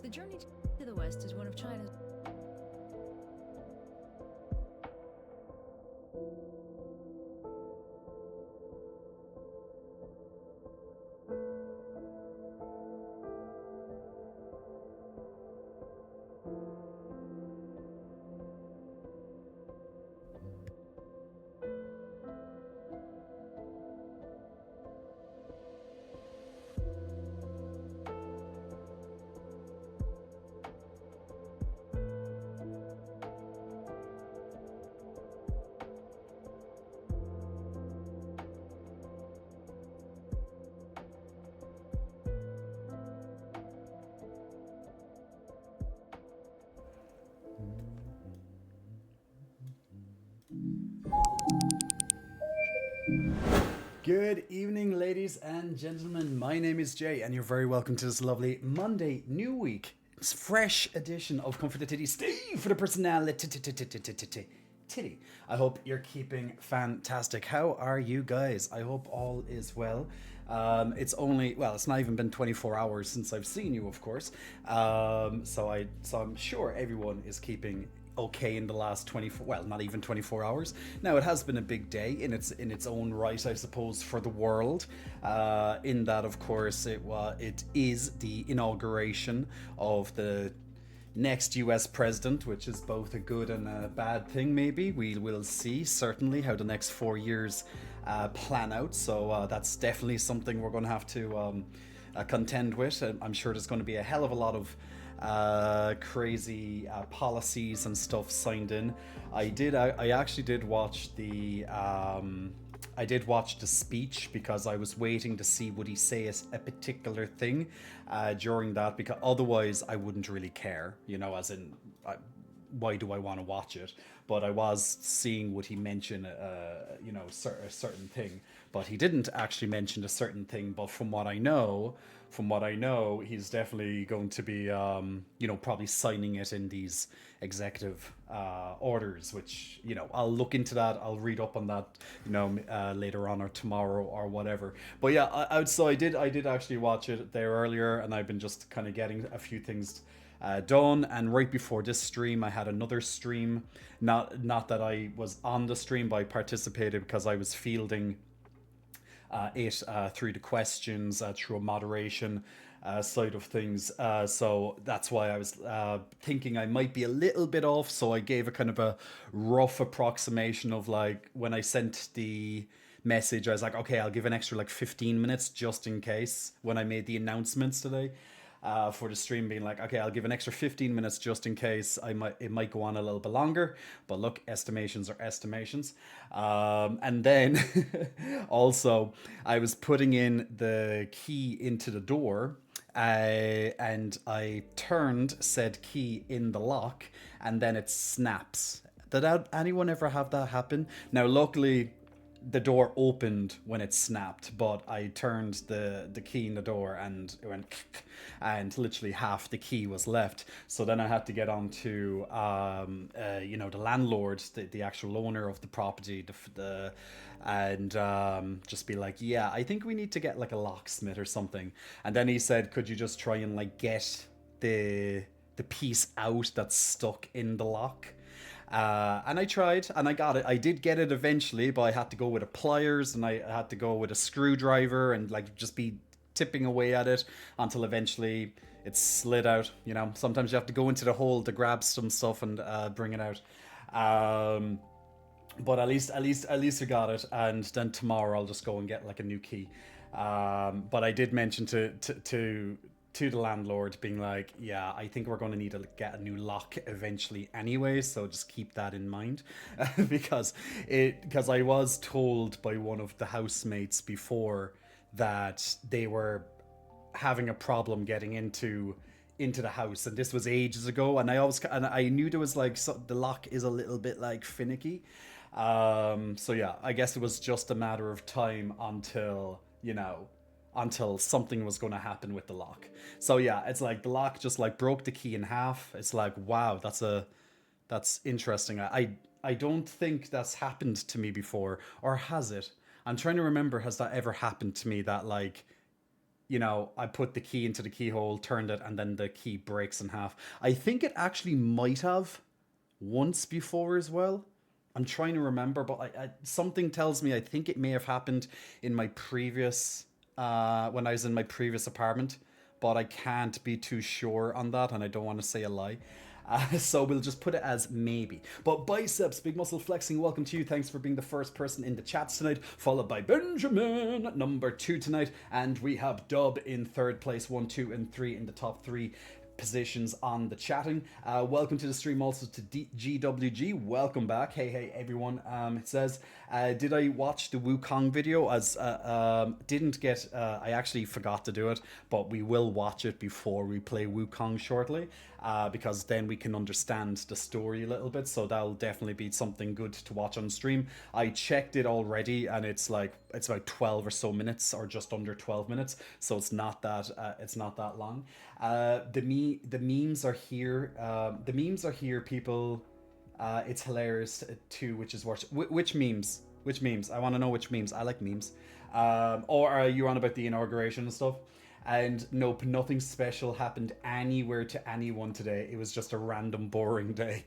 The journey to the West is one of China's Good evening, ladies and gentlemen. My name is Jay, and you're very welcome to this lovely Monday new week. It's a fresh edition of Comfort the Titty, Steve for the personality. Titty. I hope you're keeping fantastic. How are you guys? I hope all is well. It's not even been 24 hours since I've seen you, of course. So I'm sure everyone is keeping okay in the last 24, well, not even 24 hours. Now, it has been a big day in its own right, I suppose, for the world, in that, of course, it is the inauguration of the next US president, which is both a good and a bad thing. Maybe we will see certainly how the next 4 years plan out. So that's definitely something we're going to have to contend with. I'm sure there's going to be a hell of a lot of crazy policies and stuff signed in. I actually did watch the I did watch the speech because I was waiting to see would he say a particular thing during that, because otherwise I wouldn't really care, as in why do I want to watch it? But I was seeing would he mention a certain thing, but he didn't actually mention a certain thing. But from what I know, he's definitely going to be probably signing it in these executive orders, which I'll look into that. I'll read up on that later on or tomorrow or whatever. But yeah, I did actually watch it there earlier, and I've been just kind of getting a few things done. And right before this stream, I had another stream. Not that I was on the stream, but I participated because I was fielding it through the questions, through a moderation side of things. So that's why I was thinking I might be a little bit off. So I gave a kind of a rough approximation of, like, when I sent the message, I was like, okay, I'll give an extra like 15 minutes just in case, when I made the announcements today. For the stream, being like, okay, I'll give an extra 15 minutes just in case it might go on a little bit longer. But look, estimations are estimations. And then also, I was putting in the key into the door, and I turned said key in the lock, and then it snaps. Did anyone ever have that happen? Now, luckily, the door opened when it snapped, but I turned the key in the door and it went and literally half the key was left. So then I had to get on to the landlord, the actual owner of the property, and just be like, yeah, I think we need to get like a locksmith or something. And then he said, could you just try and like get the piece out that's stuck in the lock? And I tried, and I got it. I did get it eventually, but I had to go with a pliers, and I had to go with a screwdriver, and like just be tipping away at it until eventually it slid out. Sometimes you have to go into the hole to grab some stuff and bring it out. But at least we got it, and then tomorrow I'll just go and get like a new key. But I did mention to the landlord, being like, yeah, I think we're going to need to get a new lock eventually anyway, so just keep that in mind. because I was told by one of the housemates before that they were having a problem getting into the house, and this was ages ago, and I knew there was like, so the lock is a little bit like finicky. So yeah, I guess it was just a matter of time until something was going to happen with the lock. So yeah, it's like the lock just like broke the key in half. It's like, wow, that's interesting. I don't think that's happened to me before, or has it? I'm trying to remember, has that ever happened to me, that like you know, I put the key into the keyhole, turned it, and then the key breaks in half. I think it actually might have once before as well. I'm trying to remember, but something tells me I think it may have happened in my previous when I was in my previous apartment, but I can't be too sure on that, and I don't want to say a lie. So we'll just put it as maybe. But biceps, big muscle flexing, welcome to you. Thanks for being the first person in the chats tonight, followed by Benjamin, number 2 tonight. And we have Dub in 3rd place, 1, 2, and 3 in the top 3 positions on the chatting. Welcome to the stream also to GWG. Welcome back. Hey everyone. It says, did I watch the Wukong video? As didn't get, I actually forgot to do it, but we will watch it before we play Wukong shortly, because then we can understand the story a little bit. So that'll definitely be something good to watch on stream. I checked it already, and it's about 12 or so minutes, or just under 12 minutes. So it's not that long. The memes are here. The memes are here, people. It's hilarious too, which is worse. Which memes? Which memes? I want to know which memes. I like memes. Or are you on about the inauguration and stuff? And nope, nothing special happened anywhere to anyone today. It was just a random boring day.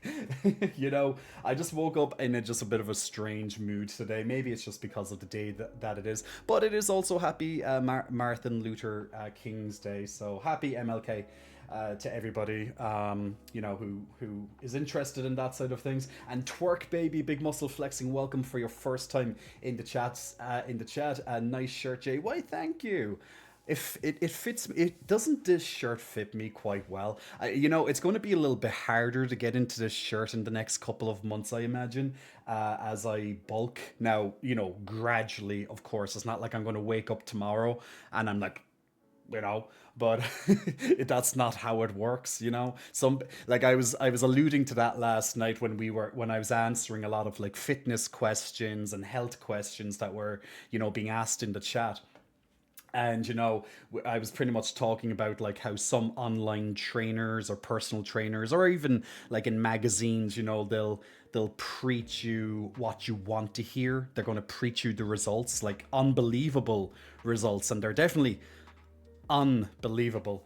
You know, I just woke up in just a bit of a strange mood today. Maybe it's just because of the day that it is. But it is also happy Martin Luther King's Day. So happy MLK. To everybody, you know, who is interested in that side of things. And Twerk Baby, big muscle flexing, welcome for your first time in the chats. Nice shirt, Jay. Why, thank you. If it fits me, doesn't this shirt fit me quite well? You know, it's going to be a little bit harder to get into this shirt in the next couple of months, I imagine, as I bulk. Now, you know, gradually, of course. It's not like I'm going to wake up tomorrow and I'm like, you know, but that's not how it works, you know. I was alluding to that last night when I was answering a lot of like fitness questions and health questions that were, you know, being asked in the chat. And, you know, I was pretty much talking about like how some online trainers or personal trainers, or even like in magazines, you know, they'll preach you what you want to hear. They're going to preach you the results, like unbelievable results, and they're definitely unbelievable,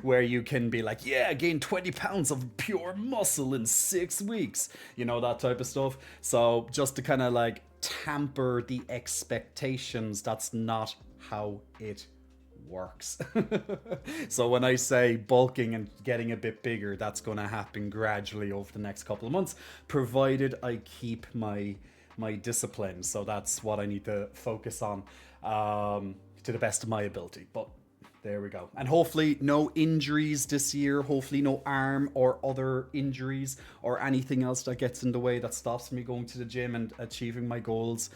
where you can be like, yeah, gain 20 pounds of pure muscle in 6 weeks, you know, that type of stuff. So just to kind of like tamper the expectations, that's not how it works. So when I say bulking and getting a bit bigger, that's going to happen gradually over the next couple of months, provided I keep my discipline. So that's what I need to focus on, to the best of my ability. But there we go. And hopefully no injuries this year. Hopefully no arm or other injuries or anything else that gets in the way that stops me going to the gym and achieving my goals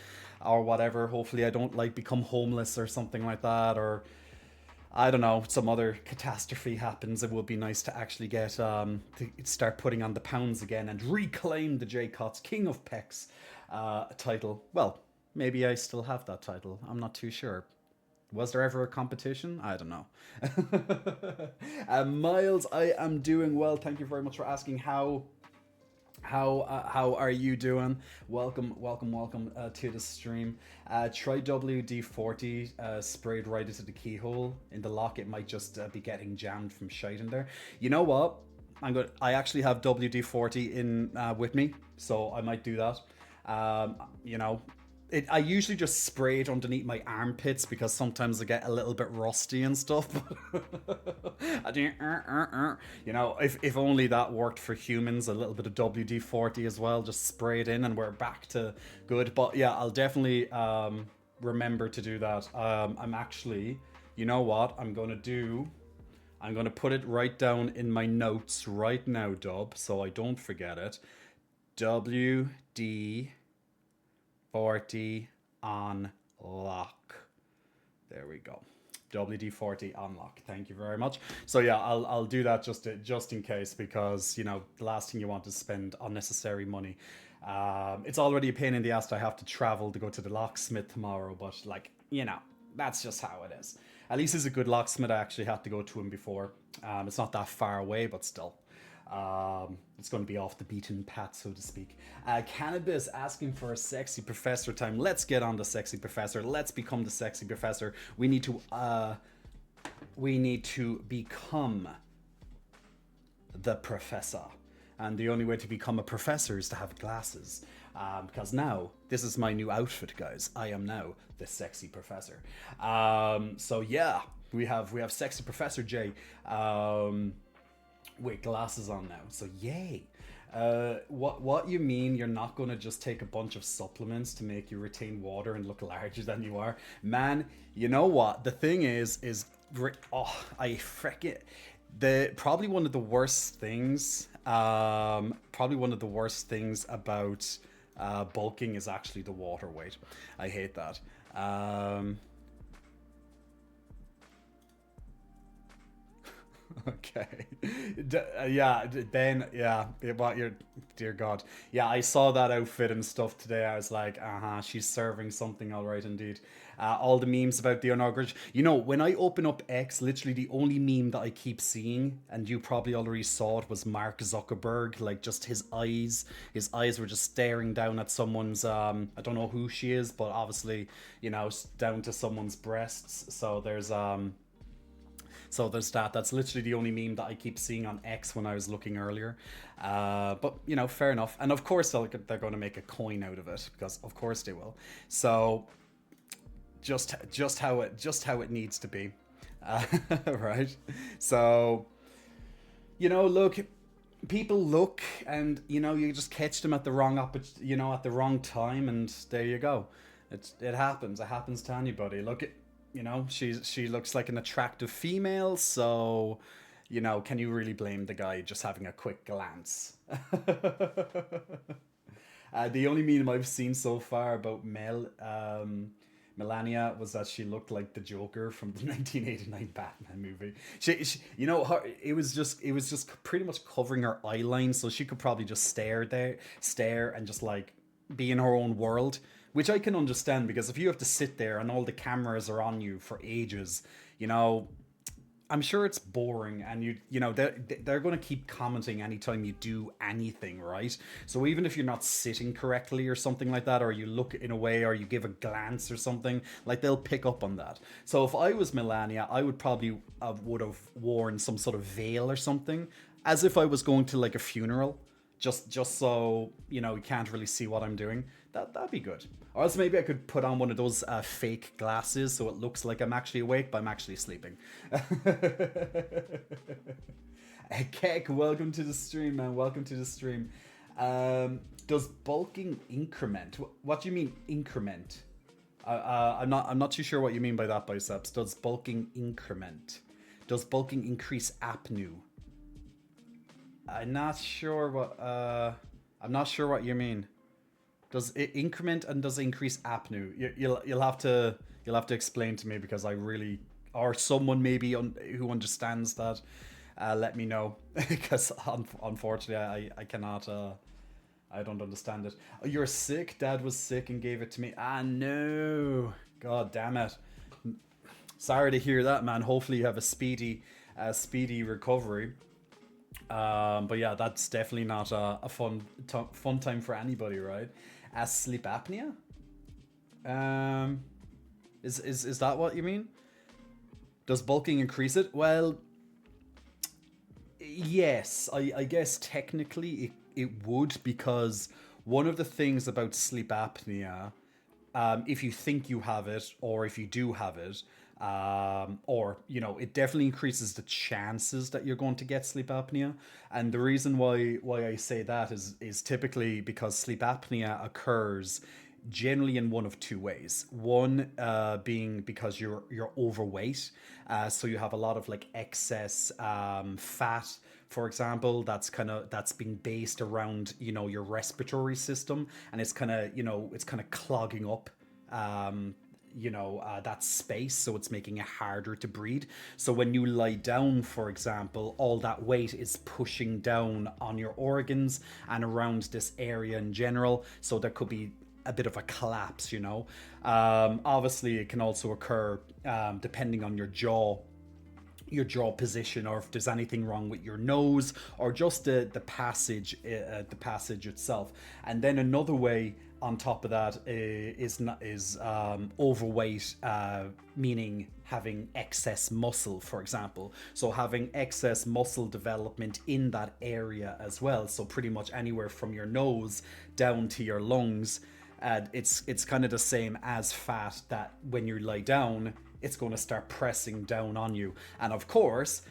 or whatever. Hopefully I don't like become homeless or something like that, or I don't know, some other catastrophe happens. It would be nice to actually get to start putting on the pounds again and reclaim the J Cott's King of Pecs title. Well, maybe I still have that title. I'm not too sure. Was there ever a competition? I don't know. Miles, I am doing well. Thank you very much for asking. How are you doing? Welcome to the stream. Try WD-40 sprayed right into the keyhole in the lock. It might just be getting jammed from shite in there. You know what? I actually have WD-40 in with me, so I might do that. You know, I usually just spray it underneath my armpits because sometimes I get a little bit rusty and stuff. You know, if only that worked for humans, a little bit of WD-40 as well, just spray it in and we're back to good. But yeah, I'll definitely remember to do that. I'm actually, you know what I'm going to do? I'm going to put it right down in my notes right now, Dub, so I don't forget it. WD-40 on lock. There we go. WD-40 on lock. Thank you very much. So yeah, I'll do that just in case, because you know the last thing you want is spend unnecessary money. It's already a pain in the ass to have to travel to go to the locksmith tomorrow, but like, you know, that's just how it is. At least he's a good locksmith. I actually had to go to him before. It's not that far away, but still. It's going to be off the beaten path, so to speak. Cannabis asking for a sexy professor time. Let's get on the sexy professor. Let's become the sexy professor. We need to become the professor. And the only way to become a professor is to have glasses. Because now, this is my new outfit, guys. I am now the sexy professor. So yeah, we have sexy Professor J with glasses on now. So yay. What you mean you're not going to just take a bunch of supplements to make you retain water and look larger than you are? Man, you know what? The thing is I freaking... Probably one of the worst things about bulking is actually the water weight. I hate that. Okay. Yeah, Ben, yeah, what you're, dear God. Yeah, I saw that outfit and stuff today. I was like, she's serving something all right indeed. All the memes about the inauguration. You know, when I open up X, literally the only meme that I keep seeing, and you probably already saw it, was Mark Zuckerberg. Like, just his eyes. His eyes were just staring down at someone's, I don't know who she is, but obviously, you know, down to someone's breasts. So there's that. That's literally the only meme that I keep seeing on X when I was looking earlier. But, you know, fair enough. And of course they're going to make a coin out of it, because of course they will. So just how it needs to be. Right? So, you know, look, people look, and, you know, you just catch them at the wrong at the wrong time, and there you go. It happens. It happens to anybody. Look at... You know, she looks like an attractive female, so, you know, can you really blame the guy just having a quick glance? The only meme I've seen so far about Melania was that she looked like the Joker from the 1989 Batman movie. She you know, it was just pretty much covering her eye line, so she could probably just stare and just like be in her own world. Which I can understand, because if you have to sit there and all the cameras are on you for ages, you know, I'm sure it's boring, and you know they're going to keep commenting anytime you do anything, right? So even if you're not sitting correctly or something like that, or you look in a way, or you give a glance or something, like, they'll pick up on that. So if I was Melania, I would probably would have worn some sort of veil or something, as if I was going to like a funeral. Just so, you know, you can't really see what I'm doing. That'd be good. Or else maybe I could put on one of those fake glasses so it looks like I'm actually awake, but I'm actually sleeping. Kek, welcome to the stream, man. Welcome to the stream. Does bulking increment? What do you mean increment? I'm not too sure what you mean by that, Biceps. Does bulking increment? Does bulking increase apnea? I'm not sure what you mean. Does it increment and does it increase apnea? You'll have to explain to me, because I really, or someone maybe who understands that, let me know, because unfortunately I cannot. I don't understand it. Oh, you're sick. Dad was sick and gave it to me. No. God damn it. Sorry to hear that, man. Hopefully you have a speedy recovery. But yeah, that's definitely not a fun time for anybody, right? Sleep apnea? Is that what you mean? Does bulking increase it? Well, yes, I guess technically it would, because one of the things about sleep apnea, if you think you have it, or if you do have it, or, you know, it definitely increases the chances that you're going to get sleep apnea. And the reason why I say that is typically because sleep apnea occurs generally in one of two ways. One being because you're overweight, so you have a lot of like excess fat, for example, that's being based around, you know, your respiratory system, and it's kind of clogging up that space, so it's making it harder to breathe. So when you lie down, for example, all that weight is pushing down on your organs and around this area in general, so there could be a bit of a collapse, you know. Obviously it can also occur depending on your jaw. your jaw position, or if there's anything wrong with your nose, or just the passage itself. And then another way on top of that is overweight, meaning having excess muscle, for example. So having excess muscle development in that area as well. So pretty much anywhere from your nose down to your lungs. It's kind of the same as fat, that when you lie down, it's going to start pressing down on you. And of course,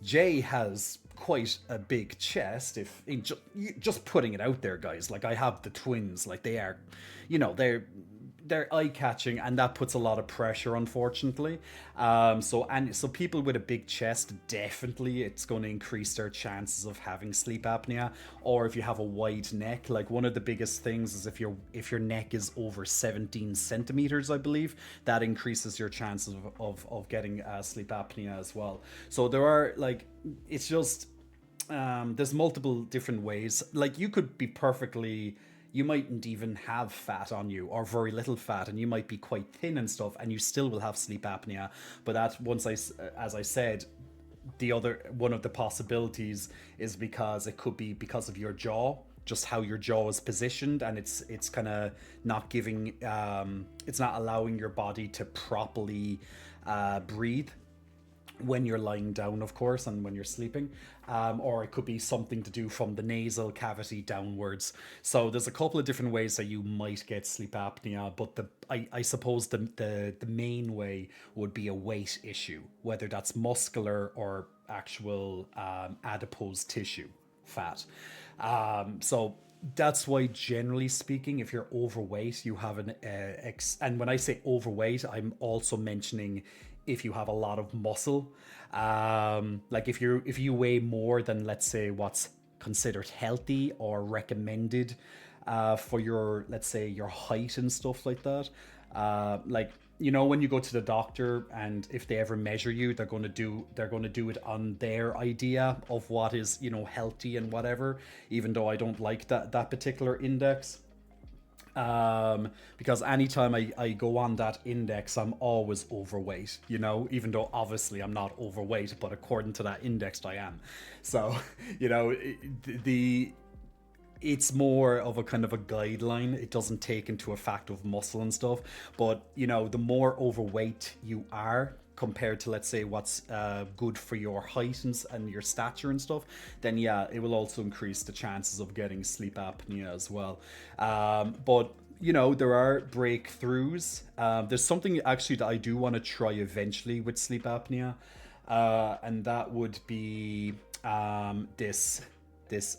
Jay has quite a big chest. If just putting it out there, guys, like I have the twins, like they are, they're eye-catching, and that puts a lot of pressure, unfortunately. So people with a big chest, definitely it's going to increase their chances of having sleep apnea. Or if you have a wide neck, like one of the biggest things is if your neck is over 17 centimeters, I believe, that increases your chances of getting sleep apnea as well. So there are, like, it's just there's multiple different ways. Like you mightn't even have fat on you, or very little fat, and you might be quite thin and stuff, and you still will have sleep apnea. But that, as I said, the other one of the possibilities is because it could be because of your jaw, just how your jaw is positioned, and it's kind of not giving, it's not allowing your body to properly breathe when you're lying down, of course, and when you're sleeping. Or it could be something to do from the nasal cavity downwards. So there's a couple of different ways that you might get sleep apnea, but I suppose the main way would be a weight issue, whether that's muscular or actual adipose tissue fat. So that's why, generally speaking, if you're overweight, you have and when I say overweight, I'm also mentioning if you have a lot of muscle. Like if you weigh more than, let's say, what's considered healthy or recommended for your, let's say, your height and stuff like that. Like, when you go to the doctor, and if they ever measure you, they're going to do it on their idea of what is, healthy and whatever, even though I don't like that particular index. Because anytime I go on that index, I'm always overweight, even though obviously I'm not overweight, but according to that index I am. So, it's more of a kind of a guideline. It doesn't take into effect of muscle and stuff, but the more overweight you are compared to, let's say, what's good for your height and your stature and stuff, then yeah, it will also increase the chances of getting sleep apnea as well. But there are breakthroughs. There's something actually that I do want to try eventually with sleep apnea, and that would be this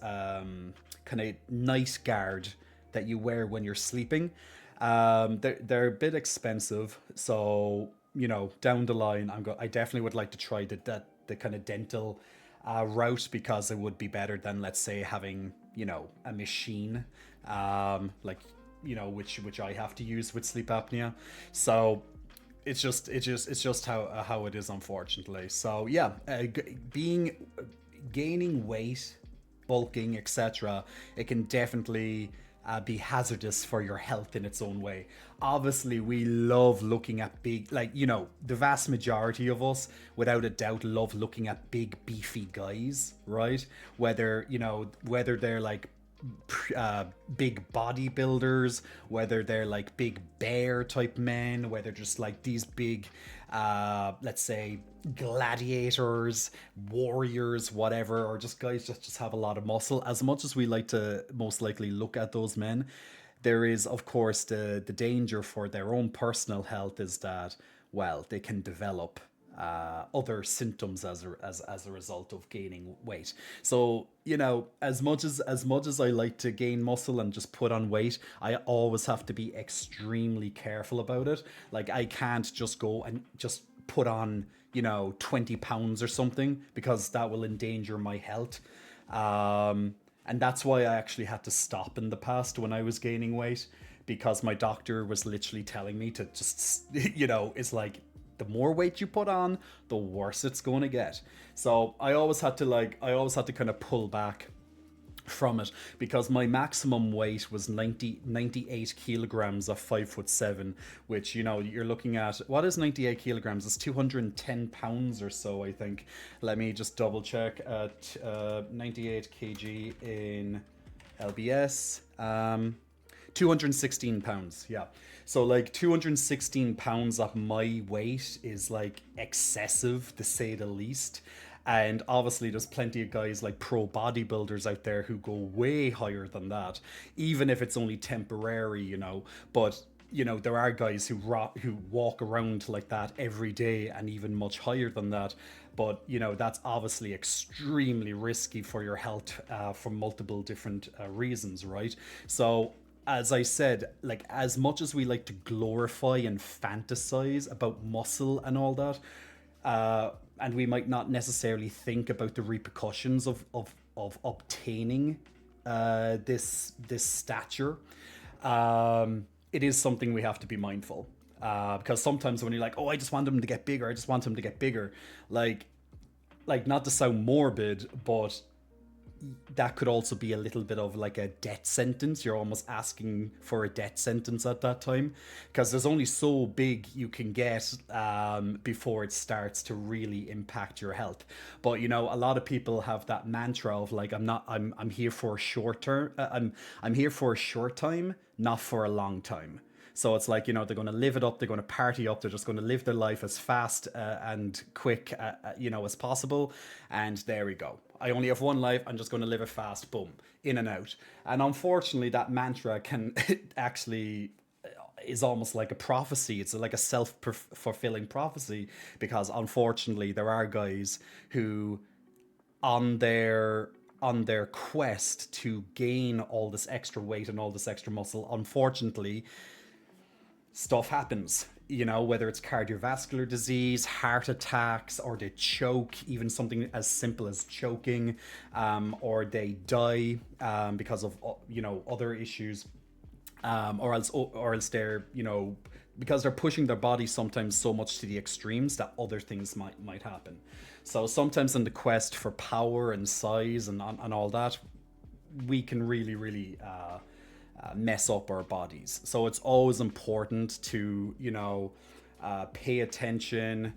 kind of night guard that you wear when you're sleeping. They're a bit expensive, so down the line, I definitely would like to try the kind of dental route, because it would be better than, let's say, having a machine, like which I have to use with sleep apnea. So it's just how it is, unfortunately. So yeah, gaining weight, bulking, etc., it can definitely be hazardous for your health in its own way. Obviously, we love looking at big, like, the vast majority of us, without a doubt, love looking at big, beefy guys, right? Whether they're like big bodybuilders, whether they're like big bear type men, whether just like these big let's say gladiators, warriors, whatever, or just guys just have a lot of muscle. As much as we like to most likely look at those men, there is, of course, the danger for their own personal health is that, well, they can develop other symptoms as a result of gaining weight. So as much as I like to gain muscle and just put on weight, I always have to be extremely careful about it. Like, I can't just go and just put on 20 pounds or something, because that will endanger my health. And that's why I actually had to stop in the past when I was gaining weight, because my doctor was literally telling me to just it's like, the more weight you put on, the worse it's going to get. So I always had to kind of pull back from it, because my maximum weight was 98 kilograms at 5'7", which, you know, you're looking at, what is 98 kilograms? It's 210 pounds or so, I think. Let me just double check. At 98 kg in LBS. 216 pounds, yeah. So like 216 pounds at my weight is like excessive, to say the least. And obviously there's plenty of guys like pro bodybuilders out there who go way higher than that, even if it's only temporary, you know. But you know, there are guys who walk around like that every day, and even much higher than that. But you know, that's obviously extremely risky for your health, for multiple different reasons, right? So as I said, like, as much as we like to glorify and fantasize about muscle and all that, and we might not necessarily think about the repercussions of obtaining this stature, it is something we have to be mindful. Because sometimes when you're like, oh, I just want them to get bigger, I just want them to get bigger, like not to sound morbid, but that could also be a little bit of like a death sentence. You're almost asking for a death sentence at that time, because there's only so big you can get before it starts to really impact your health. But you know, a lot of people have that mantra of like, I'm here for a short term. I'm here for a short time, not for a long time. So it's like, you know, they're going to live it up, they're going to party up, they're just going to live their life as fast and quick, you know, as possible. And there we go. I only have one life, I'm just going to live it fast, boom, in and out. And unfortunately, that mantra can actually is almost like a prophecy. It's like a self-fulfilling prophecy, because unfortunately, there are guys who, on their quest to gain all this extra weight and all this extra muscle, unfortunately, stuff happens, you know, whether it's cardiovascular disease, heart attacks, or they choke, even something as simple as choking, or they die because of, you know, other issues, or else they're, you know, because they're pushing their body sometimes so much to the extremes that other things might happen. So sometimes in the quest for power and size and all that, we can really mess up our bodies. So it's always important to, you know, pay attention,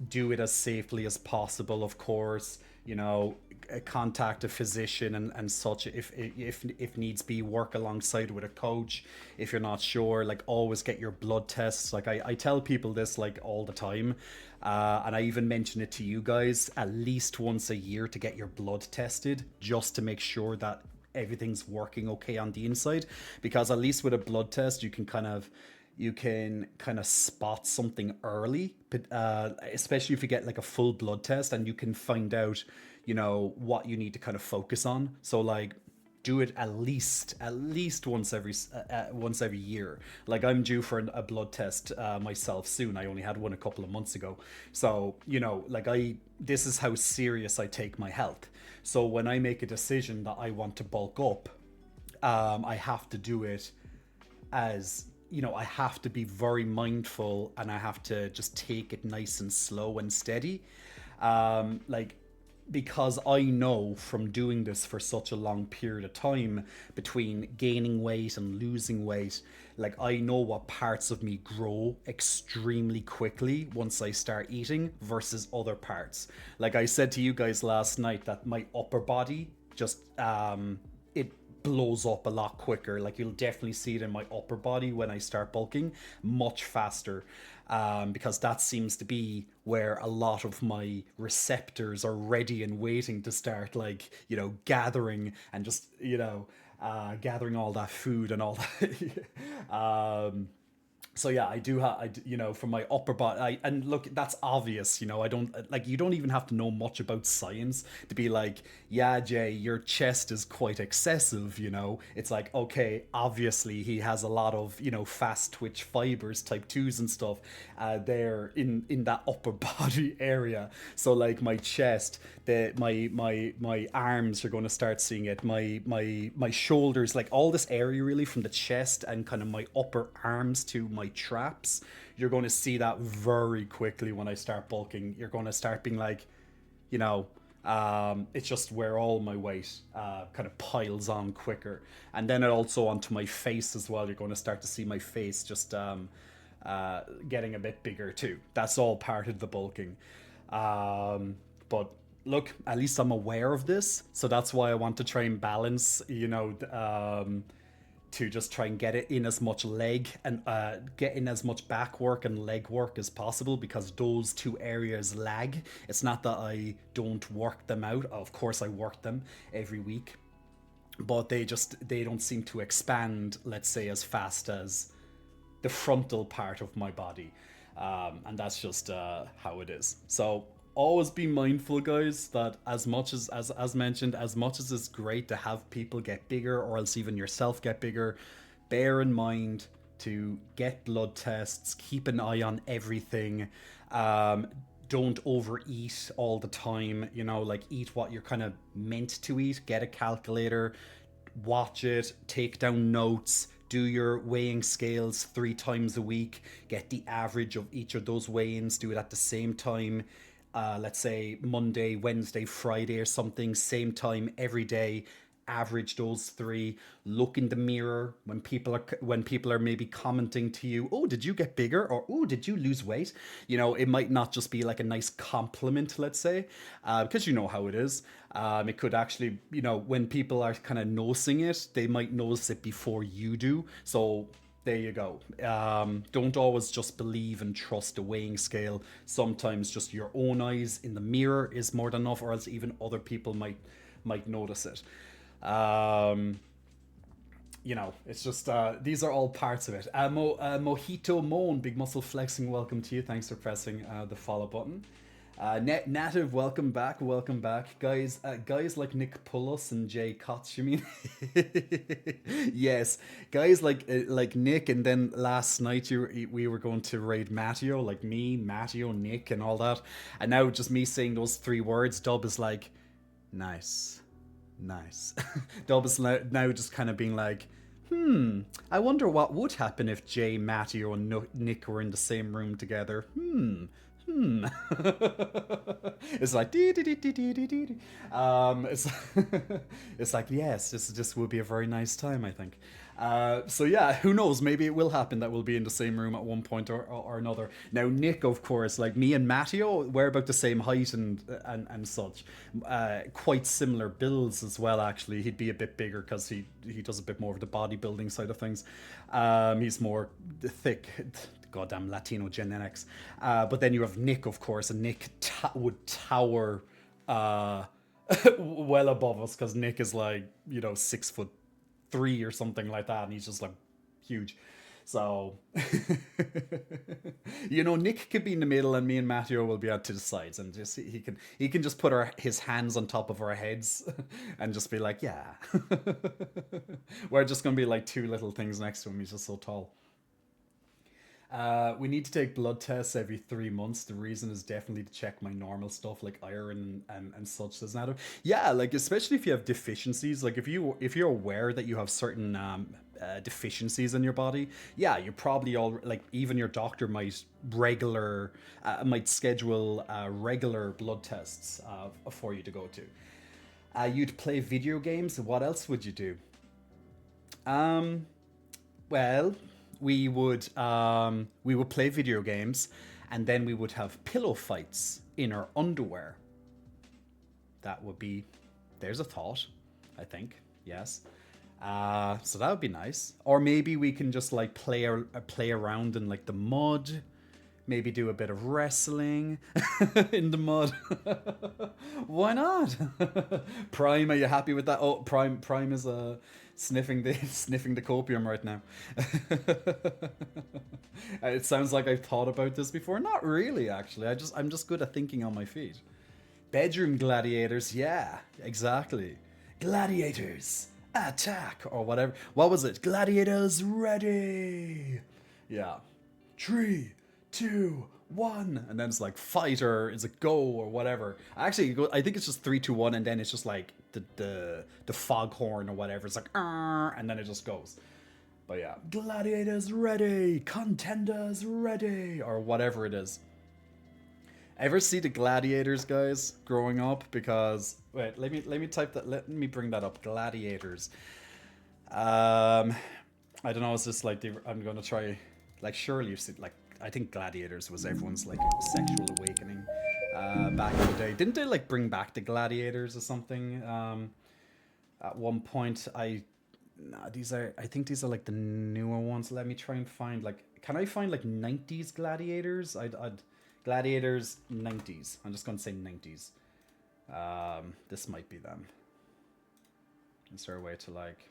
do it as safely as possible, of course, you know, contact a physician and such if needs be, work alongside with a coach if you're not sure. Like, always get your blood tests. Like, I tell people this like all the time, and I even mention it to you guys at least once a year, to get your blood tested, just to make sure that everything's working okay on the inside. Because at least with a blood test, you can kind of spot something early, but especially if you get like a full blood test, and you can find out, you know, what you need to kind of focus on. So like, do it at least once every year. Like, I'm due for a blood test myself soon. I only had one a couple of months ago. So, you know, like, this is how serious I take my health. So when I make a decision that I want to bulk up, I have to do it as, you know, I have to be very mindful, and I have to just take it nice and slow and steady. Like, because I know from doing this for such a long period of time, between gaining weight and losing weight, like, I know what parts of me grow extremely quickly once I start eating versus other parts. Like I said to you guys last night, that my upper body just it blows up a lot quicker. Like, you'll definitely see it in my upper body when I start bulking much faster, because that seems to be where a lot of my receptors are ready and waiting to start, like, you know, gathering and just, you know, gathering all that food and all that. So yeah, I do have, you know, from my upper body, and look, that's obvious, you know, I don't, like, you don't even have to know much about science to be like, yeah, Jay, your chest is quite excessive, you know. It's like, okay, obviously he has a lot of, you know, fast twitch fibers, type 2s and stuff, there in that upper body area. So like, my chest, my arms are going to start seeing it, my shoulders, like, all this area really from the chest and kind of my upper arms to my traps, you're going to see that very quickly when I start bulking. You're going to start being like, you know, It's just where all my weight kind of piles on quicker. And then it also onto my face as well. You're going to start to see my face just getting a bit bigger too. That's all part of the bulking. But look, at least I'm aware of this. So that's why I want to try and balance, to just try and get it in as much leg and get in as much back work and leg work as possible, because those two areas lag. It's not that I don't work them out. Of course I work them every week, but they don't seem to expand, let's say, as fast as the frontal part of my body. And that's just how it is. So always be mindful, guys, that as much as mentioned, as much as it's great to have people get bigger, or else even yourself get bigger, bear in mind to get blood tests, keep an eye on everything. Don't overeat all the time, like eat what you're kind of meant to eat. Get a calculator, watch it, take down notes, do your weighing scales 3 times a week, get the average of each of those weigh-ins, do it at the same time. Let's say Monday, Wednesday, Friday or something, same time every day. Average those 3. Look in the mirror when people are maybe commenting to you, oh, did you get bigger, or oh, did you lose weight? It might not just be like a nice compliment, let's say, because you know how it is. It could actually, when people are kind of noticing it, they might notice it before you do. So there you go. Don't always just believe and trust a weighing scale. Sometimes just your own eyes in the mirror is more than enough, or else even other people might notice it. It's just these are all parts of it. Mojito Moan, Big Muscle Flexing, welcome to you. Thanks for pressing the follow button. Native, welcome back, guys. Guys like Nick Pullos and Jay Cottz, you mean? Yes, guys like Nick, and then last night we were going to raid Matteo, like me, Matteo, Nick, and all that, and now just me saying those 3 words, Dub is like, nice. Dub is now just kind of being like, I wonder what would happen if Jay, Matteo, and Nick were in the same room together. It's like it's like, yes, this will be a very nice time, I think. So yeah, who knows, maybe it will happen that we'll be in the same room at one point or another. Now Nick, of course, like me and Matteo, we're about the same height and such, quite similar builds as well. Actually, he'd be a bit bigger because he does a bit more of the bodybuilding side of things. He's more thick, goddamn Latino genetics. But then you have Nick, of course, and Nick would tower well above us, because Nick is like 6'3" or something like that, and he's just like huge. So Nick could be in the middle, and me and Matteo will be out to the sides, and just he can just put his hands on top of our heads and just be like, yeah. We're just gonna be like 2 little things next to him. He's just so tall. We need to take blood tests every 3 months. The reason is definitely to check my normal stuff like iron and such, says Nato. Yeah, like especially if you have deficiencies, like if you're aware that you have certain deficiencies in your body, yeah, you're probably all like, even your doctor might schedule regular blood tests for you to go to. You'd play video games. What else would you do? Well, we would play video games, and then we would have pillow fights in our underwear. That would be, there's a thought, I think. Yes. So that would be nice. Or maybe we can just like play around in like the mud. Maybe do a bit of wrestling in the mud. Why not? Prime, are you happy with that? Oh, Prime is sniffing the copium right now. It sounds like I've thought about this before. Not really, actually. I'm just good at thinking on my feet. Bedroom gladiators, yeah, exactly. Gladiators, attack, or whatever. What was it? Gladiators ready. Yeah. 3, 2, 1, and then it's like fight, or is it go, or whatever. Actually, I think it's just 3, 2, 1, and then it's just like the foghorn or whatever. It's like and then it just goes. But yeah, gladiators ready, contenders ready, or whatever it is. Ever see the gladiators, guys, growing up? Because wait, let me type that. Let me bring that up. Gladiators. Um, I don't know. It's just like I'm gonna try. Like, surely you've seen. Like, I think gladiators was everyone's like sexual awakening. Back in the day, didn't they like bring back the gladiators or something? At one point, nah, these are. I think these are like the newer ones. Let me try and find like. Can I find like '90s gladiators? I'd gladiators '90s. I'm just gonna say '90s. This might be them. Is there a way to like?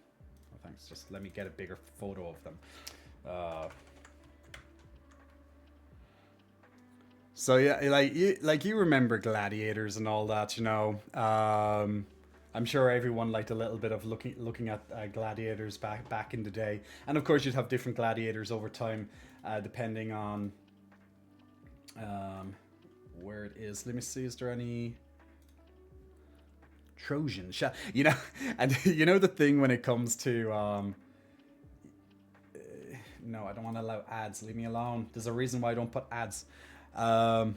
Oh, thanks. Just let me get a bigger photo of them. Uh, so yeah, like you remember gladiators and all that, you know. I'm sure everyone liked a little bit of looking at gladiators back in the day, and of course you'd have different gladiators over time, depending on um, where it is. Let me see. Is there any Trojan? You know, and you know the thing when it comes to no, I don't want to allow ads. Leave me alone. There's a reason why I don't put ads. Um,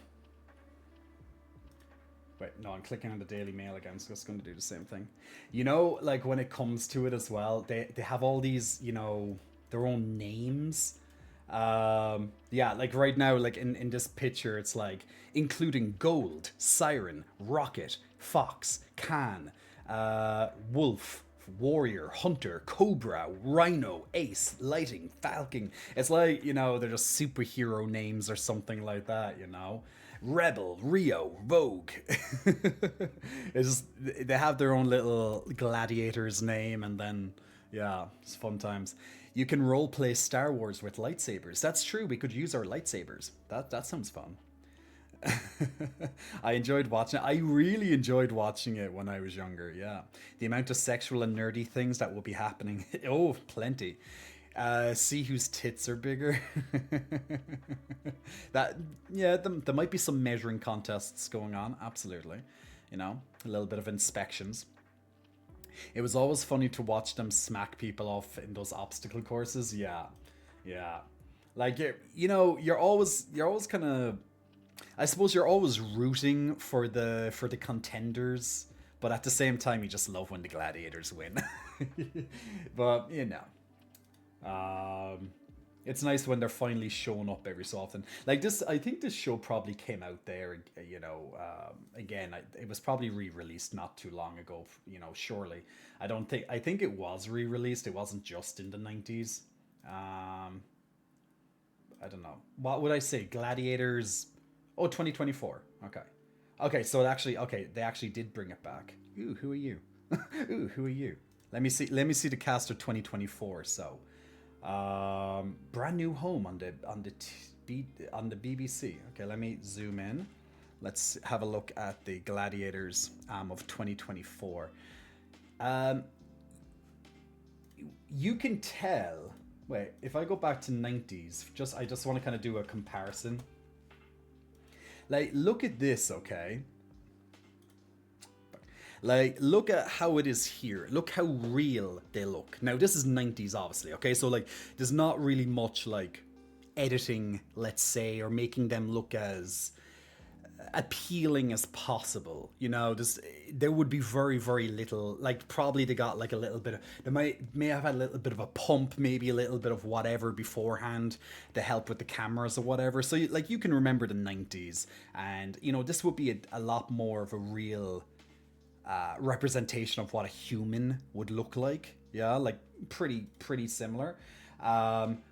Wait, no, I'm clicking on the Daily Mail again, so it's going to do the same thing. You know, like when it comes to it as well, they have all these, you know, their own names. Yeah, like right now, like in this picture, it's like including Gold, Siren, Rocket, Fox, Can, Wolf, Warrior, Hunter, Cobra, Rhino, Ace, Lighting, Falcon. It's like, you know, they're just superhero names or something like that, you know? Rebel, Rio, Vogue. It's just, they have their own little gladiator's name, and then, yeah, it's fun times. You can roleplay Star Wars with lightsabers. That's true, we could use our lightsabers. That sounds fun. I enjoyed watching it. I really enjoyed watching it when I was younger. Yeah, the amount of sexual and nerdy things that will be happening. Oh, plenty. See whose tits are bigger. That yeah, there might be some measuring contests going on. Absolutely, you know, a little bit of inspections. It was always funny to watch them smack people off in those obstacle courses. Yeah, yeah. Like you know, you're always kind of, I suppose you're always rooting for the contenders, but at the same time, you just love when the gladiators win. But you know, it's nice when they're finally showing up every so often. Like this, I think this show probably came out there. You know, again, it was probably re-released not too long ago. You know, surely. I don't think. I think it was re-released. It wasn't just in the '90s. Um, I don't know. What would I say? Gladiators. Oh, 2024. Okay. Okay, so it actually, okay, they actually did bring it back. Ooh, who are you? Ooh, who are you? Let me see the cast of 2024. So, brand new home on the BBC. Okay, let me zoom in. Let's have a look at the gladiators of 2024. Um, you can tell. Wait, if I go back to 90s, I just want to kind of do a comparison. Like, look at this, okay? Like, look at how it is here. Look how real they look. Now, this is 90s, obviously, okay? So, like, there's not really much, like, editing, let's say, or making them look as appealing as possible. You know, there would be very, very little. Like, probably they got like a little bit of. They may have had a little bit of a pump, maybe a little bit of whatever beforehand to help with the cameras or whatever. So, like, you can remember the '90s, and you know, this would be a lot more of a real representation of what a human would look like. Yeah, like pretty similar.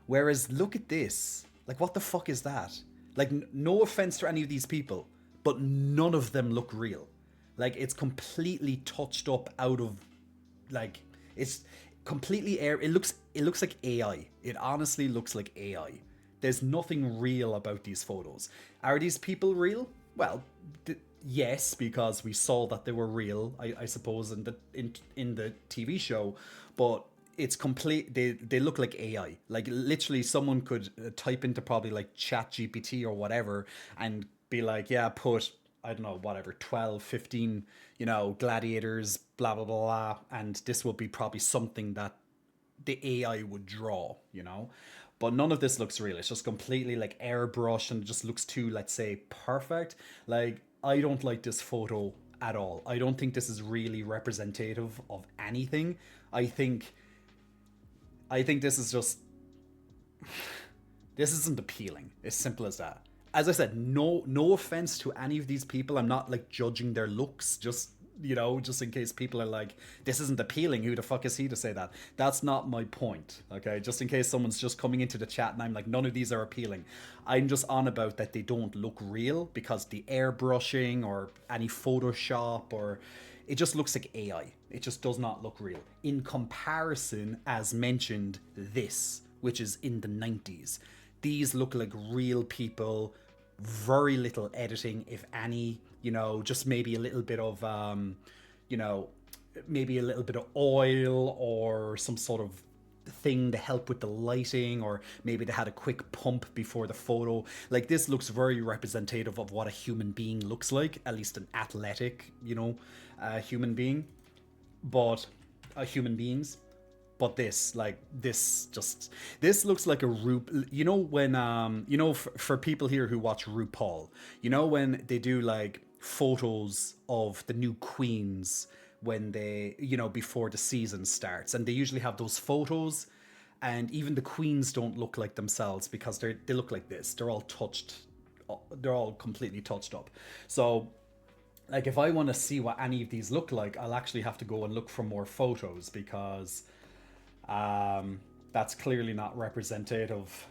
Whereas, look at this. Like, what the fuck is that? Like, no offense to any of these people, but none of them look real. Like, it's completely touched up out of, like, it's completely air. It looks like AI. It honestly looks like AI. There's nothing real about these photos. Are these people real? Well, yes, because we saw that they were real. I suppose in the TV show, but it's complete. They look like AI. Like, literally, someone could type into probably like Chat GPT or whatever and be like, yeah, put, I don't know, whatever, 12, 15, you know, gladiators, blah blah blah, blah, and this will be probably something that the AI would draw, you know. but none of this looks real. It's just completely like airbrush and it just looks too, let's say, perfect. Like, I don't like this photo at all. I don't think this is really representative of anything. I think this is just, this isn't appealing. As simple as that. As I said, no offense to any of these people. I'm not like judging their looks, just, you know, just in case people are like, this isn't appealing, who the fuck is he to say that? That's not my point, okay? Just in case someone's just coming into the chat and I'm like, none of these are appealing. I'm just on about that they don't look real because the airbrushing or any Photoshop, or it just looks like AI. It just does not look real. In comparison, as mentioned, this, which is in the 90s. These look like real people, very little editing, if any, you know, just maybe a little bit of, you know, maybe a little bit of oil or some sort of thing to help with the lighting, or maybe they had a quick pump before the photo. Like, this looks very representative of what a human being looks like, at least an athletic, you know, human being, but human beings. But this, like, this looks like a you know, when, you know, for people here who watch RuPaul, you know, when they do, like, photos of the new queens when they, you know, before the season starts, and they usually have those photos, and even the queens don't look like themselves because they look like this. They're all completely touched up. So, like, if I want to see what any of these look like, I'll actually have to go and look for more photos, because that's clearly not representative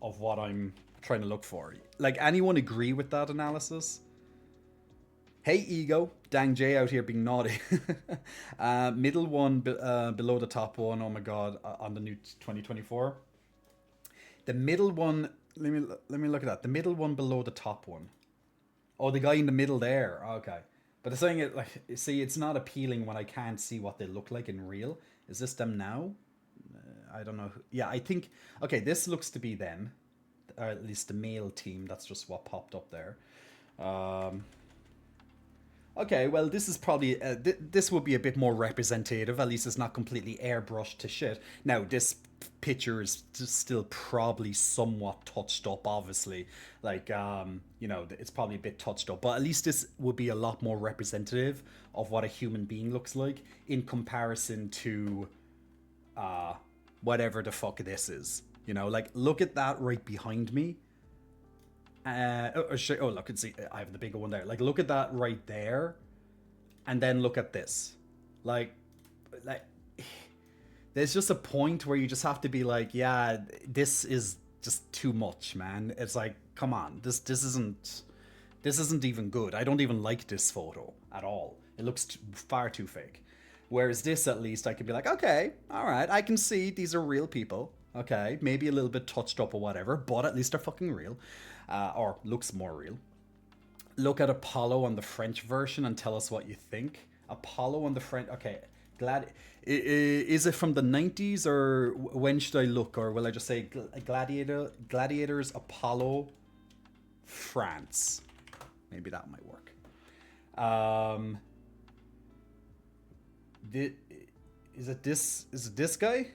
of what I'm trying to look for. Like, anyone agree with that analysis? Hey, Ego. Dang J out here being naughty. Middle one below the top one. Oh my god, on the new 2024. The middle one, let me look at that. The middle one below the top one. Oh, the guy in the middle there. Okay. But the thing is, like, see, it's not appealing when I can't see what they look like in real. Is this them now? I don't know. Yeah, I think, okay, this looks to be them, or at least the male team. That's just what popped up there. Okay, well, this is probably, this would be a bit more representative. At least it's not completely airbrushed to shit. Now, this picture is still probably somewhat touched up, obviously. Like, you know, it's probably a bit touched up. But at least this would be a lot more representative of what a human being looks like in comparison to whatever the fuck this is. You know, like, look at that right behind me. Oh, look, see, I have the bigger one there. Like, look at that right there, and then look at this. Like, there's just a point where you just have to be like, yeah, this is just too much, man. It's like, come on, this isn't even good. I don't even like this photo at all. It looks far too fake. Whereas this, at least, I can be like, okay, all right, I can see these are real people. Okay, maybe a little bit touched up or whatever, but at least they're fucking real. Or looks more real. Look at Apollo on the French version and tell us what you think. Apollo on the French... Okay, is it from the 90s, or when should I look? Or will I just say Gladiators Apollo France? Maybe that might work. Is it this guy?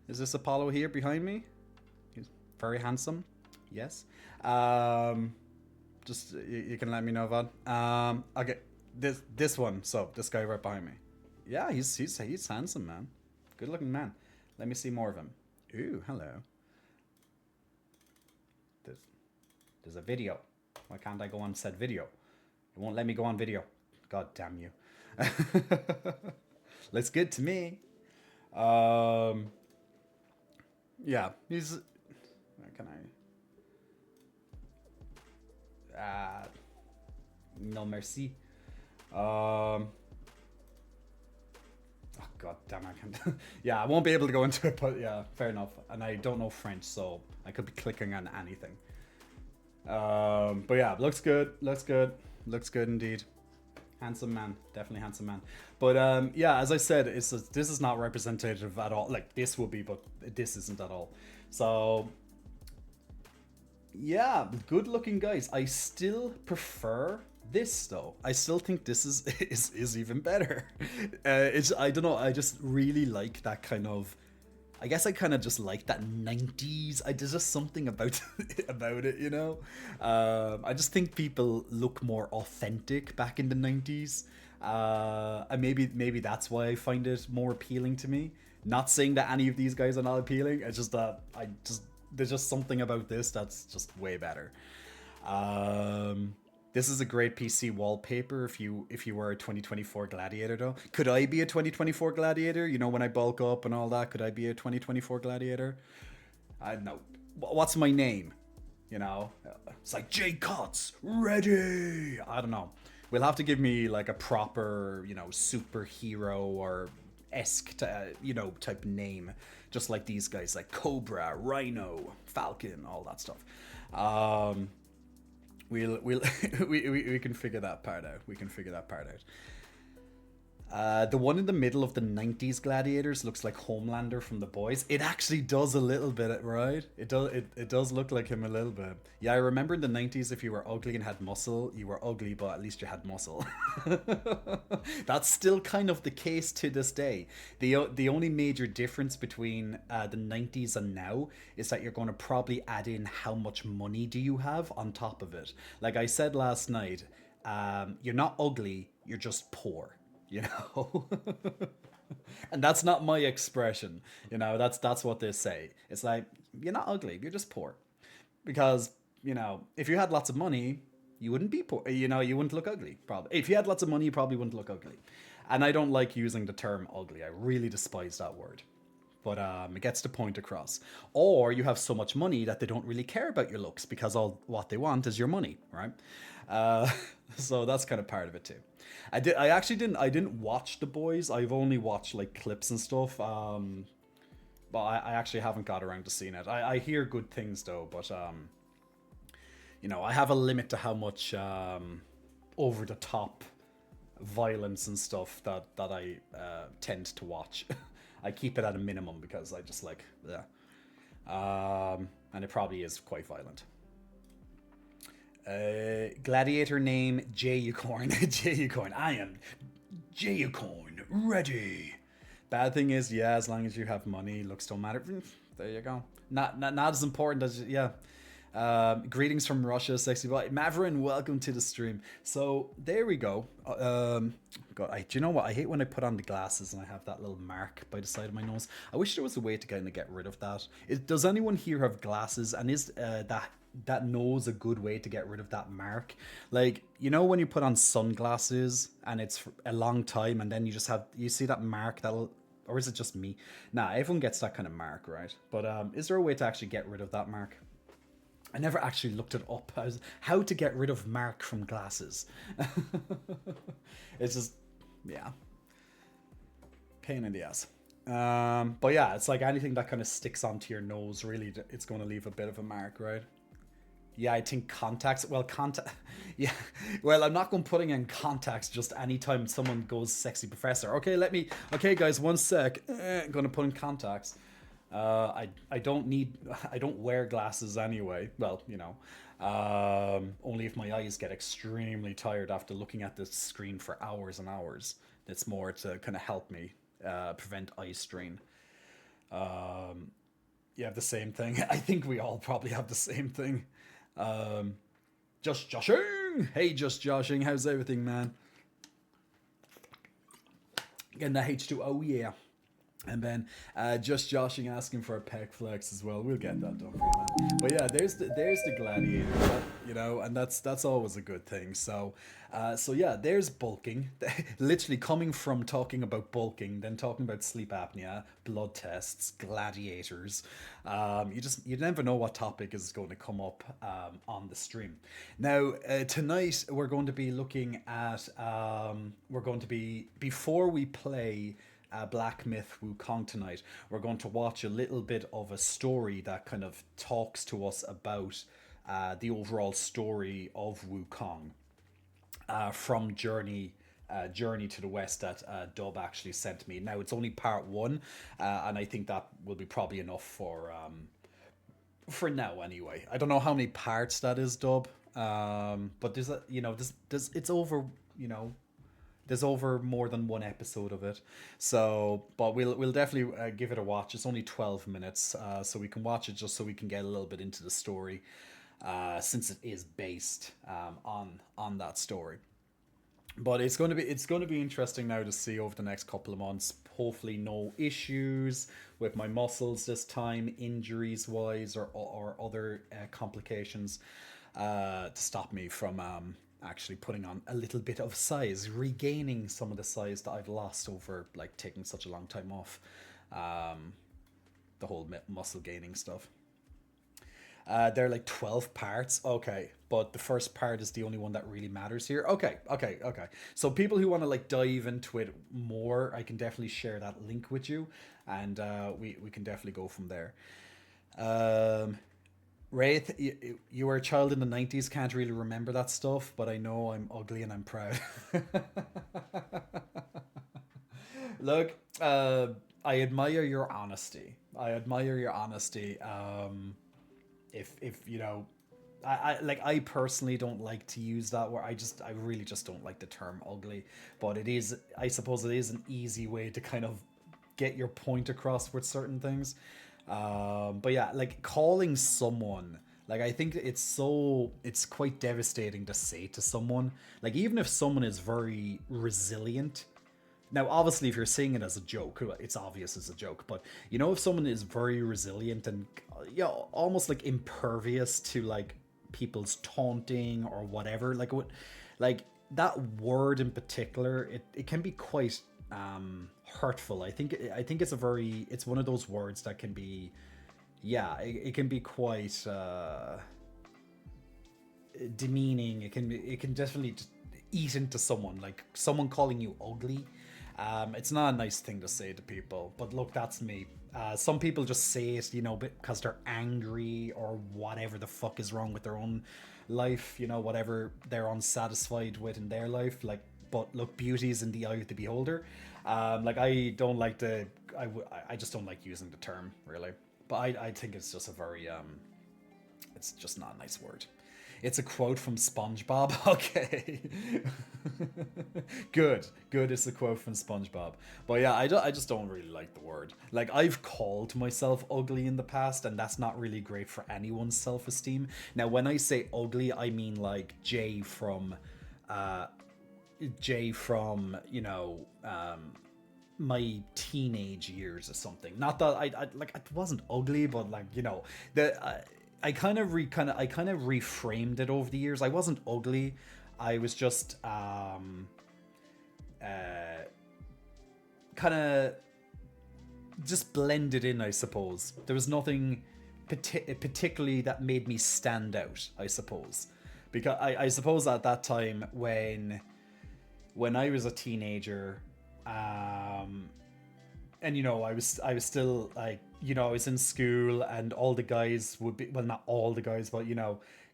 Is this Apollo here behind me? He's very handsome. Yes. Just you can let me know, Vod. Okay, this one. So this guy right behind me. Yeah, he's handsome, man. Good looking man. Let me see more of him. Ooh, hello. There's a video. Why can't I go on said video? It won't let me go on video. God damn you. Looks good to me. Yeah, he's... Where can I... no merci. Oh, god damn, I can't... Yeah, I won't be able to go into it, but yeah, fair enough. And I don't know French, so I could be clicking on anything. But yeah, looks good, looks good. Looks good indeed. Handsome man, definitely handsome man. But yeah, as I said, this is not representative at all. Like, this will be, but this isn't at all. So yeah, good looking guys. I still prefer this though. I still think this is even better. I don't know, I just really like that kind of I guess I kind of just like that 90s. There's just something about about it, you know. I just think people look more authentic back in the 90s, and maybe that's why I find it more appealing to me. Not saying that any of these guys are not appealing. It's just that there's just something about this that's just way better. Um, this is a great PC wallpaper if you were a 2024 gladiator though. Could I be a 2024 gladiator? You know, when I bulk up and all that, could I be a 2024 gladiator? I don't know. What's my name? You know, it's like J Cottz, ready. I don't know. We'll have to give me like a proper, superhero or esque, type name, just like these guys, like Cobra, Rhino, Falcon, all that stuff. We'll we can figure that part out. We can figure that part out. The one in the middle of the 90s gladiators looks like Homelander from The Boys. It actually does a little bit, right? It does look like him a little bit. Yeah, I remember in the 90s, if you were ugly and had muscle, you were ugly, but at least you had muscle. That's still kind of the case to this day. The only major difference between the 90s and now is that you're going to probably add in how much money do you have on top of it. Like I said last night, you're not ugly, you're just poor. You know. And that's not my expression, that's what they say. It's like, you're not ugly, you're just poor. Because, if you had lots of money, you wouldn't be poor, you wouldn't look ugly. Probably if you had lots of money, you probably wouldn't look ugly. And I don't like using the term ugly. I really despise that word, but it gets the point across. Or you have so much money that they don't really care about your looks, because all what they want is your money, right? uh, so that's kind of part of it too. I didn't watch The Boys. I've only watched like clips and stuff. But I actually haven't got around to seeing it. I hear good things though, but I have a limit to how much over the top violence and stuff that I tend to watch. I keep it at a minimum because I just like, yeah. And it probably is quite violent. Gladiator name J Unicorn. J Unicorn. I am J Unicorn. Ready. Bad thing is, yeah, as long as you have money, looks don't matter. There you go. Not as important as, yeah. Greetings from Russia, sexy boy. Maverin, welcome to the stream. So there we go. God, do you know what? I hate when I put on the glasses and I have that little mark by the side of my nose. I wish there was a way to kind of get rid of that. Does anyone here have glasses? And is that nose a good way to get rid of that mark? Like, when you put on sunglasses and it's a long time and then you see that mark that'll, or is it just me? Nah, everyone gets that kind of mark, right? But is there a way to actually get rid of that mark? I never actually looked it up. How to get rid of mark from glasses. It's just, yeah, pain in the ass. But yeah, it's like anything that kind of sticks onto your nose, really, it's going to leave a bit of a mark, right? Yeah, I think contacts. Well, yeah. Well, I'm not going putting in contacts just anytime someone goes sexy professor. Okay, guys, one sec. I'm going to put in contacts. I don't wear glasses anyway. Well, only if my eyes get extremely tired after looking at the screen for hours and hours. It's more to kind of help me prevent eye strain. You have the same thing. I think we all probably have the same thing. Just joshing. Hey, just joshing. How's everything, man? Getting the H2. Oh yeah. And then just joshing, asking for a pec flex as well. We'll get that done for you, man. But yeah, there's the gladiator, and that's always a good thing. So yeah, there's bulking. Literally coming from talking about bulking, then talking about sleep apnea, blood tests, gladiators. You never know what topic is going to come up on the stream. Now tonight we're going to be looking at before we play Black Myth Wukong tonight, we're going to watch a little bit of a story that kind of talks to us about the overall story of Wukong from Journey to the West that Dub actually sent me. Now it's only part one, and I think that will be probably enough for now anyway. I don't know how many parts that is, Dub, but there's it's over There's over more than one episode of it, so but we'll definitely give it a watch. It's only 12 minutes, so we can watch it just so we can get a little bit into the story, since it is based on that story. But it's going to be interesting now to see over the next couple of months. Hopefully, no issues with my muscles this time, injuries wise, or other complications, to stop me from actually putting on a little bit of size, regaining some of the size that I've lost over like taking such a long time off. Um, the whole muscle gaining stuff. They're like 12 parts. Okay. But the first part is the only one that really matters here. Okay. Okay. Okay. So, people who want to like dive into it more, I can definitely share that link with you. And we can definitely go from there. Um, Wraith, you were a child in the 90s, can't really remember that stuff, but I know I'm ugly and I'm proud. Look, I admire your honesty. I admire your honesty. If you know, I personally don't like to use that word. I really just don't like the term ugly, but it is, I suppose it is an easy way to kind of get your point across with certain things. But yeah, like calling someone, like I think it's quite devastating to say to someone, like even if someone is very resilient. Now, obviously, if you're saying it as a joke, it's obvious as a joke. But you know, if someone is very resilient and almost like impervious to like people's taunting or whatever, like what, like that word in particular, it can be quite hurtful. I think it's one of those words that can be, yeah, it can be quite demeaning. It can definitely just eat into someone, like someone calling you ugly. It's not a nice thing to say to people, but look, that's me. Some people just say it, because they're angry or whatever the fuck is wrong with their own life, whatever they're unsatisfied with in their life. Like, but look, beauty is in the eye of the beholder. Like, I don't like I just don't like using the term, really. But I think it's just a very, it's just not a nice word. It's a quote from SpongeBob. Okay. Good. Good is the quote from SpongeBob. But yeah, I just don't really like the word. Like, I've called myself ugly in the past, and that's not really great for anyone's self-esteem. Now, when I say ugly, I mean like uh, Jay from, my teenage years or something. Not that I like I wasn't ugly, but like the I kind of reframed it over the years. I wasn't ugly. I was just kind of just blended in, I suppose. There was nothing particularly that made me stand out, I suppose. Because I suppose at that time when I was a teenager, and I was still like, I was in school, and all the guys would be, well, not all the guys, but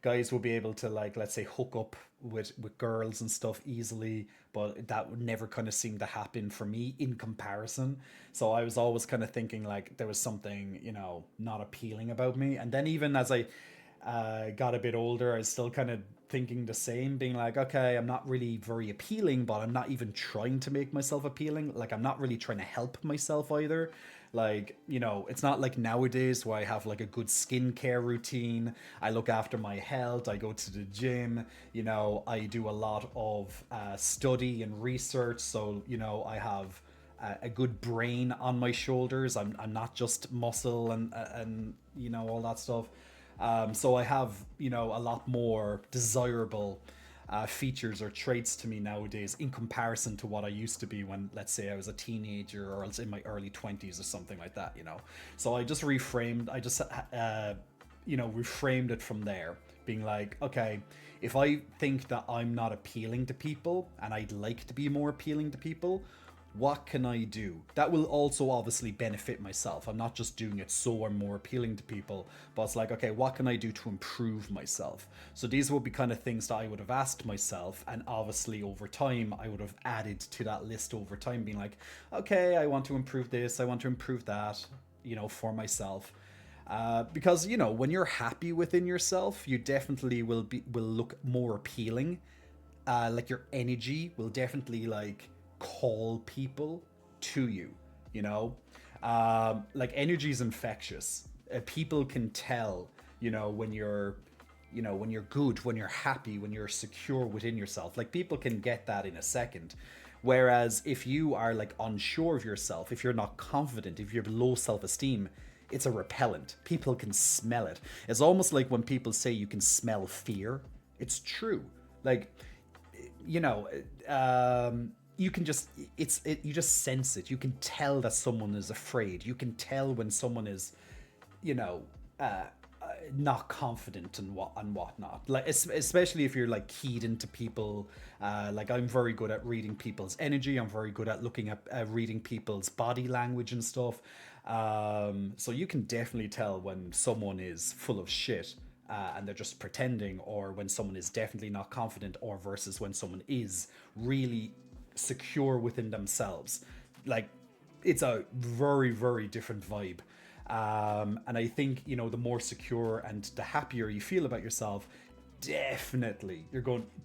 guys would be able to, like, let's say, hook up with girls and stuff easily, but that would never kind of seem to happen for me in comparison. So I was always kind of thinking like there was something, not appealing about me. And then even as I got a bit older, I was still kind of thinking the same, being like, okay, I'm not really very appealing, but I'm not even trying to make myself appealing. Like, I'm not really trying to help myself either. Like, it's not like nowadays where I have like a good skincare routine. I look after my health. I go to the gym. I do a lot of study and research. So, I have a good brain on my shoulders. I'm not just muscle and all that stuff. So I have, a lot more desirable features or traits to me nowadays in comparison to what I used to be when, let's say, I was a teenager or I was in my early 20s or something like that, So I just reframed it from there, being like, okay, if I think that I'm not appealing to people and I'd like to be more appealing to people, what can I do? That will also obviously benefit myself. I'm not just doing it so I'm more appealing to people, but it's like, okay, what can I do to improve myself? So these would be kind of things that I would have asked myself, and obviously over time I would have added to that list over time, being like, okay, I want to improve this, I want to improve that, for myself. Because when you're happy within yourself, you definitely will look more appealing like your energy will definitely like call people to you, you know? Like energy is infectious. People can tell, when you're, when you're good, when you're happy, when you're secure within yourself. Like people can get that in a second. Whereas if you are like unsure of yourself, if you're not confident, if you have low self-esteem, it's a repellent. People can smell it. It's almost like when people say you can smell fear. It's true. Like, you know, you can just you just sense it. You can tell that someone is afraid. You can tell when someone is, you know, uh, not confident and whatnot. Like especially if you're like keyed into people. Like I'm very good at reading people's energy. I'm very good at looking at reading people's body language and stuff. So you can definitely tell when someone is full of shit. And they're just pretending, or when someone is definitely not confident, or versus when someone is really secure within themselves. Like, it's a very, very different vibe. And I think, the more secure and the happier you feel about yourself, definitely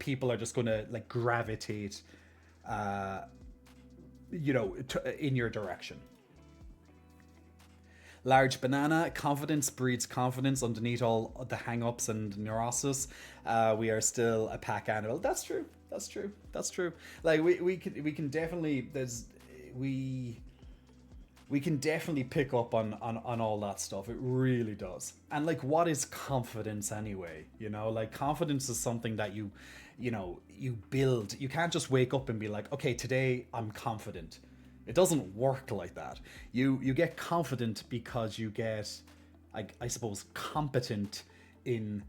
people are just going to like gravitate, in your direction. Large banana, confidence breeds confidence underneath all the hang-ups and neurosis. We are still a pack animal. That's true. That's true. That's true. Like we can definitely we can definitely pick up on all that stuff. It really does. And like what is confidence anyway? Like confidence is something that you build. You can't just wake up and be like, okay, today I'm confident. It doesn't work like that. You get confident because you get, I suppose, competent in,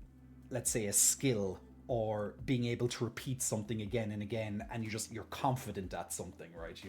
let's say, a skill, or being able to repeat something again and again, and you're confident at something, right?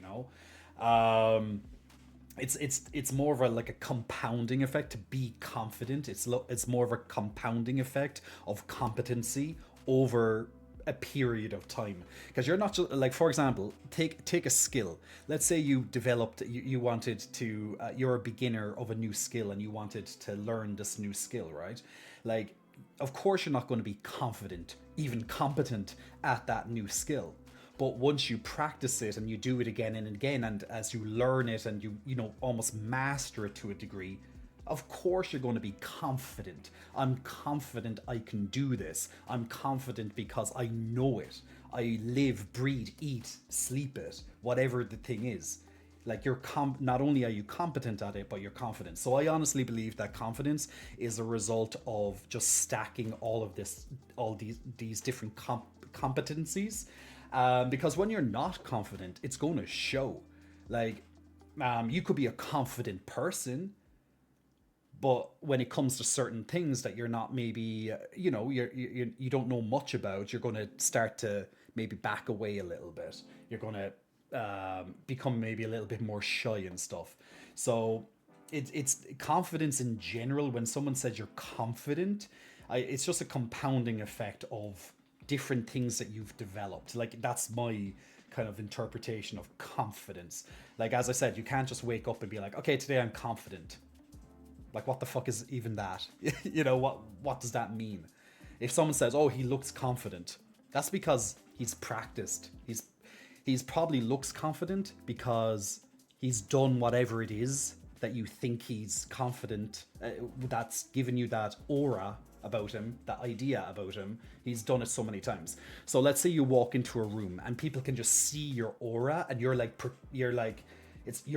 It's more of a compounding effect to be confident. It's more of a compounding effect of competency over a period of time, because you're not just like, for example, take a skill. Let's say you developed, you wanted to, you're a beginner of a new skill and you wanted to learn this new skill, right? Like, of course you're not going to be confident, even competent at that new skill. But once you practice it and you do it again and again, and as you learn it and you almost master it to a degree, of course you're going to be confident. I'm confident I can do this. I'm confident because I know it. I live, breathe, eat, sleep it, whatever the thing is. Like not only are you competent at it, but you're confident. So I honestly believe that confidence is a result of just stacking all these different competencies. Because when you're not confident, it's going to show. Like, you could be a confident person, but when it comes to certain things that you're not, maybe you don't know much about, you're going to start to maybe back away a little bit. You're going to become maybe a little bit more shy and stuff. So it's confidence in general. When someone says you're confident, it's just a compounding effect of different things that you've developed. Like, that's my kind of interpretation of confidence. Like, as I said, you can't just wake up and be like, okay, today I'm confident. Like, what the fuck is even that? What does that mean? If someone says, oh, he looks confident, that's because he's practiced. He's probably looks confident because he's done whatever it is that you think he's confident, that's given you that aura about him, that idea about him. He's done it so many times. So let's say you walk into a room and people can just see your aura, and you're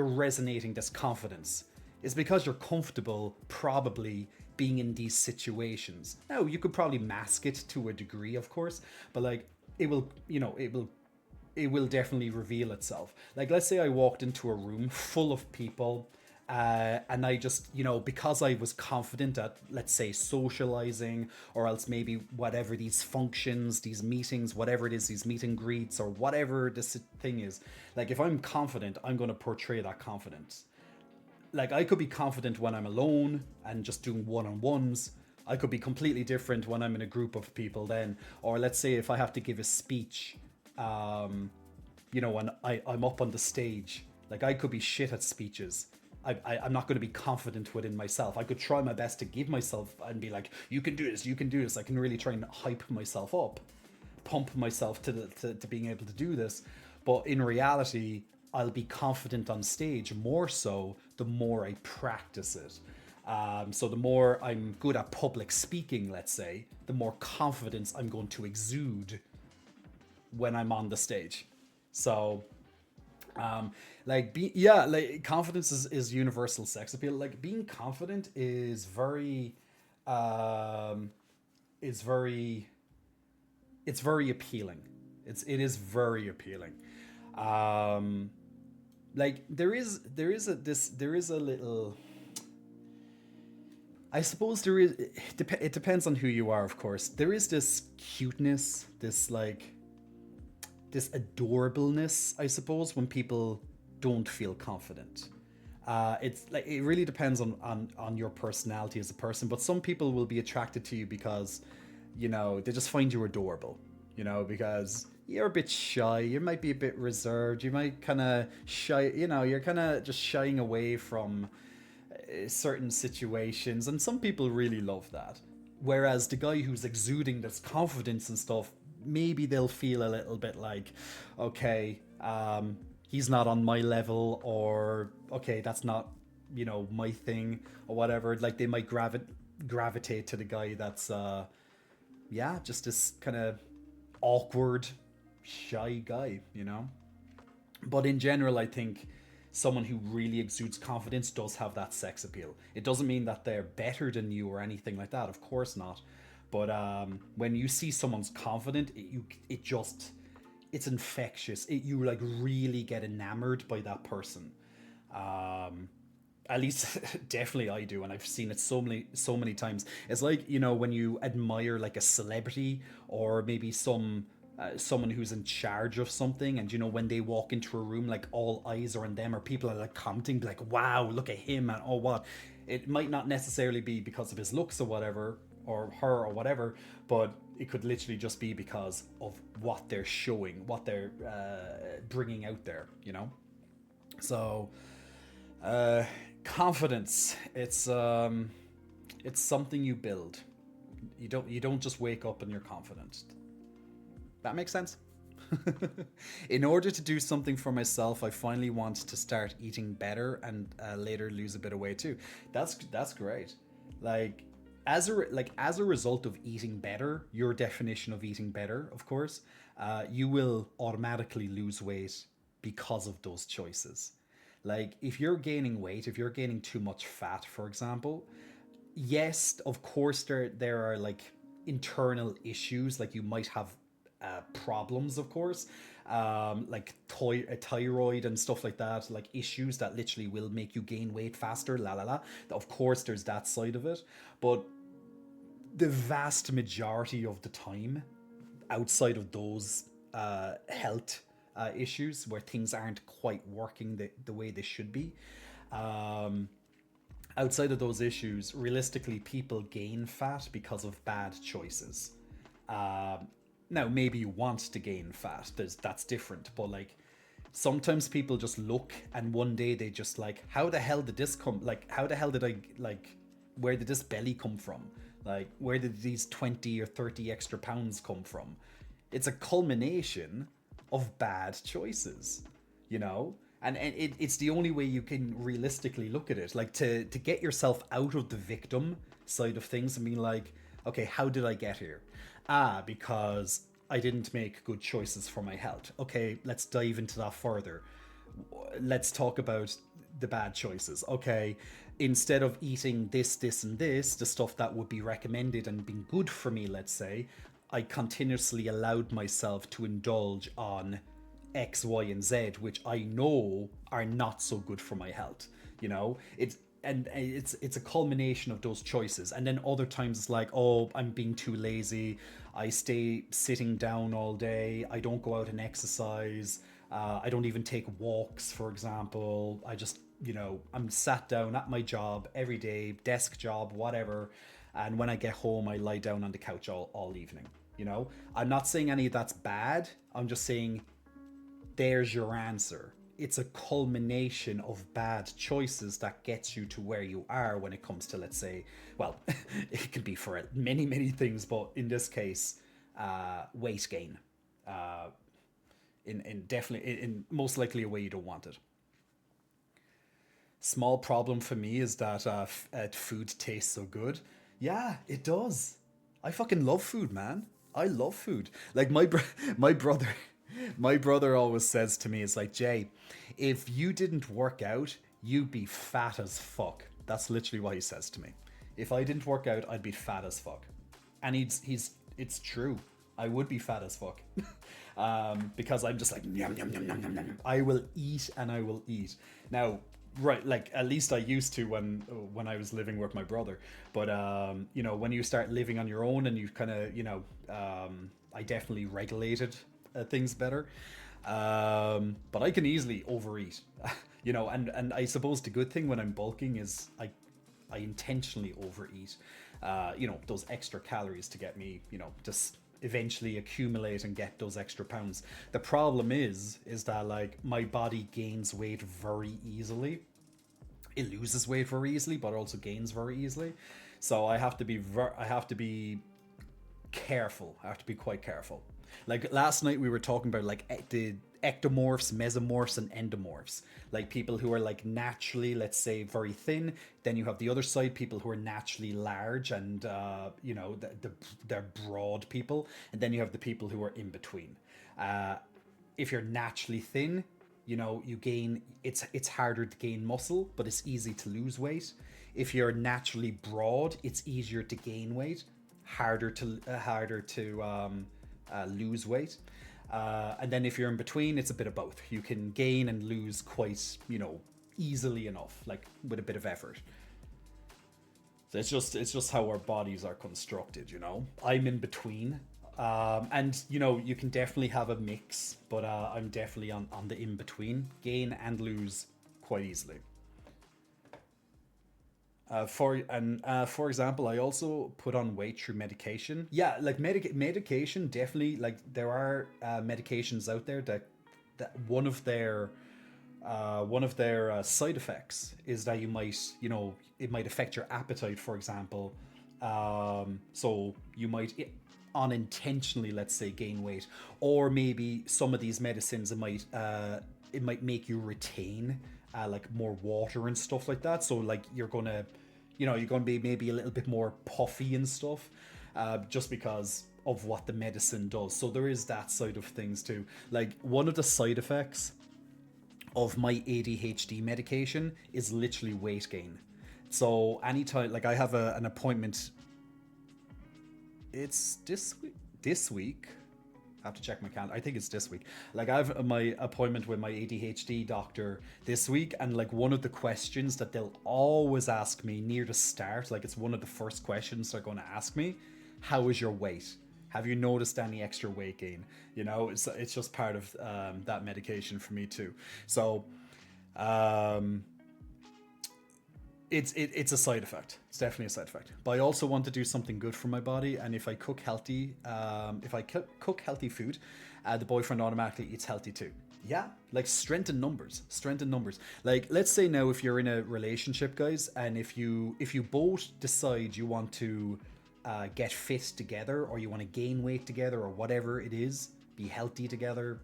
resonating this confidence. It's because you're comfortable probably being in these situations. Now, you could probably mask it to a degree, of course, but like it will definitely reveal itself. Like, let's say I walked into a room full of people, and I just, because I was confident at, let's say, socializing, or else maybe whatever these functions, these meetings, whatever it is, these meet and greets, or whatever this thing is. Like, if I'm confident, I'm going to portray that confidence. Like, I could be confident when I'm alone and just doing one-on-ones. I could be completely different when I'm in a group of people then. Or let's say if I have to give a speech, and I'm up on the stage. Like, I could be shit at speeches. I'm not going to be confident within myself. I could try my best to give myself and be like, you can do this, you can do this. I can really try and hype myself up. pump myself to being able to do this. But in reality, I'll be confident on stage more so the more I practice it. So the more I'm good at public speaking, let's say, the more confidence I'm going to exude when I'm on the stage. So like confidence is universal sex appeal. Like being confident um is very it's very appealing. It is very appealing. um like there is a little, I suppose there is, it depends on who you are, of course. There is this cuteness, this adorableness, I suppose, when people don't feel confident. It's like it really depends on your personality as a person, but some people will be attracted to you because, they just find you adorable. Because you're a bit shy, you might be a bit reserved, you might kind of shy, you're kind of just shying away from certain situations, and some people really love that. Whereas the guy who's exuding this confidence and stuff, maybe they'll feel a little bit like, okay, he's not on my level, or okay, that's not, my thing, or whatever. Like they might gravitate to the guy that's, just this kind of awkward, shy guy. But in general, I think someone who really exudes confidence does have that sex appeal. It doesn't mean that they're better than you or anything like that, of course not. But when you see someone's confident, it's infectious. You like really get enamored by that person. At least definitely I do, and I've seen it so many times. It's like, when you admire like a celebrity, or maybe someone who's in charge of something, and when they walk into a room, like all eyes are on them, or people are like commenting like, wow, look at him, and oh what. It might not necessarily be because of his looks or whatever, or her or whatever, but it could literally just be because of what they're showing, what they're bringing out there. So confidence, it's something you build. You don't just wake up and you're confident. That makes sense. In order to do something for myself, I finally want to start eating better, and later lose a bit of weight too. That's great. Like as a result of eating better, your definition of eating better, of course, you will automatically lose weight because of those choices. Like if you're gaining weight, if you're gaining too much fat, for example, yes, of course there are like internal issues, like you might have problems, of course, like a thyroid and stuff like that, like issues that literally will make you gain weight faster, la la la. Of course, there's that side of it, but the vast majority of the time, outside of those health issues where things aren't quite working the way they should be, um, outside of those issues, realistically, people gain fat because of bad choices. Um, Now, maybe you want to gain fat. That's different. But like, sometimes people just look, and one day they just like, how the hell did this come? Like, how the hell did I like? Where did this belly come from? Like, where did these 20 or 30 extra pounds come from? It's a culmination of bad choices, you know? And it's the only way you can realistically look at it. Like, to get yourself out of the victim side of things and being like, okay, how did I get here? Because I didn't make good choices for my health. Okay, let's dive into that further. Let's talk about the bad choices. Okay, instead of eating this, and this, the stuff that would be recommended and been good for me, let's say, I continuously allowed myself to indulge on X, Y, and Z, which I know are not so good for my health. It's a culmination of those choices. And then other times it's like, oh, I'm being too lazy, I stay sitting down all day, I don't go out and exercise, I don't even take walks, for example. I just, I'm sat down at my job every day, desk job, whatever, and when I get home I lie down on the couch all evening. I'm not saying any of that's bad, I'm just saying there's your answer. It's a culmination of bad choices that gets you to where you are when it comes to, let's say, well, it could be for many, many things, but in this case, weight gain. Uh, in definitely in most likely a way you don't want it. Small problem for me is that food tastes so good. Yeah, it does. I fucking love food, man. I love food. Like my brother, my brother always says to me, "It's like Jay, if you didn't work out, you'd be fat as fuck." That's literally what he says to me. If I didn't work out, I'd be fat as fuck, and he's it's true. I would be fat as fuck. Because I'm just like yum, yum, yum, yum, yum, yum. I will eat and I will eat. Now, right, like at least I used to when I was living with my brother. But you know, when you start living on your own and you kind of I definitely regulated things better. But I can easily overeat. You know, and I suppose the good thing when I'm bulking is I intentionally overeat. You know, those extra calories to get me, you know, just eventually accumulate and get those extra pounds. The problem is that like my body gains weight very easily. It loses weight very easily, but also gains very easily. So I have to be I have to be careful. I have to be quite careful. Like last night we were talking about like the ectomorphs, mesomorphs, and endomorphs. Like people who are like naturally, let's say, very thin. Then you have the other side, people who are naturally large and you know they're broad people. And then you have the people who are in between. If you're naturally thin, you know you gain. It's harder to gain muscle, but it's easy to lose weight. If you're naturally broad, it's easier to gain weight, harder to lose weight. And then if you're in between, it's a bit of both. You can gain and lose quite, you know, easily enough, like with a bit of effort. So it's just how our bodies are constructed, you know. I'm in between, and you know you can definitely have a mix, but I'm definitely on the in between, gain and lose quite easily. For example, I also put on weight through medication. Yeah, like medication definitely, like there are medications out there that one of their side effects is that you might, you know, it might affect your appetite, for example. So you might unintentionally, let's say, gain weight, or maybe some of these medicines it might make you retain like more water and stuff like that. So like you're gonna be maybe a little bit more puffy and stuff, just because of what the medicine does. So there is that side of things too. Like one of the side effects of my ADHD medication is literally weight gain. So anytime, like I have an appointment, it's this week. I have to check my calendar. I think it's this week. Like I have my appointment with my ADHD doctor this week, and like one of the questions that they'll always ask me near the start, like it's one of the first questions they're going to ask me, how is your weight? Have you noticed any extra weight gain? You know, it's just part of that medication for me too. So um, it's a side effect. It's definitely a side effect. But I also want to do something good for my body, and if I cook healthy, if I cook healthy food, the boyfriend automatically eats healthy too. Yeah, like strength in numbers, strength in numbers. Like let's say now if you're in a relationship, guys, and if you both decide you want to get fit together, or you want to gain weight together, or whatever it is, be healthy together.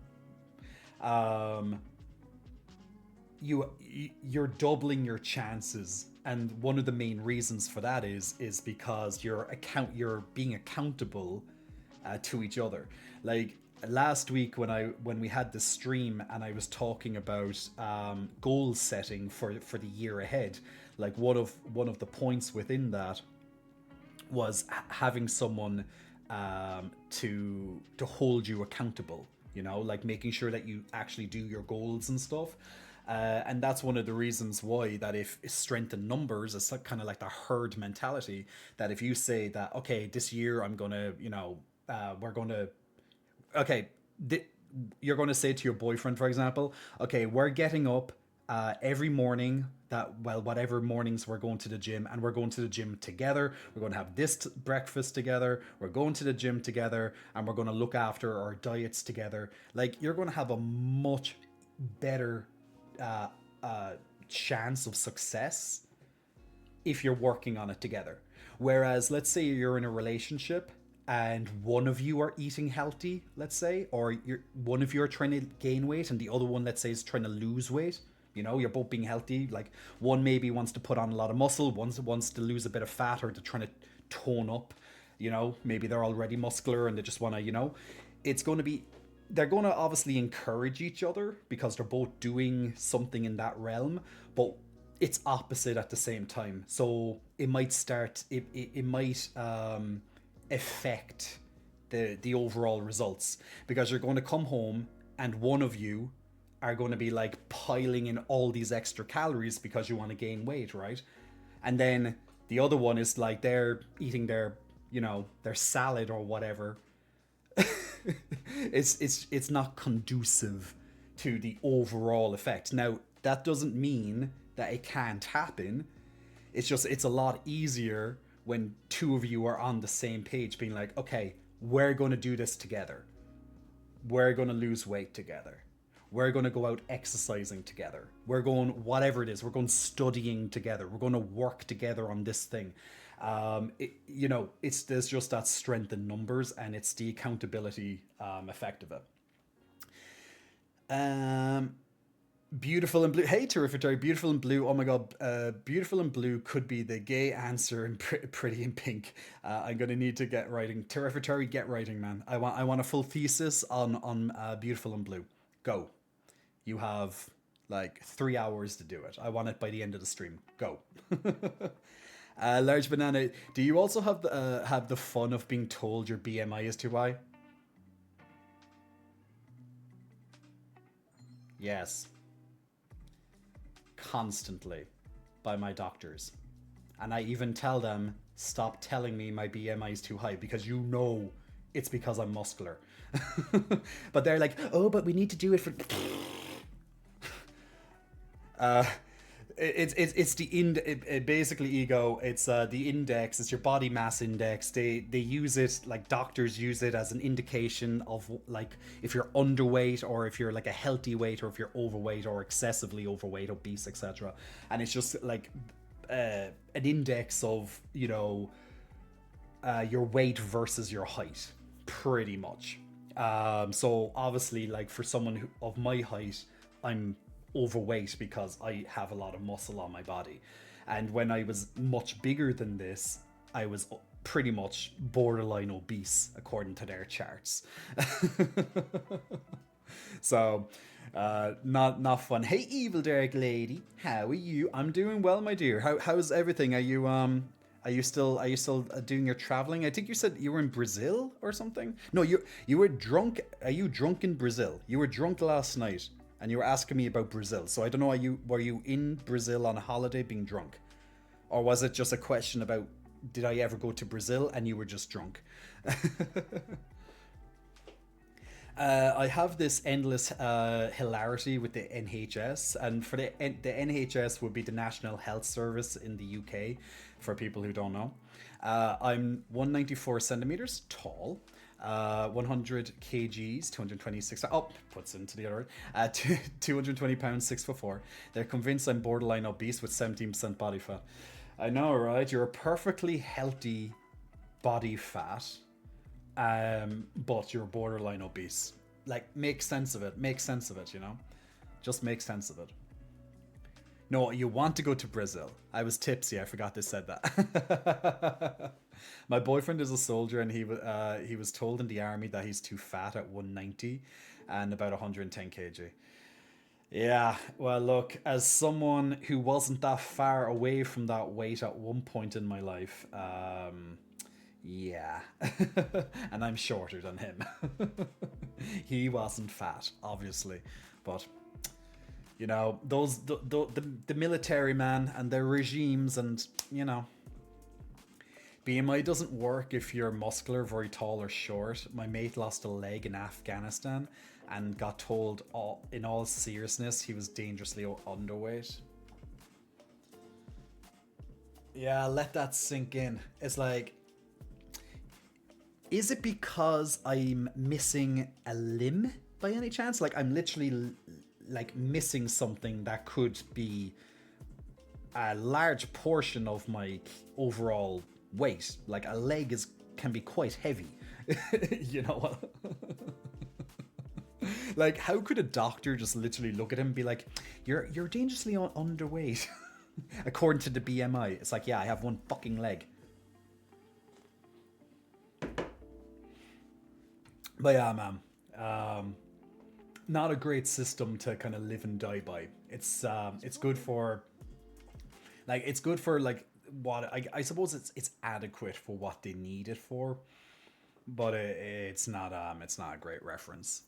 Um, you're doubling your chances, and one of the main reasons for that is because you're being accountable to each other. Like last week when we had the stream and I was talking about goal setting for the year ahead, like one of the points within that was having someone to hold you accountable, you know, like making sure that you actually do your goals and stuff. And that's one of the reasons why that if strength in numbers is kind of like the herd mentality, that if you say that, okay, this year I'm gonna, you know, we're gonna, okay, you're going to say to your boyfriend, for example, okay, we're getting up every morning, that, well, whatever mornings we're going to the gym, and we're going to the gym together. We're going to have this breakfast together. We're going to the gym together, and we're going to look after our diets together. Like, you're going to have a much better uh, uh, chance of success if you're working on it together. Whereas, let's say you're in a relationship and one of you are eating healthy, let's say, or one of you are trying to gain weight and the other one, let's say, is trying to lose weight. You know, you're both being healthy. Like one maybe wants to put on a lot of muscle, one wants to lose a bit of fat, or they're trying to tone up. You know, maybe they're already muscular and they just want to, you know, it's going to be, they're going to obviously encourage each other because they're both doing something in that realm, but it's opposite at the same time. So it might start, it might affect the overall results, because you're going to come home and one of you are going to be like piling in all these extra calories because you want to gain weight, right? And then the other one is like they're eating their, you know, their salad or whatever. It's not conducive to the overall effect. Now, that doesn't mean that it can't happen. It's just, it's a lot easier when two of you are on the same page, being like, okay, we're going to do this together. We're going to lose weight together. We're going to go out exercising together. We're going, whatever it is, we're going studying together. We're going to work together on this thing. You know, there's just that strength in numbers, and it's the accountability effect of it. Beautiful in Blue. Hey, Terrificatory. Beautiful in Blue. Oh my god. Beautiful in Blue could be the gay answer in Pretty in Pink. I'm gonna need to get writing. Terrificatory, get writing, man. I want a full thesis on Beautiful in Blue. Go. You have like 3 hours to do it. I want it by the end of the stream. Go. Large Banana. Do you also have the fun of being told your BMI is too high? Yes. Constantly by my doctors, and I even tell them, stop telling me my BMI is too high, because you know it's because I'm muscular. But they're like, oh, but we need to do it for it's the basically ego. It's the index. It's your body mass index. They use it, like doctors use it as an indication of like if you're underweight or if you're like a healthy weight, or if you're overweight or excessively overweight, obese, etc. And it's just like an index of, you know, your weight versus your height, pretty much. So obviously, like for someone of my height, I'm overweight because I have a lot of muscle on my body. And when I was much bigger than this, I was pretty much borderline obese according to their charts. So not fun. Hey, Evil Derek Lady, how are you? I'm doing well, my dear. How's everything? Are you still doing your traveling? I think you said you were in Brazil or something. No, you were drunk. Are you drunk in Brazil? You were drunk last night and you were asking me about Brazil. So I don't know, were you in Brazil on a holiday being drunk? Or was it just a question about, did I ever go to Brazil and you were just drunk? I have this endless hilarity with the NHS, and for the NHS would be the National Health Service in the UK, for people who don't know. I'm 194 centimeters tall, 100 kgs, 226. Oh, puts into the other. 220 pounds, 6'4". They're convinced I'm borderline obese with 17% body fat. I know, right? You're a perfectly healthy body fat, but you're borderline obese. Like, make sense of it. Make sense of it, you know? Just make sense of it. No, you want to go to Brazil. I was tipsy. I forgot they said that. My boyfriend is a soldier, and he was told in the army that he's too fat at 190 and about 110 kg. Yeah, well, look, as someone who wasn't that far away from that weight at one point in my life, yeah, and I'm shorter than him. He wasn't fat, obviously, but you know, the military, man, and their regimes, and you know, BMI doesn't work if you're muscular, very tall, or short. My mate lost a leg in Afghanistan and got told, in all seriousness, he was dangerously underweight. Yeah, let that sink in. It's like, is it because I'm missing a limb by any chance? Like, I'm literally like missing something that could be a large portion of my overall weight. Like, a leg can be quite heavy. You know what? Like, how could a doctor just literally look at him and be like, "You're dangerously underweight," according to the BMI? It's like, yeah, I have one fucking leg. But yeah, man, not a great system to kind of live and die by. It's good for like it's good for like what I suppose it's adequate for what they need it for, but it's not a great reference.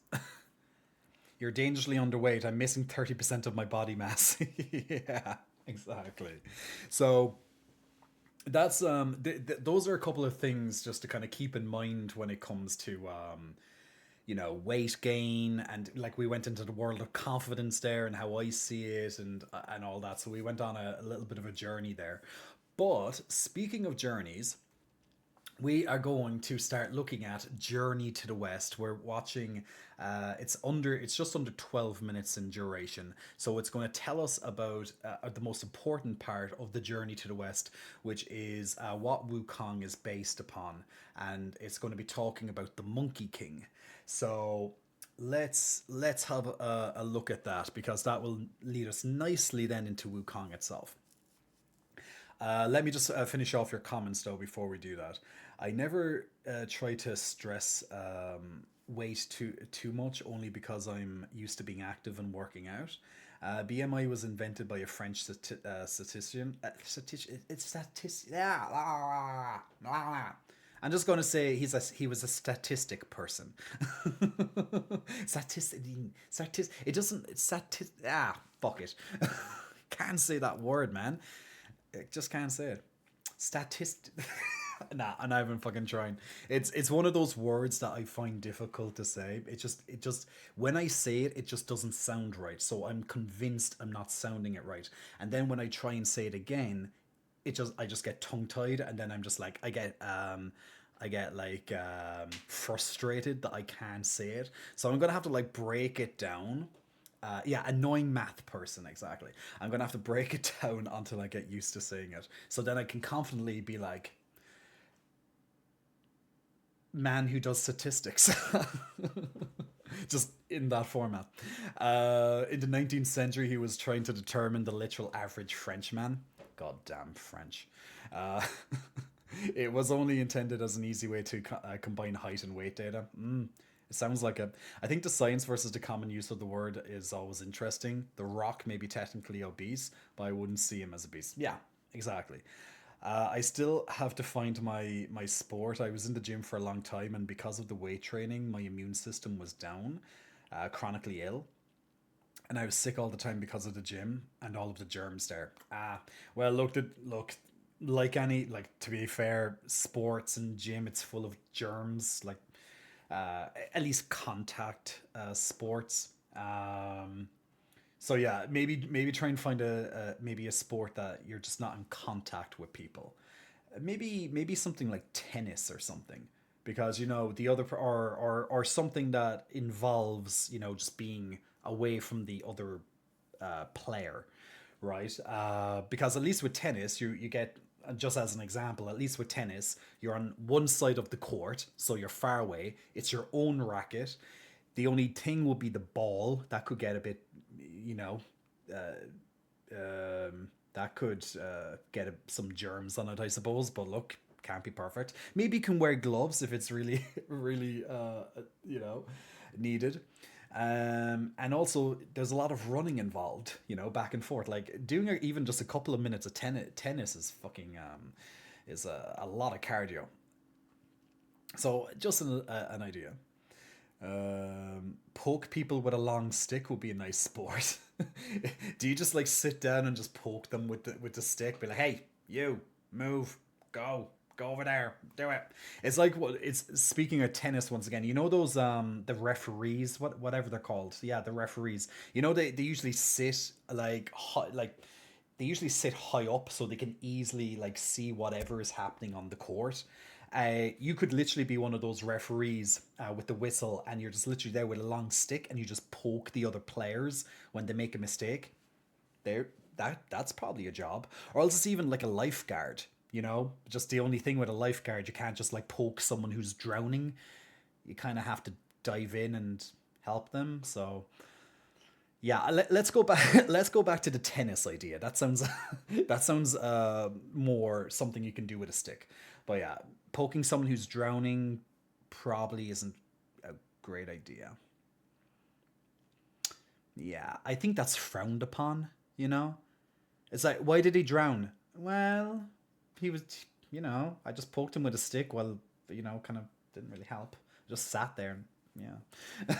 You're dangerously underweight. I'm missing 30% of my body mass. Yeah, exactly. So that's those are a couple of things just to kind of keep in mind when it comes to weight gain, and like we went into the world of confidence there and how I see it and all that. So we went on a little bit of a journey there. But speaking of journeys, we are going to start looking at Journey to the West. We're watching it's just under 12 minutes in duration, so it's going to tell us about the most important part of the Journey to the West, which is what Wukong is based upon, and it's going to be talking about the Monkey King. So let's have a look at that, because that will lead us nicely then into Wukong itself. Let me just finish off your comments though before we do that. I never try to stress weight too much, only because I'm used to being active and working out. BMI was invented by a French statistician. I'm just going to say he was a statistic person. It doesn't. It's fuck it. Can't say that word, man. I just can't say it. Statist. Nah, I'm not even fucking trying. It's one of those words that I find difficult to say. It just when I say it, it just doesn't sound right. So I'm convinced I'm not sounding it right. And then when I try and say it again, I just get tongue tied, and then I'm just like I get like frustrated that I can't say it. So I'm gonna have to like break it down. Yeah, annoying math person, exactly. I'm gonna have to break it down until I get used to saying it. So then I can confidently be like, man who does statistics. Just in that format. In the 19th century, he was trying to determine the literal average Frenchman. Goddamn French. Uh, it was only intended as an easy way to combine height and weight data. It sounds like a. I think the science versus the common use of the word is always interesting. The Rock may be technically obese, but I wouldn't see him as obese. Yeah, exactly. I still have to find my sport. I was in the gym for a long time, and because of the weight training, my immune system was down, chronically ill, and I was sick all the time because of the gym and all of the germs there. Well, look, like any like to be fair, sports and gym, it's full of germs. Like at least contact sports. So yeah, maybe try and find maybe a sport that you're just not in contact with people. Maybe something like tennis or something, because the other or something that involves just being away from the other player, right? Because at least with tennis, you get, just as an example, at least with tennis, you're on one side of the court, so you're far away. It's your own racket. The only thing would be the ball that could get a bit, you know, that could get some germs on it, I suppose. But look, can't be perfect. Maybe you can wear gloves if it's really, really, needed. And also, there's a lot of running involved, back and forth. Like doing even just a couple of minutes of tennis is fucking is a lot of cardio. So just an idea. Poke people with a long stick would be a nice sport. Do you just like sit down and just poke them with the stick? Be like, hey, you move, go over there, do it. It's like what it's speaking of tennis once again. You know those the referees, whatever they're called. Yeah, the referees. They usually sit they usually sit high up so they can easily like see whatever is happening on the court. You could literally be one of those referees with the whistle, and you're just literally there with a long stick, and you just poke the other players when they make a mistake. There, that's probably a job, or else it's even like a lifeguard. You know, just the only thing with a lifeguard, you can't just like poke someone who's drowning. You kind of have to dive in and help them. So yeah, let's go back. Let's go back to the tennis idea. That sounds that sounds more something you can do with a stick. But yeah, poking someone who's drowning probably isn't a great idea. Yeah, I think that's frowned upon. You know, it's like, why did he drown? Well, he was, I just poked him with a stick while, kind of didn't really help. Just sat there and, yeah.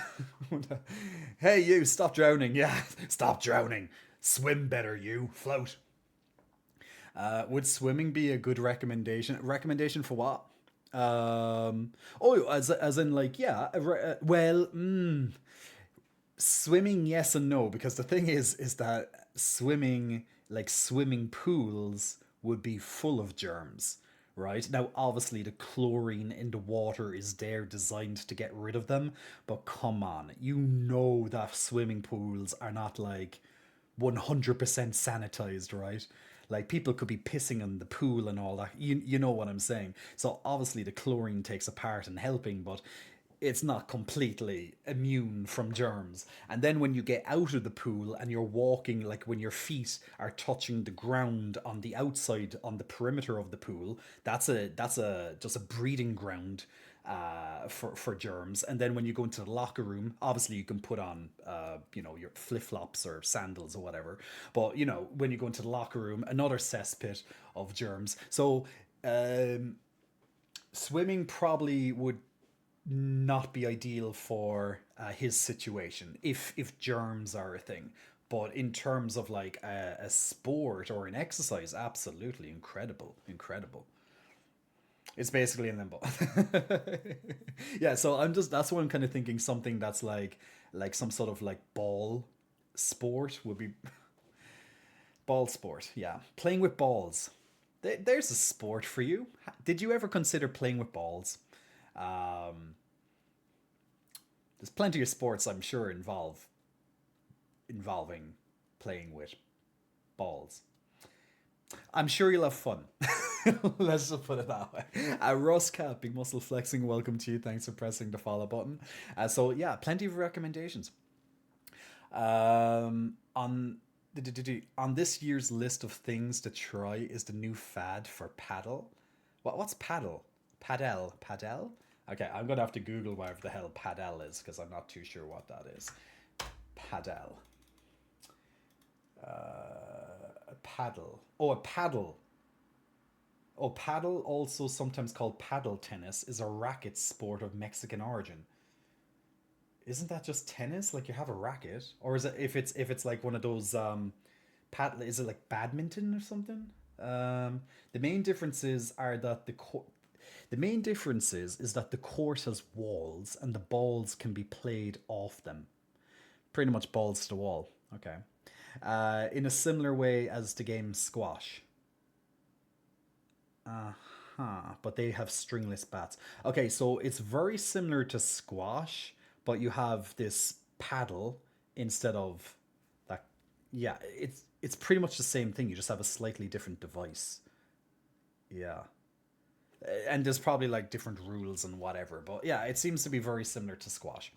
Hey, you, stop drowning. Yeah, stop drowning. Swim better, you. Float. Would swimming be a good recommendation? Recommendation for what? Oh, as in like, yeah. Well, swimming, yes and no, because the thing is that swimming, like swimming pools, would be full of germs, right? Now obviously the chlorine in the water is there designed to get rid of them, but come on, you know that swimming pools are not like 100% sanitized, right? Like people could be pissing in the pool and all that. You know what I'm saying. So obviously the chlorine takes a part in helping, but it's not completely immune from germs. And then when you get out of the pool and you're walking, like when your feet are touching the ground on the outside, on the perimeter of the pool, that's a just a breeding ground for germs. And then when you go into the locker room, obviously you can put on your flip flops or sandals or whatever. But when you go into the locker room, another cesspit of germs. So swimming probably would not be ideal for his situation if germs are a thing. But in terms of like a sport or an exercise, absolutely incredible, incredible. It's basically in limbo. Yeah, so that's what I'm kind of thinking. Something that's like some sort of like ball sport would be ball sport. Yeah, playing with balls. There's a sport for you. Did you ever consider playing with balls? Um, there's plenty of sports I'm sure involving playing with balls. I'm sure you'll have fun. Let's just put it that way. Russ Cat, big muscle flexing, welcome to you. Thanks for pressing the follow button. So yeah, plenty of recommendations. On this year's list of things to try is the new fad for paddle. What's paddle? Paddle? Okay, I'm gonna have to Google whatever the hell paddle is because I'm not too sure what that is. Paddle. A paddle. Oh, a paddle. Oh, paddle, also sometimes called paddle tennis, is a racket sport of Mexican origin. Isn't that just tennis? Like you have a racket, or is it if it's like one of those paddle? Is it like badminton or something? The main differences are that the main differences is that the court has walls and the balls can be played off them. Pretty much balls to the wall. Okay. In a similar way as the game squash. Huh. But they have stringless bats. Okay, so it's very similar to squash, but you have this paddle instead of that. Yeah, it's pretty much the same thing. You just have a slightly different device. Yeah. And there's probably like different rules and whatever, but yeah, it seems to be very similar to squash.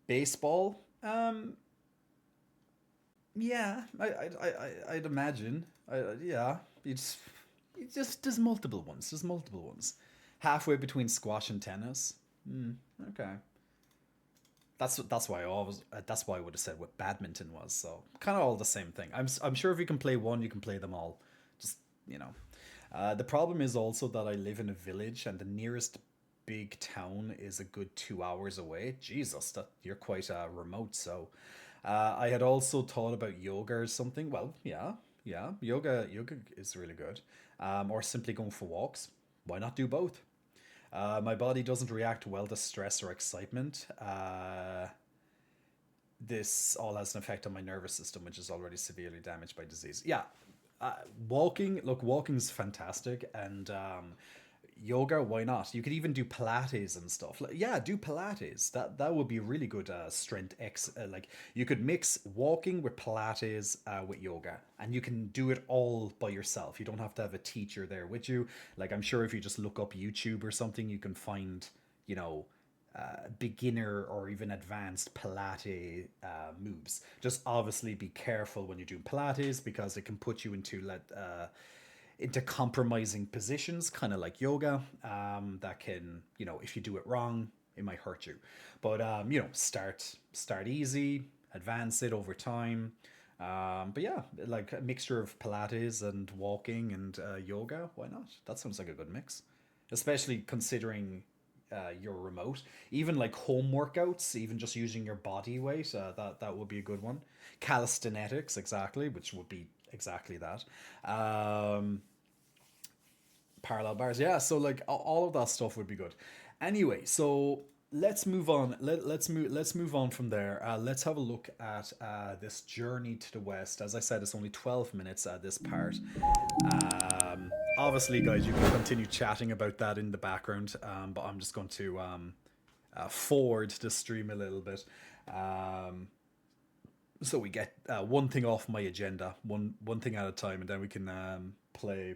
Baseball, yeah, I'd imagine. Yeah, it's just there's multiple ones. There's multiple ones. Halfway between squash and tennis. Okay, that's why I always that's why I would have said what badminton was. So kind of all the same thing. I'm sure if you can play one, you can play them all. Just you know, the problem is also that I live in a village and the nearest big town is a good 2 hours away. Jesus, that you're quite remote. So I had also thought about yoga or something. Well, yeah, yeah, yoga is really good. Or simply going for walks. Why not do both? My body doesn't react well to stress or excitement. This all has an effect on my nervous system, which is already severely damaged by disease. Yeah, walking. Look, walking's fantastic, and yoga, why not? You could even do Pilates and stuff. Like, yeah, do Pilates. That would be really good strength like you could mix walking with Pilates with yoga, and you can do it all by yourself. You don't have to have a teacher there with you. Like I'm sure if you just look up YouTube or something, you can find, you know, beginner or even advanced Pilates moves. Just obviously be careful when you do Pilates because it can put you into compromising positions, kind of like yoga. That can, you know, if you do it wrong, it might hurt you. But you know, start easy, advance it over time. But yeah, like a mixture of Pilates and walking and yoga. Why not? That sounds like a good mix, especially considering your remote. Even like home workouts, even just using your body weight, that would be a good one. Calisthenics, exactly, which would be exactly that. Parallel bars, yeah. So like all of that stuff would be good. Anyway, so let's move on. Let's move on from there. Let's have a look at this journey to the west. As I said, it's only 12 minutes at this part. Obviously, guys, you can continue chatting about that in the background, but I'm just going to forward the stream a little bit, so we get one thing off my agenda, one thing at a time, and then we can play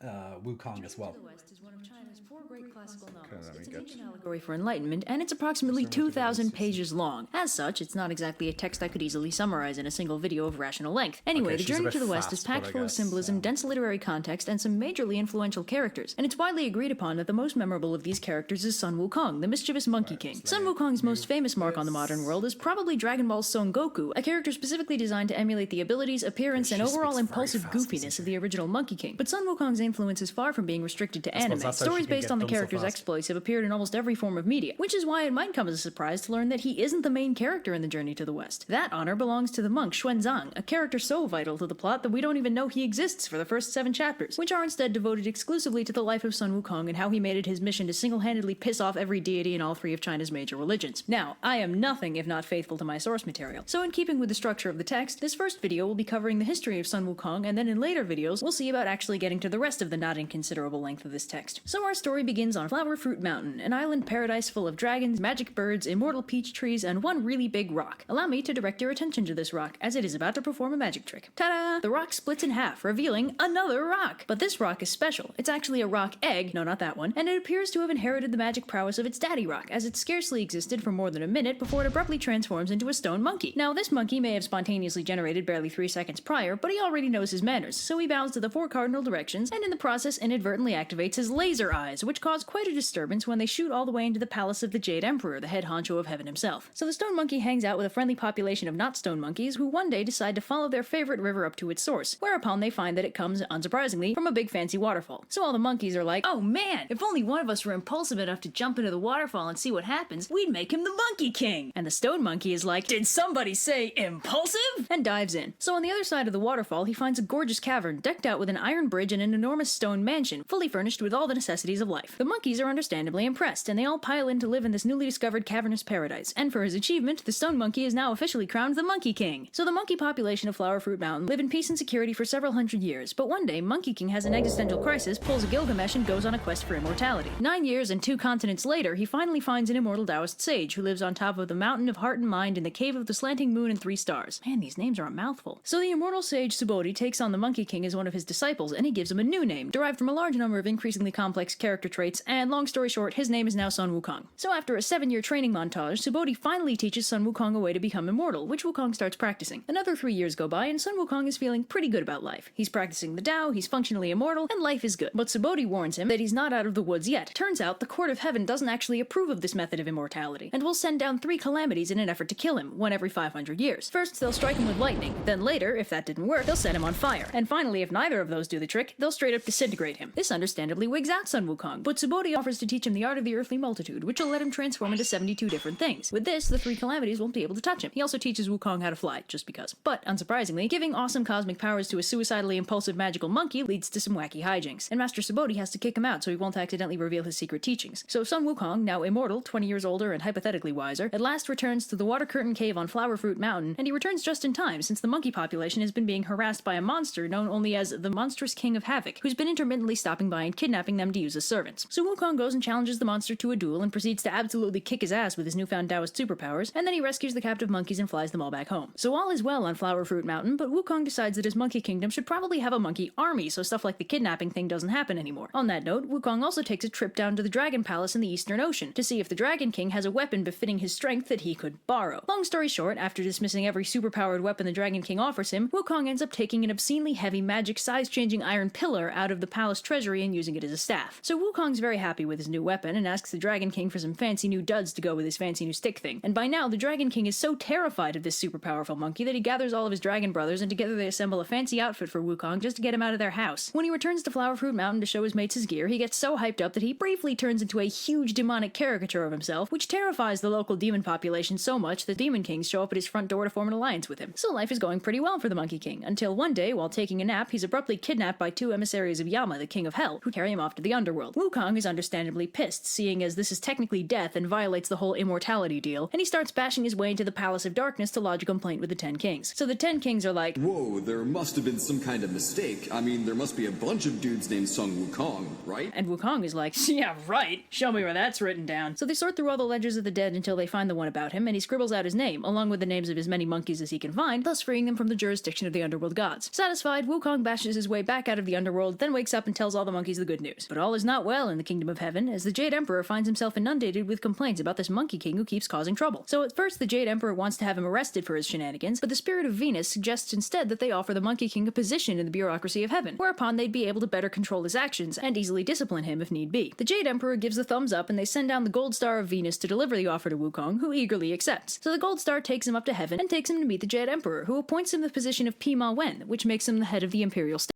Wukong as well. To the West is one of China's 4 great classical novels. let me It's an get- ancient allegory for enlightenment, and it's approximately 2,000 pages long. As such, it's not exactly a text I could easily summarize in a single video of rational length. Anyway, Okay, The she's a Journey bit to the West is fast, but packed I full of guess, symbolism, dense literary context, and some majorly influential characters. And it's widely agreed upon that the most memorable of these characters is Sun Wukong, the mischievous Monkey King. Sun Wukong's most famous mark on the modern world is probably Dragon Ball's Son Goku, a character specifically designed to emulate the abilities, appearance, and She overall speaks very impulsive fast, doesn't goofiness of she? the original Monkey King. But Sun Wukong's influence is far from being restricted to anime. that's how she Stories can based get on the done so character's fast. exploits have appeared in almost every form of media, which is why it might come as a surprise to learn that he isn't the main character in The Journey to the West. That honor belongs to the monk Xuanzang, a character so vital to the plot that we don't even know he exists for the first 7 chapters, which are instead devoted exclusively to the life of Sun Wukong and how he made it his mission to single-handedly piss off every deity in all 3 of China's major religions. Now, I am nothing if not faithful to my source material, so in keeping with the structure of the text, this first video will be covering the history of Sun Wukong, and then in later videos, we'll see about actually getting to the rest of the not inconsiderable length of this text. So our story begins on Flower Fruit Mountain, an island paradise full of dragons, magic birds, immortal peach trees, and one really big rock. Allow me to direct your attention to this rock, as it is about to perform a magic trick. Ta-da! The rock splits in half, revealing another rock! But this rock is special. It's actually a rock egg, no, not that one, and it appears to have inherited the magic prowess of its daddy rock, as it scarcely existed for more than a minute before it abruptly transforms into a stone monkey. Now, this monkey may have spontaneously generated barely 3 seconds prior, but he already knows his manners, so he bows to the 4 cardinal directions, and in the process inadvertently activates his laser eyes, which cause quite a disturbance when they shoot all the way into the palace of the Jade Emperor, the head honcho of heaven himself. So the stone monkey hangs out with a friendly population of not stone monkeys who one day decide to follow their favorite river up to its source, whereupon they find that it comes, unsurprisingly, from a big fancy waterfall. So all the monkeys are like, oh man, if only one of us were impulsive enough to jump into the waterfall and see what happens, we'd make him the Monkey King. And the stone monkey is like, did somebody say impulsive? And dives in. So on the other side of the waterfall, he finds a gorgeous cavern decked out with an iron bridge and an enormous stone mansion, fully furnished with all the necessities of life. The monkeys are understandably impressed, and they all pile in to live in this newly discovered cavernous paradise. And for his achievement, the stone monkey is now officially crowned the Monkey King. So the monkey population of Flower Fruit Mountain live in peace and security for several hundred years, but one day Monkey King has an existential crisis, pulls a Gilgamesh, and goes on a quest for immortality. 9 years and 2 continents later, he finally finds an immortal Taoist sage who lives on top of the mountain of heart and mind in the cave of the slanting moon and 3 stars. Man, these names are a mouthful. So the immortal sage Subodhi takes on the Monkey King as one of his disciples, and he gives him a new name, derived from a large number of increasingly complex character traits, and long story short, his name is now Sun Wukong. So after a 7-year training montage, Subodhi finally teaches Sun Wukong a way to become immortal, which Wukong starts practicing. Another 3 years go by, and Sun Wukong is feeling pretty good about life. He's practicing the Tao, he's functionally immortal, and life is good. But Subodhi warns him that he's not out of the woods yet. Turns out, the court of heaven doesn't actually approve of this method of immortality, and will send down 3 calamities in an effort to kill him, one every 500 years. First, they'll strike him with lightning, then later, if that didn't work, they'll set him on fire. And finally, if neither of those do the trick, they'll straight up disintegrate him. This understandably wigs out Sun Wukong, but Subodhi offers to teach him the art of the earthly multitude, which will let him transform into 72 different things. With this, the 3 calamities won't be able to touch him. He also teaches Wukong how to fly, just because. But, unsurprisingly, giving awesome cosmic powers to a suicidally impulsive magical monkey leads to some wacky hijinks, and Master Subodhi has to kick him out so he won't accidentally reveal his secret teachings. So Sun Wukong, now immortal, 20 years older and hypothetically wiser, at last returns to the Water Curtain Cave on Flower Fruit Mountain, and he returns just in time since the monkey population has been being harassed by a monster known only as the Monstrous King of Havoc, who's been intermittently stopping by and kidnapping them to use as servants. So Wukong goes and challenges the monster to a duel and proceeds to absolutely kick his ass with his newfound Taoist superpowers, and then he rescues the captive monkeys and flies them all back home. So all is well on Flower Fruit Mountain, but Wukong decides that his monkey kingdom should probably have a monkey army so stuff like the kidnapping thing doesn't happen anymore. On that note, Wukong also takes a trip down to the Dragon Palace in the Eastern Ocean to see if the Dragon King has a weapon befitting his strength that he could borrow. Long story short, after dismissing every superpowered weapon the Dragon King offers him, Wukong ends up taking an obscenely heavy magic size-changing iron pillar out of the palace treasury and using it as a staff. So Wukong's very happy with his new weapon and asks the Dragon King for some fancy new duds to go with his fancy new stick thing. And by now, the Dragon King is so terrified of this super powerful monkey that he gathers all of his dragon brothers and together they assemble a fancy outfit for Wukong just to get him out of their house. When he returns to Flower Fruit Mountain to show his mates his gear, he gets so hyped up that he briefly turns into a huge demonic caricature of himself, which terrifies the local demon population so much that demon kings show up at his front door to form an alliance with him. So life is going pretty well for the Monkey King, until one day, while taking a nap, he's abruptly kidnapped by two emissaries of Yama, the King of Hell, who carry him off to the underworld. Wukong is understandably pissed, seeing as this is technically death and violates the whole immortality deal, and he starts bashing his way into the Palace of Darkness to lodge a complaint with the 10 Kings. So the 10 Kings are like, "Whoa, there must have been some kind of mistake. I mean, there must be a bunch of dudes named Sung Wukong, right?" And Wukong is like, "Yeah, right. Show me where that's written down." So they sort through all the ledgers of the dead until they find the one about him, and he scribbles out his name, along with the names of as many monkeys as he can find, thus freeing them from the jurisdiction of the underworld gods. Satisfied, Wukong bashes his way back out of the underworld, then wakes up and tells all the monkeys the good news. But all is not well in the Kingdom of Heaven, as the Jade Emperor finds himself inundated with complaints about this Monkey King who keeps causing trouble. So at first the Jade Emperor wants to have him arrested for his shenanigans, but the Spirit of Venus suggests instead that they offer the Monkey King a position in the bureaucracy of heaven, whereupon they'd be able to better control his actions and easily discipline him if need be. The Jade Emperor gives the thumbs up and they send down the Gold Star of Venus to deliver the offer to Wukong, who eagerly accepts. So the Gold Star takes him up to heaven and takes him to meet the Jade Emperor, who appoints him the position of Pima Wen, which makes him the head of the Imperial State.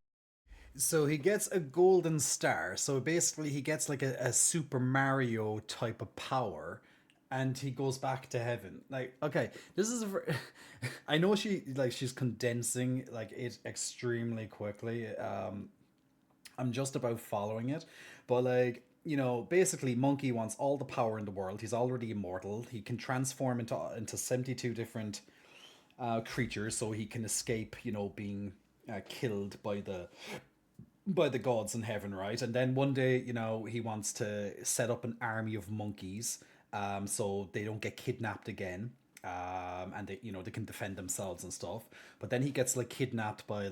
So he gets a golden star. So basically he gets like a Super Mario type of power and he goes back to heaven. Like, okay, this is I know she's condensing like it extremely quickly. I'm just about following it, but like, you know, basically Monkey wants all the power in the world. He's already immortal. He can transform into 72 different creatures, so he can escape, you know, being killed by the gods in heaven, right? And then one day, you know, he wants to set up an army of monkeys, so they don't get kidnapped again, and they, you know, they can defend themselves and stuff. But then he gets like kidnapped by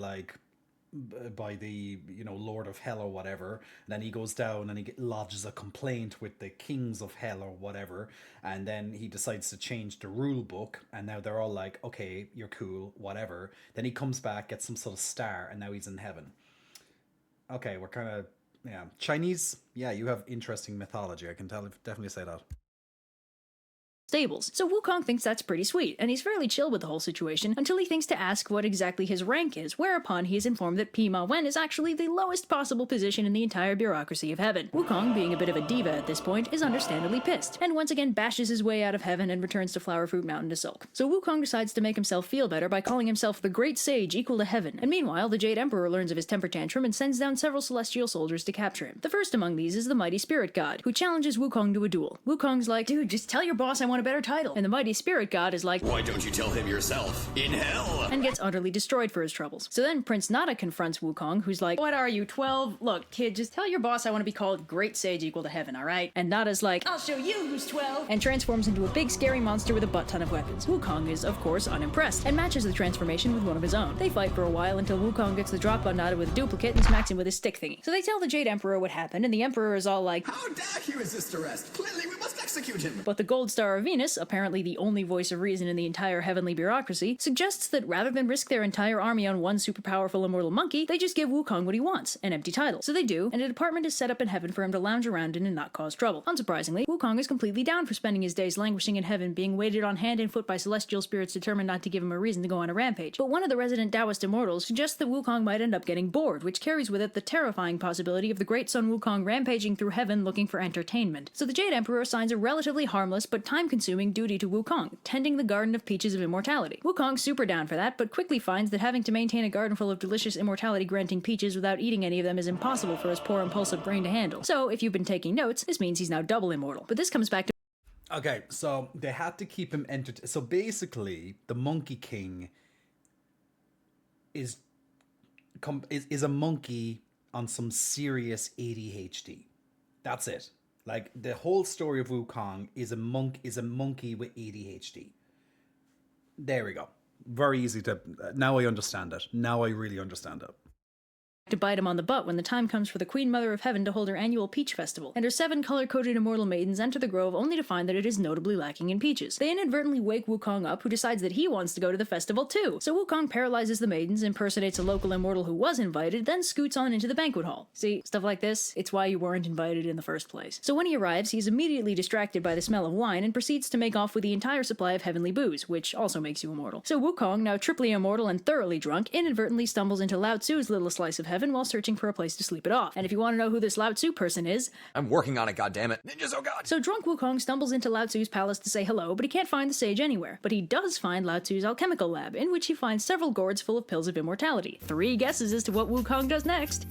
the, you know, Lord of Hell or whatever, and then he goes down and he lodges a complaint with the Kings of Hell or whatever, and then he decides to change the rule book, and now they're all like, okay, you're cool, whatever. Then he comes back, gets some sort of star, and now he's in heaven. Okay, we're kind of, yeah, Chinese, yeah, you have interesting mythology, I can definitely say that. Stables. So Wukong thinks that's pretty sweet, and he's fairly chill with the whole situation until he thinks to ask what exactly his rank is, whereupon he is informed that Pima Wen is actually the lowest possible position in the entire bureaucracy of heaven. Wukong, being a bit of a diva at this point, is understandably pissed, and once again bashes his way out of heaven and returns to Flower Fruit Mountain to sulk. So Wukong decides to make himself feel better by calling himself the Great Sage equal to heaven, and meanwhile the Jade Emperor learns of his temper tantrum and sends down several celestial soldiers to capture him. The first among these is the Mighty Spirit God, who challenges Wukong to a duel. Wukong's like, "Dude, just tell your boss I want a better title." And the Mighty Spirit God is like, "Why don't you tell him yourself? In hell!" and gets utterly destroyed for his troubles. So then Prince Nada confronts Wukong, who's like, "What are you, 12? Look, kid, just tell your boss I want to be called Great Sage equal to heaven, alright?" And Nada's like, "I'll show you who's 12, and transforms into a big scary monster with a butt ton of weapons. Wukong is, of course, unimpressed, and matches the transformation with one of his own. They fight for a while until Wukong gets the drop on Nada with a duplicate and smacks him with his stick thingy. So they tell the Jade Emperor what happened, and the Emperor is all like, "How dare he resist arrest? Clearly we must execute him!" but the Gold Star of Venus, apparently the only voice of reason in the entire heavenly bureaucracy, suggests that rather than risk their entire army on one super powerful immortal monkey, they just give Wukong what he wants, an empty title. So they do, and a department is set up in heaven for him to lounge around in and not cause trouble. Unsurprisingly, Wukong is completely down for spending his days languishing in heaven, being weighted on hand and foot by celestial spirits determined not to give him a reason to go on a rampage. But one of the resident Taoist immortals suggests that Wukong might end up getting bored, which carries with it the terrifying possibility of the great Sun Wukong rampaging through heaven looking for entertainment. So the Jade Emperor assigns a relatively harmless but time-consuming duty to Wukong, tending the Garden of Peaches of Immortality. Wukong's super down for that, but quickly finds that having to maintain a garden full of delicious immortality-granting peaches without eating any of them is impossible for his poor impulsive brain to handle. So, if you've been taking notes, this means he's now double immortal. But this comes back to... Okay, so they had to keep him entertained. So basically, the Monkey King is a monkey on some serious ADHD. That's it. Like, the whole story of Wukong is a monkey with ADHD. There we go. Very easy to... Now I understand it. Now I really understand it. To bite him on the butt when the time comes for the Queen Mother of Heaven to hold her annual Peach Festival, and her 7 color-coded immortal maidens enter the grove only to find that it is notably lacking in peaches. They inadvertently wake Wukong up, who decides that he wants to go to the festival too. So Wukong paralyzes the maidens, impersonates a local immortal who was invited, then scoots on into the banquet hall. See, stuff like this, it's why you weren't invited in the first place. So when he arrives, he's immediately distracted by the smell of wine and proceeds to make off with the entire supply of heavenly booze, which also makes you immortal. So Wukong, now triply immortal and thoroughly drunk, inadvertently stumbles into Lao Tzu's little slice of heaven while searching for a place to sleep it off. And if you want to know who this Lao Tzu person is... I'm working on it, goddammit. Ninjas, oh god! So drunk Wukong stumbles into Lao Tzu's palace to say hello, but he can't find the sage anywhere. But he does find Lao Tzu's alchemical lab, in which he finds several gourds full of pills of immortality. 3 guesses as to what Wukong does next.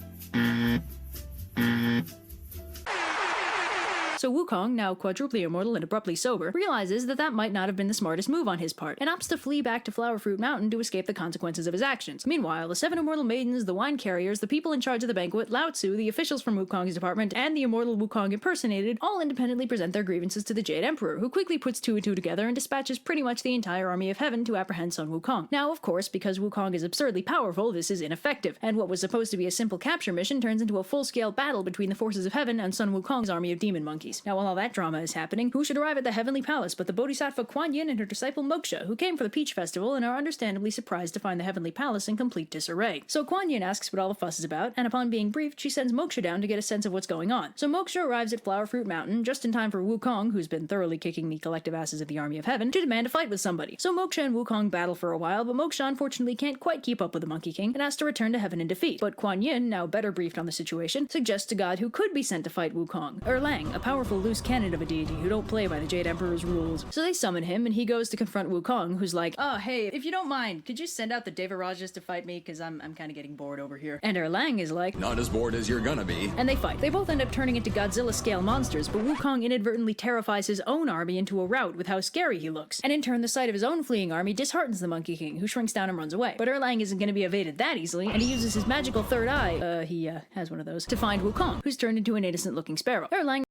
So Wukong, now quadruply immortal and abruptly sober, realizes that that might not have been the smartest move on his part, and opts to flee back to Flower Fruit Mountain to escape the consequences of his actions. Meanwhile, the 7 immortal maidens, the wine carriers, the people in charge of the banquet, Lao Tzu, the officials from Wukong's department, and the immortal Wukong impersonated, all independently present their grievances to the Jade Emperor, who quickly puts 2 and 2 together and dispatches pretty much the entire army of heaven to apprehend Sun Wukong. Now, of course, because Wukong is absurdly powerful, this is ineffective, and what was supposed to be a simple capture mission turns into a full-scale battle between the forces of heaven and Sun Wukong's army of demon monkeys. Now, while all that drama is happening, who should arrive at the heavenly palace but the Bodhisattva Kuan Yin and her disciple Moksha, who came for the Peach Festival and are understandably surprised to find the heavenly palace in complete disarray. So Kuan Yin asks what all the fuss is about, and upon being briefed, she sends Moksha down to get a sense of what's going on. So Moksha arrives at Flower Fruit Mountain just in time for Wukong, who's been thoroughly kicking the collective asses of the army of heaven, to demand a fight with somebody. So Moksha and Wukong battle for a while, but Moksha unfortunately can't quite keep up with the Monkey King and has to return to heaven in defeat. But Kuan Yin, now better briefed on the situation, suggests a god who could be sent to fight Wukong, Erlang, a powerful loose cannon of a deity who don't play by the Jade Emperor's rules. So they summon him, and he goes to confront Wukong, who's like, "Oh, hey, if you don't mind, could you send out the Devarajas to fight me? Because I'm kind of getting bored over here." And Erlang is like, Not as bored as you're gonna be. and they fight. They both end up turning into Godzilla-scale monsters, but Wukong inadvertently terrifies his own army into a rout with how scary he looks. And in turn, the sight of his own fleeing army disheartens the Monkey King, who shrinks down and runs away. But Erlang isn't going to be evaded that easily, and he uses his magical third eye, he has one of those, to find Wukong, who's turned into an innocent-looking sparrow. Erlang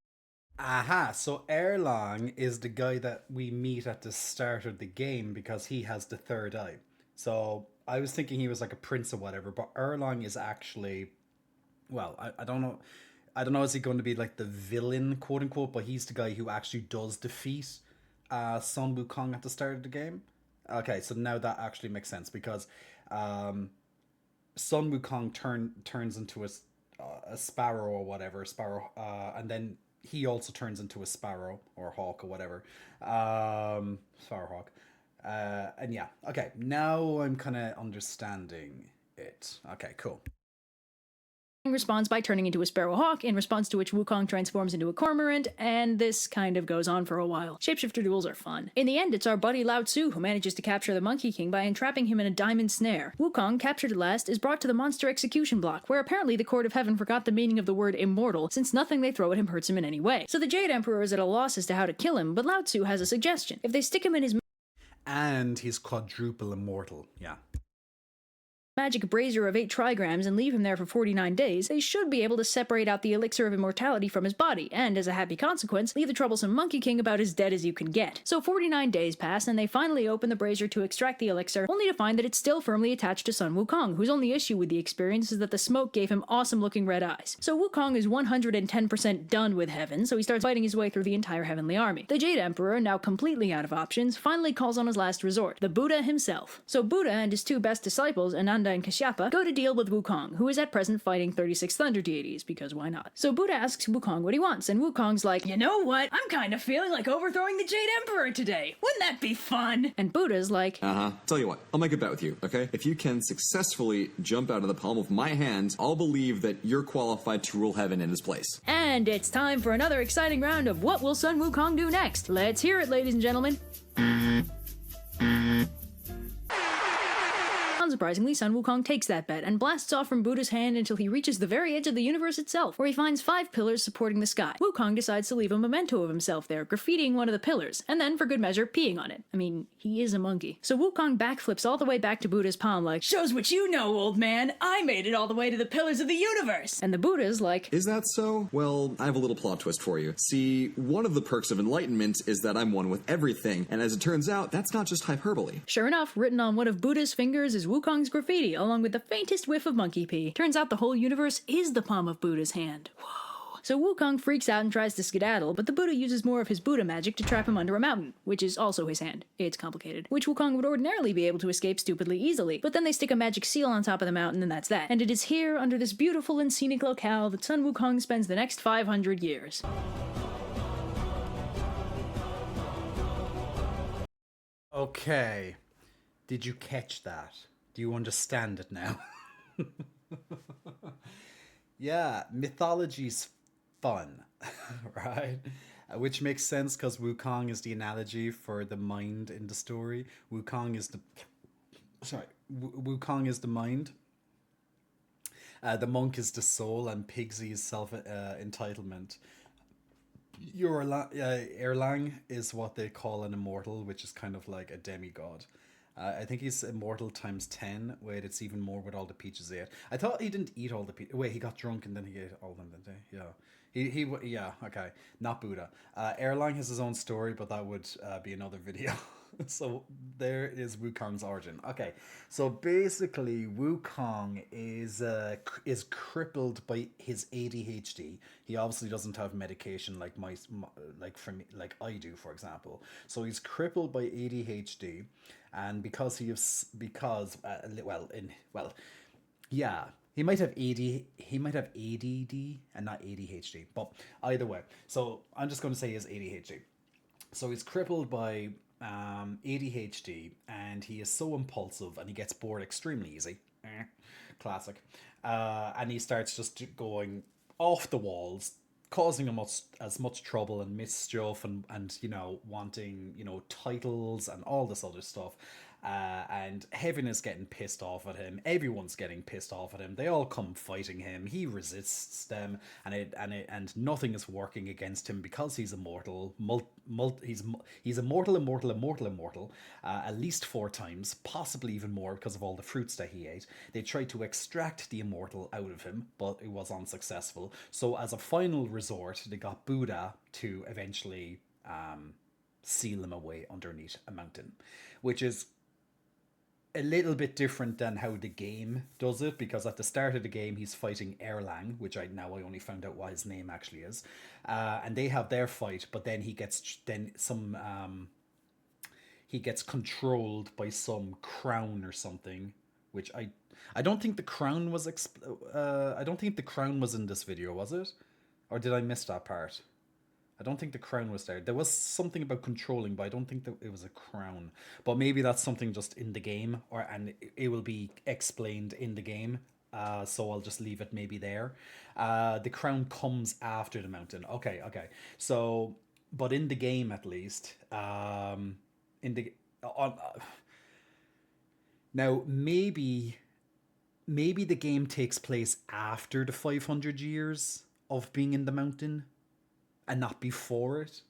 Aha, so Erlang is the guy that we meet at the start of the game because he has the third eye. So I was thinking he was like a prince or whatever, but Erlang is actually, well, I don't know. I don't know, is he going to be like the villain, quote unquote, but he's the guy who actually does defeat Sun Wukong at the start of the game. Okay, so now that actually makes sense because Sun Wukong turns into a sparrow or whatever, and then he also turns into a sparrow or hawk or whatever, sparrowhawk, and yeah, okay, now I'm kind of understanding it. Okay, cool. responds by turning into a sparrowhawk, in response to which Wukong transforms into a cormorant, and this kind of goes on for a while. Shapeshifter duels are fun. In the end, it's our buddy Lao Tzu who manages to capture the Monkey King by entrapping him in a diamond snare. Wukong, captured at last, is brought to the monster execution block, where apparently the Court of Heaven forgot the meaning of the word immortal, since nothing they throw at him hurts him in any way. So the Jade Emperor is at a loss as to how to kill him, but Lao Tzu has a suggestion. If they stick him in his And he's quadruple immortal, yeah. magic brazier of 8 trigrams and leave him there for 49 days, they should be able to separate out the elixir of immortality from his body, and, as a happy consequence, leave the troublesome Monkey King about as dead as you can get. So 49 days pass, and they finally open the brazier to extract the elixir, only to find that it's still firmly attached to Sun Wukong, whose only issue with the experience is that the smoke gave him awesome-looking red eyes. So Wukong is 110% done with heaven, so he starts fighting his way through the entire heavenly army. The Jade Emperor, now completely out of options, finally calls on his last resort, the Buddha himself. So Buddha and his 2 best disciples, Ananda and Kashyapa, go to deal with Wukong, who is at present fighting 36 thunder deities, because why not? So Buddha asks Wukong what he wants, and Wukong's like, "You know what? I'm kind of feeling like overthrowing the Jade Emperor today. Wouldn't that be fun?" And Buddha's like, Tell you what, I'll make a bet with you, okay? If you can successfully jump out of the palm of my hand, I'll believe that you're qualified to rule heaven in his place. and it's time for another exciting round of What Will Sun Wukong Do Next? Let's hear it, ladies and gentlemen. Unsurprisingly, Unsurprisingly, Sun Wukong takes that bet and blasts off from Buddha's hand until he reaches the very edge of the universe itself, where he finds 5 pillars supporting the sky. Wukong decides to leave a memento of himself there, graffitiing one of the pillars, and then, for good measure, peeing on it. I mean, he is a monkey. So Wukong backflips all the way back to Buddha's palm like, "Shows what you know, old man! I made it all the way to the pillars of the universe!" And the Buddha's like, Is that so? Well, I have a little plot twist for you. See, one of the perks of enlightenment is that I'm one with everything, and as it turns out, that's not just hyperbole. Sure enough, written on one of Buddha's fingers is Wukong's graffiti, along with the faintest whiff of monkey pee. Turns out the whole universe is the palm of Buddha's hand. Whoa. So Wukong freaks out and tries to skedaddle, but the Buddha uses more of his Buddha magic to trap him under a mountain, which is also his hand. It's complicated. Which Wukong would ordinarily be able to escape stupidly easily, but then they stick a magic seal on top of the mountain and that's that. And it is here, under this beautiful and scenic locale, that Sun Wukong spends the next 500 years. Okay. Did you catch that? Do you understand it now? Yeah, mythology's fun, right? Which makes sense because Wukong is the analogy for the mind in the story. Wukong is the... Wukong is the mind. The monk is the soul, and Pigsy is self-entitlement. Erlang is what they call an immortal, which is kind of like a demigod. I think he's immortal times 10. Wait, it's even more with all the peaches he ate. I thought he didn't eat all the peaches. Wait, he got drunk and then he ate all of them, didn't he? Yeah. Yeah, okay. Not Buddha. Erlang has his own story, but that would be another video. So there is Wukong's origin. Okay, so basically Wukong is crippled by his ADHD. He obviously doesn't have medication like like I do, for example. So he's crippled by ADHD, and because he might have ADD and not ADHD, but either way. So I'm just going to say he has ADHD. So he's crippled by ADHD, and he is so impulsive and he gets bored extremely easy. Classic. And he starts just going off the walls, causing him as much trouble and mischief and wanting titles and all this other stuff. And heaven is getting pissed off at him. Everyone's getting pissed off at him. They all come fighting him. He resists them, and nothing is working against him because he's immortal. He's immortal. At least 4 times, possibly even more because of all the fruits that he ate. They tried to extract the immortal out of him, but it was unsuccessful. So as a final resort, they got Buddha to eventually seal him away underneath a mountain, which is a little bit different than how the game does it, because at the start of the game he's fighting Erlang, which I only found out what his name actually is, and they have their fight, but then he gets controlled by some crown or something, which I don't think the crown was I don't think the crown was in this video, was it? Or did I miss that part? I don't think the crown was there. There was something about controlling, but I don't think that it was a crown. But maybe that's something just in the game, and it will be explained in the game. So I'll just leave it maybe there. The crown comes after the mountain. Okay. So, but in the game at least, now maybe the game takes place after the 500 years of being in the mountain, and not before it.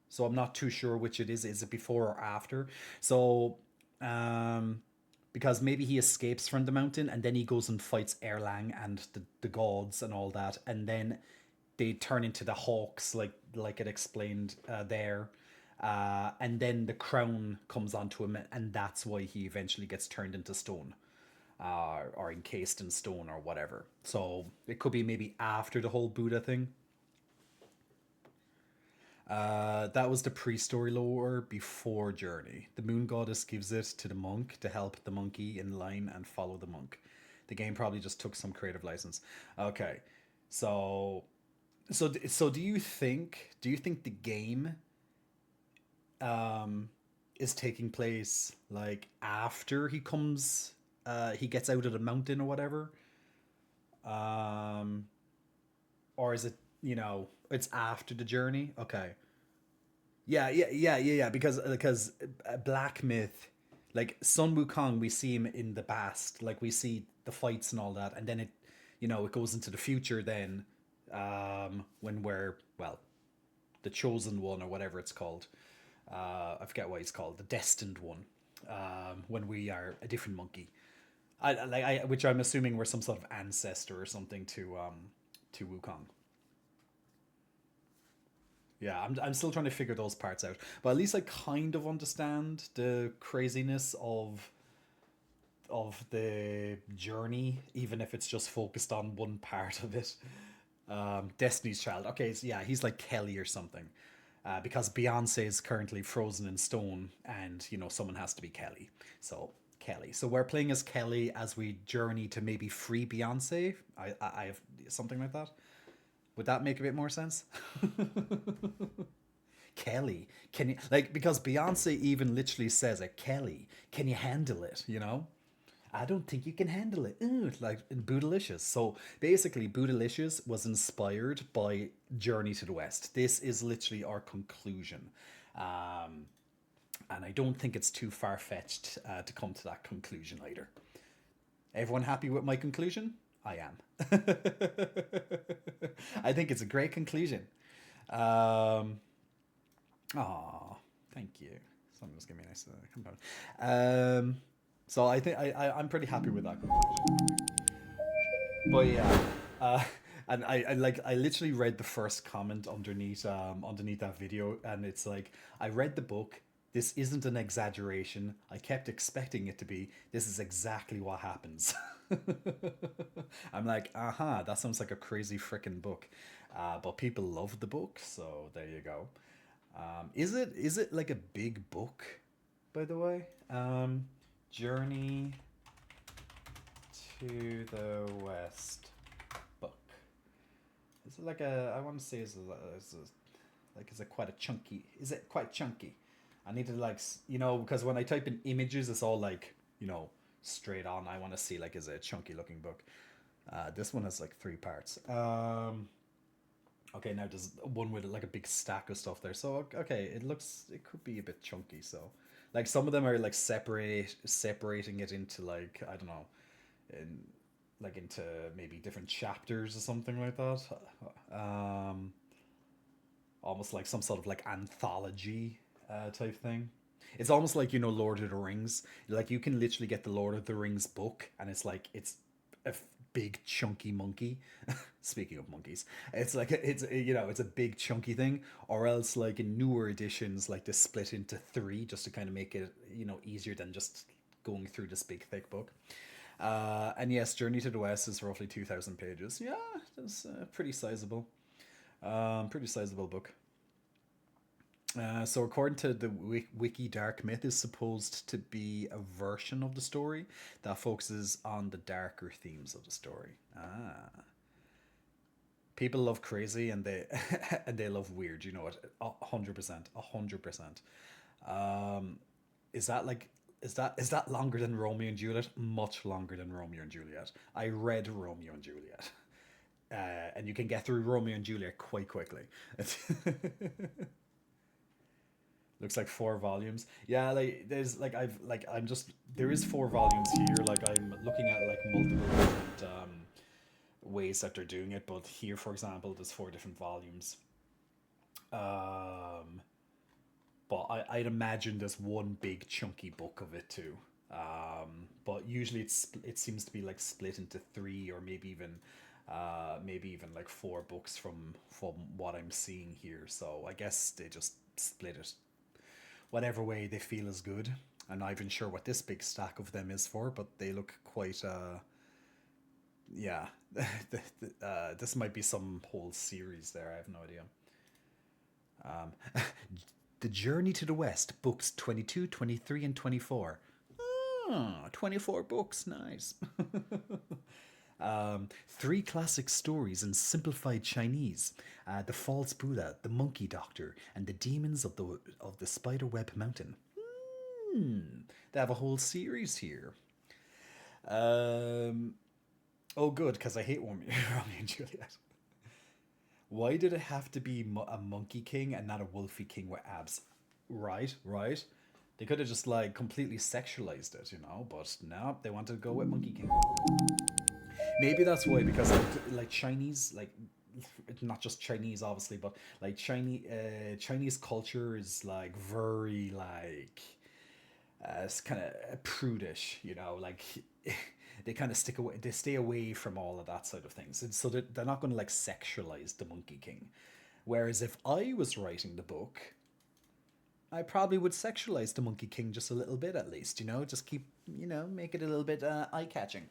So I'm not too sure which it is. Is it before or after? So, because maybe he escapes from the mountain and then he goes and fights Erlang and the gods and all that, and then they turn into the hawks, like it explained there. And then the crown comes onto him, and that's why he eventually gets turned into stone, or encased in stone or whatever. So it could be maybe after the whole Buddha thing. That was the pre-story lore before Journey. The moon goddess gives it to the monk to help the monkey in line and follow the monk. The game probably just took some creative license. Okay, so do you think the game is taking place like after he gets out of the mountain or whatever, or is it it's after the journey? Okay. Yeah. Because Black Myth Like Sun Wukong, we see him in the past, like we see the fights and all that, and then it, it goes into the future. Then, when we're the chosen one or whatever it's called. I forget what he's called, the destined one. When we are a different monkey, which I'm assuming we're some sort of ancestor or something to Wukong. Yeah, I'm still trying to figure those parts out, but at least I kind of understand the craziness of the journey, even if it's just focused on one part of it. Destiny's Child. Okay, so yeah, he's like Kelly or something, because Beyonce is currently frozen in stone, and someone has to be Kelly. So Kelly. So we're playing as Kelly as we journey to maybe free Beyonce. I have something like that. Would that make a bit more sense? Kelly, can you, because Beyonce even literally says it, Kelly, can you handle it? I don't think you can handle it. Like in Bootylicious. So basically, Bootylicious was inspired by Journey to the West. This is literally our conclusion. And I don't think it's too far-fetched to come to that conclusion either. Everyone happy with my conclusion? I am. I think it's a great conclusion. Thank you. Someone was giving me a nice compound. So I think I'm pretty happy with that conclusion. But yeah, and I literally read the first comment underneath that video, and it's like, I read the book. This isn't an exaggeration. I kept expecting it to be. This is exactly what happens. I'm like, that sounds like a crazy freaking book. But people love the book, so there you go. Is it like a big book, by the way? Journey to the West book. Is it like I want to say is it quite a chunky? Is it quite chunky? I need to because when I type in images, it's all straight on. I want to see is it a chunky looking book. This one has 3 parts. Okay, now there's one with a big stack of stuff there. So okay, it could be a bit chunky. So some of them are separating it into I don't know, into maybe different chapters or something like that. Almost like some sort of anthology type thing. It's almost like Lord of the Rings. You can literally get the Lord of the Rings book, and it's a big chunky monkey. Speaking of monkeys, it's a big chunky thing. Or else in newer editions, they split into 3 just to kind of make it easier than just going through this big thick book. And yes, Journey to the West is roughly 2,000 pages. Yeah, it's pretty sizable. Pretty sizable book. So according to the wiki, Dark Myth is supposed to be a version of the story that focuses on the darker themes of the story. People love crazy and they and they love weird. You know what? 100%, 100%. Is that longer than Romeo and Juliet? Much longer than Romeo and Juliet. I read Romeo and Juliet, and you can get through Romeo and Juliet quite quickly. Looks like 4 volumes. Yeah, there's there is 4 volumes here. I'm looking at multiple different ways that they're doing it, but here, for example, there's 4 different volumes. But I'd imagine there's one big chunky book of it too. But usually it seems to be split into 3 or maybe even 4 books from what I'm seeing here. So I guess they just split it whatever way they feel is good. I'm not even sure what this big stack of them is for, but they look quite yeah. This might be some whole series there. I have no idea. The Journey to the West, books 22, 23, and 24. 24 books, nice. 3 classic stories in simplified Chinese: the False Buddha, the Monkey Doctor, and the Demons of the Spiderweb Mountain. They have a whole series here. Oh, good, because I hate Romeo and Juliet. Why did it have to be a monkey king and not a wolfy king with abs? Right. They could have just like completely sexualized it, you know, but no, they wanted to go with Monkey King. Maybe that's why, because like Chinese, like not just Chinese, obviously, but like Chinese culture is like very like it's kind of prudish, you know, like they kind of stick away, they stay away from all of that side of things, and so they're not going to like sexualize the Monkey King. Whereas if I was writing the book, I probably would sexualize the Monkey King just a little bit, at least, you know, just keep, you know, make it a little bit eye catching.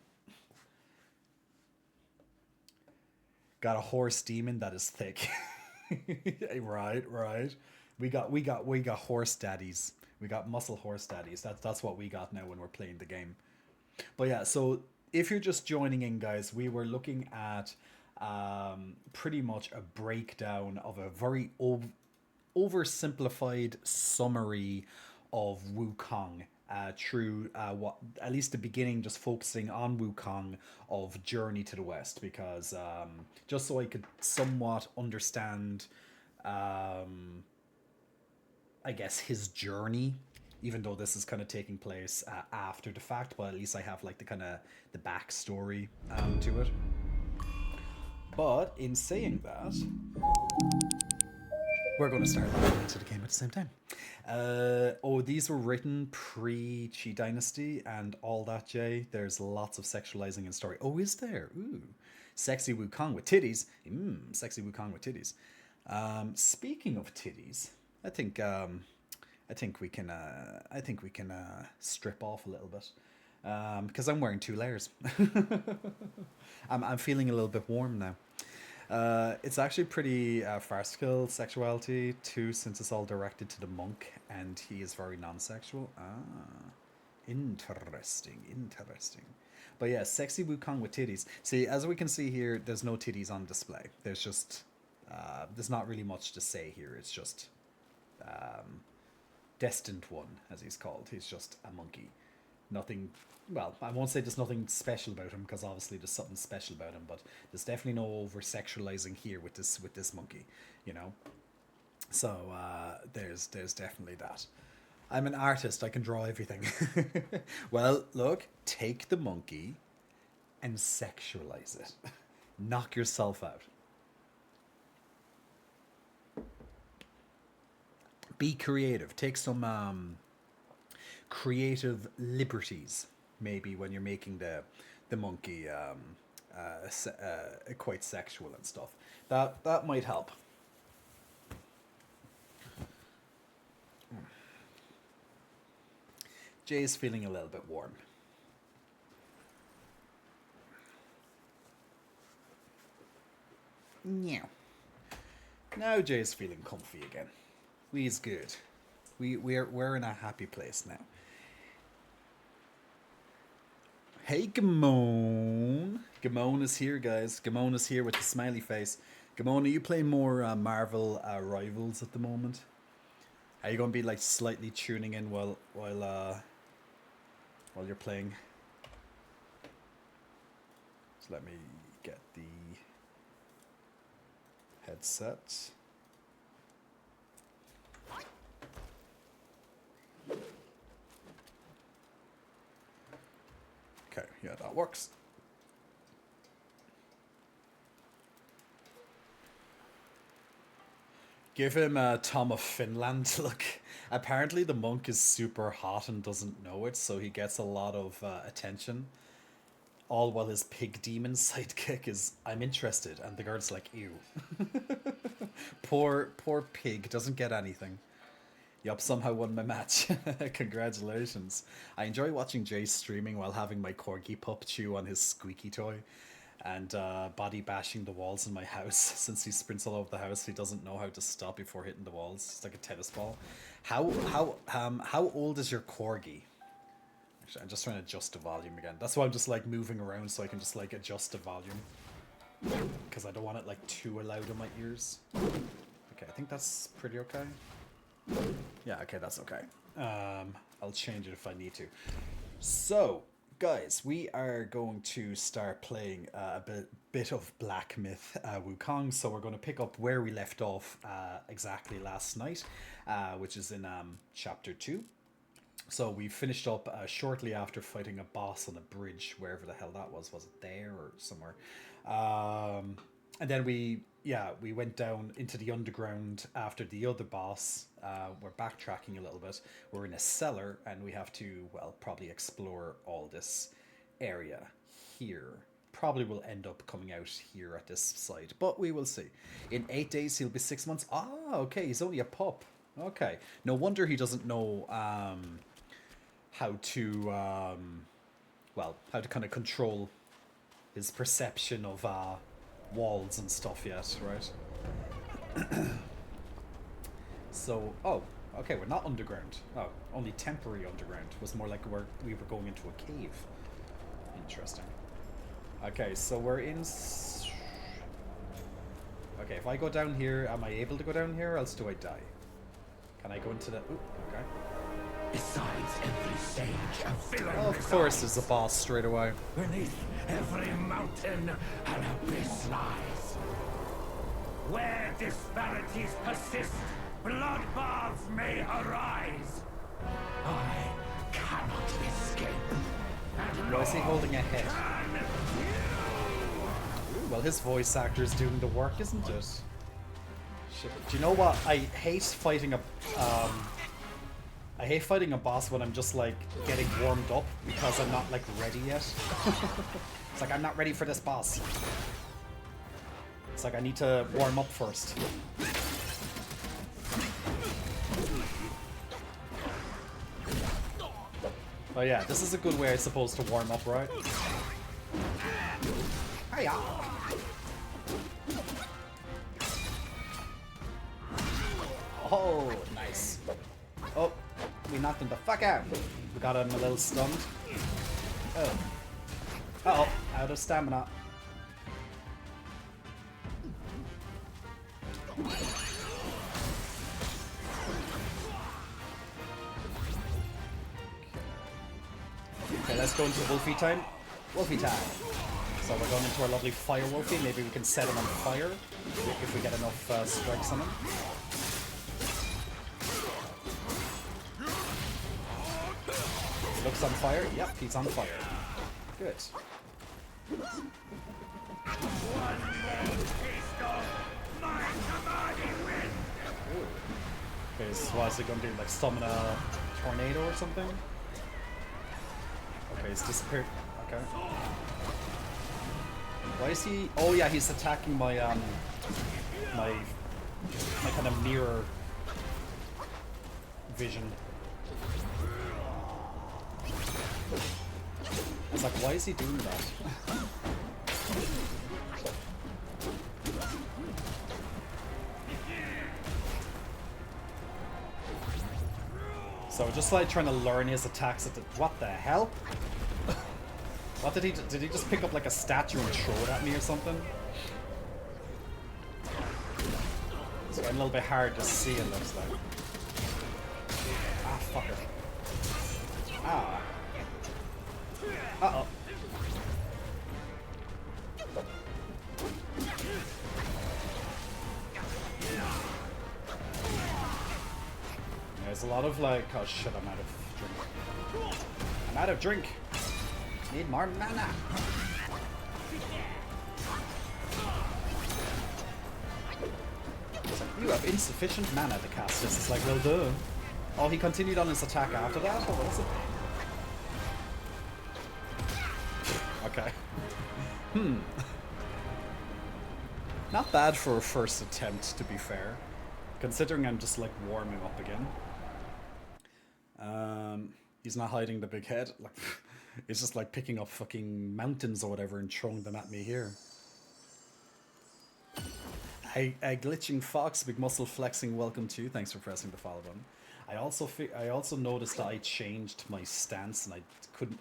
Got a horse demon that is thick. Right, right. We got horse daddies. We got muscle horse daddies. That's what we got now when we're playing the game. But yeah, so if you're just joining in, guys, we were looking at pretty much a breakdown of a very oversimplified summary of Wukong, through what, at least the beginning, just focusing on Wukong of Journey to the West, because just so I could somewhat understand, I guess, his journey, even though this is kind of taking place after the fact, but at least I have like the kind of the backstory to it. But in saying that, we're going to start looking into the game at the same time. Oh, these were written pre-Qi Dynasty and all that, Jay. There's lots of sexualizing in story. Oh, is there? Ooh. Sexy Wukong with titties. Sexy Wukong with titties. Speaking of titties, I think we can strip off a little bit. Because I'm wearing 2 layers. I'm feeling a little bit warm now. It's actually pretty farcical sexuality too, since it's all directed to the monk, and he is very non-sexual. Interesting. But yeah, sexy Wukong with titties. See, as we can see here, there's no titties on display. There's just there's not really much to say here. It's just Destined One, as he's called. He's just a monkey. Nothing, well, I won't say there's nothing special about him, because obviously there's something special about him, but there's definitely no over sexualizing here with this monkey, you know. So there's definitely that. I'm an artist, I can draw everything. Well, look, take the monkey and sexualize it. Knock yourself out. Be creative. Take some creative liberties, maybe, when you're making the monkey quite sexual and stuff. That might help. Jay's feeling a little bit warm. Meow. Now Jay's feeling comfy again. We's good. We're in a happy place now. Hey, Gamone. Gamone is here, guys. Gamone is here with the smiley face. Gamone, are you playing more Marvel Rivals at the moment? Are you going to be like slightly tuning in while you're playing? So let me get the headset. Okay, yeah, that works. Give him Tom of Finland. Look, apparently the monk is super hot and doesn't know it, so he gets a lot of attention. All while his pig demon sidekick is, I'm interested, and the girl's like, ew. Poor pig doesn't get anything. Yup, somehow won my match. Congratulations. I enjoy watching Jay streaming while having my corgi pup chew on his squeaky toy and body bashing the walls in my house. Since he sprints all over the house, he doesn't know how to stop before hitting the walls. It's like a tennis ball. How old is your corgi? Actually, I'm just trying to adjust the volume again. That's why I'm just like moving around, so I can just like adjust the volume, because I don't want it like too loud in my ears. Okay, I think that's pretty okay. Yeah, okay, that's okay. I'll change it if I need to. So, guys, we are going to start playing a bit of Black Myth Wukong. So we're going to pick up where we left off exactly last night, which is in chapter 2. So we finished up shortly after fighting a boss on a bridge, wherever the hell that was. Was it there or somewhere? And then we went down into the underground after the other boss. We're backtracking a little bit. We're in a cellar, and we have to, well, probably explore all this area here. Probably will end up coming out here at this site, but we will see. In 8 days, he'll be 6 months. Ah, okay, he's only a pup. Okay, no wonder he doesn't know how to, well, how to kind of control his perception of walls and stuff yet, right? So, oh, okay, we're not underground. Oh, only temporary underground. It was more like we were going into a cave. Interesting. Okay, so we're in... Okay, if I go down here, am I able to go down here, or else do I die? Can I go into the... Ooh, okay. Besides every sage of villain Well, of course there's a boss straight away. beneath every mountain an abyss lies. Where disparities persist, bloodbaths may arise. I cannot escape. And Why is he nor holding a head? can you. Well, his voice actor's doing the work, isn't it? Shit. Do you know what? I hate fighting a boss when I'm just like getting warmed up because I'm not like ready yet. It's like I'm not ready for this boss. It's like I need to warm up first. Oh yeah, this is a good way I suppose to warm up, right? Hiya! Oh, nice. Oh, we knocked him the fuck out. We got him a little stunned. Oh. Uh-oh, out of stamina. Okay, let's go into Wolfie time. Wolfie time. So we're going into our lovely fire Wolfie. Maybe we can set him on fire if we get enough strikes on him. He looks on fire. Yep, he's on fire. Good. Ooh. Okay, so what is he going to do? Like summon a tornado or something? Okay, he's disappeared. Okay. Why is he... Oh yeah, he's attacking my my kind of mirror vision. I was like, why is he doing that? So just like trying to learn his attacks at the... What the hell? What did he do? Did he just pick up like a statue and throw it at me or something? It's getting a little bit hard to see, it looks like. Ah, fucker. Ah. Uh-oh. There's a lot of like... Oh shit, I'm out of drink. I'm out of drink! Need more mana! It's like, you have insufficient mana to cast this. It's like, well done. Oh, he continued on his attack after that? Or what was it? Okay. Not bad for a first attempt, to be fair. Considering I'm just like warming up again. He's not hiding the big head. Like, it's just like picking up fucking mountains or whatever and throwing them at me here. Hey, glitching fox, big muscle flexing. Welcome to you. Thanks for pressing the follow button. I also noticed that I changed my stance and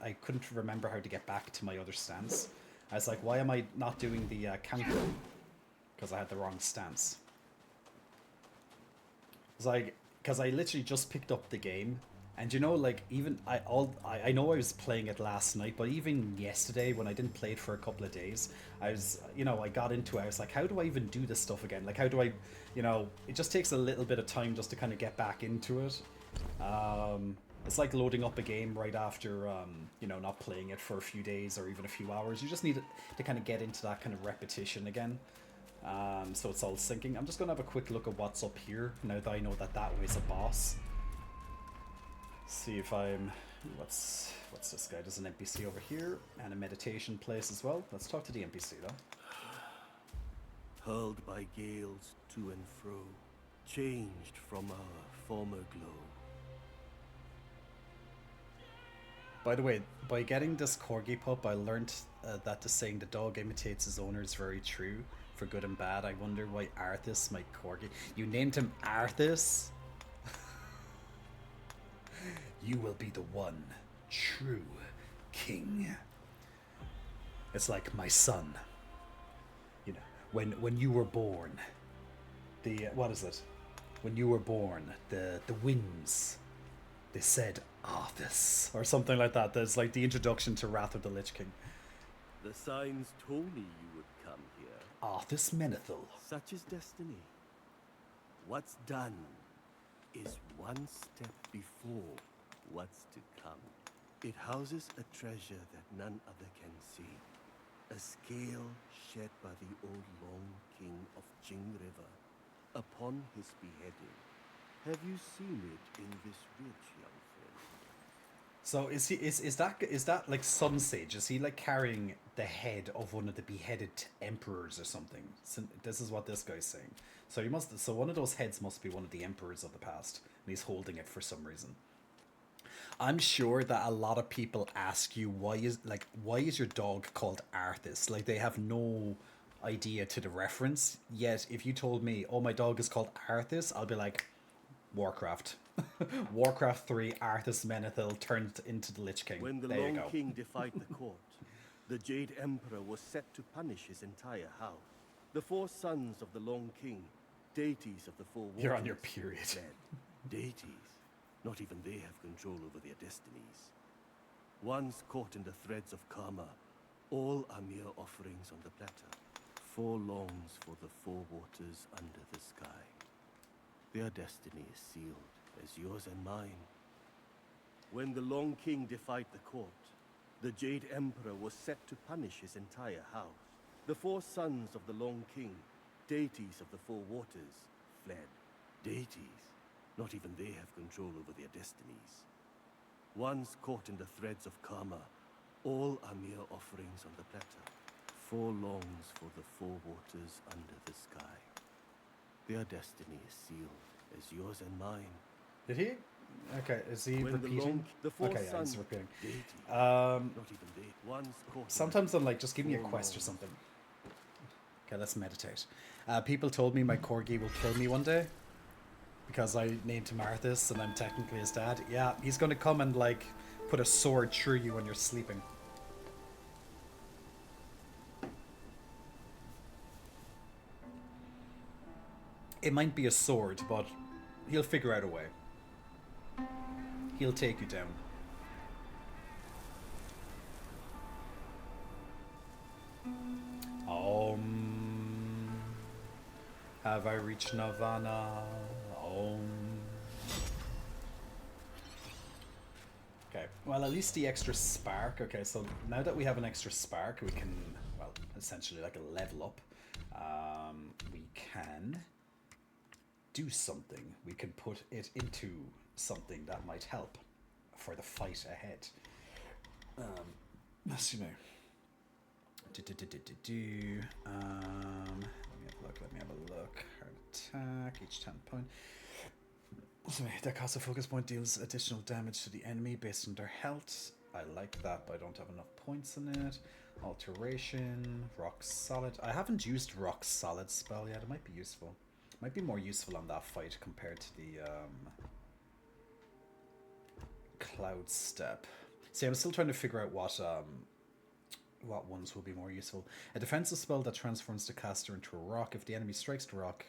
I couldn't remember how to get back to my other stance. I was like, why am I not doing the counter? Because I had the wrong stance. It's like, because I literally just picked up the game, and you know, like, even I know I was playing it last night, but even yesterday when I didn't play it for a couple of days, I was, you know, I got into it. I was like, how do I even do this stuff again? Like, how do I, you know, it just takes a little bit of time just to kind of get back into it. It's like loading up a game right after, you know, not playing it for a few days or even a few hours. You just need to kind of get into that kind of repetition again. So it's all syncing. I'm just going to have a quick look at what's up here, now that I know that that way's a boss. See if I'm... What's this guy? There's an NPC over here, and a meditation place as well. Let's talk to the NPC, though. Hurled by gales to and fro, changed from our former glow. By the way, by getting this corgi pup, I learned that the saying "the dog imitates his owner" is very true, for good and bad. I wonder why Arthas, my corgi... You named him Arthas? You will be the one true king. It's like my son. You know, when you were born, the what is it? When you were born, the winds, they said Arthas or something like that. That's like the introduction to Wrath of the Lich King. The signs told me you would come here. Arthas Menethil. Such is destiny. What's done is one step before what's to come. It houses a treasure that none other can see. A scale shed by the old Long King of Jing River upon his beheading. Have you seen it in this ridge, young friend? So is that like Sun Sage? Is he like carrying the head of one of the beheaded emperors or something? So this is what this guy's saying. So one of those heads must be one of the emperors of the past, and he's holding it for some reason. I'm sure that a lot of people ask you why is your dog called Arthas? Like they have no idea to the reference. Yet if you told me, oh, my dog is called Arthas, I'll be like, Warcraft. Warcraft 3, Arthas Menethil turned into the Lich King. When the there you Long go. King defied the court, the Jade Emperor was set to punish his entire house. The four sons of the Long King, deities of the four waters, You're on your period. fled. Deities. Not even they have control over their destinies. Once caught in the threads of karma, all are mere offerings on the platter. Four longs for the four waters under the sky. Their destiny is sealed, as yours and mine. When the Long King defied the court, the Jade Emperor was set to punish his entire house. The four sons of the Long King, deities of the four waters, fled. Deities. Not even they have control over their destinies. Once caught in the threads of karma, all are mere offerings on the platter. Four longs for the four waters under the sky. Their destiny is sealed, as yours and mine. Did he? Okay, is he When repeating? the four Okay, yeah, sons, he's repeating. deities, Um, not even they. Once caught in Sometimes I'm like, just give me a four quest or longs. something. Okay, let's meditate. People told me my corgi will kill me one day because I named him Arthas and I'm technically his dad. Yeah, he's gonna come and like put a sword through you when you're sleeping. It might be a sword, but he'll figure out a way. He'll take you down. Have I reached Nirvana? Okay, well, at least the extra spark. Okay, so now that we have an extra spark, we can, well, essentially like a level up. We can do something. We can put it into something that might help for the fight ahead. As you know. Let me have a look. Hard attack, each 10 point. So that cost a focus point deals additional damage to the enemy based on their health. I like that, but I don't have enough points in it. Alteration, rock solid. I haven't used rock solid spell yet. It might be useful. Might be more useful on that fight compared to the cloud step. See, I'm still trying to figure out what ones will be more useful. A defensive spell that transforms the caster into a rock. If the enemy strikes the rock,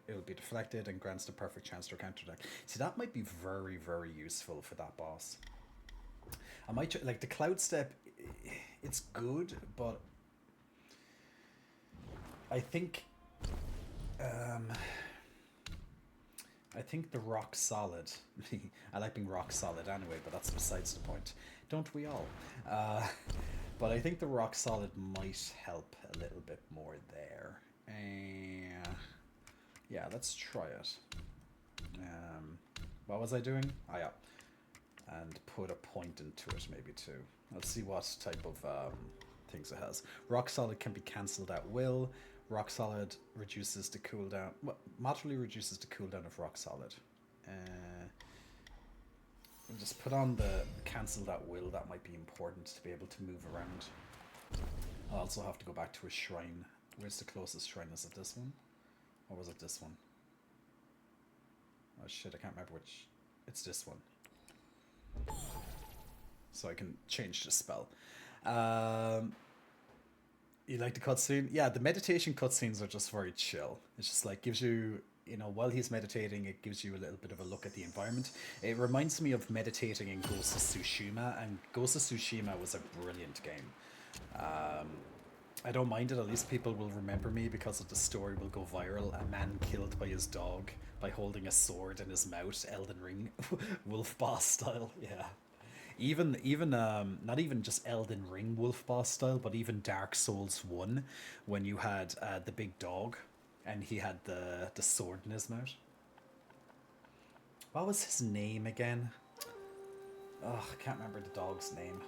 it will be deflected and grants the perfect chance to counterattack. See, that might be very, very useful for that boss. I might like the cloud step. It's good, but I think I think the rock solid. I like being rock solid anyway, but that's besides the point. Don't we all? But I think the rock solid might help a little bit more there. Yeah, let's try it. What was I doing? Oh yeah. And put a point into it maybe too. Let's see what type of things it has. Rock solid can be cancelled at will. Rock solid reduces the cooldown. Well, moderately reduces the cooldown of rock solid. We'll just put on the cancelled at will. That might be important to be able to move around. I'll also have to go back to a shrine. Where's the closest shrine? Is it this one? Or was it this one? Oh shit, I can't remember which. It's this one. So I can change the spell. You like the cutscene? Yeah, the meditation cutscenes are just very chill. It's just like gives you, you know, while he's meditating, it gives you a little bit of a look at the environment. It reminds me of meditating in Ghost of Tsushima, and Ghost of Tsushima was a brilliant game. I don't mind it, at least people will remember me because of the story will go viral. A man killed by his dog by holding a sword in his mouth, Elden Ring, wolf boss style, yeah. Even not even just Elden Ring wolf boss style, but even Dark Souls 1, when you had the big dog and he had the sword in his mouth. What was his name again? Oh, I can't remember the dog's name.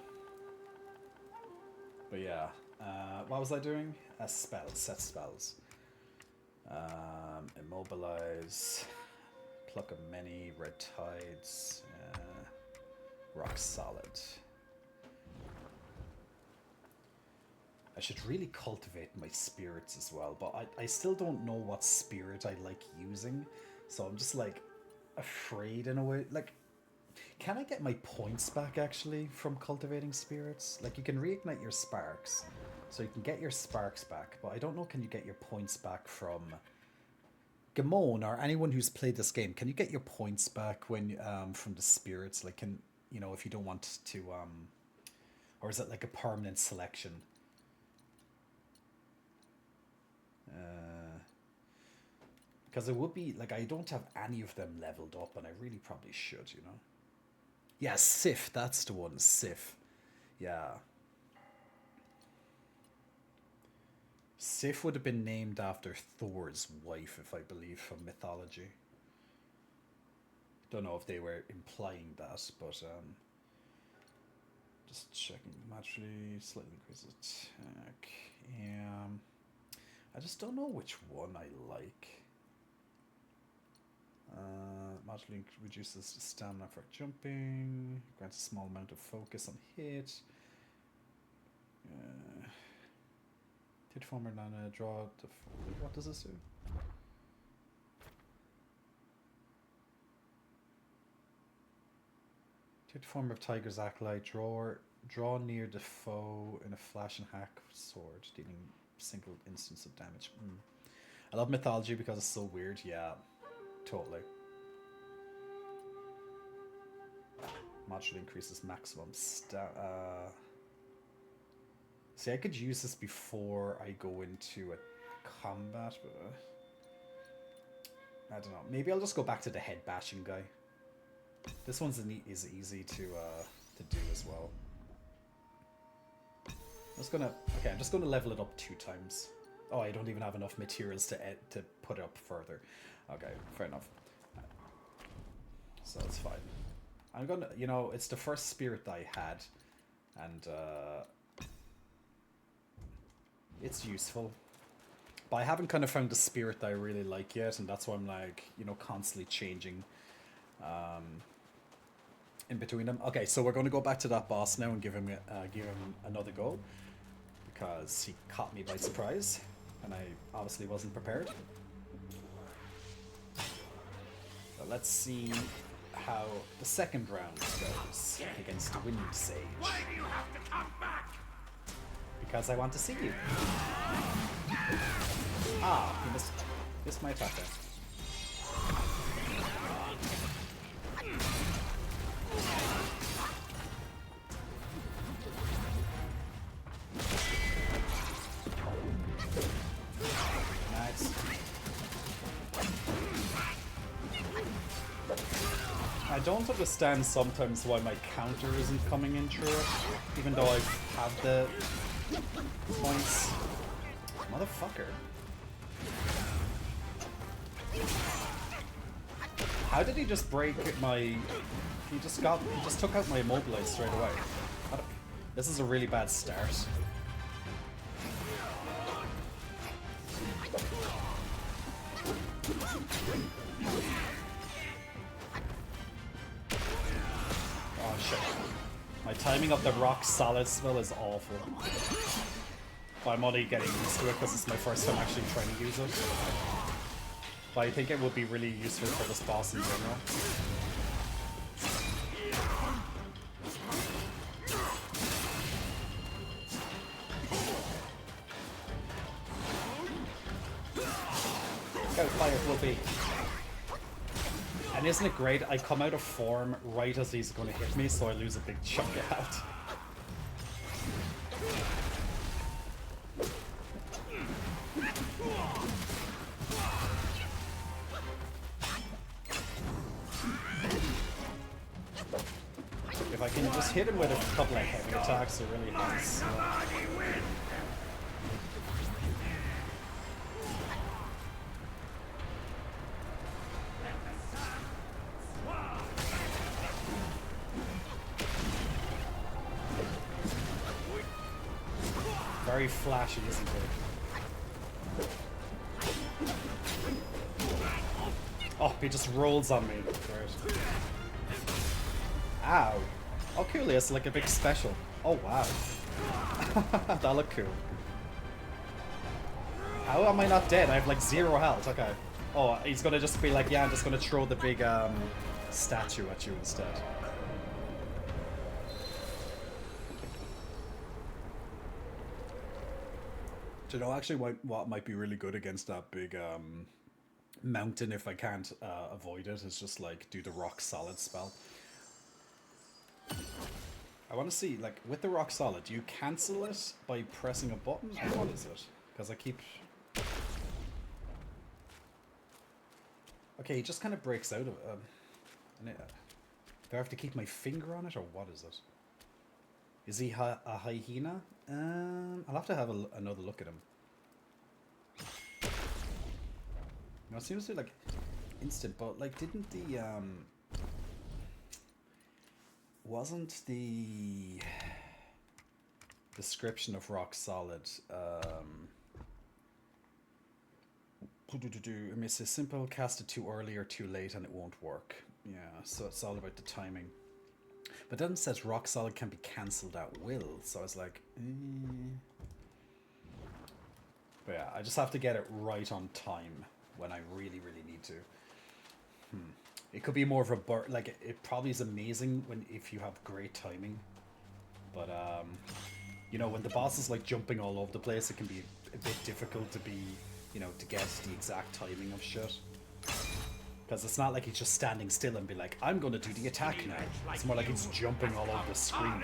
But yeah, what was I doing? Spells, set spells. Immobilize, Pluck of Many, Red Tides, Rock Solid. I should really cultivate my spirits as well, but I still don't know what spirit I like using, so I'm just like afraid in a way. Like, can I get my points back actually from cultivating spirits? Like, you can reignite your sparks, so you can get your sparks back, but I don't know, can you get your points back from Gamon or anyone who's played this game? Can you get your points back when from the spirits? Like, can, you know, if you don't want to or is it like a permanent selection? Because it would be like, I don't have any of them leveled up, and I really probably should, you know. Yeah, Sif, that's the one, Sif. Yeah. Sif would have been named after Thor's wife, if I believe, from mythology. Don't know if they were implying that, but just checking. Magically, slightly increase attack. I just don't know which one I like. Magically reduces the stamina for jumping. Grants a small amount of focus on hit. Hit former Nana, draw the. What does this do? Hit form of Tiger's Acolyte, draw near the foe in a flash and hack sword, dealing single instance of damage. I love mythology because it's so weird. Yeah, totally. Module increases maximum see, I could use this before I go into a combat, but I don't know. Maybe I'll just go back to the head bashing guy. This one's is easy to do as well. I'm just gonna level it up 2 times. Oh, I don't even have enough materials to put it up further. Okay, fair enough. So it's fine. I'm gonna, you know, it's the first spirit that I had, and it's useful. But I haven't kind of found the spirit that I really like yet, and that's why I'm like, you know, constantly changing in between them. Okay, so we're going to go back to that boss now and give him another go, because he caught me by surprise, and I obviously wasn't prepared. So let's see how the second round goes against the Wind Sage. Why do you have to come back? Because I want to see you. Ah, he missed my attack there. Nice. I don't understand sometimes why my counter isn't coming in through it, even though I've had the points. Motherfucker. How did he just break my... He just took out my immobilize straight away. This is a really bad start. Oh shit. My timing of the rock solid spell is awful. But I'm only getting used to it because it's my first time actually trying to use it. But I think it would be really useful for this boss in general. Go, fire, Fluffy. And isn't it great? I come out of form right as he's going to hit me, so I lose a big chunk of health. If I can just hit him with a couple of heavy attacks, it really helps. Very flashy, isn't it? Oh, he just rolls on me. Right. Ow. Oh, cool, it's like a big special. Oh, wow. That looked cool. How am I not dead? I have like 0 health. Okay. Oh, he's gonna just be like, yeah, I'm just gonna throw the big statue at you instead. Do you know actually what might be really good against that big mountain if I can't avoid it is just like do the rock solid spell. I want to see, like, with the rock solid, do you cancel it by pressing a button, or what is it? Because I keep... Okay, he just kind of breaks out of it. Do I have to keep my finger on it, or what is it? Is he a hyena? I'll have to have another look at him. No, it seems to be, like, instant, but, like, didn't the, wasn't the description of rock solid it's a simple cast it too early or too late and it won't work. Yeah, so it's all about the timing. But then it says rock solid can be cancelled at will, so I was like, But yeah, I just have to get it right on time when I really need to. It could be more of a like it probably is amazing if you have great timing, but you know, when the boss is like jumping all over the place, it can be a bit difficult to be, you know, to get the exact timing of shit. Because it's not like he's just standing still and be like, I'm gonna do the attack now. It's more like he's jumping all over the screen.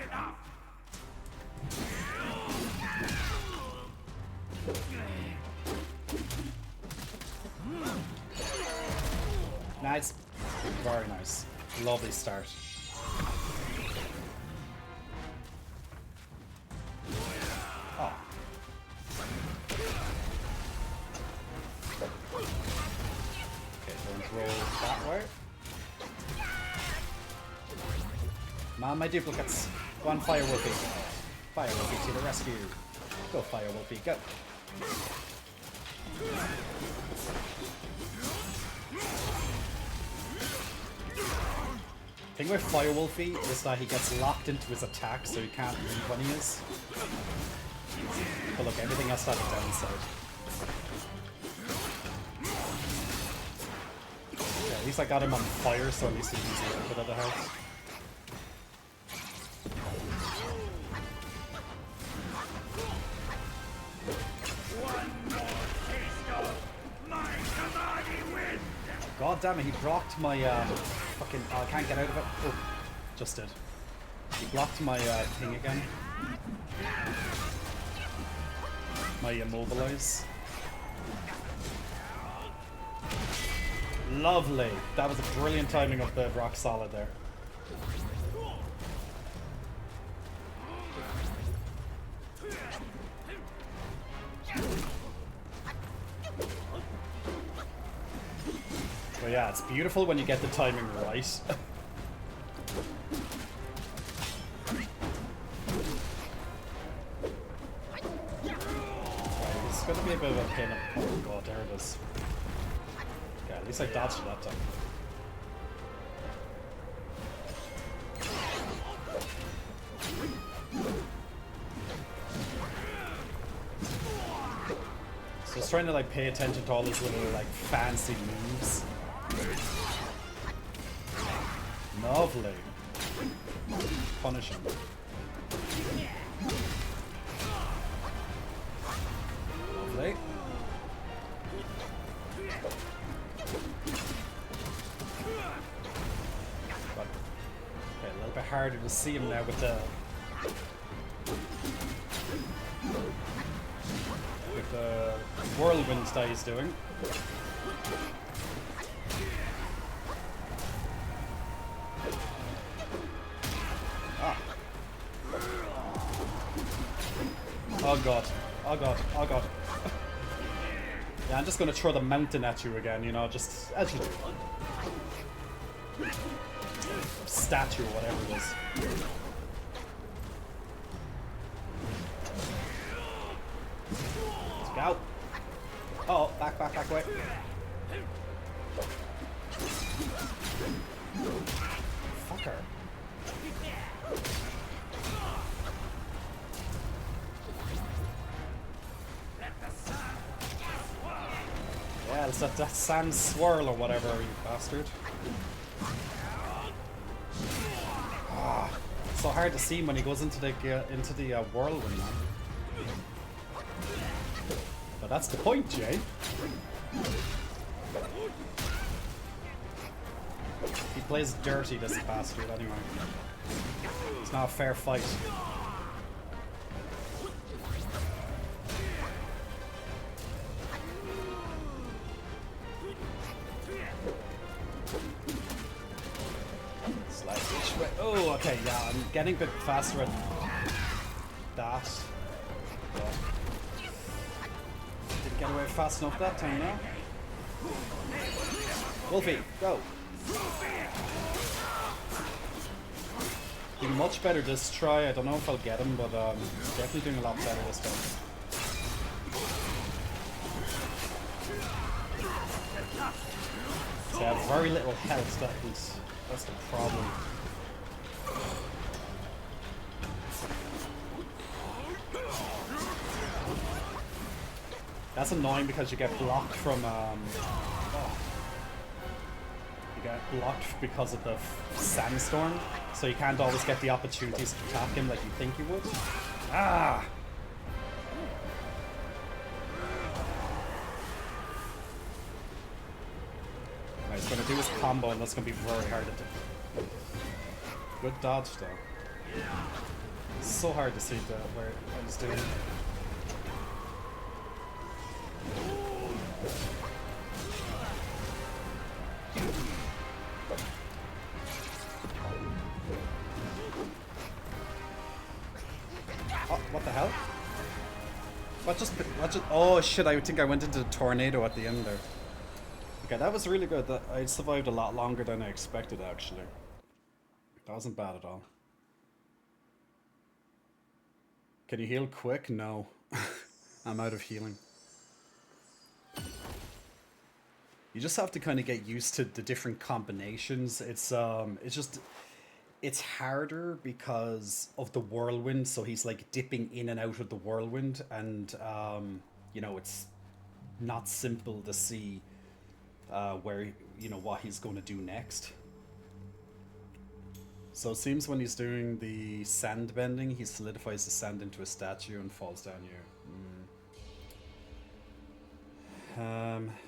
Nice. Very nice. Lovely start. Oh. Okay, don't roll that way. Man, my duplicates. Go on, Fire Wolfie. Fire Wolfie to the rescue. Go, Fire Wolfie, go. The thing with Fire Wolfie is that he gets locked into his attack, so he can't leave when he is. But look, everything else has a downside. Yeah, at least I got him on fire, so at least he needs a little bit of the health. God damn it, he blocked my fucking... Oh, I can't get out of it. Oh, just did. He blocked my thing again. My immobilize. Lovely. That was a brilliant timing of the rock solid there. But yeah, it's beautiful when you get the timing right. It's gonna be a bit of a pain. Oh god, there it is. Yeah, at least I dodged it that time. So I was trying to like pay attention to all these little like fancy moves. Lovely. Punish him. Lovely. But, okay, a little bit harder to see him now with the whirlwind that he's doing. Oh god. Oh god. Oh god. Yeah, I'm just gonna throw the mountain at you again, you know, just as you do. Statue or whatever it is. Let's go. Oh, back away. Fucker. Yeah, it's that sand swirl or whatever, you bastard. Ah, it's so hard to see him when he goes into the whirlwind, man. But that's the point, Jay. He plays dirty, this bastard, anyway. It's not a fair fight. Oh, okay, yeah, I'm getting a bit faster at that. Yeah. Didn't get away fast enough that time, no? Wolfie, go! Doing much better this try. I don't know if I'll get him, but definitely doing a lot better this time. So I have very little health, that's the problem. That's annoying because you get blocked from, you get blocked because of the sandstorm, so you can't always get the opportunities to attack him like you think you would. Ah! Right, he's gonna do his combo and that's gonna be very hard to do. Good dodge though. It's so hard to see where he's doing. Oh, what the hell? What just, oh shit, I think I went into the tornado at the end there. Okay, that was really good. I survived a lot longer than I expected, actually. That wasn't bad at all. Can you heal quick? No. I'm out of healing. You just have to kind of get used to the different combinations. It's harder because of the whirlwind, so he's like dipping in and out of the whirlwind, and you know, it's not simple to see where, you know, what he's going to do next. So it seems when he's doing the sand bending, he solidifies the sand into a statue and falls down here.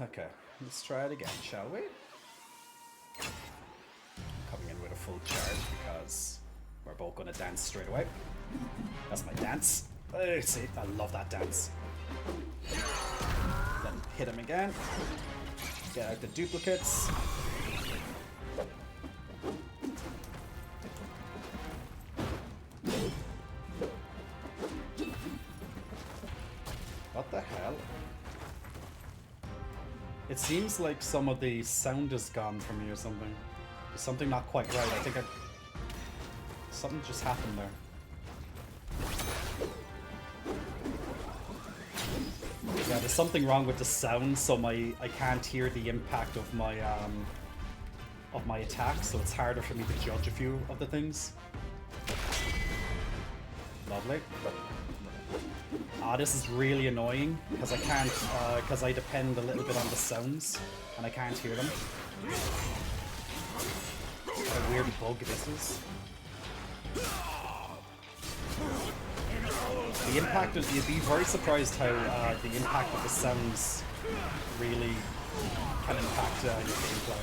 Okay, let's try it again, shall we? Coming in with a full charge because we're both gonna dance straight away. That's my dance. See, I love that dance. Then hit him again. Get out the duplicates. What the hell? It seems like some of the sound is gone from me or something. There's something not quite right. I think something just happened there. Yeah, there's something wrong with the sound, so I can't hear the impact of my attack, so it's harder for me to judge a few of the things. Lovely. Ah, this is really annoying because I can't, because I depend a little bit on the sounds and I can't hear them. What a weird bug this is. The impact of, you'd be very surprised how the impact of the sounds really can impact your gameplay.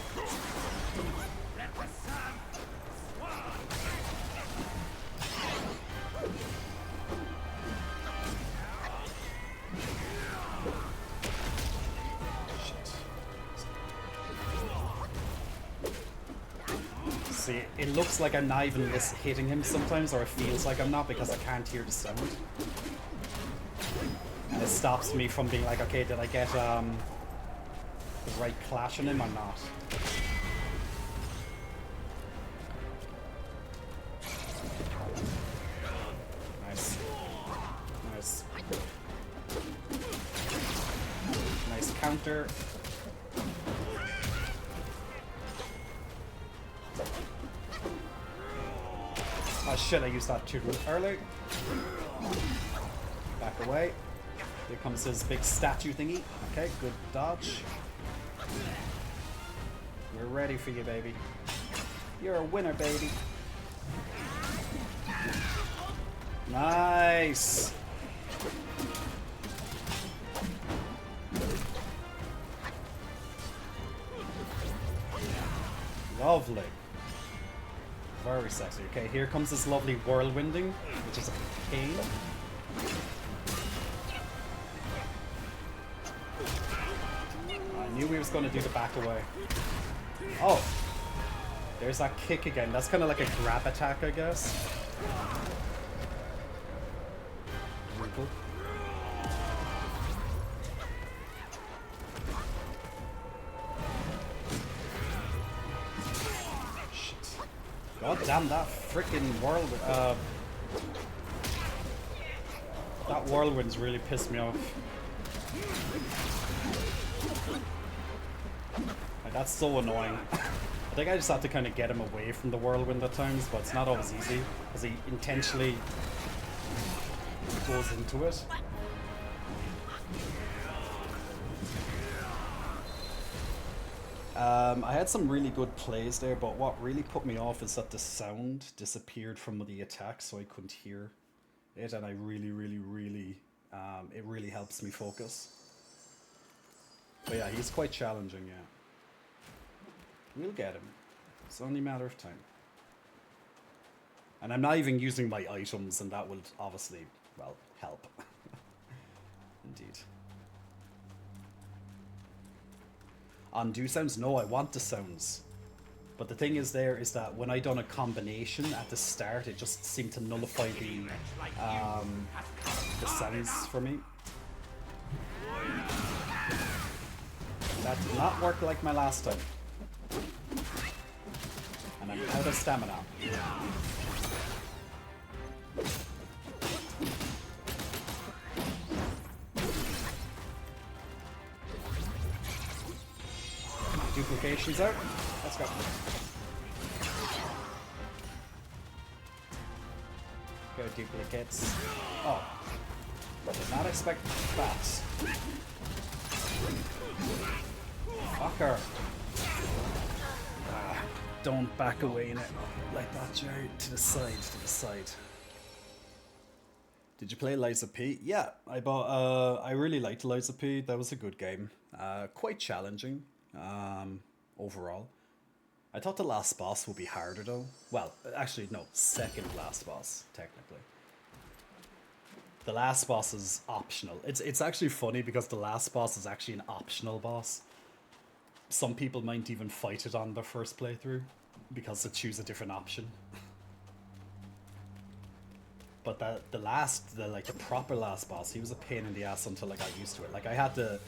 See, it looks like I'm not even hitting him sometimes, or it feels like I'm not because I can't hear the sound. And it stops me from being like, okay, did I get the right clash on him or not? Nice. Nice. Nice counter. Oh shit, I used that too early. Back away. Here comes his big statue thingy. Okay, good dodge. We're ready for you, baby. You're a winner, baby. Nice. Lovely. Very sexy. Okay, here comes this lovely whirlwinding, which is a pain. I knew we was going to do the back away. Oh! There's that kick again. That's kind of like a grab attack, I guess. Brutal. God damn, that freaking whirlwind. That whirlwind's really pissed me off. Like, that's so annoying. I think I just have to kind of get him away from the whirlwind at times, but it's not always easy because he intentionally goes into it. I had some really good plays there, but what really put me off is that the sound disappeared from the attack, so I couldn't hear it, and I really, it really helps me focus. But yeah, he's quite challenging, yeah. We'll get him. It's only a matter of time. And I'm not even using my items, and that will obviously, well, help. Indeed. Undo sounds? No, I want the sounds. But the thing is that when I done a combination at the start, it just seemed to nullify the sounds for me. That did not work like my last time. And I'm out of stamina. Duplications out. Let's go. Go duplicates. Oh. Did not expect that. Fucker. Don't back away in it like that, Jerry. To the side, to the side. Did you play Lies of P? Yeah, I bought. I really liked Lies of P. That was a good game. Quite challenging. Overall. I thought the last boss would be harder though. Well, actually no, second last boss, technically. The last boss is optional. It's actually funny because the last boss is actually an optional boss. some people might even fight it on their first playthrough because they choose a different option. But the proper last boss, he was a pain in the ass until I got used to it. Like I had to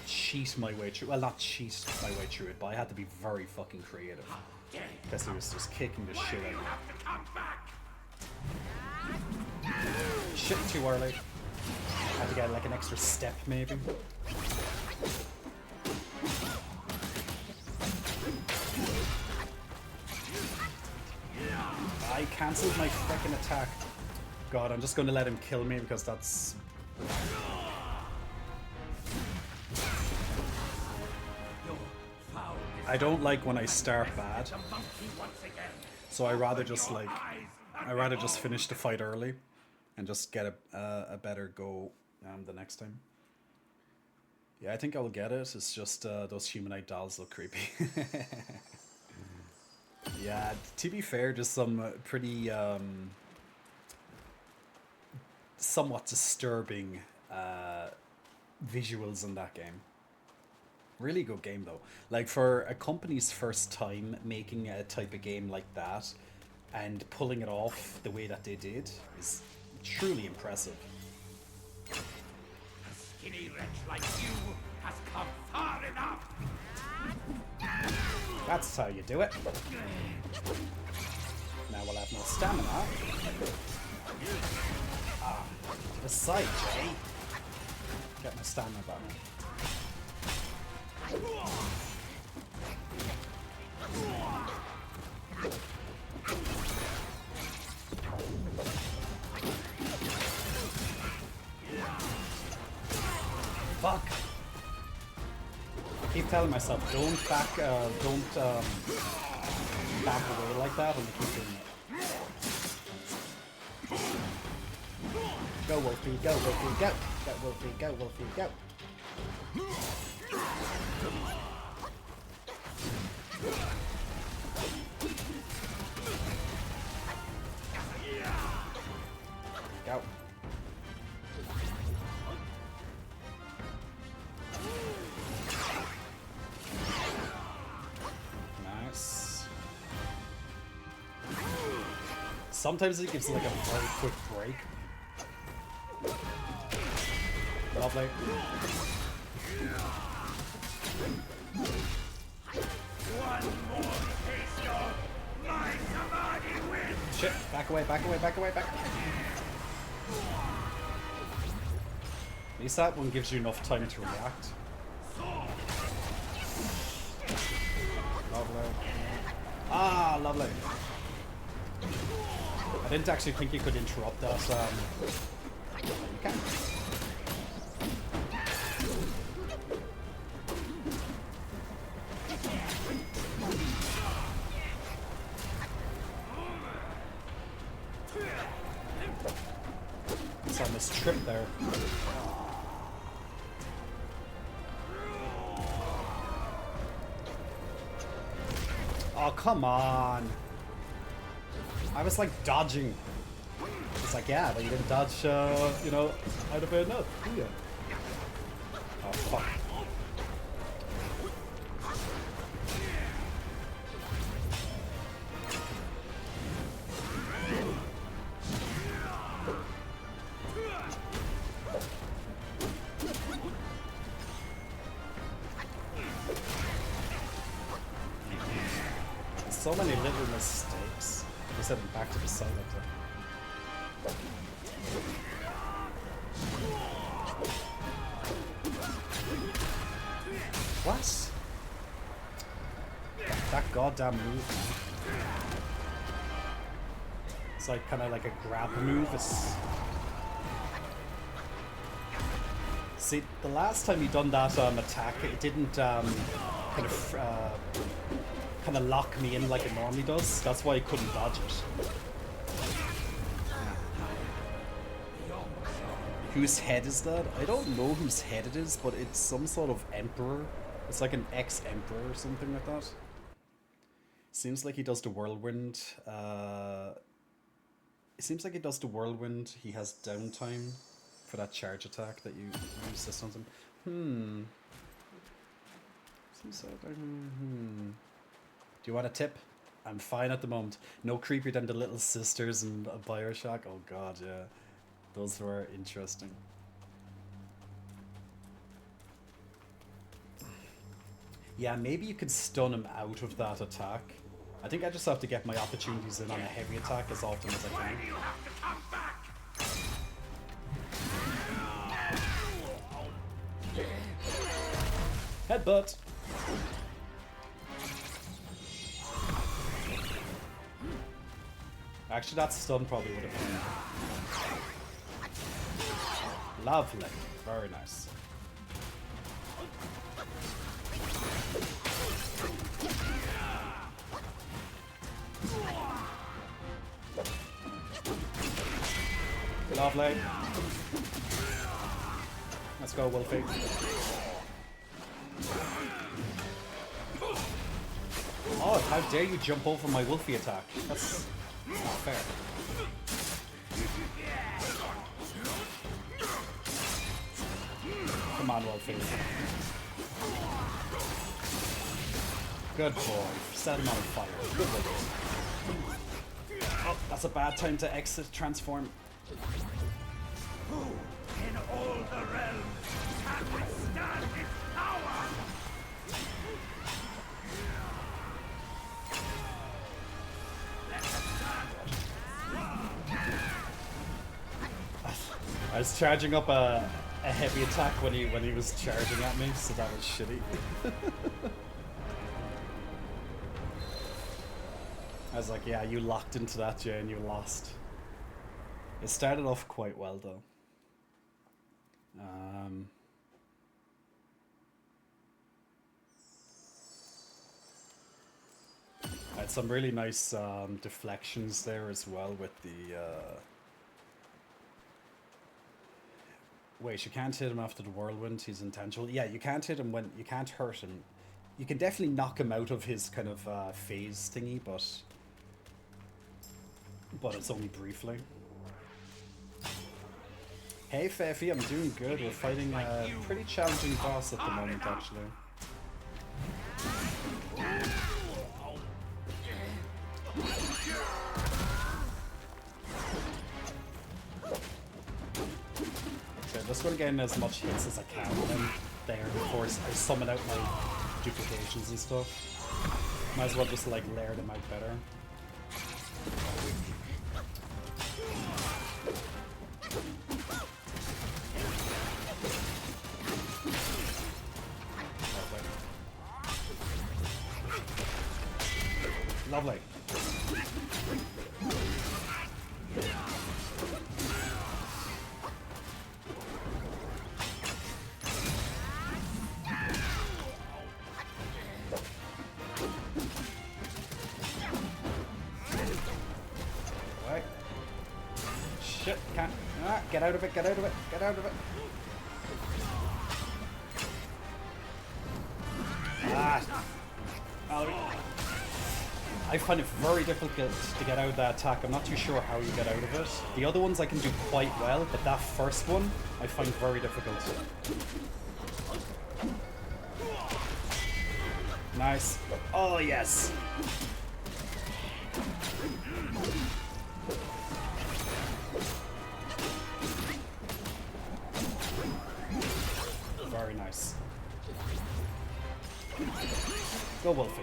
cheat my way through. Well, not cheat my way through it, but I had to be very fucking creative because he was just kicking the shit out of me. Shit, too early. Had to get like an extra step, maybe. I cancelled my freaking attack. God, I'm just going to let him kill me because that's... I don't like when I start bad. So I rather just finish the fight early and just get a better go the next time. Yeah, I think I'll get it. It's just those humanoid dolls look creepy. Yeah, to be fair, just some pretty somewhat disturbing visuals in that game. Really good game though. Like for a company's first time making a type of game like that and pulling it off the way that they did is truly impressive. A skinny wretch like you has come far enough. That's how you do it. Now we'll have no stamina. Ah, to the side, Jay. Get my stamina back. Fuck. I keep telling myself, don't back away like that, and I keep doing it. Go, Wolfie, go, Wolfie, go! Go, Wolfie, go, Wolfie, go! Go. Nice. Sometimes it gives like a very quick break. Lovely. Shit, back away, back away, back away, back. At least that one gives you enough time to react. Lovely. Ah, lovely. I didn't actually think you could interrupt that. You can. It's on this trip there. Oh, come on. I was like dodging. It's like, yeah, but you didn't dodge, you know, out of enough, do you? Oh, fuck. So many little mistakes. I said back to the side of them. What? That goddamn move. It's like kind of like a grab move. It's... See, the last time he done that attack, it didn't kind of lock me in like it normally does. That's why I couldn't dodge it. Whose head is that? I don't know whose head it is, but it's some sort of emperor. It's like an ex-emperor or something like that. Seems like he does the whirlwind. It seems like he does the whirlwind. He has downtime for that charge attack that you use this on him. he said. Do you want a tip? I'm fine at the moment. No creepier than the Little Sisters and a Bioshock. Oh god, yeah. Those were interesting. Yeah, maybe you could stun him out of that attack. I think I just have to get my opportunities in on a heavy attack as often as I can. You have to come back. Headbutt! Actually, that stun probably would have been lovely. Very nice. Lovely. Let's go, Wolfie. Oh, how dare you jump over my Wolfie attack? That's not fair. Come on, Wolfie. Good boy. Set him on fire. Good boy. Oh, that's a bad time to exit transform. Who in all the realms can withstand his power? I was charging up a heavy attack when he was charging at me, so that was shitty. I was like, yeah, you locked into that, Jay, and you lost. It started off quite well, though. I had some really nice deflections there as well with the... Wait, you can't hit him after the whirlwind. He's intentional. Yeah, you can't hit him when... You can't hurt him. You can definitely knock him out of his kind of phase thingy, but it's only briefly. Hey, Feify, I'm doing good. We're fighting a pretty challenging boss at the moment, actually. Okay, just going to get in as much hits as I can, and then there, of course, I summon out my duplications and stuff. Might as well just, like, layer them out better. Lovely. Right. Shit, can't. Get out of it, get out of it, get out of it. I find it very difficult to get out of that attack. I'm not too sure how you get out of it. The other ones I can do quite well, but that first one I find very difficult. Nice. Oh, yes. Very nice. Go, Wolfie.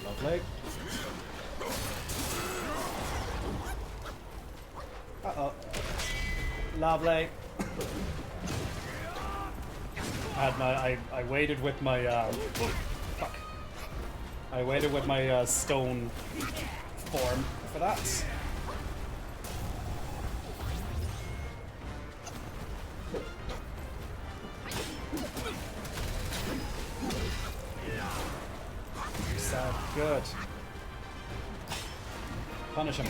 Lovely. Uh-oh. Lovely. I waited with my fuck. I waited with my stone form for that. Good. Punish him.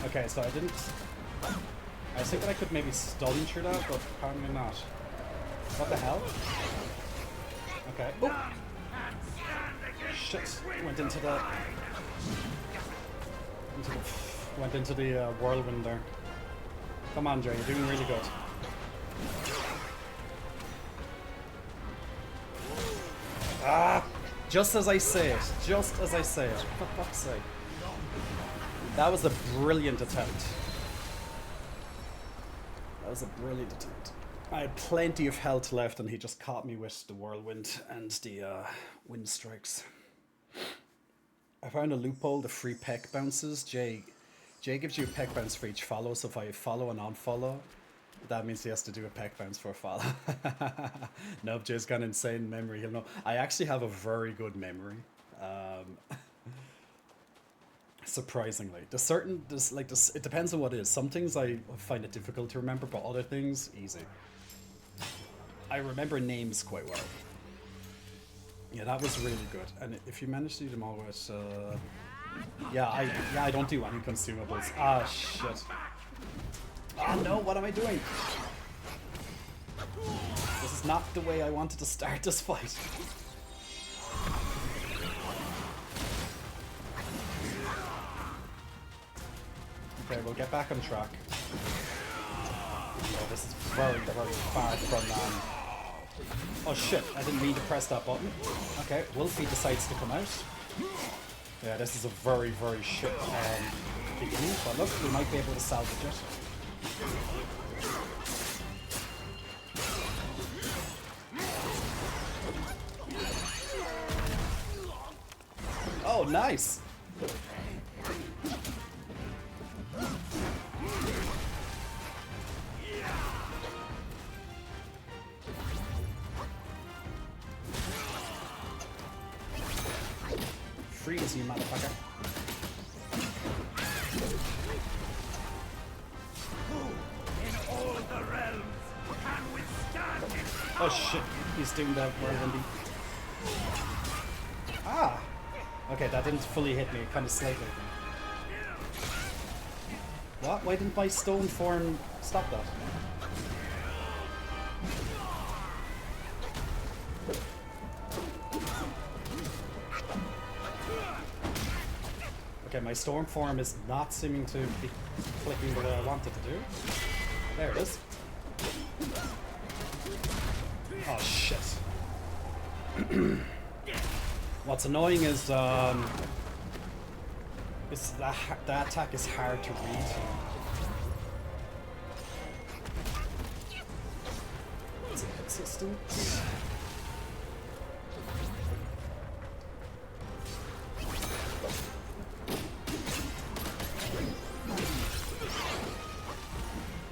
Okay, so I I was thinking I could maybe stun through that, but apparently not. What the hell? Okay. Oh! Shit! Went into the whirlwind there. Come on, Joe, you're doing really good. Ah! Just as I say it. Just as I say it. For fuck's sake. That was a brilliant attempt. That was a brilliant attempt. I had plenty of health left and he just caught me with the whirlwind and the wind strikes. I found a loophole, the free peck bounces. Jay gives you a peck bounce for each follow, so if I follow and unfollow, that means he has to do a peck bounce for a follow. Nope, Jay's got insane memory, he'll know. I actually have a very good memory. Surprisingly. It depends on what it is. Some things I find it difficult to remember, but other things, easy. I remember names quite well. Yeah, that was really good. And if you manage to do them all with, I don't do any consumables. Ah, shit. Oh no, what am I doing? This is not the way I wanted to start this fight. Okay, we'll get back on track. Oh, this is very, very far from... Oh shit, I didn't mean to press that button. Okay, Wolfie decides to come out. Yeah, this is a very, very shit beginning, but look, we might be able to salvage it. Oh, nice! Freeze, you motherfucker. Oh shit, he's doing that whirlwindy. Ah! Okay, that didn't fully hit me, it kind of slightly hit me. What? Why didn't my stone form stop that? Okay, my storm form is not seeming to be clicking the way I want it to do. There it is. Oh shit. What's annoying is that attack is hard to read. Is it consistent?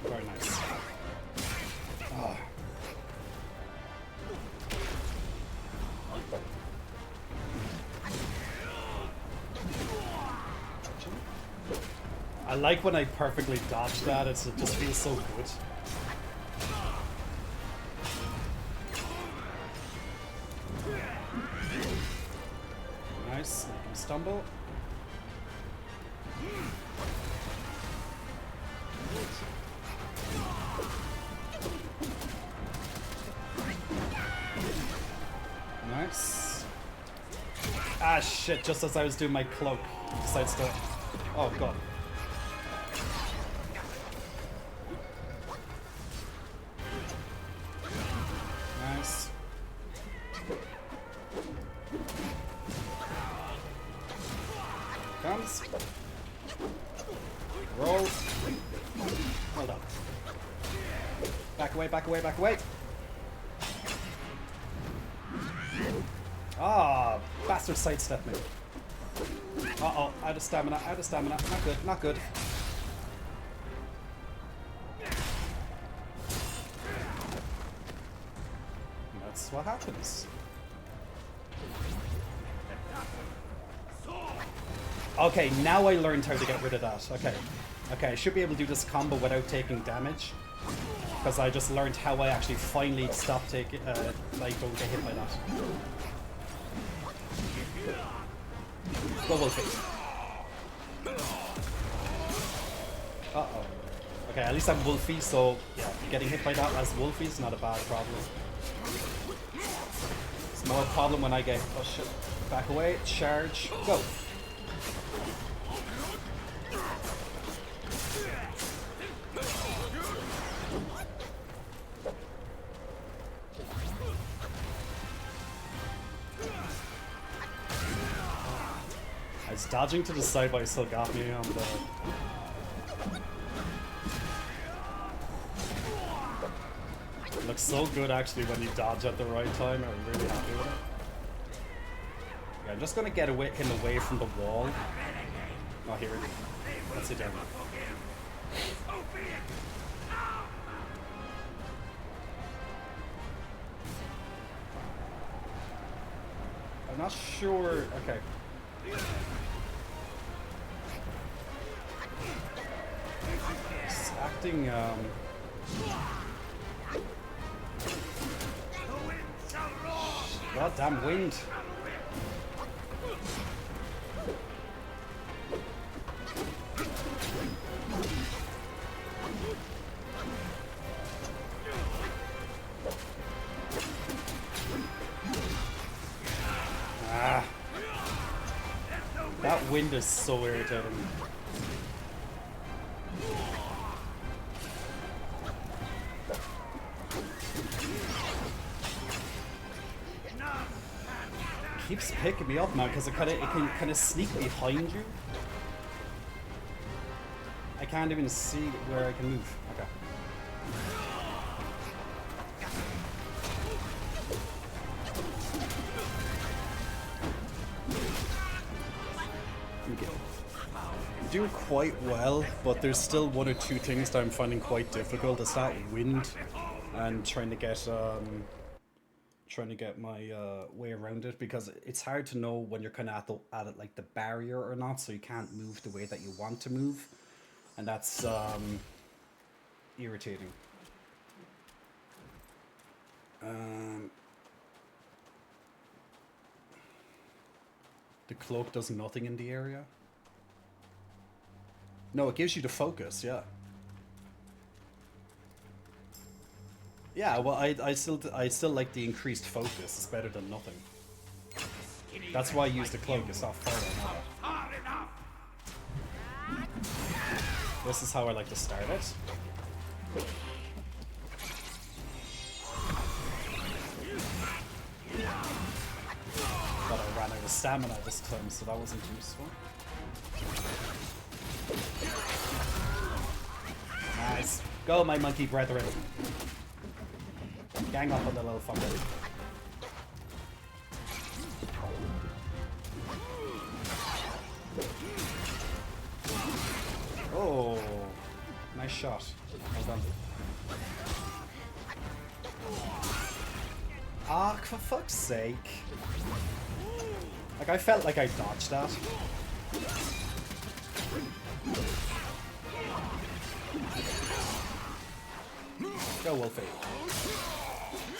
Very nice. Oh. I like when I perfectly dodge that, it just feels so good. Nice, make him stumble. Nice. Ah shit, just as I was doing my cloak, he decides to... Oh god. Nice. Comes. Roll. Well done. Back away, back away, back away. Ah, bastard sidestep me. Uh-oh, out of stamina, out of stamina. Not good, not good. And that's what happens. Okay, now I learned how to get rid of that. Okay. Okay, I should be able to do this combo without taking damage. Because I just learned how I actually finally stopped taking, like, don't get hit by that. Go Wolfie. Uh-oh. Okay, at least I'm Wolfie, so yeah, getting hit by that as Wolfie is not a bad problem. It's more a problem when I get... Oh shit. Back away, charge, go. I was dodging to the side, but he still got me on the... It looks so good actually when you dodge at the right time. I'm really happy with it. Yeah, I'm just gonna get him away from the wall. Oh, here we go. Let's sit down. I'm not sure. Okay. It's acting. Goddamn wind. Ah. That wind is so irritating. Keeps picking me up, man, because it can kind of sneak behind you. I can't even see where I can move. Okay. I'm doing quite well, but there's still one or two things that I'm finding quite difficult. It's that wind and trying to get my way around it, because it's hard to know when you're kind of at it like the barrier or not, so you can't move the way that you want to move, and that's irritating. The cloak does nothing in the area. No, it gives you the focus, yeah. Yeah, well, I still like the increased focus. It's better than nothing. That's why I use the cloak. It's not fair enough. This is how I like to start it. But I ran out of stamina this time, so that wasn't useful. Nice. Go, my monkey brethren. Gang up on the little fucker. Oh, nice shot. Well done. Ah, for fuck's sake. Like, I felt like I dodged that. Go, Wolfie.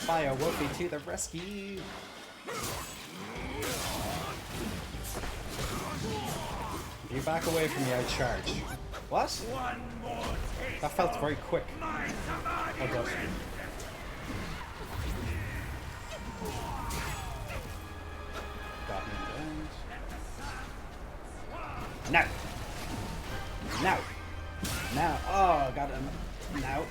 Fire Wolfie to the rescue! You back away from me, I charge. What? That felt very quick. Oh god. Got me in the end. Now! Now! Now! Oh, got him. Now.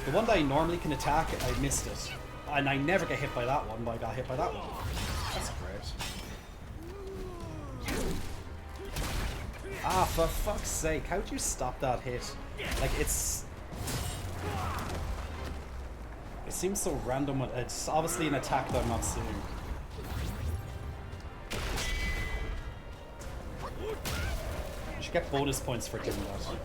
The one that I normally can attack, I missed it. And I never get hit by that one, but I got hit by that one. That's great. Ah, for fuck's sake, how'd you stop that hit? Like, it's... It seems so random. It's obviously an attack that I'm not seeing. You should get bonus points for doing that.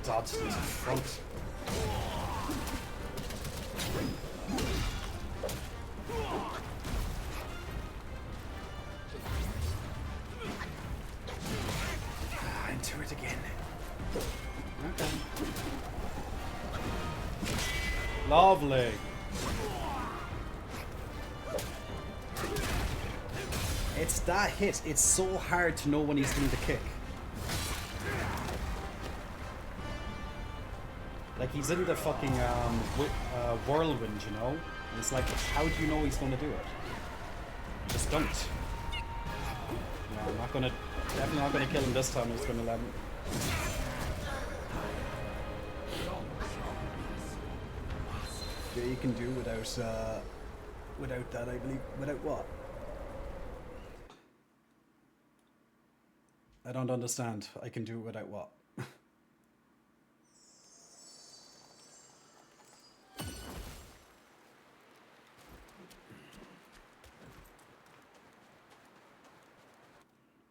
Dodged into front. Into it again. Okay. Lovely. It's that hit. It's so hard to know when he's doing the kick. Like, he's in the fucking whirlwind, you know? And it's like, how do you know he's going to do it? Just don't. No, I'm not going to... Definitely not going to kill him this time. I'm just going to let him... Yeah, you can do without, without that, I believe. Without what? I don't understand. I can do it without what?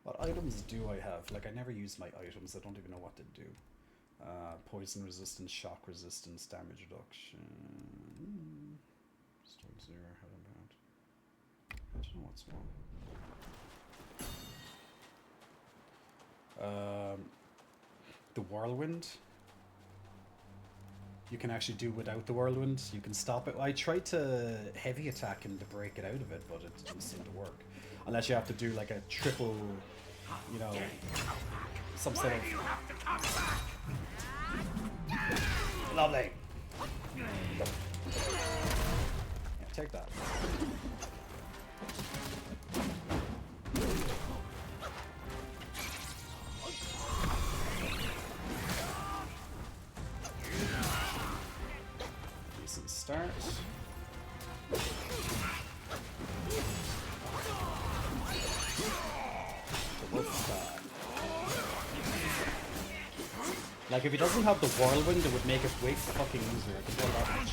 What items do I have? Like, I never use my items. I don't even know what to do. Poison resistance, shock resistance, damage reduction. Storm zero, head about. I don't know what's wrong. The whirlwind. You can actually do without the whirlwind. You can stop it. I tried to heavy attack him to break it out of it, but it didn't seem to work. Unless you have to do like a triple, you know, some sort of... Lovely. Yeah, take that. Decent start. Like, if he doesn't have the whirlwind, it would make it way fucking easier. I can tell that much.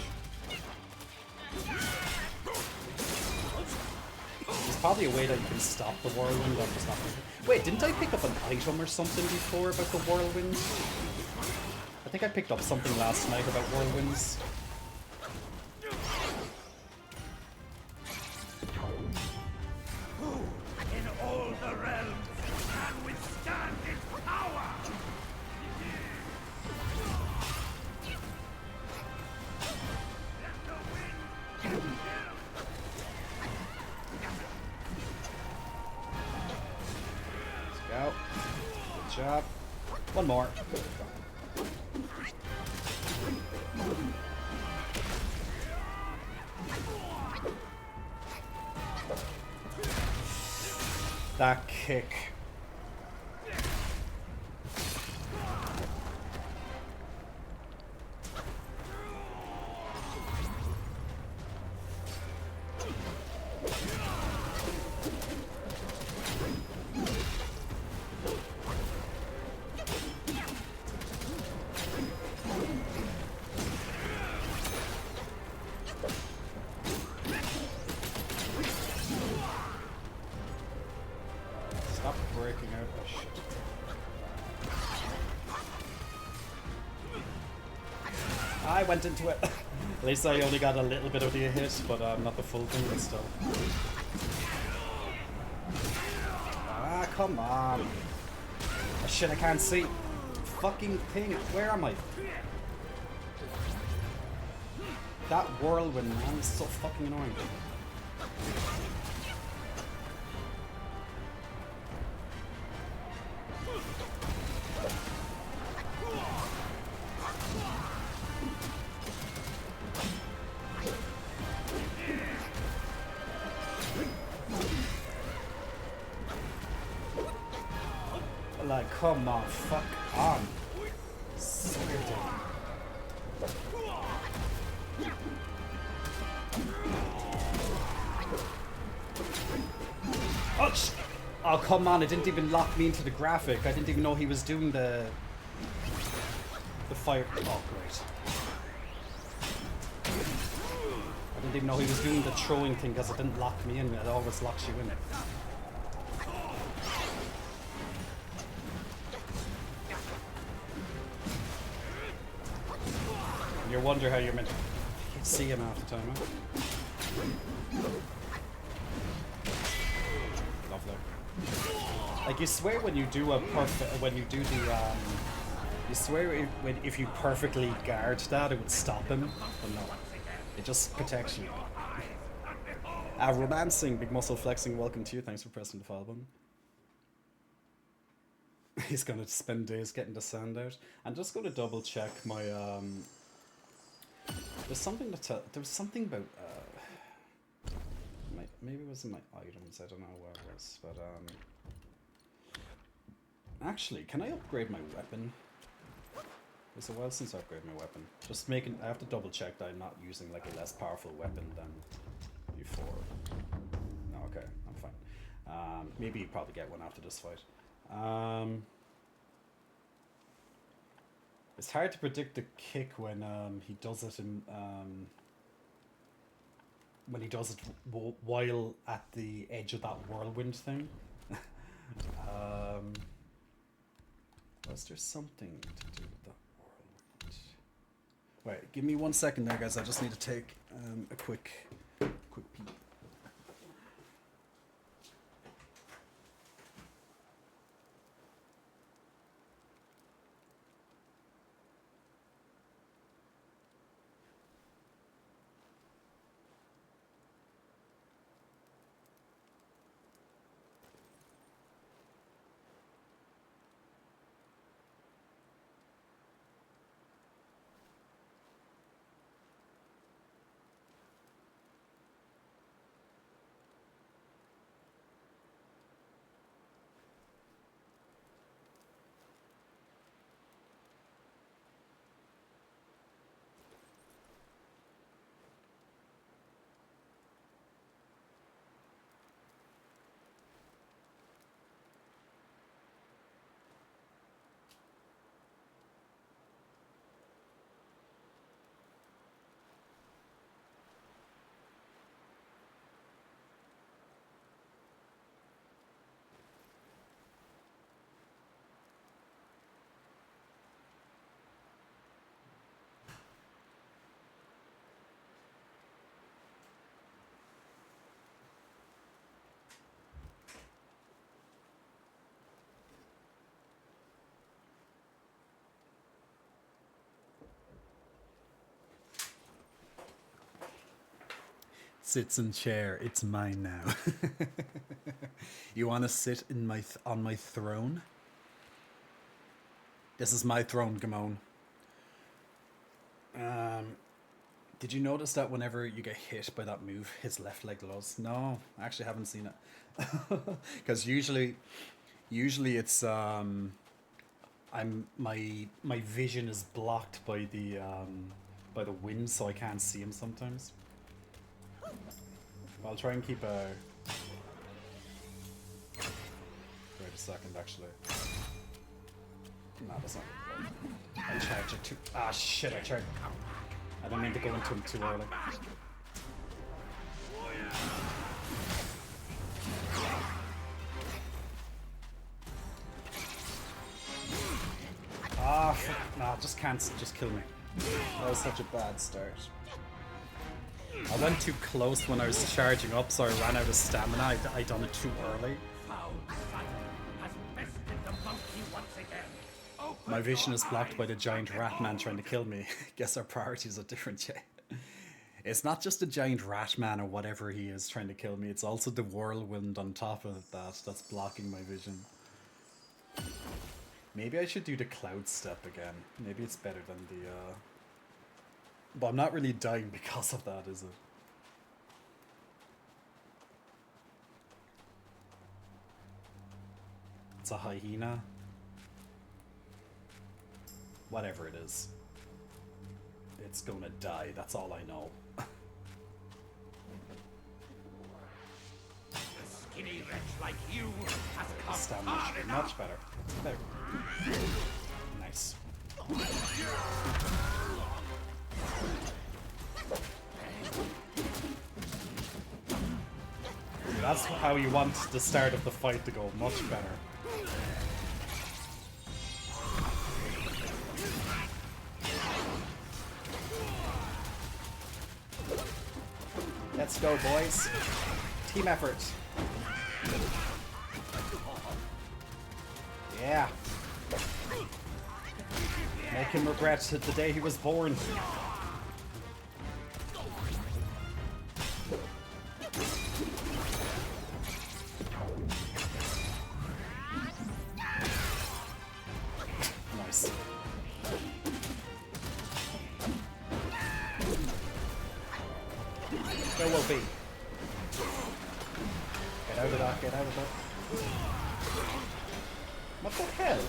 There's probably a way that you can stop the whirlwind. I'm just not. Wait, didn't I pick up an item or something before about the whirlwind? I think I picked up something last night about whirlwinds. In all the realms can withstand its power. Let's go. Good job. One more. That kick. Stop breaking out that shit. I went into it. At least I only got a little bit of the hit, but not the full thing, but still. Ah, come on. Oh, shit, I can't see. Fucking thing. Where am I? That whirlwind, man, is so fucking annoying. Like, come on, fuck on. Swear to oh, oh, come on, it didn't even lock me into the graphic. I didn't even know he was doing the fire. Oh, great. I didn't even know he was doing the throwing thing because it didn't lock me in. It always locks you in it. You wonder how you're meant to see him half the time, huh? Lovely. Like, you swear when you do a perfect, when you do the, you swear if you perfectly guard that, it would stop him, but no. It just protects you. Romancing, big muscle flexing, welcome to you. Thanks for pressing the follow button. He's gonna spend days getting the sound out. I'm just gonna double check my there's something that there was something about maybe it was in my items. I don't know where it was, but actually, can I upgrade my weapon? It's a while since I upgraded my weapon. Just making. I have to double check that I'm not using like a less powerful weapon than before. No, okay, I'm fine. Maybe you probably get one after this fight. It's hard to predict the kick when he does it in when he does it while at the edge of that whirlwind thing. Was there something to do with that whirlwind? Wait, give me 1 second there, guys. I just need to take a quick peek. Sits in chair. It's mine now. You want to sit in on my throne? This is my throne, Gamon. Did you notice that whenever you get hit by that move, his left leg glows? No, I actually haven't seen it. Because usually it's my vision is blocked by the wind, so I can't see him sometimes. I'll try and keep a... Wait a second, actually. No, that's not good. I charged it too... Ah, shit, I tried... I don't mean to go into him too early. Ah, no, just can't... Just kill me. That was such a bad start. I went too close when I was charging up, so I ran out of stamina. I done it too early. My vision is blocked by the giant rat man trying to kill me. Guess our priorities are different, yeah. It's not just the giant rat man or whatever he is trying to kill me. It's also the whirlwind on top of that's blocking my vision. Maybe I should do the cloud step again. Maybe it's better than the... But I'm not really dying because of that, is it? It's a hyena. Whatever it is. It's gonna die, that's all I know. A skinny wretch like you has come Stamina far should be enough. much better. Better. Nice. That's how you want the start of the fight to go, much better. Let's go, boys. Team effort. Yeah. Make him regret the day he was born. there will be. Get out of that, get out of that. What the hell?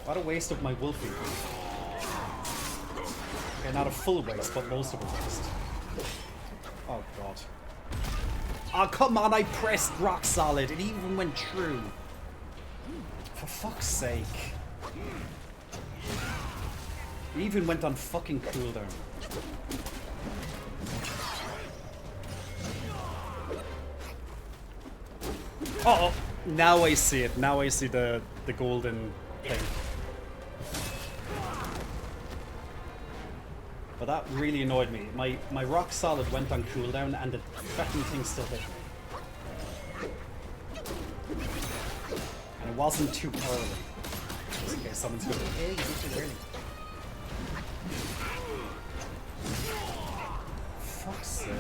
What a waste of my Wolfie. Okay, not a full waste, but most of a waste. Oh god. Oh come on, I pressed rock solid. It even went through. For fuck's sake. It even went on fucking cooldown. Oh, now I see it. Now I see the golden thing. But that really annoyed me. My rock solid went on cooldown and the fucking thing still hit me. And it wasn't too early. Just in case someone's going, hey, you did too early. Fuck's sake.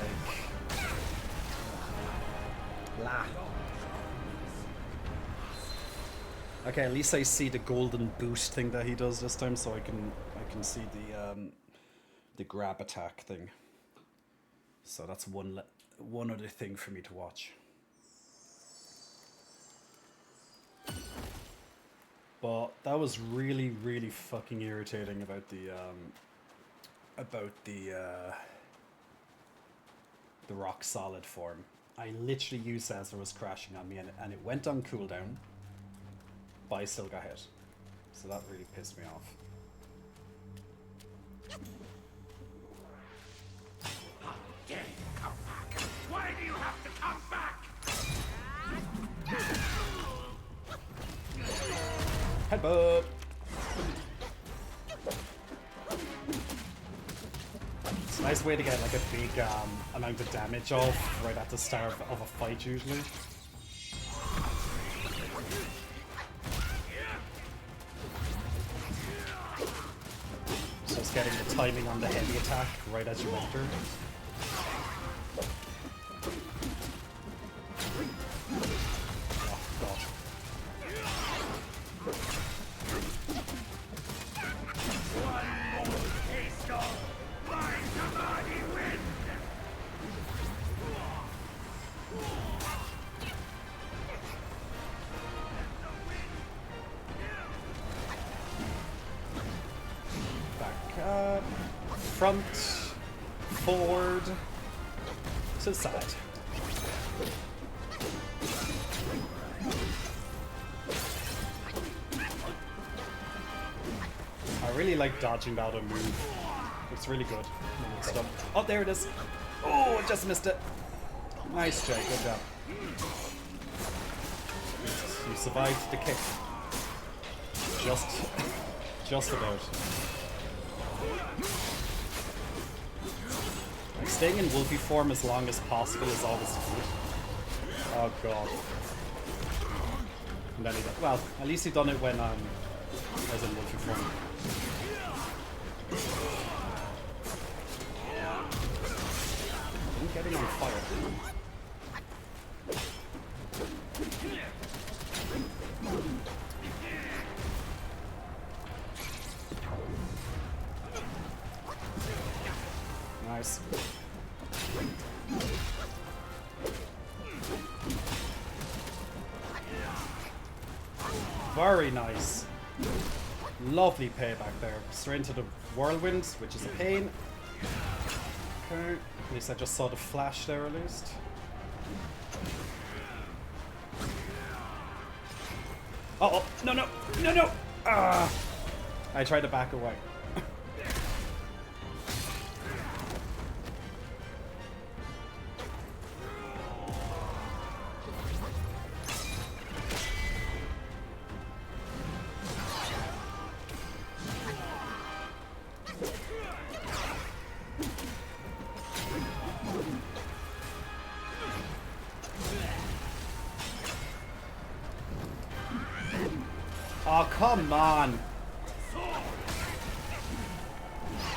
Blah. Okay, at least I see the golden boost thing that he does this time, so I can see the grab attack thing. So that's one other thing for me to watch. But that was really, really fucking irritating about the rock solid form. I literally used it as it was crashing on me, and it went on cooldown, but I still got hit. So that really pissed me off. How dare you come back? Why do you have to come back? Headbutt! It's a nice way to get like a big amount of damage off right at the start of a fight usually. So it's getting the timing on the heavy attack right as you enter. Oh god. Taste of my Samadhi wind! Back up, front, forward, to the side. I really like dodging out a move. It's really good when it's done. Oh, there it is. Oh, I just missed it. Nice, Jay. Good job. You survived the kick. Just about. Like, staying in Wolfie form as long as possible is always good. Oh god. And then he done, well, at least he done it when I was in Wolfie form. I'm getting on fire. Nice. Very nice. Lovely payback there. Straight into the whirlwind, which is a pain. Okay. At least I just saw the flash there at least. Uh oh, no, no, no, no! Ah! I tried to back away. Oh, come on!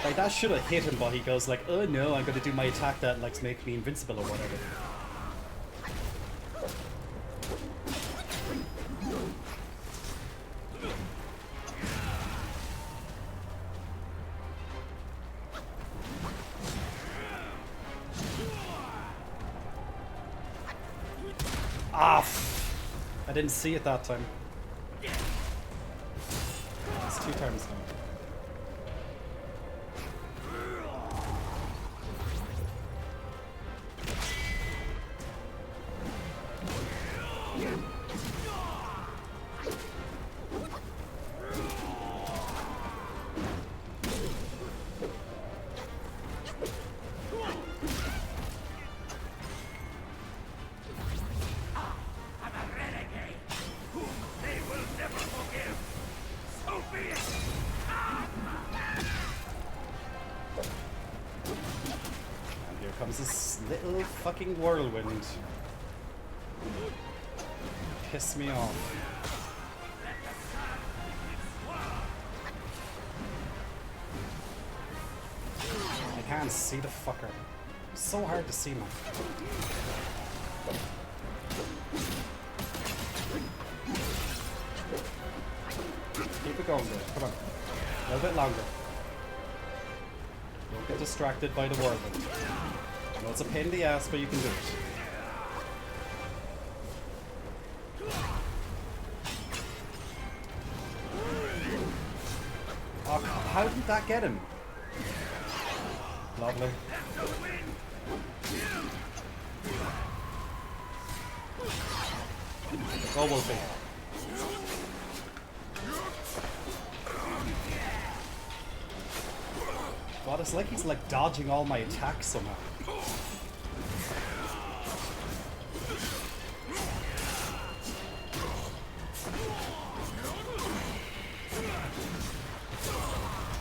Like, that should have hit him, but he goes like, oh no, I'm gonna do my attack that, like, makes me invincible or whatever. I didn't see it that time. It's 2 times now. Comes this little fucking whirlwind. Piss me off. I can't see the fucker. It's so hard to see, man. Keep it going, bro. Come on. A little bit longer. Don't get distracted by the whirlwind. I know it's a pain in the ass, but you can do it. Oh, how did that get him? Lovely. Oh, Wolfie. God, it's like he's like dodging all my attacks somehow.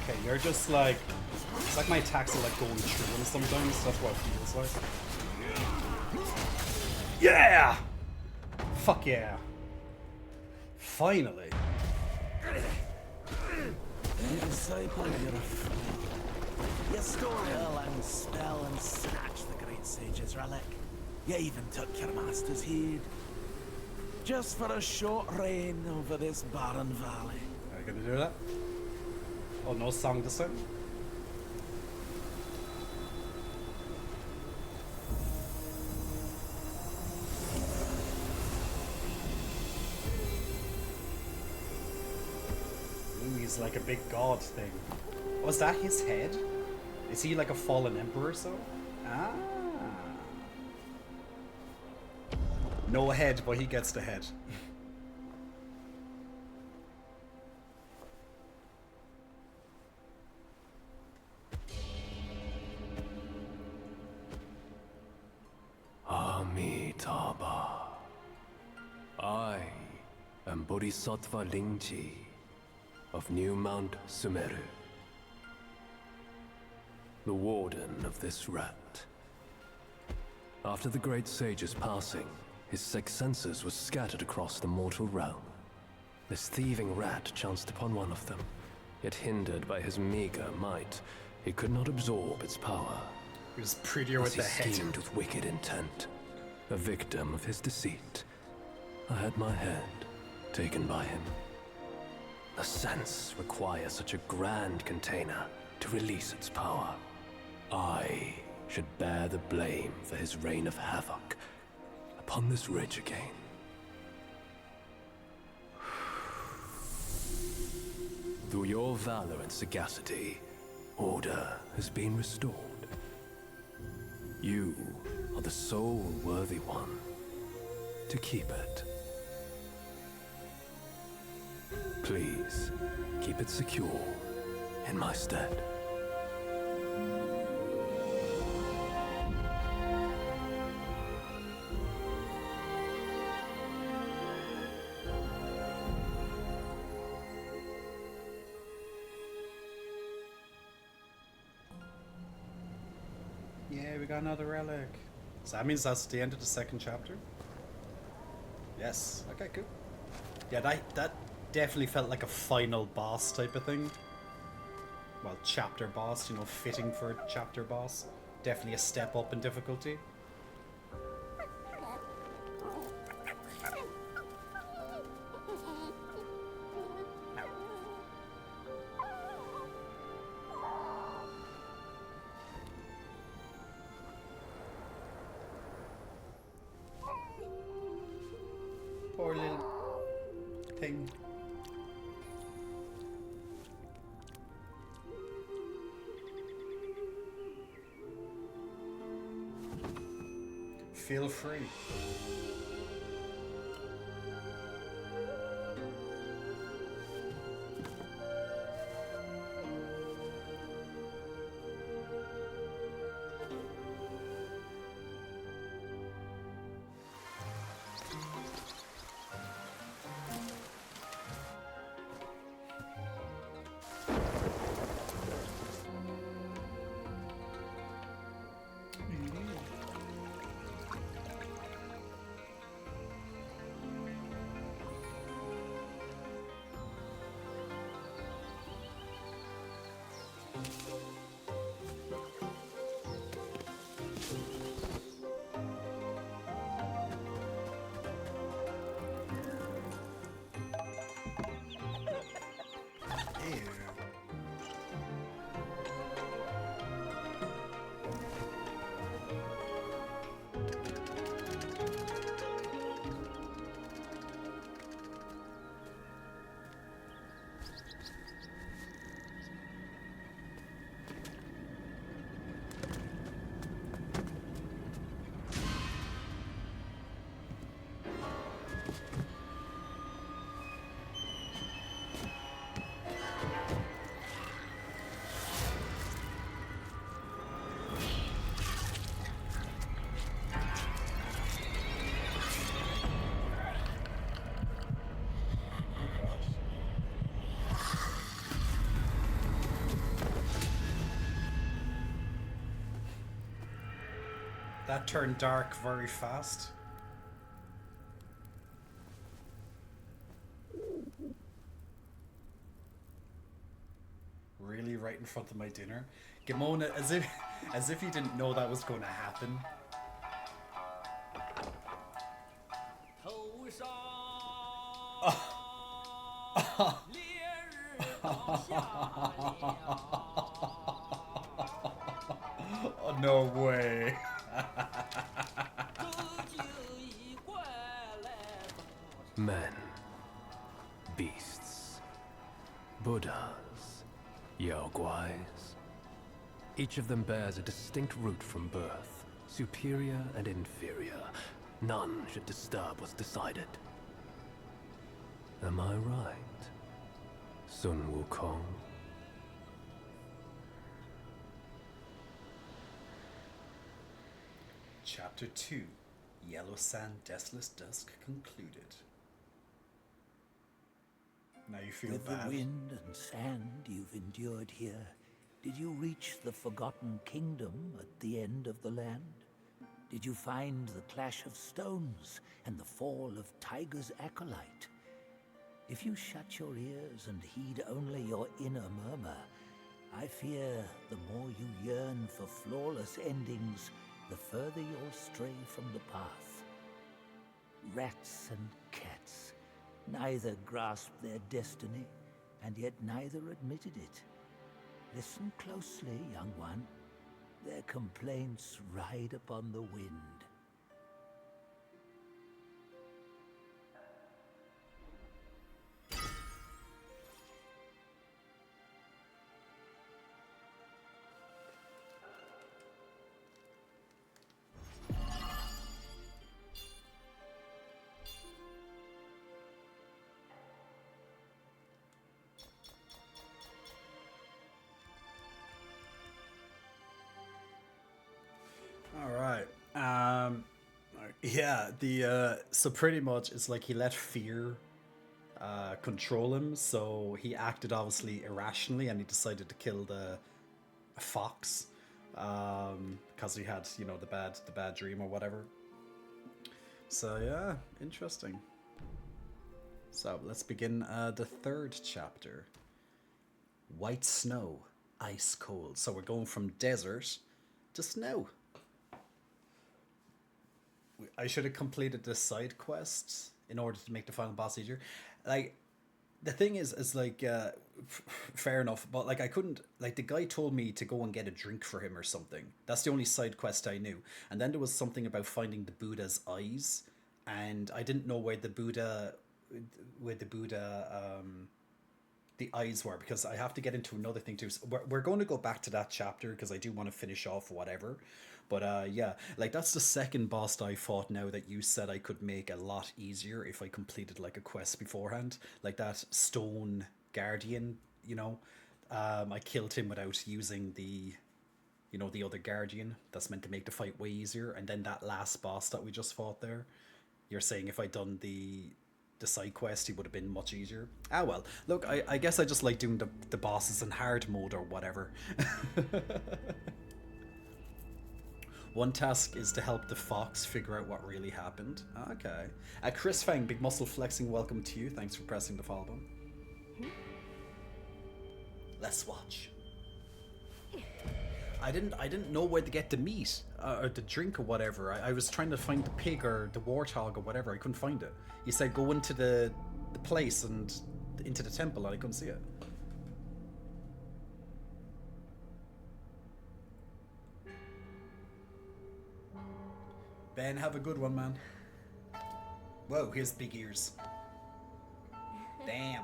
Okay, you're just like... It's like my attacks are like going through him sometimes. That's what it feels like. Yeah! Fuck yeah. Finally. Disciple, you're a fool. You stole and spell and snatched the great sage's relic. You even took your master's heed. Just for a short reign over this barren valley. Are you gonna do that? Oh, no song this time? Ooh, he's like a big god thing. Was that his head? Is he like a fallen emperor or so? Ah. No head, but he gets the head. Amitabha. I am Bodhisattva Lingji of New Mount Sumeru, the warden of this rat. After the great sage's passing, his sixth senses were scattered across the mortal realm. This thieving rat chanced upon one of them, yet hindered by his meager might, he could not absorb its power. He was prettier with As the he head. schemed with wicked intent, a victim of his deceit, I had my head taken by him. The sense requires such a grand container to release its power. I should bear the blame for his reign of havoc upon this ridge again. Through your valor and sagacity, order has been restored. You are the sole worthy one to keep it. Please, keep it secure in my stead. Yeah, we got another relic. So that means that's the end of the second chapter? Yes. Okay, cool. Yeah, that definitely felt like a final boss type of thing. Well, chapter boss, you know, fitting for a chapter boss. Definitely a step up in difficulty. Poor little thing. Feel free. That turned dark very fast. Really, right in front of my dinner? Gimona, as if you didn't know that was going to happen. Oh, no way. Men, beasts, Buddhas, Yaoguais. Each of them bears a distinct root from birth, superior and inferior. None should disturb what's decided. Am I right, Sun Wukong? Chapter 2, Yellow Sand Deathless Dusk concluded. Now you feel With bad. the wind and sand you've endured here, did you reach the Forgotten Kingdom at the end of the land? Did you find the clash of stones and the fall of Tiger's acolyte? If you shut your ears and heed only your inner murmur, I fear the more you yearn for flawless endings, the further you'll stray from the path. Rats and cats, neither grasped their destiny, and yet neither admitted it. Listen closely, young one. Their complaints ride upon the wind. Yeah, so pretty much it's like he let fear control him, so he acted obviously irrationally and he decided to kill the fox because he had, you know, the bad dream or whatever. So yeah, interesting. So let's begin the third chapter. White snow, ice cold. So we're going from desert to snow. I should have completed the side quests in order to make the final boss easier. Like, the thing is like, fair enough, but like I couldn't, like the guy told me to go and get a drink for him or something. That's the only side quest I knew. And then there was something about finding the Buddha's eyes. and I didn't know where the Buddha, the eyes were, because I have to get into another thing too. So we're going to go back to that chapter because I do want to finish off whatever. But yeah, like that's the second boss that I fought now that you said I could make a lot easier if I completed like a quest beforehand. Like that stone guardian, you know. I killed him without using the, you know, the other guardian. That's meant to make the fight way easier. And then that last boss that we just fought there, you're saying if I'd done the side quest, he would have been much easier. Ah well, look, I guess I just like doing the bosses in hard mode or whatever. One task is to help the fox figure out what really happened. Okay. Chris Fang, big muscle flexing, welcome to you. Thanks for pressing the follow button. Let's watch. I didn't know where to get the meat or the drink or whatever. I was trying to find the pig or the warthog or whatever. I couldn't find it. He said go into the place and into the temple, and I couldn't see it. Ben, have a good one, man. Whoa, here's big ears. Damn.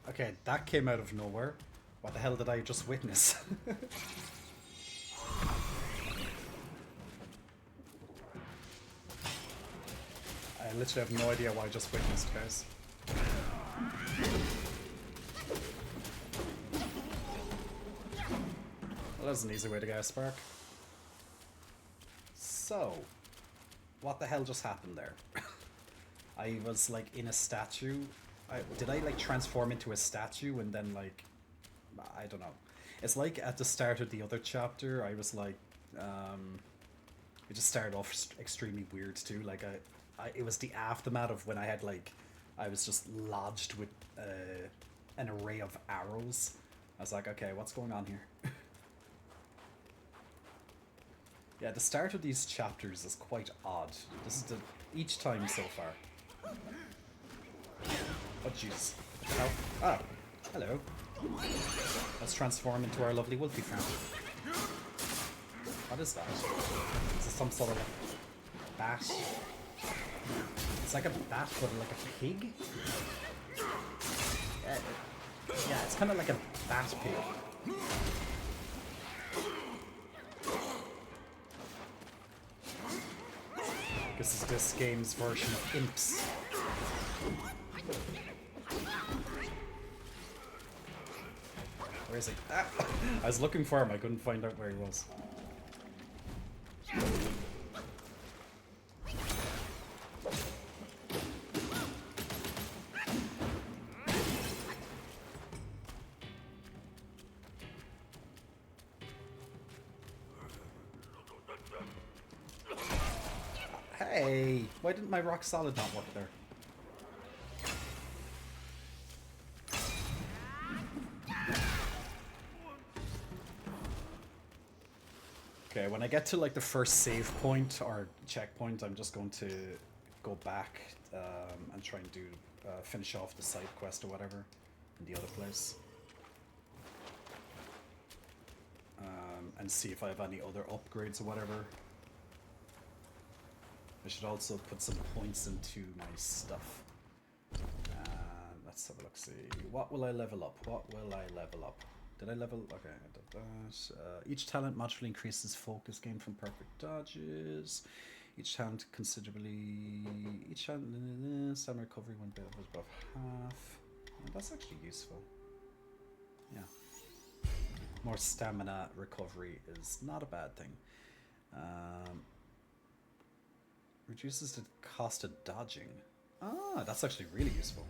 Okay, that came out of nowhere. What the hell did I just witness? I literally have no idea what I just witnessed, guys. Well, that's an easy way to get a spark. So, what the hell just happened there? I was like in a statue. Did I like transform into a statue and then like, I don't know. It's like at the start of the other chapter, I was like, it just started off extremely weird too. Like it was the aftermath of when I had like, I was just lodged with an array of arrows. I was like, okay, what's going on here? Yeah, the start of these chapters is quite odd. This is each time so far. Oh, jeez. Oh, hello. Let's transform into our lovely wolfie friend. What is that? Is this some sort of like bat? It's like a bat, but like a pig? Yeah, it's kind of like a bat pig. This is this game's version of imps. Where is he? Ah! I was looking for him, I couldn't find out where he was. Hey! Why didn't my rock solid not work there? Okay, when I get to like the first save point or checkpoint, I'm just going to go back and try and do finish off the side quest or whatever in the other place. And see if I have any other upgrades or whatever. I should also put some points into my stuff. Let's have a look, see. What will I level up? What will I level up? Did I level? Okay, I did that. Each talent module increases focus gain from perfect dodges. Each talent considerably. Each talent stamina recovery when was above half. That's actually useful. Yeah. More stamina recovery is not a bad thing. Reduces the cost of dodging. Ah, that's actually really useful.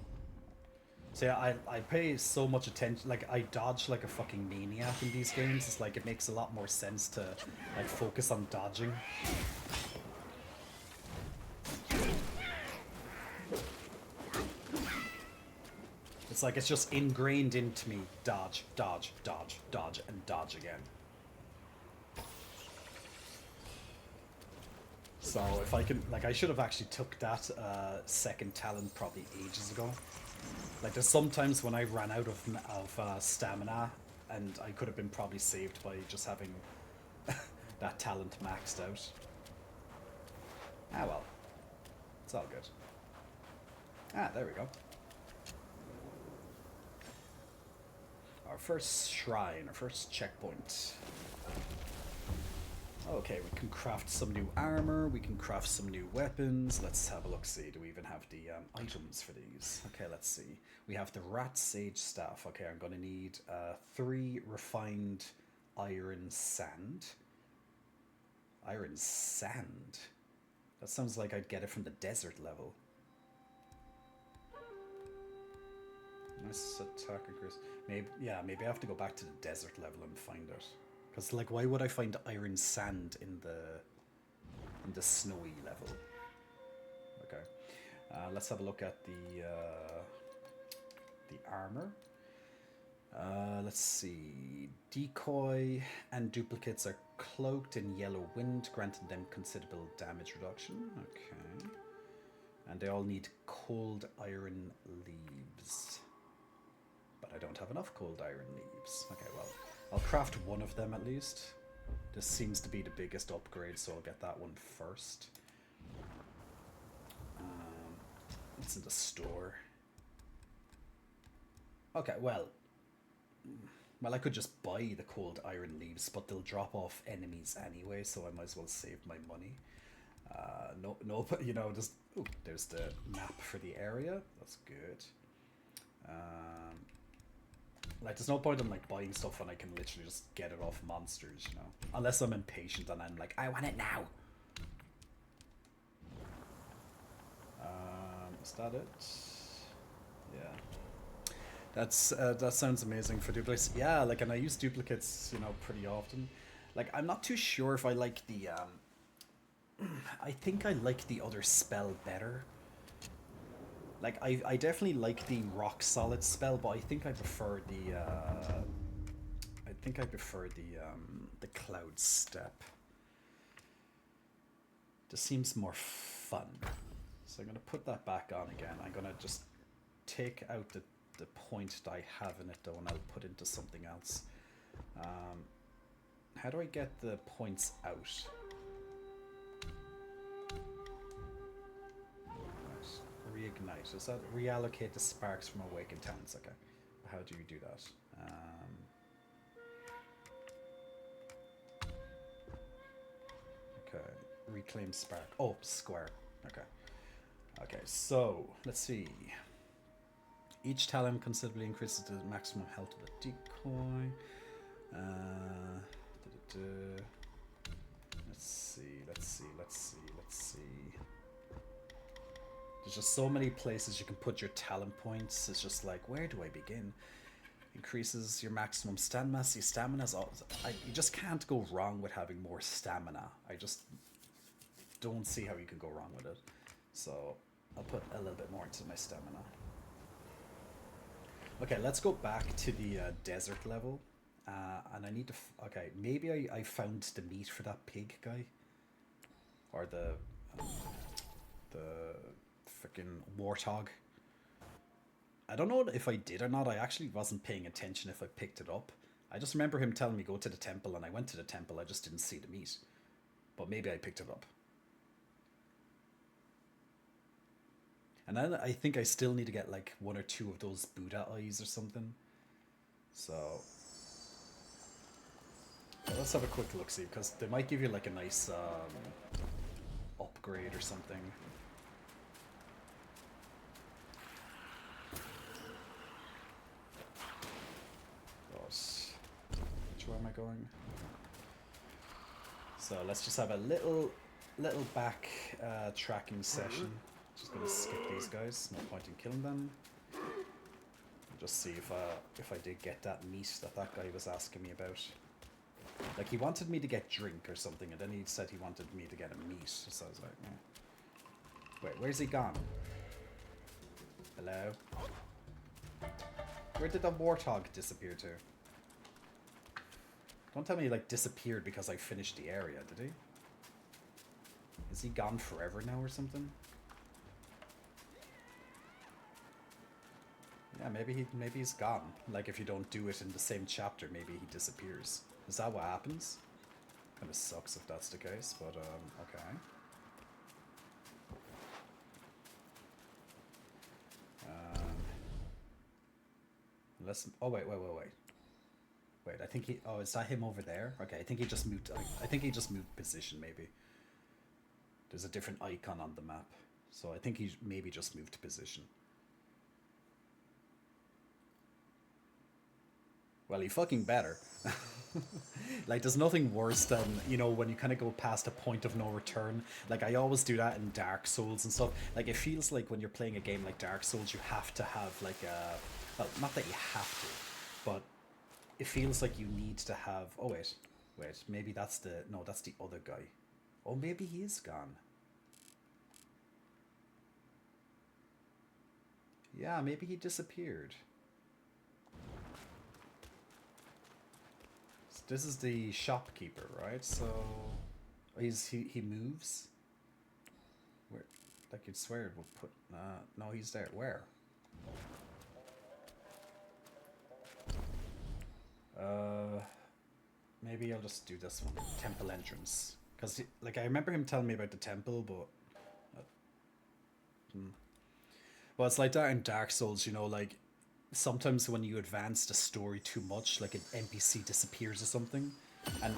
So yeah, I pay so much attention. Like, I dodge like a fucking maniac in these games. It's like, it makes a lot more sense to like focus on dodging. It's like, it's just ingrained into me. Dodge, dodge, dodge, dodge, and dodge again. So if I can, like, I should have actually took that second talent probably ages ago. Like, there's sometimes when I ran out of stamina, and I could have been probably saved by just having that talent maxed out. Ah well, it's all good. Ah, there we go. Our first shrine, our first checkpoint. Okay, we can craft some new armor, we can craft some new weapons. Let's have a look, see, do we even have the items for these? Okay, let's see. We have the Rat Sage Staff. Okay, I'm gonna need 3 refined iron sand. Iron sand? That sounds like I'd get it from the desert level. Nice attack increase. Maybe, yeah, maybe I have to go back to the desert level and find it. Because, like, why would I find iron sand in the snowy level? Okay, let's have a look at the armor. Let's see. Decoy and duplicates are cloaked in yellow wind, granting them considerable damage reduction. Okay, and they all need cold iron leaves. But I don't have enough cold iron leaves. Okay, well, I'll craft one of them at least. This seems to be the biggest upgrade, so I'll get that one first. It's in the store. Okay, well, I could just buy the cold iron leaves, but they'll drop off enemies anyway, so I might as well save my money. No, but you know, just ooh, there's the map for the area. That's good. Like, there's no point in like buying stuff when I can literally just get it off monsters, you know. Unless I'm impatient and I'm like, I want it now. Is that it? Yeah. That sounds amazing for duplicates. Yeah, like, and I use duplicates, you know, pretty often. Like, I'm not too sure if I like the I think I like the other spell better. Like, I definitely like the rock solid spell, but I think I prefer the cloud step. This seems more fun. So I'm gonna put that back on again. I'm gonna just take out the point that I have in it though, and I'll put into something else. How do I get the points out? Reignite. Does that reallocate the sparks from awakened talents? Okay. How do you do that? Okay. Reclaim spark. Oh, square. Okay. Okay, so let's see. Each talent considerably increases the maximum health of the decoy. Let's see. There's just so many places you can put your talent points. It's just like, where do I begin? Increases your maximum stamina. See, stamina's all, you just can't go wrong with having more stamina. I just don't see how you can go wrong with it. So I'll put a little bit more into my stamina. Okay, let's go back to the desert level. And I need to... okay, maybe I found the meat for that pig guy. Or the freaking warthog. I don't know if I did or not. I actually wasn't paying attention if I picked it up. I just remember him telling me go to the temple, and I went to the temple. I just didn't see the meat. But maybe I picked it up. And then I think I still need to get like 1 or 2 of those Buddha eyes or something. So let's have a quick look, see, because they might give you like a nice upgrade or something. Which way am I going? So let's just have a little back tracking session. Just gonna skip these guys. No point in killing them. Just see if I did get that meat that guy was asking me about. Like, he wanted me to get drink or something, and then he said he wanted me to get a meat. So I was like, Wait, where's he gone? Hello? Where did the warthog disappear to? Don't tell me he, like, disappeared because I finished the area, did he? Is he gone forever now or something? Yeah, maybe he's gone. Like, if you don't do it in the same chapter, maybe he disappears. Is that what happens? Kind of sucks if that's the case, but, okay. Oh, wait. Wait, I think he... Oh, is that him over there? Okay, I think he just moved... I think he just moved position, maybe. There's a different icon on the map. So I think he maybe just moved position. Well, he fucking better. Like, there's nothing worse than, you know, when you kind of go past a point of no return. Like, I always do that in Dark Souls and stuff. Like, it feels like when you're playing a game like Dark Souls, you have to have, like, a... Well, not that you have to, but it feels like you need to have... Oh, wait. Maybe that's the... No, that's the other guy. Oh, maybe he is gone. Yeah, maybe he disappeared. This is the shopkeeper, right? So he moves. Where? Like you'd swear it would put. No, he's there. Where? Maybe I'll just do this one. Temple entrance, because like I remember him telling me about the temple, but. Well, it's like that in Dark Souls, you know, like. Sometimes when you advance the story too much, like an NPC disappears or something, and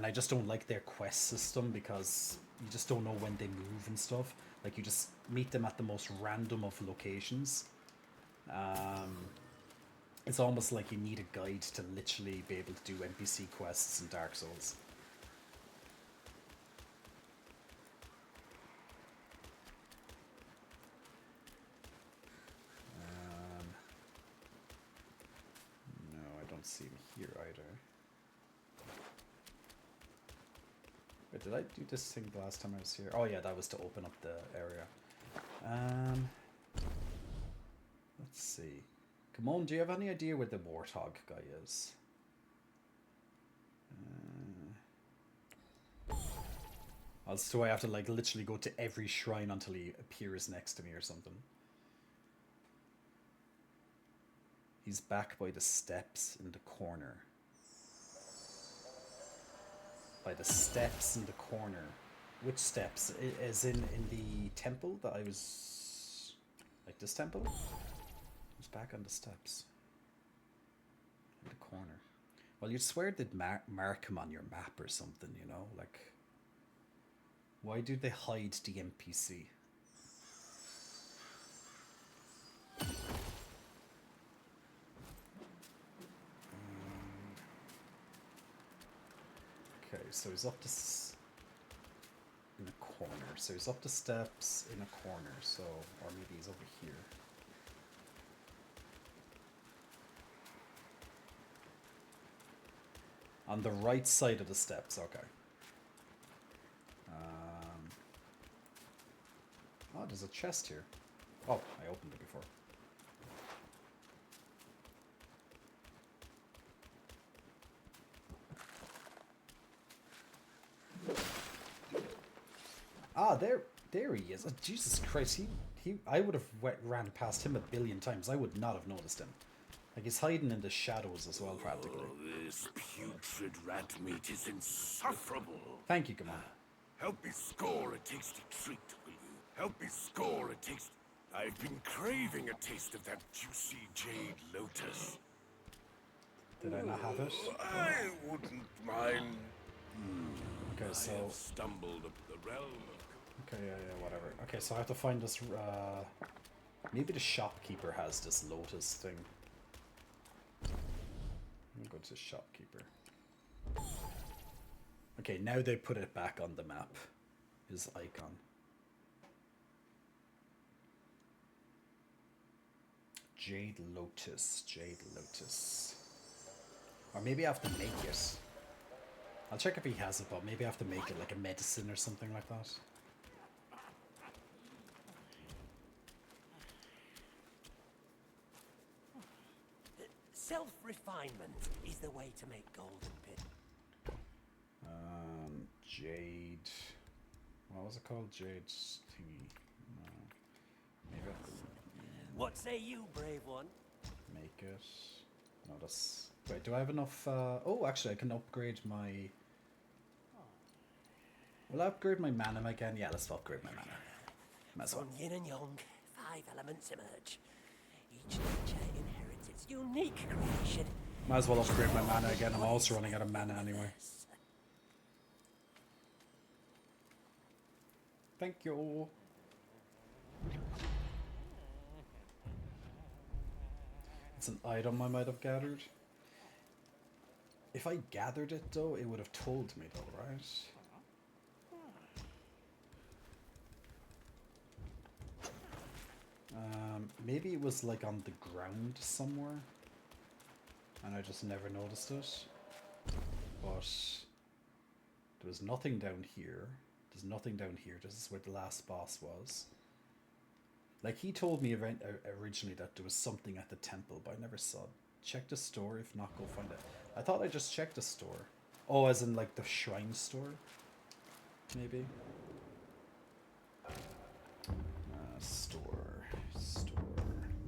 I just don't like their quest system because you just don't know when they move and stuff. Like you just meet them at the most random of locations. It's almost like you need a guide to literally be able to do NPC quests in Dark Souls. See him here either. Wait, did I do this thing the last time I was here? Oh yeah, that was to open up the area. Let's see. Come on, do you have any idea where the warthog guy is? Also, do I have to like literally go to every shrine until he appears next to me or something? He's back by the steps in the corner. By the steps in the corner. Which steps? As in the temple that I was... Like this temple? He's back on the steps. In the corner. Well, you'd swear they'd mark him on your map or something, you know? Like... Why do they hide the NPC? Okay, so he's up in a corner. So he's up the steps in a corner. So, or maybe he's over here. On the right side of the steps. Okay. Oh, there's a chest here. Oh, I opened it before. Ah, there he is. Oh, Jesus Christ, I would have ran past him a billion times. I would not have noticed him. Like, he's hiding in the shadows as well, practically. Oh, this putrid rat meat is insufferable. Thank you, come on. Help me score a tasty treat, will you? Help me score a taste. I've been craving a taste of that juicy jade lotus. Did I not have it? I wouldn't mind. Okay, so... I have stumbled up the realm. Okay, yeah, whatever. Okay, so I have to find this, maybe the shopkeeper has this lotus thing. Let me go to the shopkeeper. Okay, now they put it back on the map. His icon. Jade Lotus. Jade Lotus. Or maybe I have to make it. I'll check if he has it, but maybe I have to make it like a medicine or something like that. Self-refinement is the way to make golden pit. Jade. What was it called? Jade thingy. No. Maybe I have to What say you, brave one? make it. No, that's. Wait, do I have enough? Oh, actually, I can upgrade my. Will I upgrade my mana again? Yeah, let's upgrade my mana. Might as well. From yin and yang, 5 elements emerge. Each nature inherits its unique creation. Might as well upgrade my mana again. I'm also running out of mana anyway. Thank you. It's an item I might have gathered. If I gathered it though, it would have told me though, right? Maybe it was like on the ground somewhere and I just never noticed it. But there was nothing down here. There's nothing down here. This is where the last boss was. Like, he told me originally that there was something at the temple, but I never saw it. Check the store, if not, go find it. I thought I just checked the store. Oh, as in, like, the shrine store? Maybe? Store.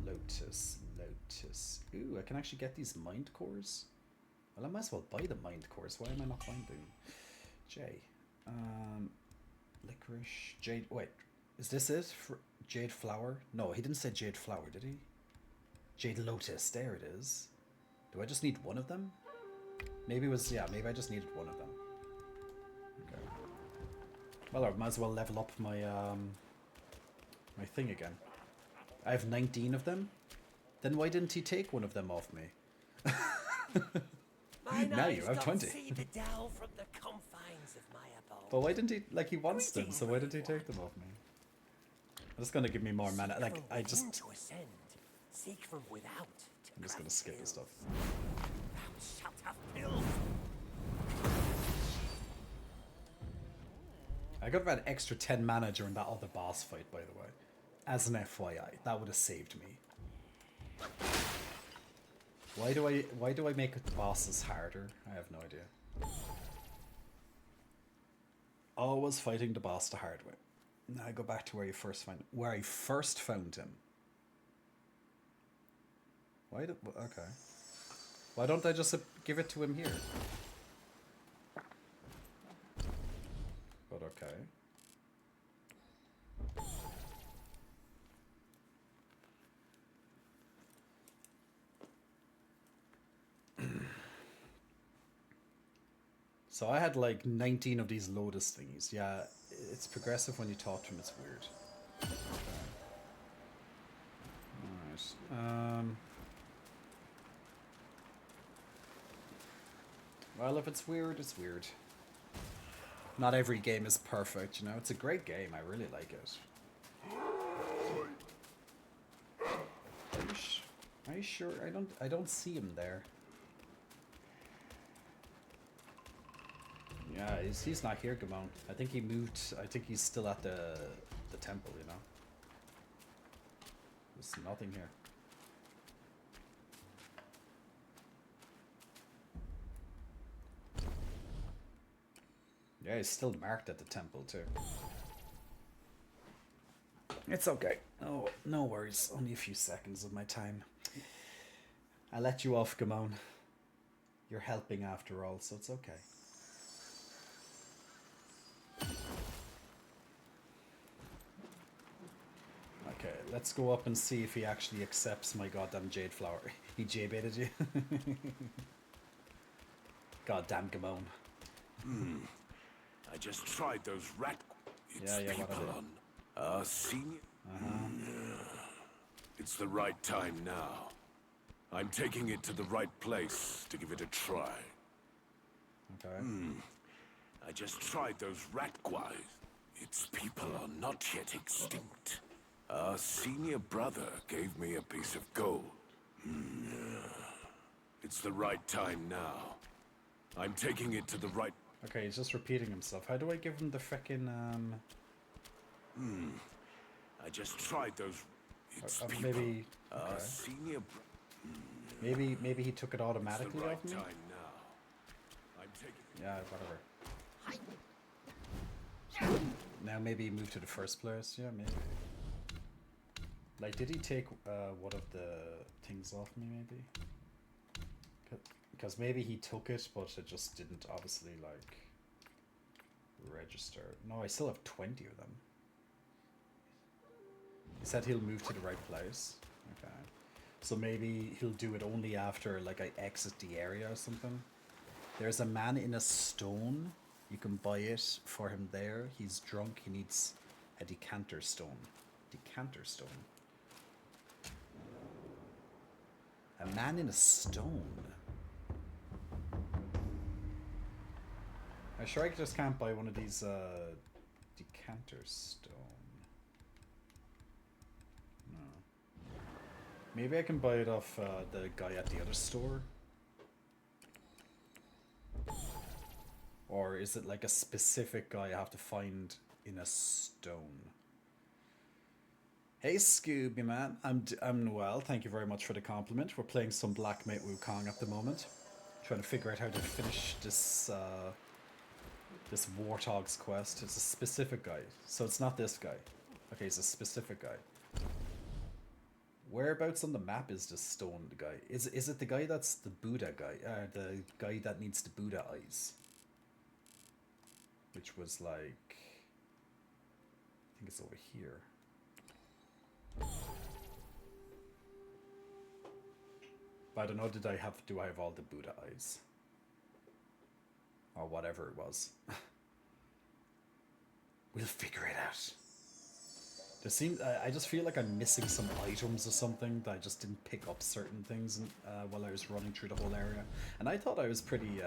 Lotus. Ooh, I can actually get these mind cores? Well, I might as well buy the mind cores. Why am I not buying them? J. Licorice. Jade. Wait. Is this it? Jade flower? No, he didn't say jade flower, did he? Jade lotus. There it is. Do I just need one of them? Maybe it was... Yeah, maybe I just needed one of them. Okay. Well, I might as well level up my... my thing again. I have 19 of them. Then why didn't he take one of them off me? Now you have 20. See the Dell from the confines of my abode. But why didn't he, like, he wants them, so why didn't he take them off me? That's gonna give me more mana. Like, I just... To ascend, seek from without. I'm just gonna skip this stuff. Thou shalt have built. I got about an extra 10 mana during that other boss fight, by the way. As an FYI. That would have saved me. Why do I make the bosses harder? I have no idea. Always fighting the boss the hard way. Now I go back to where I first found him. Okay. Why don't I just give it to him here? But okay. So I had like 19 of these lotus thingies. Yeah, it's progressive when you talk to him. It's weird. Okay. Alright. Well, if it's weird, it's weird. Not every game is perfect, you know. It's a great game. I really like it. Are you sure? I don't see him there. Yeah, he's not here, Gamon. I think he moved. I think he's still at the temple, you know. There's nothing here. Yeah, he's still marked at the temple too. It's okay. Oh, no worries. Only a few seconds of my time. I let you off, Gamon. You're helping after all, so it's okay. Okay, let's go up and see if he actually accepts my goddamn jade flower. He J-baited you? Goddamn Gamon. I just tried those rat... It's Yeah, people whatever. on... senior? It's the right time now. I'm taking it to the right place to give it a try. Okay. I just tried those rat guys. Its people are not yet extinct. Our senior brother gave me a piece of gold. It's the right time now. I'm taking it to the right... Okay, he's just repeating himself. How do I give him the frickin' I just tried those... It's people. maybe... Our Okay. senior... Maybe he took it It's the automatically right off me? time now. I'm taking... Yeah, whatever. Now maybe he moved to the first place. Yeah, maybe. Like, did he take one of the things off me, maybe? Because maybe he took it, but it just didn't obviously, like, register. No, I still have 20 of them. He said he'll move to the right place. Okay. So maybe he'll do it only after, like, I exit the area or something. There's a man in a stone. You can buy it for him there. He's drunk. He needs a decanter stone. Decanter stone. A man in a stone. I'm sure I just can't buy one of these decanter stone. No. Maybe I can buy it off the guy at the other store. Or is it like a specific guy I have to find in a stone? Hey Scooby man, I'm well. Thank you very much for the compliment. We're playing some Black Myth Wukong at the moment, trying to figure out how to finish this this Warthog's quest. It's a specific guy, so it's not this guy. Okay, it's a specific guy. Whereabouts on the map is this stone guy? Is it the guy that's the Buddha guy? The guy that needs the Buddha eyes, which was like, I think it's over here. But I don't know, do I have all the Buddha eyes? Or whatever it was. We'll figure it out. There seems, I just feel like I'm missing some items or something, that I just didn't pick up certain things while I was running through the whole area. And I thought I was pretty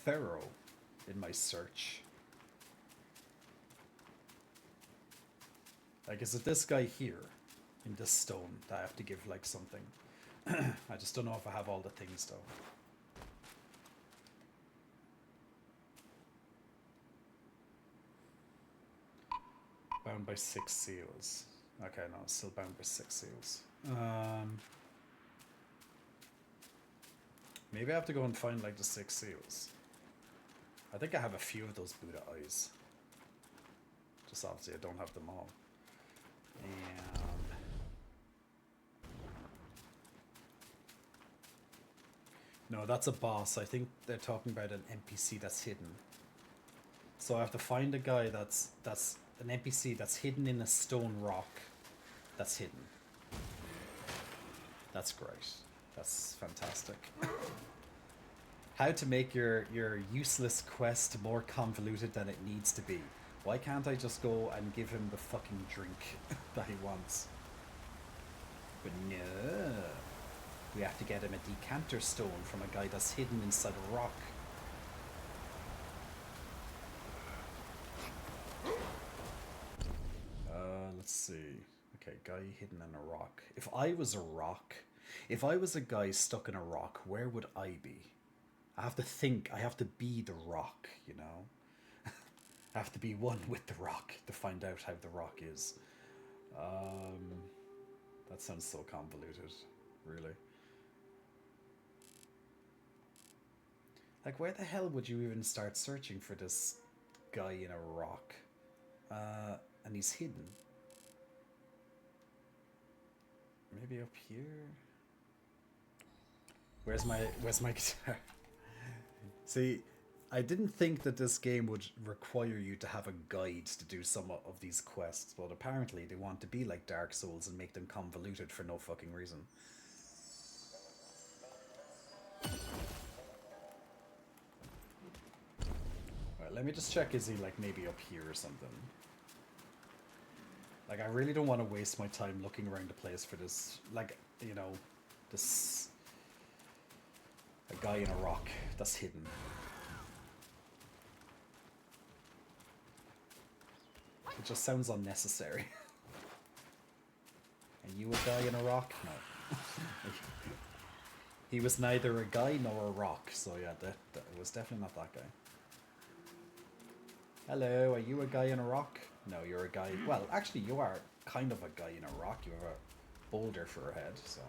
thorough in my search. Like, is it this guy here in this stone that I have to give like something? I just don't know if I have all the things though. Bound by 6 seals. Okay, no, it's still bound by 6 seals. Maybe I have to go and find like the 6 seals. I think I have a few of those Buddha eyes. Just obviously I don't have them all. No, that's a boss. I think they're talking about an NPC that's hidden. So I have to find a guy that's an NPC that's hidden in a stone rock. That's hidden. That's great. That's fantastic. How to make your useless quest more convoluted than it needs to be. Why can't I just go and give him the fucking drink that he wants? But no. We have to get him a decanter stone from a guy that's hidden inside a rock. Let's see. Okay, guy hidden in a rock. If I was a rock, if I was a guy stuck in a rock, where would I be? I have to think, I have to be the rock, you know? I have to be one with the rock to find out how the rock is. That sounds so convoluted, really. Like, where the hell would you even start searching for this guy in a rock? And he's hidden. Maybe up here? Where's my guitar? See, I didn't think that this game would require you to have a guide to do some of these quests, but apparently they want to be like Dark Souls and make them convoluted for no fucking reason. Alright, let me just check, is he like maybe up here or something? Like, I really don't want to waste my time looking around the place for this, like, you know, this... a guy in a rock that's hidden. just sounds unnecessary. Are you a guy in a rock? No. He was neither a guy nor a rock, so yeah, that was definitely not that guy. Hello, are you a guy in a rock? No, you're a guy... Well, actually, you are kind of a guy in a rock. You have a boulder for a head, so...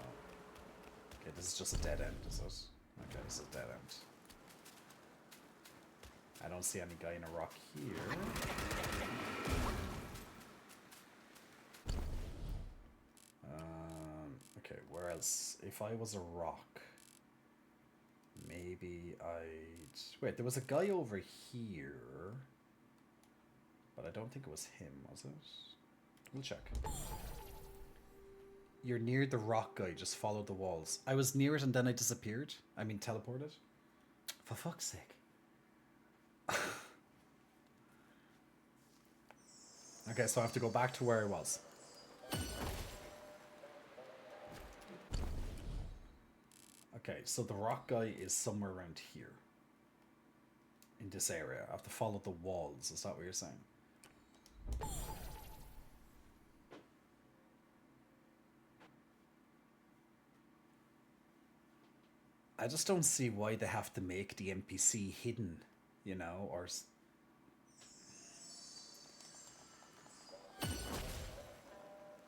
Okay, this is just a dead end, is it? Okay, this is a dead end. I don't see any guy in a rock here. Okay, where else? If I was a rock, maybe I'd... Wait, there was a guy over here, but I don't think it was him, was it? We'll check. You're near the rock guy, just follow the walls. I was near it and then I disappeared. I mean, teleported. For fuck's sake. Okay, so I have to go back to where I was. Okay, so the rock guy is somewhere around here. In this area. I have to follow the walls, is that what you're saying? I just don't see why they have to make the NPC hidden, you know, or...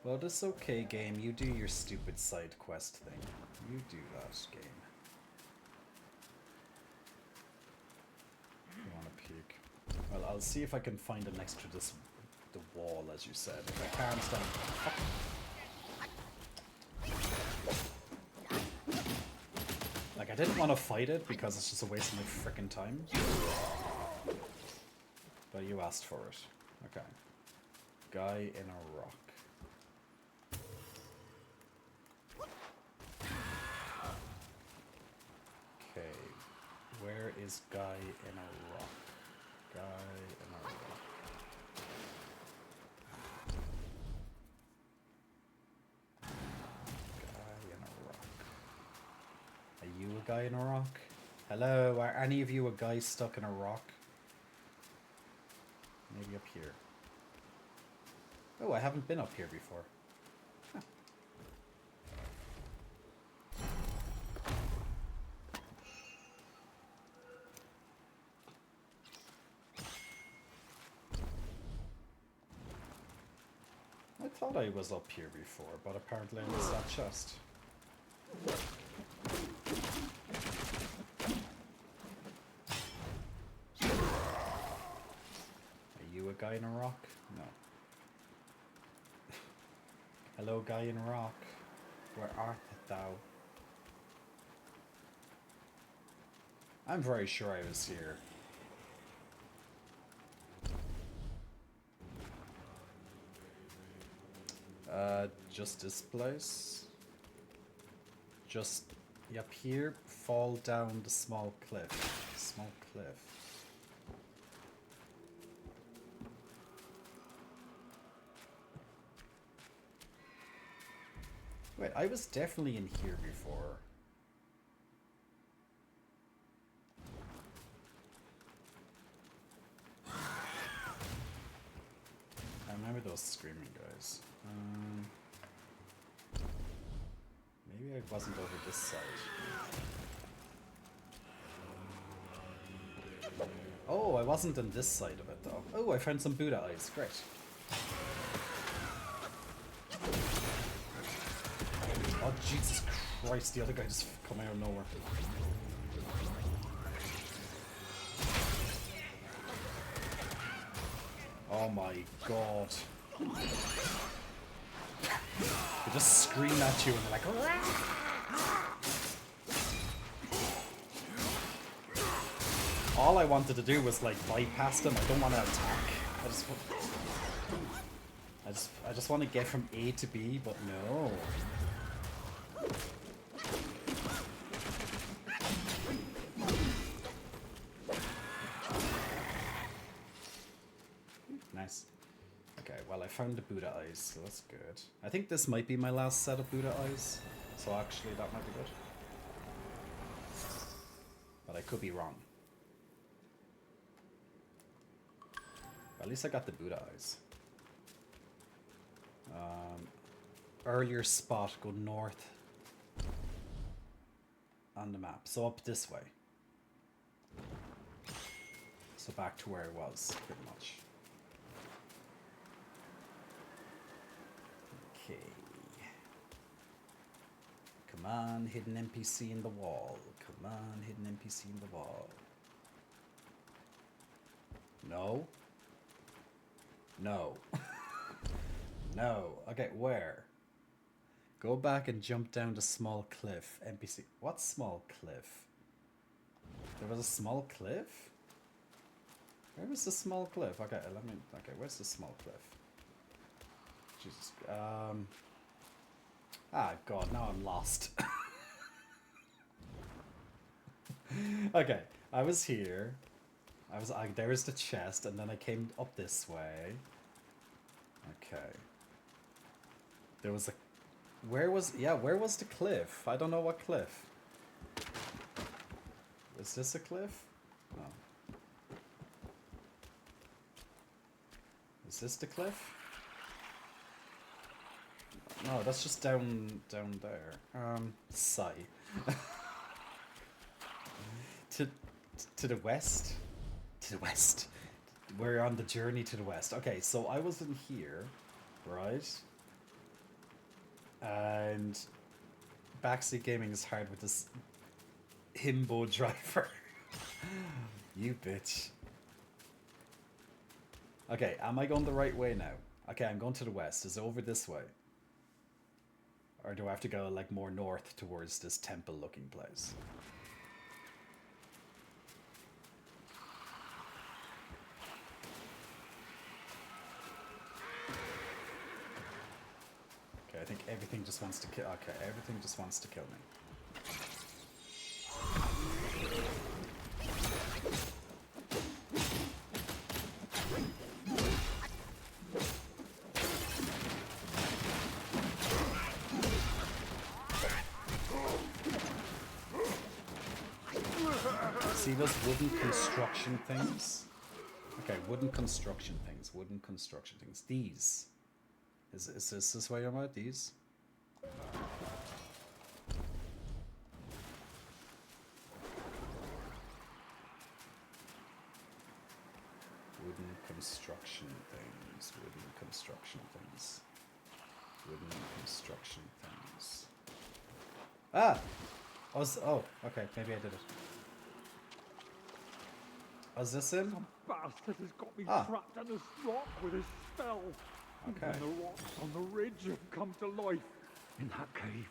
Well, that's okay, game. You do your stupid side quest thing. You do that, game. You want to peek? Well, I'll see if I can find it next to this, the wall, as you said. If I can't, then... Like, I didn't want to fight it because it's just a waste of my frickin' time. But you asked for it. Okay. Guy in a rock. Okay. Where is guy in a rock? Guy in a rock. Are you a guy in a rock? Hello, are any of you a guy stuck in a rock? Maybe up here. Oh, I haven't been up here before. Huh. I thought I was up here before, but apparently I missed that chest. A guy in a rock? No. Hello, guy in a rock. Where art thou? I'm very sure I was here. Just this place. Just up here, fall down the small cliff. Small cliff. Wait, I was definitely in here before. I remember those screaming guys. Maybe I wasn't over this side. Oh, I wasn't on this side of it though. Oh, I found some Buddha eyes. Great. Oh, Jesus Christ, the other guy just come out of nowhere. Oh my god. They just scream at you and they're like... All I wanted to do was like bypass them. I don't want to attack. I just want to get from A to B, but no. Nice. Okay, well I found the Buddha eyes, so that's good. I think this might be my last set of Buddha eyes, so actually that might be good. But I could be wrong. But at least I got the Buddha eyes. earlier spot, go north on the map. So up this way. So back to where it was, pretty much. Okay. Come on, hidden NPC in the wall. Come on, hidden NPC in the wall. No. No. No. Okay, where? Go back and jump down the small cliff. NPC. What small cliff? There was a small cliff? Where was the small cliff? Okay, let me. Okay, where's the small cliff? Jesus. Ah, God, now I'm lost. Okay, I was here. There was the chest, and then I came up this way. Okay. There was a... where was the cliff? I don't know what cliff. Is this a cliff? No. Is this the cliff? No, that's just down there. Sigh. To the west? To the west. We're on the journey to the west. Okay, so I was in here, right? And backseat gaming is hard with this himbo driver. You bitch. Okay, am I going the right way now? Okay, I'm going to the west. Is it over this way? Or do I have to go like more north towards this temple looking place? Okay, I think everything just wants to kill. Okay, everything just wants to kill me. See those wooden construction things? Okay, wooden construction things. Wooden construction things. These. Is this where you're about? These? Wooden construction things. Wooden construction things. Wooden construction things. Ah! Oh, okay, maybe I did it. Was this him? Some bastard has got me Ah. trapped in this rock with his spell. Okay. And the rocks on the ridge have come to life. In that cave,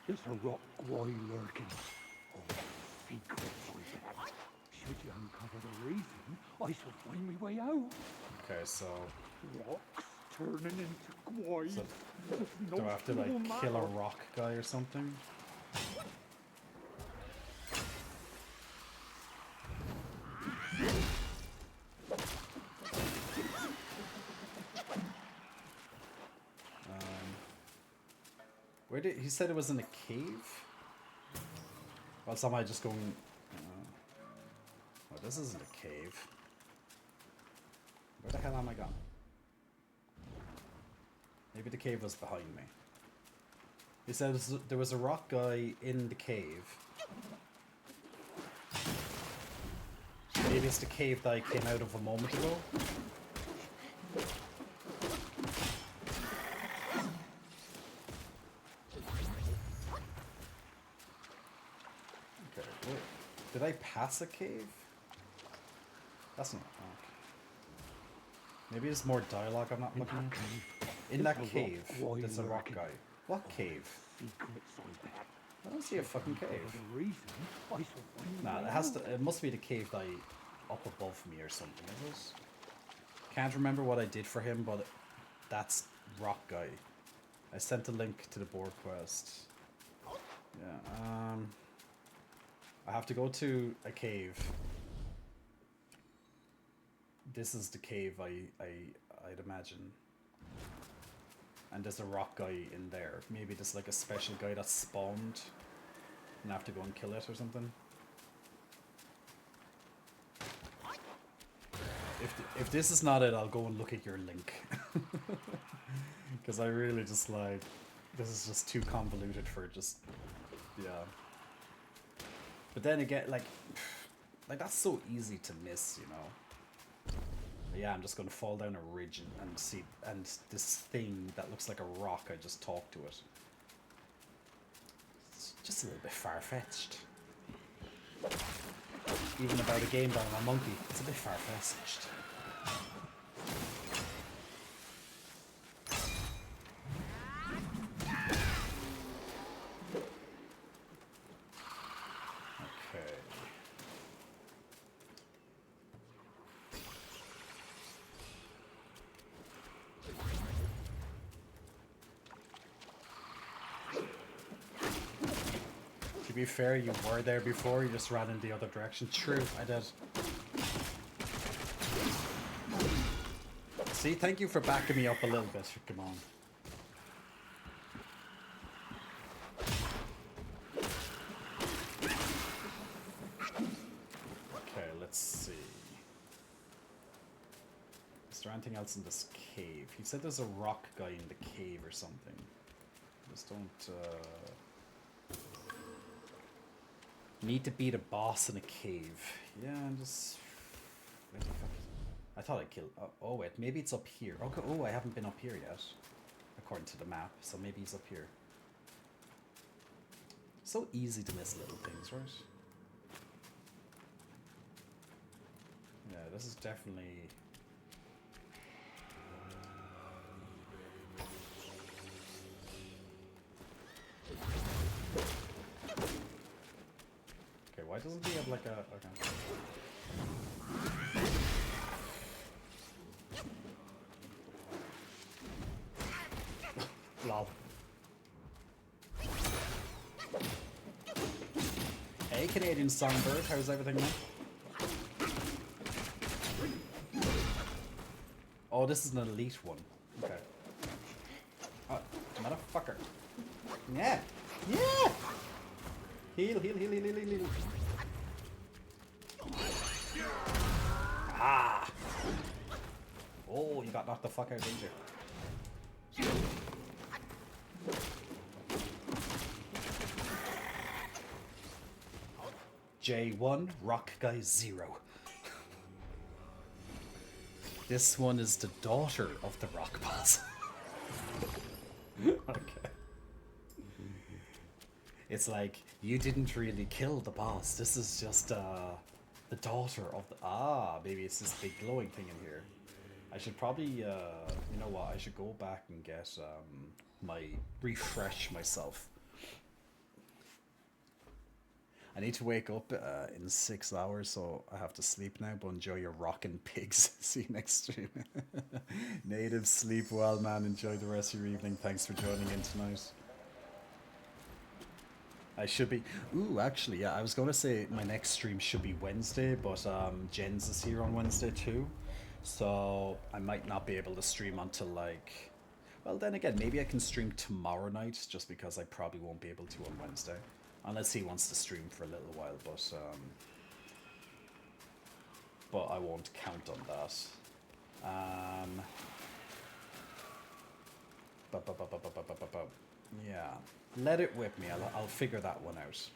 there's a rock guy lurking. Oh, secrets we bet. Should you uncover the reason, I shall find my way out. Okay, so Rocks turning into guys. So, There's no do I have to like small kill a matter. rock guy or something? Where did he said it was in a cave? Well, somehow just going. Oh, this isn't a cave. Where the hell am I gone? Maybe the cave was behind me. He said there was a rock guy in the cave. Maybe it's the cave that I came out of a moment ago. Okay, wait. Did I pass a cave? That's not. Okay. Maybe it's more dialogue I'm not looking at. In that cave, there's a rock guy. What cave? I don't see a fucking cave. Nah, it has to. It must be the cave that up above me or something. Is it? Can't remember what I did for him, but that's rock guy. I sent a link to the board quest. Yeah. I have to go to a cave. This is the cave I'd imagine. And there's a rock guy in there. Maybe there's like a special guy that spawned. And I have to go and kill it or something. If this is not it, I'll go and look at your link. Because I really just like... This is just too convoluted for just, yeah. But then again, like that's so easy to miss, you know. But yeah, I'm just gonna fall down a ridge and see, and this thing that looks like a rock, I just talk to it. It's just a little bit far-fetched. Even about a game that I'm a monkey, it's a bit far-fetched. To be fair, you were there before, you just ran in the other direction. True, I did. See, thank you for backing me up a little bit. Come on. Okay, let's see. Is there anything else in this cave? He said there's a rock guy in the cave or something. Just don't, need to beat a boss in a cave. Yeah, I'm just... Where the fuck is... I thought I killed... Oh, wait, maybe it's up here. Okay. Oh, I haven't been up here yet. According to the map, so maybe he's up here. So easy to miss little things, right? Yeah, this is definitely... Okay, why doesn't he have like a... Okay. Lol. Hey, Canadian songbird, how's everything, man? Oh, this is an elite one. Okay. Oh, motherfucker. Yeah! Yeah! Heal, heal, heal, heal, heal, heal, heal. Ah! Oh, you got knocked the fuck out, didn't you? J1, Rock Guy 0. This one is the daughter of the rock boss. Okay. It's like, you didn't really kill the boss. This is just the daughter of the... Ah, maybe it's this big glowing thing in here. I should probably, you know what, I should go back and get refresh myself. I need to wake up in 6 hours, so I have to sleep now, but enjoy your rockin' pigs. See you next stream. Native, sleep well, man. Enjoy the rest of your evening. Thanks for joining in tonight. I should be... Ooh, actually, yeah, I was going to say my next stream should be Wednesday, but Jens is here on Wednesday too. So I might not be able to stream until like... Well, then again, maybe I can stream tomorrow night, just because I probably won't be able to on Wednesday. Unless he wants to stream for a little while, but I won't count on that. Yeah, let it whip me. I'll figure that one out.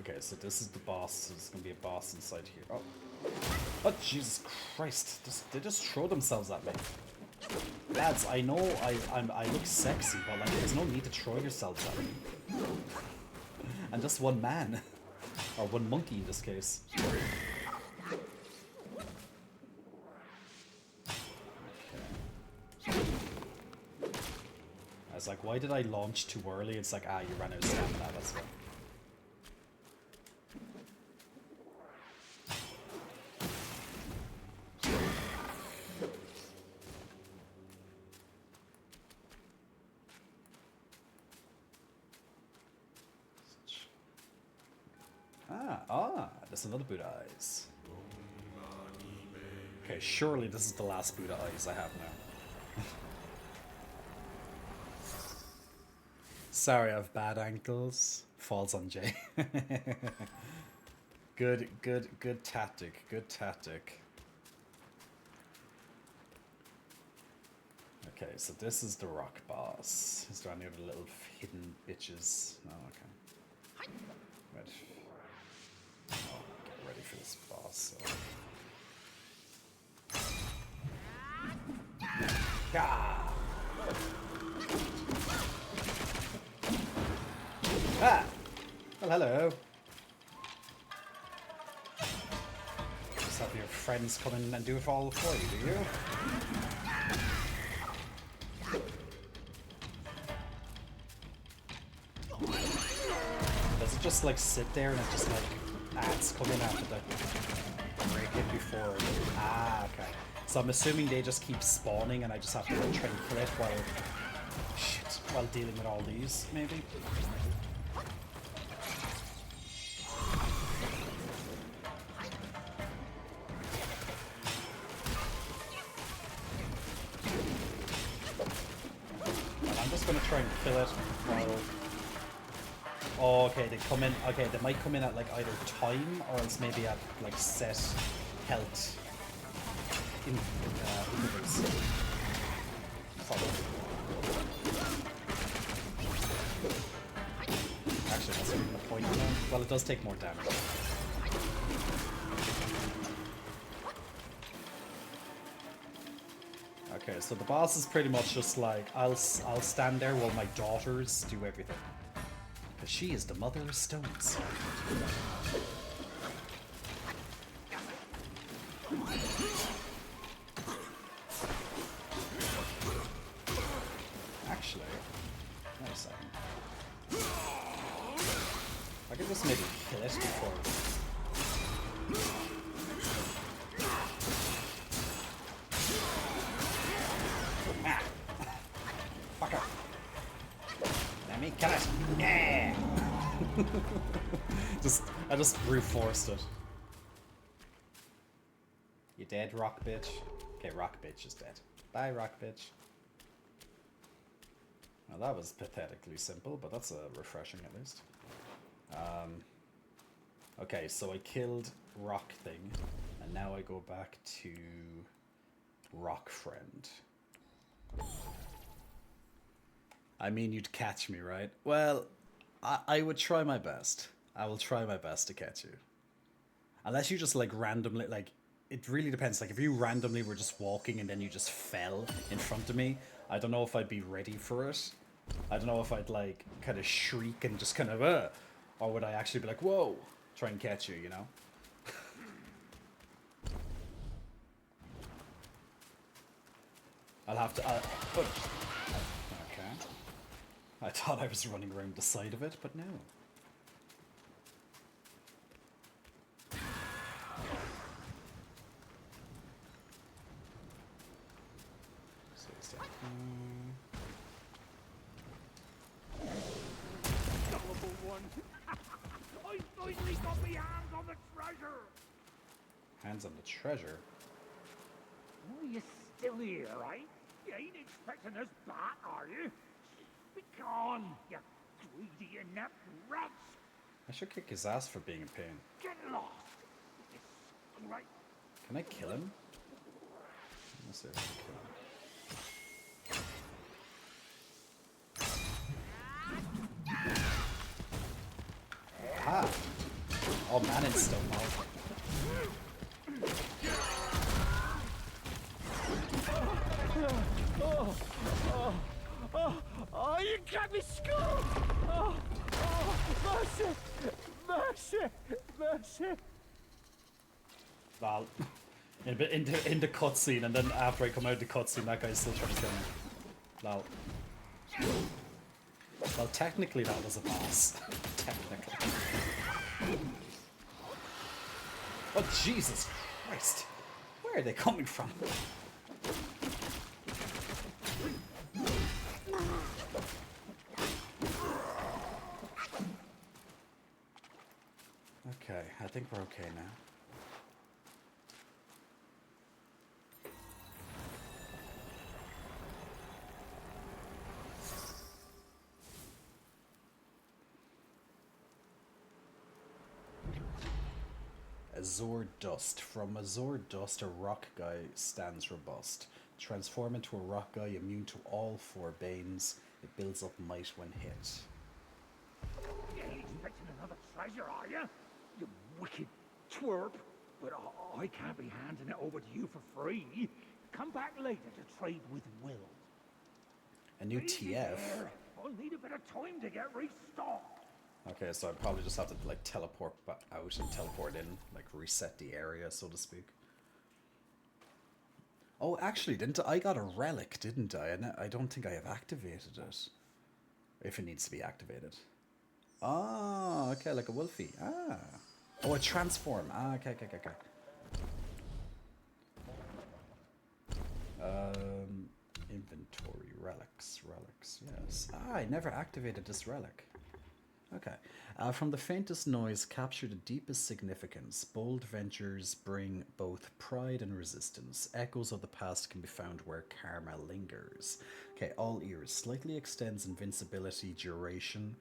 Okay, so this is the boss. There's gonna be a boss inside here. Oh, Jesus Christ! They just throw themselves at me. Lads, I know I look sexy, but like, there's no need to throw yourselves at me. And just one man. Or one monkey in this case. Okay. I was like, why did I launch too early? It's like, you ran out of stamina, that's why. There's another Buddha eyes. Okay, surely this is the last Buddha eyes I have now. Sorry, I have bad ankles. Falls on Jay. Good tactic. Good tactic. Okay, so this is the rock boss. Is there any other little hidden bitches? No, okay. Right. Oh, get ready for this boss. So. Gah! Ah! Well, hello. Just have your friends come in and do it all for you, do you? Does it just like sit there and it just like ads come in after the break it before? Ah, okay. So I'm assuming they just keep spawning and I just have to like try and kill it while dealing with all these, maybe? Well, I'm just gonna try and kill it while... Oh, okay, they come in. Okay, they might come in at like either time or else maybe at like set health intervals. Actually, that's not even the point now. Well, it does take more damage. Okay, so the boss is pretty much just like I'll stand there while my daughters do everything. Because she is the mother of stones. Actually, wait a second. I could just maybe kill it before. Ah! Fucker! Let me kill it! Yeah! I just brute forced it. You dead, rock bitch? Okay, rock bitch is dead. Bye, rock bitch. Well, that was pathetically simple, but that's refreshing at least. Okay, so I killed rock thing, and now I go back to rock friend. I mean, you'd catch me, right? Well, I would try my best. I will try my best to catch you. Unless you just like randomly, like, it really depends. Like if you randomly were just walking and then you just fell in front of me, I don't know if I'd be ready for it. I don't know if I'd like kind of shriek and just kind of, or would I actually be like, whoa, try and catch you, you know? I'll have to, okay. I thought I was running around the side of it, but no. So it's like, Gullible one. I finally got my hands on the treasure. Hands on the treasure? Oh, you still here, right? You ain't expecting us back, are you? Be gone, you greedy inept wretch! I should kick his ass for being a pain. Get lost! Disgrace! Can I kill him? Let's see if I can kill him. Ah! Oh man, it's still out. Oh, you got me skull! Oh, mercy! Mercy! Mercy! Val. In the cutscene, and then after I come out of the cutscene, that guy's still trying to kill me. Lol. Well, technically that was a boss. Technically. Oh, Jesus Christ! Where are they coming from? Okay, I think we're okay now. Azure Dust. From Azure Dust, a rock guy stands robust. Transform into a rock guy immune to all 4 banes. It builds up might when hit. You ain't expecting another treasure, are you? You wicked twerp. But I can't be handing it over to you for free. Come back later to trade with Will. A new TF. I'll need a bit of time to get restocked. Okay, so I probably just have to like teleport out and teleport in, like reset the area, so to speak. Oh, actually, I got a relic, didn't I? And I don't think I have activated it. If it needs to be activated. Ah, okay, like a wolfie. Ah. Oh, a transform. Ah, okay. Inventory, relics, yes. Ah, I never activated this relic. Okay. From the faintest noise, capture the deepest significance. Bold ventures bring both pride and resistance. Echoes of the past can be found where karma lingers. Okay, all ears. Slightly extends invincibility duration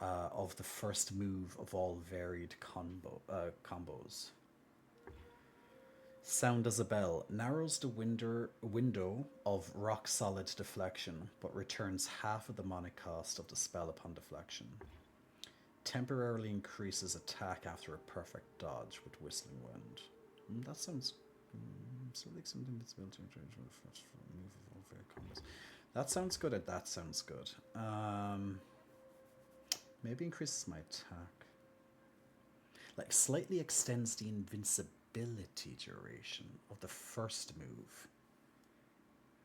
of the first move of all varied combos. Sound as a bell. Narrows the window of rock-solid deflection, but returns half of the demonic cost of the spell upon deflection. Temporarily increases attack after a perfect dodge with Whistling Wind. That sounds... something that's built to move of all varied combos. That sounds good. That sounds good. Maybe increases my attack. Like, slightly extends the invincibility duration of the first move.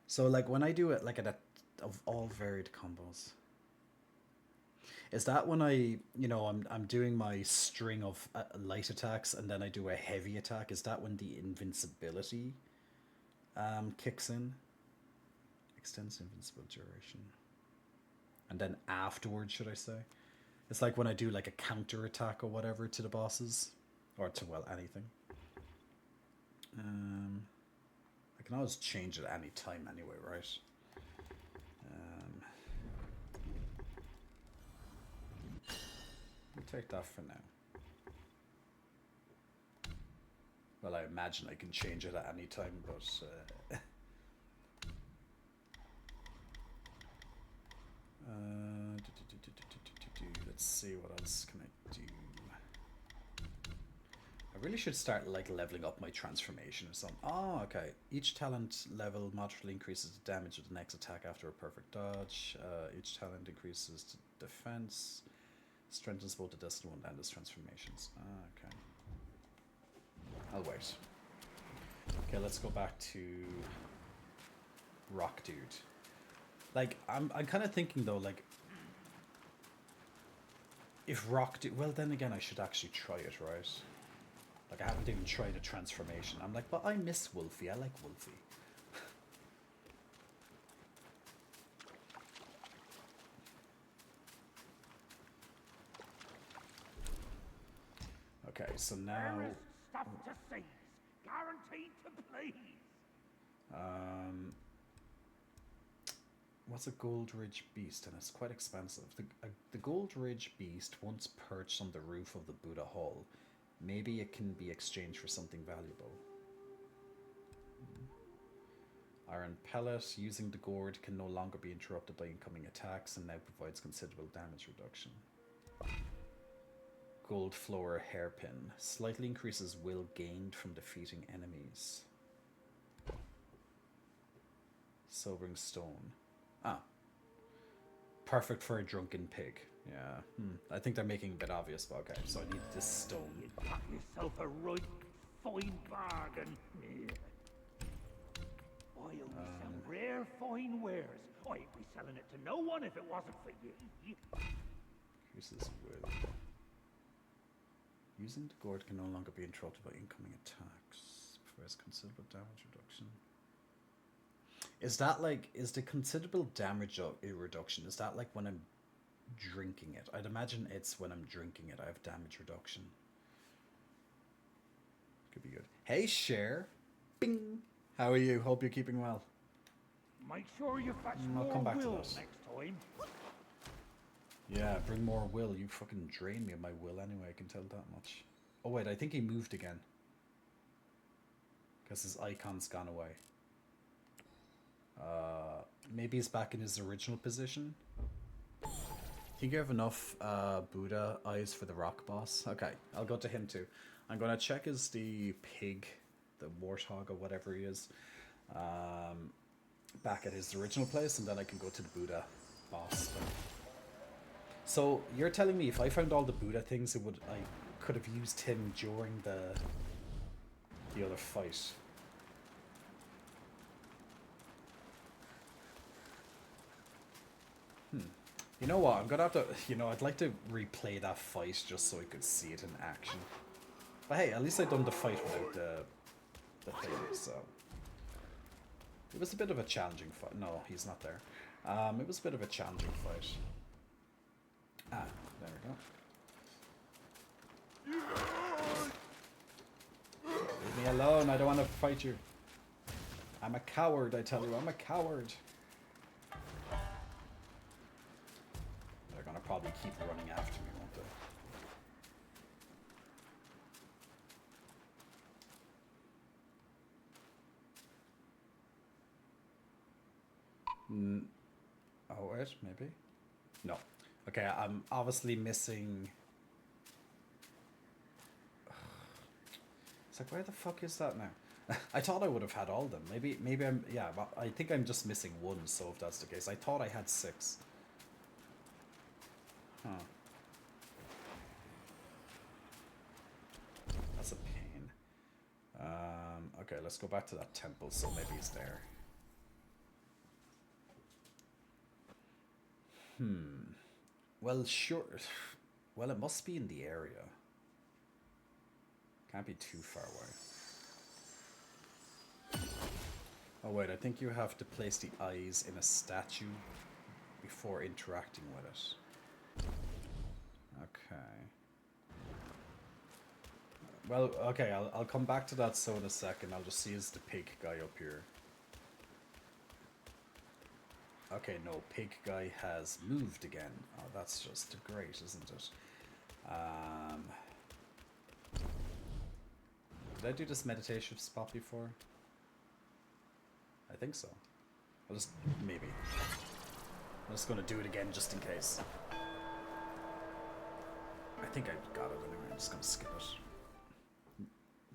So, like, when I do it, like, of all varied combos. Is that when I'm doing my string of light attacks and then I do a heavy attack? Is that when the invincibility kicks in? Extends invincible duration. And then afterwards, should I say? It's like when I do like a counter attack or whatever to the bosses. Or to, well, anything. I can always change it at any time anyway, right? We'll take that for now. Well, I imagine I can change it at any time, but... let's see, what else can I do? I really should start like leveling up my transformation or something. Oh, okay. Each talent level moderately increases the damage of the next attack after a perfect dodge. Each talent increases the defense. Strengthens both the Destiny 1 and its transformations. Okay. I'll wait. Okay, let's go back to Rock Dude. Like, I'm kind of thinking though, like, if Rock Dude, well then again I should actually try it, right? Like, I haven't even tried a transformation. I'm like, but I miss Wolfie. I like Wolfie. Okay, so now... There is stuff to seize. Guaranteed to please. What's a Gold Ridge Beast? And it's quite expensive. The Gold Ridge Beast once perched on the roof of the Buddha Hall. Maybe it can be exchanged for something valuable. Iron Pellet. Using the gourd can no longer be interrupted by incoming attacks and now provides considerable damage reduction. Gold Floor Hairpin. Slightly increases will gained from defeating enemies. Sobering Stone. Ah. Perfect for a drunken pig. Yeah. I think they're making it a bit obvious, but okay. So I need this stone. You got yourself a right fine bargain. I only sell rare fine wares. I'd be selling it to no one if it wasn't for you. Increases will. Using the gourd can no longer be interrupted by incoming attacks. Prefers considerable damage reduction. Is that like, is the considerable damage reduction, is that like when I'm drinking it? I'd imagine it's when I'm drinking it I have damage reduction. Could be good. Hey Cher. Bing. How are you? Hope you're keeping well. Make sure you fetch I'll more come back to will that. next time. Yeah, bring more will. You fucking drain me of my will anyway, I can tell that much. Oh wait, I think he moved again. Because his icon's gone away. Maybe he's back in his original position. Think you have enough Buddha eyes for the rock boss? Okay, I'll go to him too. I'm gonna check as the pig, the warthog or whatever he is, back at his original place, and then I can go to the Buddha boss. So you're telling me if I found all the Buddha things, I could have used him during the other fight. You know what? I'm gonna have to. I'd like to replay that fight just so I could see it in action. But hey, at least I done the fight without the thing. So it was a bit of a challenging fight. No, he's not there. It was a bit of a challenging fight. Ah, there we go. Leave me alone. I don't want to fight you. I'm a coward. I tell you, I'm a coward. They're gonna probably keep running after me, won't they? Oh wait, maybe? No. Okay, I'm obviously missing... It's like, where the fuck is that now? I thought I would have had all of them. Maybe I'm... Yeah, but I think I'm just missing one, so if that's the case. I thought I had 6. Huh. That's a pain. Okay, let's go back to that temple, so maybe he's there. Well, sure. Well, it must be in the area. Can't be too far away. Oh wait, I think you have to place the eyes in a statue before interacting with it. Okay. Well, okay, I'll come back to that so in a second. I'll just see is the pig guy up here. Okay, no, pig guy has moved again. Oh, that's just great, isn't it? Did I do this meditation spot before? I think so. I'll just... maybe. I'm just gonna do it again just in case. I think I got it anyway. I'm just gonna skip it.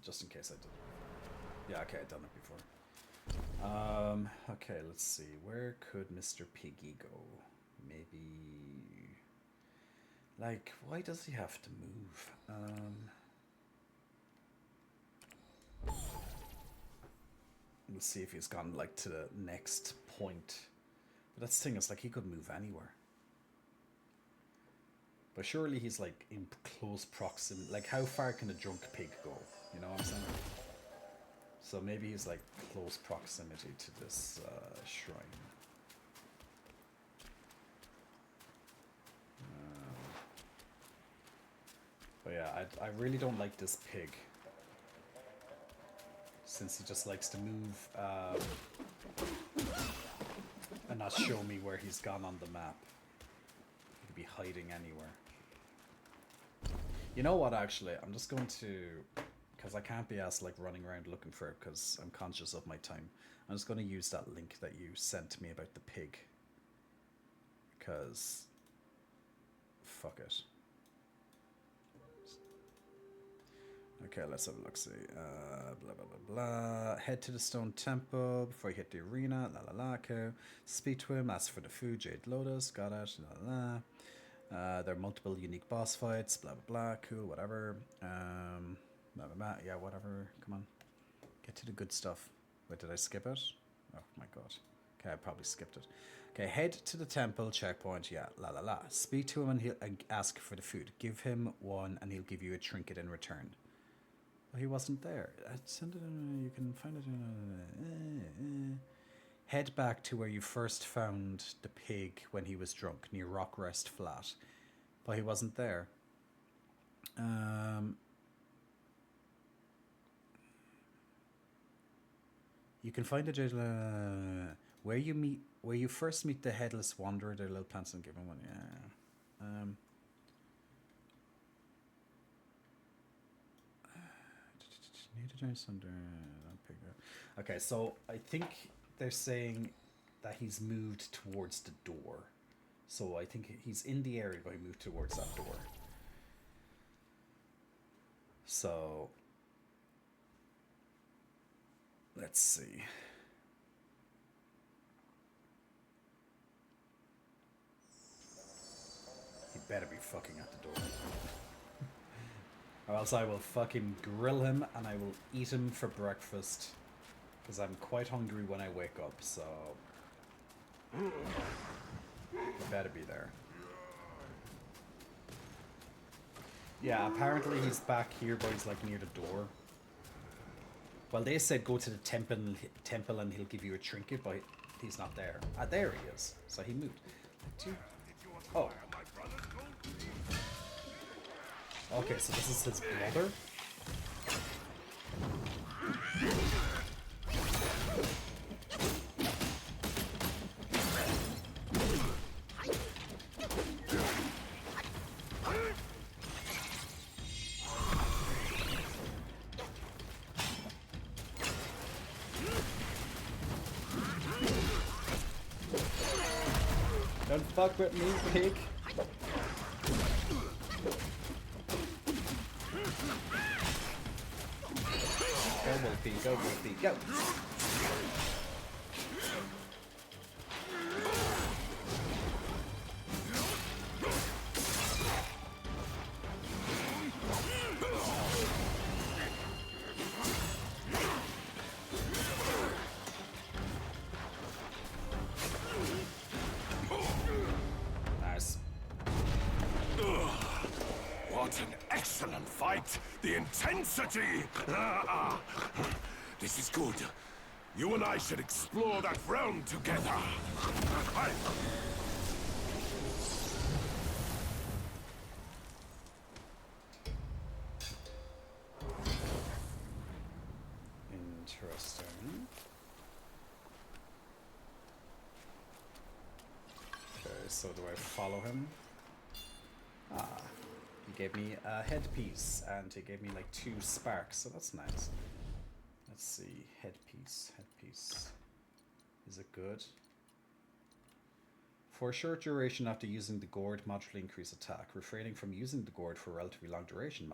Just in case I did. Yeah, okay, I've done it before. Okay, let's see. Where could Mr. Piggy go? Maybe... like, why does he have to move? Let's see if he's gone, like, to the next point. But that's the thing, it's like he could move anywhere. But surely he's, like, in close proximity. Like, how far can a drunk pig go? You know what I'm saying? So maybe he's, like, close proximity to this shrine. But yeah, I really don't like this pig. Since he just likes to move and not show me where he's gone on the map. He could be hiding anywhere. You know what, actually? I'm just going to... because I can't be asked, like, running around looking for it because I'm conscious of my time. I'm just going to use that link that you sent me about the pig. Because... fuck it. Okay, let's have a look. See, blah blah blah blah. Head to the stone temple before you hit the arena. La la la. Okay. Speak to him. Ask for the food. Jade Lotus. Got it. La la la. There are multiple unique boss fights. Blah blah blah. Cool. Whatever. Blah blah blah. Yeah. Whatever. Come on. Get to the good stuff. Wait, did I skip it? Oh my god. Okay, I probably skipped it. Okay, head to the temple checkpoint. Yeah. La la la. Speak to him and he'll ask for the food. Give him one and he'll give you a trinket in return. He wasn't there. Send it in, you can find it in... Head back to where you first found the pig when he was drunk, near Rock Rest Flat. But he wasn't there. You can find it where you first meet the headless wanderer. Their little plants and give him one. Yeah. Need to join some. Okay, so I think they're saying that he's moved towards the door. So I think he's in the area, but he moved towards that door. So let's see. He better be fucking at the door. Or else I will fucking grill him and I will eat him for breakfast. Because I'm quite hungry when I wake up, so... He better be there. Yeah, apparently he's back here, but he's like near the door. Well, they said go to the temple and he'll give you a trinket, but he's not there. Ah, there he is. So he moved. Oh. Okay, so this is his brother. Don't fuck with me, pig. Go, Wolfie, go, Wolfie, go! Nice. What an excellent fight! The intensity! This is good. You and I should explore that realm together. Interesting. Okay, so do I follow him? Ah, he gave me a headpiece, and he gave me like 2 sparks, so that's nice. Let's see, headpiece. Is it good? For a short duration after using the gourd, moderately increase attack. Refraining from using the gourd for a relatively long duration,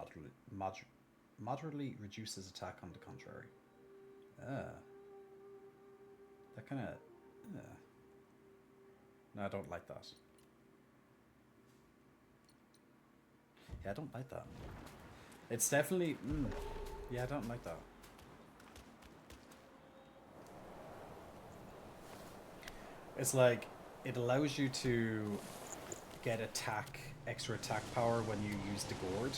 moderately reduces attack on the contrary. That kind of... No, I don't like that. Yeah, I don't like that. It's definitely... yeah, I don't like that. It's like, it allows you to get extra attack power when you use the gourd,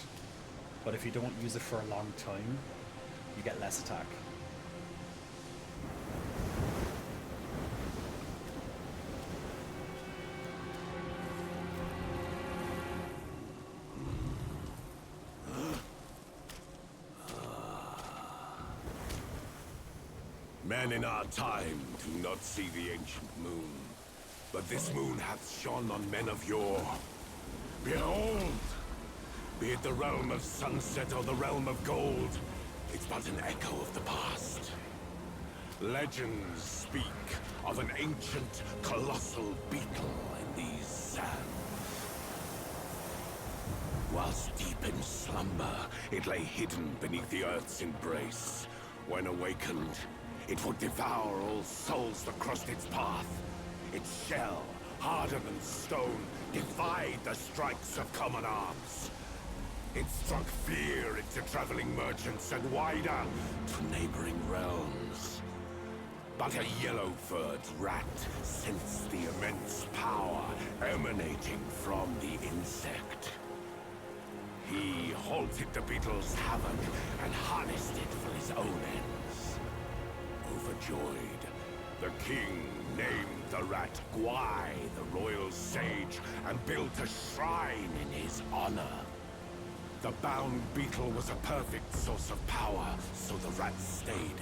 but if you don't use it for a long time, you get less attack. Men in our time do not see the ancient moon, but this moon hath shone on men of yore. Behold! Be it the realm of sunset or the realm of gold, it's but an echo of the past. Legends speak of an ancient, colossal beetle in these sands. Whilst deep in slumber, it lay hidden beneath the earth's embrace. When awakened, it would devour all souls that crossed its path. Its shell, harder than stone, defied the strikes of common arms. It struck fear into traveling merchants and wider to neighboring realms. But a yellow-furred rat sensed the immense power emanating from the insect. He halted the beetle's havoc and harnessed it for his own ends. Overjoyed, the king named the rat Gwai, the royal sage, and built a shrine in his honor. The bound beetle was a perfect source of power, so the rat stayed.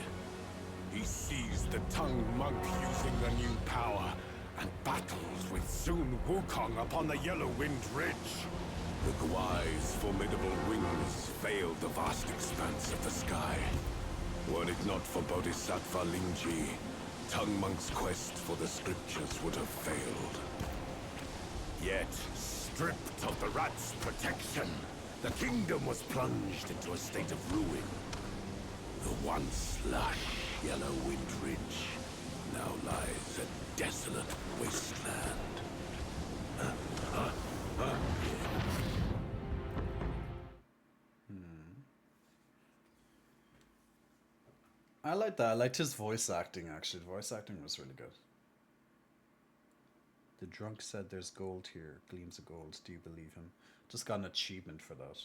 He seized the tongue monk using the new power, and battled with Sun Wukong upon the Yellow-Wind Ridge. The Gwai's formidable wings veiled the vast expanse of the sky. Were it not for Bodhisattva Lingji, tongue monk's quest for the scriptures would have failed. Yet, stripped of the rat's protection, the kingdom was plunged into a state of ruin. The once lush yellow wind ridge now lies a desolate wasteland. I like that. I liked his voice acting, actually. The voice acting was really good. The drunk said there's gold here, gleams of gold. Do you believe him? Just got an achievement for that.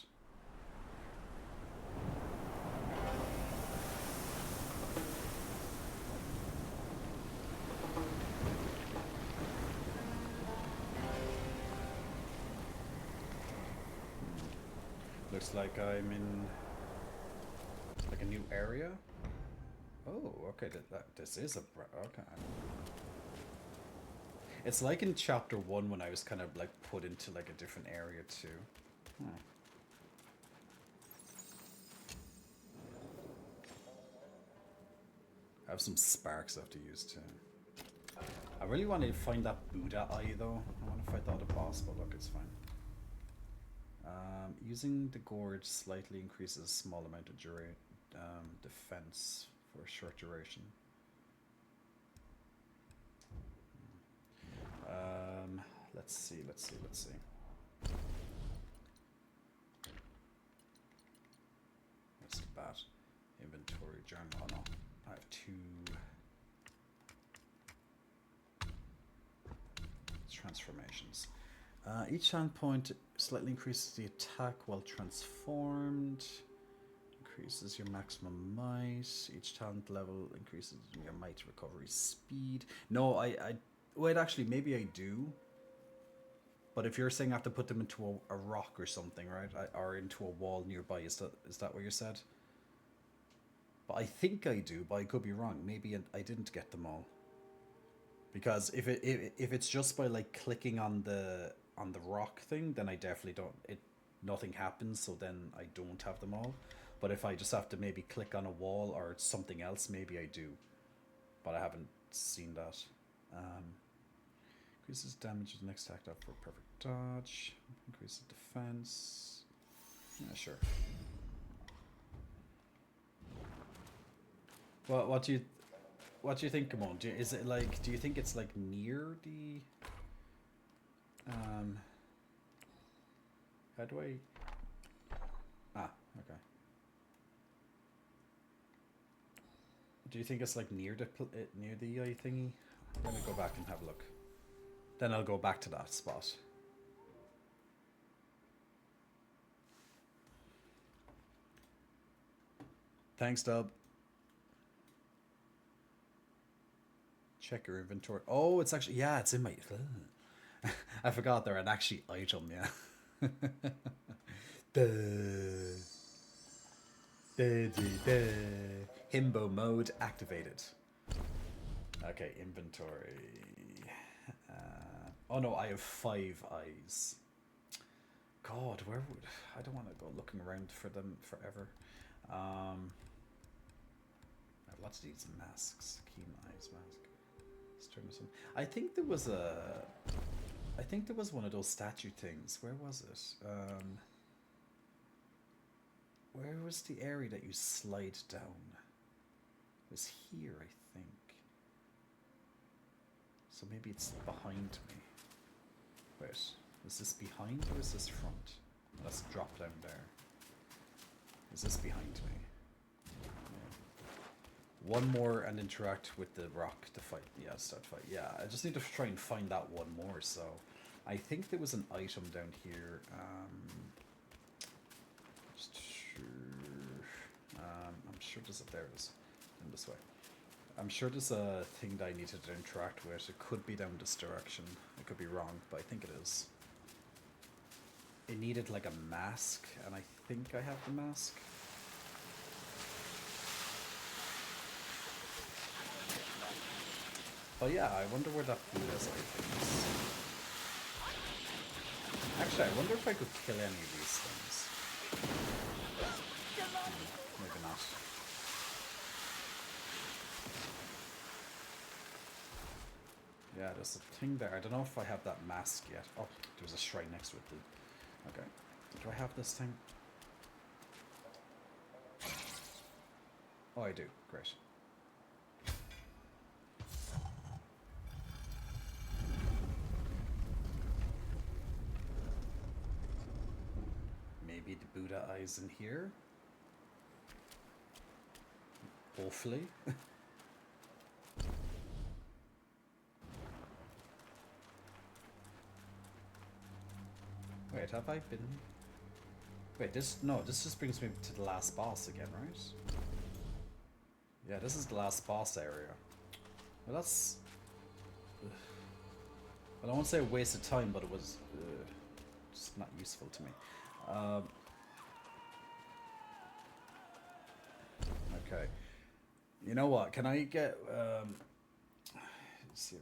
Looks like I'm in like a new area. Oh, okay. This is a okay. It's like in chapter 1 when I was kind of like put into like a different area too. I have some sparks I have to use too. I really want to find that Buddha eye though. I want to fight the other boss, but look, it's fine. Using the gorge slightly increases a small amount of defense for a short duration. Let's see. What's the bat? Inventory journal. Oh no, I have 2 transformations. Each hand point slightly increases the attack while transformed. Increases your maximum might. Each talent level increases your might recovery speed. No, wait, actually, maybe I do. But if you're saying I have to put them into a rock or something, right? Or into a wall nearby, is that what you said? But I think I do, but I could be wrong. Maybe I didn't get them all. Because if it's just by like clicking on the rock thing, then I definitely don't. Nothing happens, so then I don't have them all. But if I just have to maybe click on a wall or something else, maybe I do. But I haven't seen that. Increases damage with the next attack up for perfect dodge. Increases defense. Yeah, sure. Well, what do you think, Kimon? Do you think it's like near the how do I okay. Do you think it's like near the thingy? Let me go back and have a look. Then I'll go back to that spot. Thanks, Dub. Check your inventory. Oh, it's actually, yeah, it's in my... I forgot they're an actually item, yeah. Himbo mode activated. Okay, inventory. Oh no, I have 5 eyes. God, where would... I don't want to go looking around for them forever. I have lots of these masks. Keen eyes mask. I think there was one of those statue things. Where was it? Where was the area that you slide down? It was here, I think. So maybe it's behind me. Wait, is this behind or is this front? Let's drop down there. Is this behind me? One more and interact with the rock to fight. Yeah, start fight. Yeah, I just need to try and find that one more. So, I think there was an item down here. I'm sure there's there it is. In this way. I'm sure there's a thing that I needed to interact with. It could be down this direction. I could be wrong, but I think it is. It needed like a mask, and I think I have the mask. Oh yeah, I wonder where that Buddha's item is. Actually, I wonder if I could kill any of these things. Maybe not. Yeah, there's a thing there. I don't know if I have that mask yet. Oh, there's a shrine next to it. Okay. Do I have this thing? Oh, I do. Great. Maybe the Buddha eyes in here? Hopefully. Wait, have I been... Wait, this... No, this just brings me to the last boss again, right? Yeah, this is the last boss area. Well, that's... Well, I won't say a waste of time, but it was... just not useful to me. Okay. You know what? Can I get... let's see.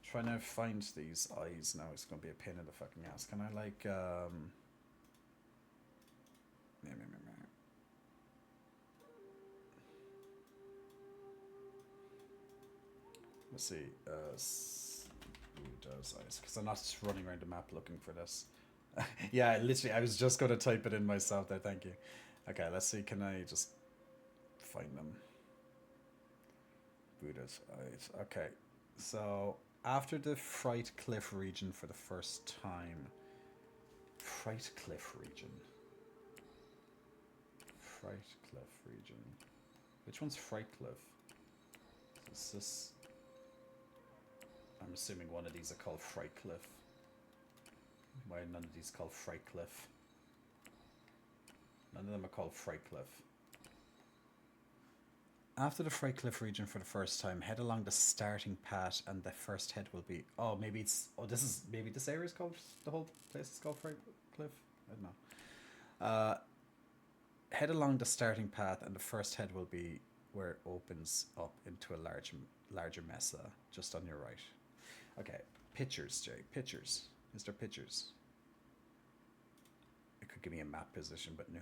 Trying to find these eyes now. It's going to be a pain in the fucking ass. Can I, like... Let's see. Who does eyes? Because I'm not just running around the map looking for this. Yeah, literally, I was just going to type it in myself there. Thank you. Okay, let's see. Can I just find them? Buddha's eyes. Okay, so after the Fright Cliff region for the first time. Fright Cliff region. Fright Cliff region. Which one's Fright Cliff? Is this... I'm assuming one of these are called Fright Cliff. Why are none of these called Fright Cliff? None of them are called Fright Cliff. After the Fright Cliff region for the first time, head along the starting path and the first head will be... Oh, maybe it's... Oh, this is... Maybe this area is called... The whole place is called Fright Cliff? I don't know. Head along the starting path and the first head will be where it opens up into a larger mesa just on your right. Okay, pictures, Jay. Pictures. Is there pictures? It could give me a map position, but no.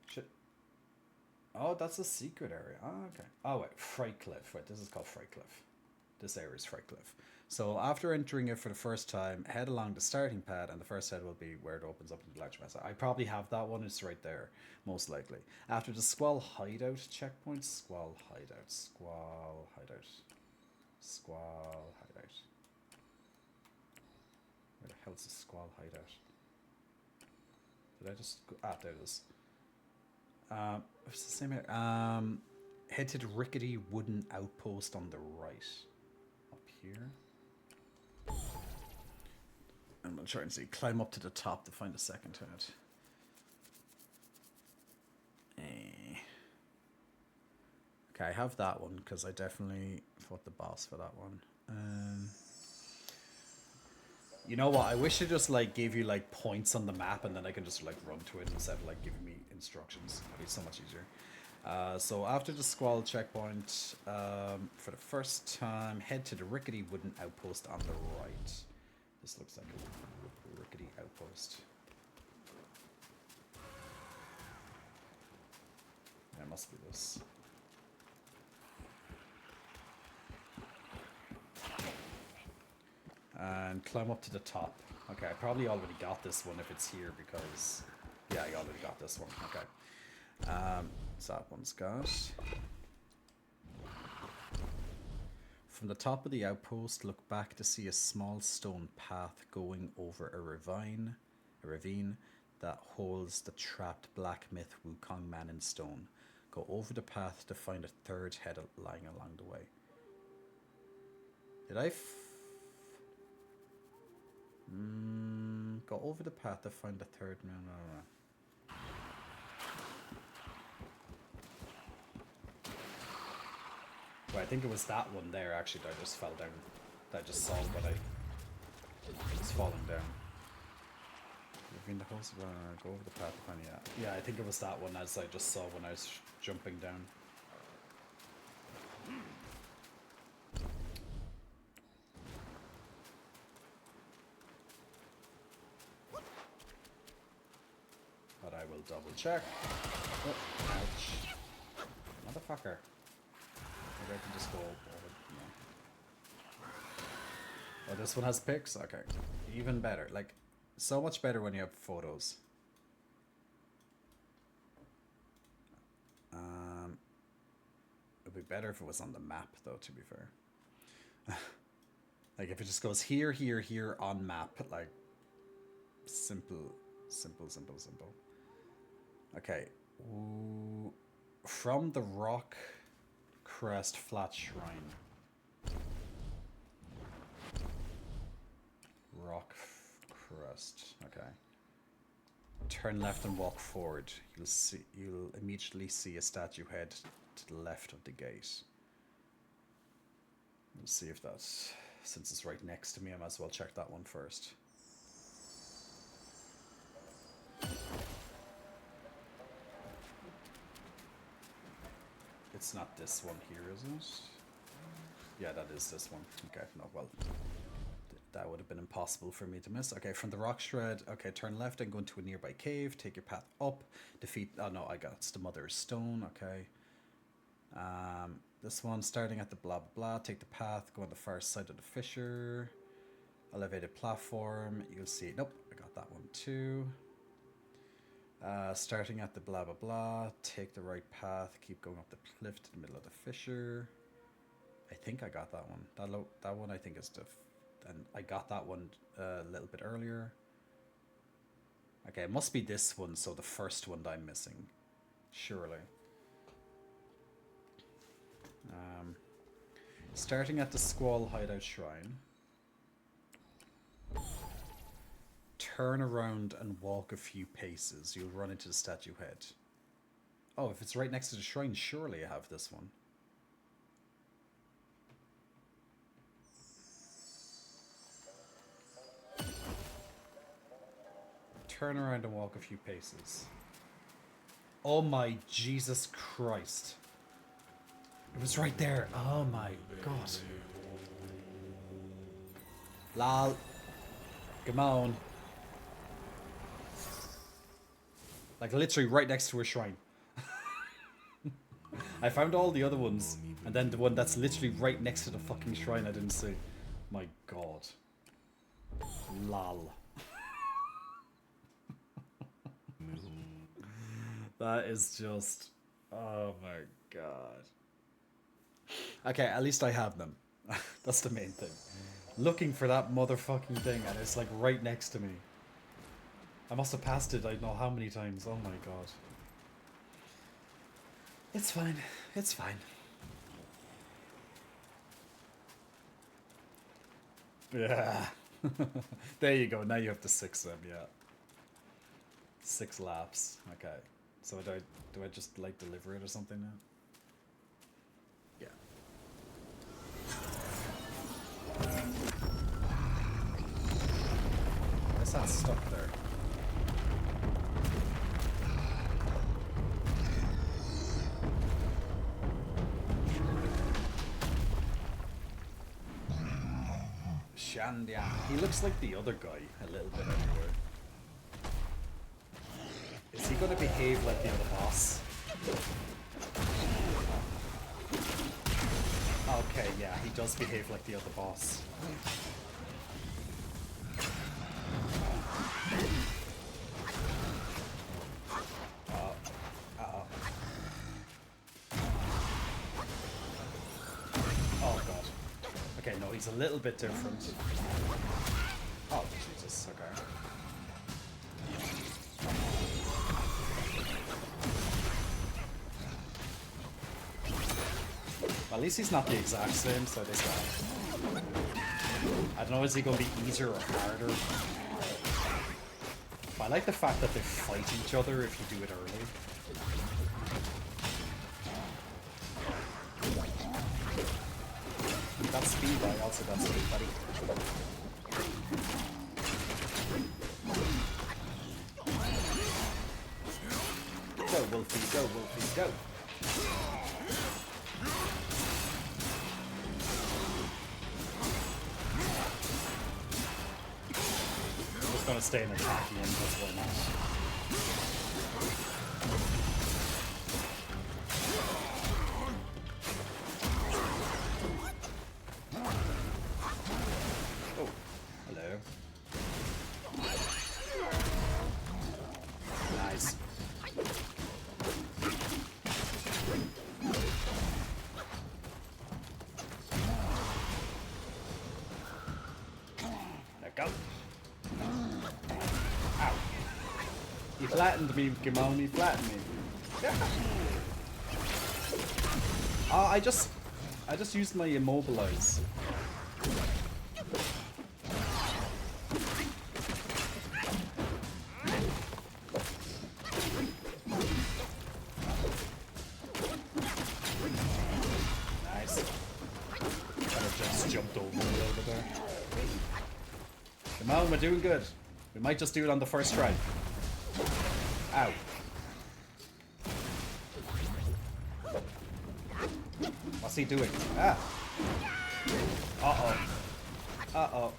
Shit. Oh, that's a secret area. Oh, okay. Oh, wait. Fright Cliff. Wait, this is called Fright Cliff. This area is Fright Cliff. So after entering it for the first time, head along the starting pad, and the first head will be where it opens up into the large mesa. I probably have that one. It's right there, most likely. After the Squall Hideout checkpoint, Squall Hideout, Squall Hideout, Squall Hideout. Where the hell's the Squall Hideout? Did I just go? Ah, there it is. It's the same here. Head to the rickety wooden outpost on the right. Up here. I'm gonna try and see. Climb up to the top to find a second head. Okay, I have that one because I definitely fought the boss for that one. You know what? I wish it just like gave you like points on the map and then I can just like run to it instead of like giving me instructions. It'd be so much easier. So after the Squall checkpoint, for the first time, head to the rickety wooden outpost on the right. This looks like a rickety outpost. Yeah, it must be this. And climb up to the top. Okay, I probably already got this one if it's here because... Yeah, I already got this one. Okay. So that one's got... From the top of the outpost, look back to see a small stone path going over a ravine that holds the trapped Black Myth Wukong man in stone. Go over the path to find a third head lying along the way. Did I go over the path to find the third... No. Well, I think it was that one there actually that I just fell down. That I just saw, but I was falling down. The host, go over the path to find yeah, I think it was that one as I just saw when I was jumping down. double check. Oh, ouch. Motherfucker. Maybe I can just go forward. No. Oh, this one has pics? Okay. Even better. Like, so much better when you have photos. It'd be better if it was on the map, though, to be fair. Like, if it just goes here, here, here on map, like, simple. Okay. Ooh. From the Rock Crest Flat Shrine. Rock Crest. Okay. Turn left and walk forward. You'll immediately see a statue head to the left of the gate. Let's see if that's, since it's right next to me, I might as well check that one first. It's not this one here, is it? Yeah, that is this one. Okay, no, well, that would have been impossible for me to miss. Okay, from the rock shred, okay, turn left and go into a nearby cave. Take your path up. Defeat, oh no, it's the Mother's Stone, okay. This one, starting at the blah blah, take the path, go on the far side of the fissure. Elevated platform, you'll see, nope, I got that one too. Starting at the blah blah blah, take the right path, keep going up the cliff to the middle of the fissure. I think I got that one. That one I think is and I got that one a little bit earlier. Okay, it must be this one, so the first one that I'm missing, surely. Starting at the Squall Hideout Shrine. Turn around and walk a few paces. You'll run into the statue head. Oh, if it's right next to the shrine, surely I have this one. Turn around and walk a few paces. Oh my Jesus Christ. It was right there. Oh my God. Lol. Come on. Like literally right next to a shrine. I found all the other ones. And then the one that's literally right next to the fucking shrine I didn't see. My God. Lol. That is just... Oh my God. Okay, at least I have them. That's the main thing. Looking for that motherfucking thing and it's like right next to me. I must have passed it I don't know how many times. Oh my God. It's fine. It's fine. Yeah. There you go. Now you have to 6 them, yeah. 6 laps. Okay. So do I just like deliver it or something now? Yeah. Guess that's stuck there. Shandian. He looks like the other guy a little bit anyway. Is he gonna behave like the other boss? Okay, yeah, he does behave like the other boss. Uh-oh. Oh God. Okay, no, he's a little bit different. Oh, Jesus, okay. Well, at least he's not the exact same, so there's that. I don't know, is he going to be easier or harder? But I like the fact that they fight each other if you do it early. Got speed, I also got speed, buddy. Go, Wolfie, go, Wolfie, go! I'm just gonna stay in the attack end, that's why not. Go. Ow. He flattened me, Gimon. He flattened me. Oh, I just used my immobilize. Nice. I just jumped over a little bit there. Come on, we're doing good. We might just do it on the first try. Ow. What's he doing? Ah. Uh-oh. Uh-oh.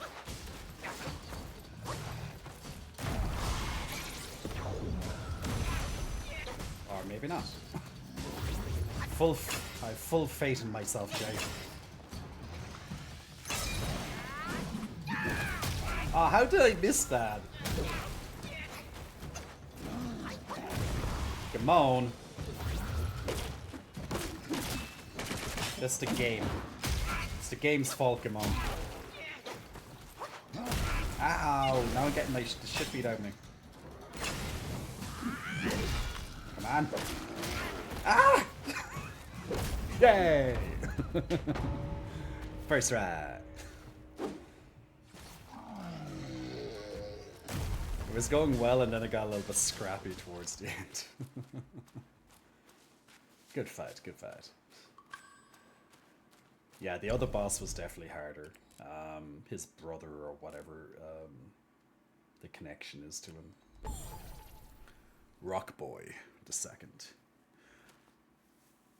Or maybe not. I have full faith in myself, Jay. Oh, how did I miss that? Come on. That's the game. It's the game's fault, come on. Ow! Now I'm getting the shit beat out of me. Come on. Ah! Yay! First try. It was going well and then it got a little bit scrappy towards the end. Good fight, good fight. Yeah, the other boss was definitely harder. His brother or whatever the connection is to him. Rock Boy the second.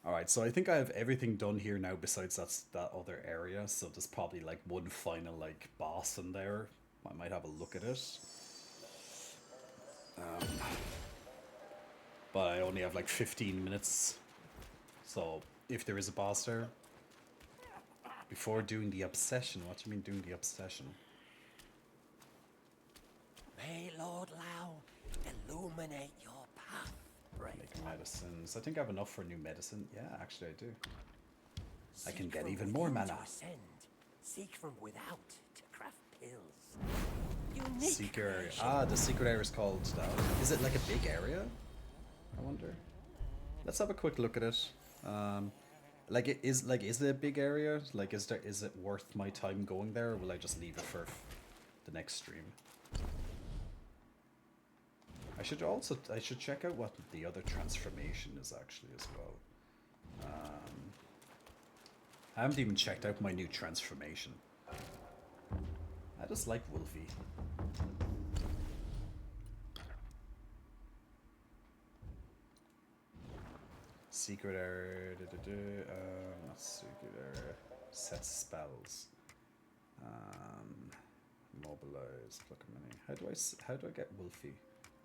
Alright, so I think I have everything done here now besides that other area. So there's probably like one final like boss in there. I might have a look at it. But I only have like 15 minutes. So if there is a boss there. Before doing the obsession. What do you mean doing the obsession? May Lord Lao illuminate your path, brave. Make medicines. I think I have enough for new medicine. Yeah, actually I do. I can get even more mana. Seek from without to craft pills. Unique Secret area. creation. Ah, the secret area is called that. Is it like a big area? I wonder. Let's have a quick look at it. Like is it a big area? Like is it worth my time going there, or will I just leave it for the next stream? I should check out what the other transformation is actually as well. I haven't even checked out my new transformation. I just like Wolfie. Secret area, not secret area. Set spells. Mobilize, pluck a mini. How do I get Wolfie?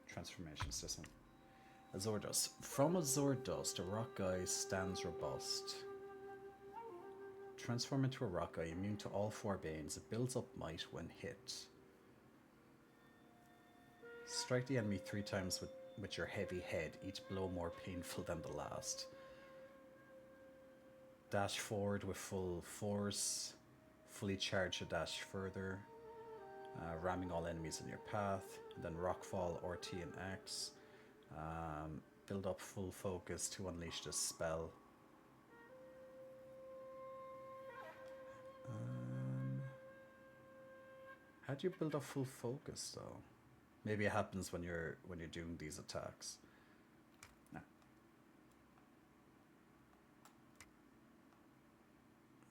Transformations, this one. Azure Dust. From Azure Dust, a rock guy stands robust. Transform into a rock guy, immune to all 4 banes. It builds up might when hit. Strike the enemy 3 times with your heavy head, each blow more painful than the last. Dash forward with full force. Fully charge to dash further. Ramming all enemies in your path. And then Rockfall, RT and X. Build up full focus to unleash this spell. How do you build up full focus though? Maybe it happens when you're doing these attacks. No.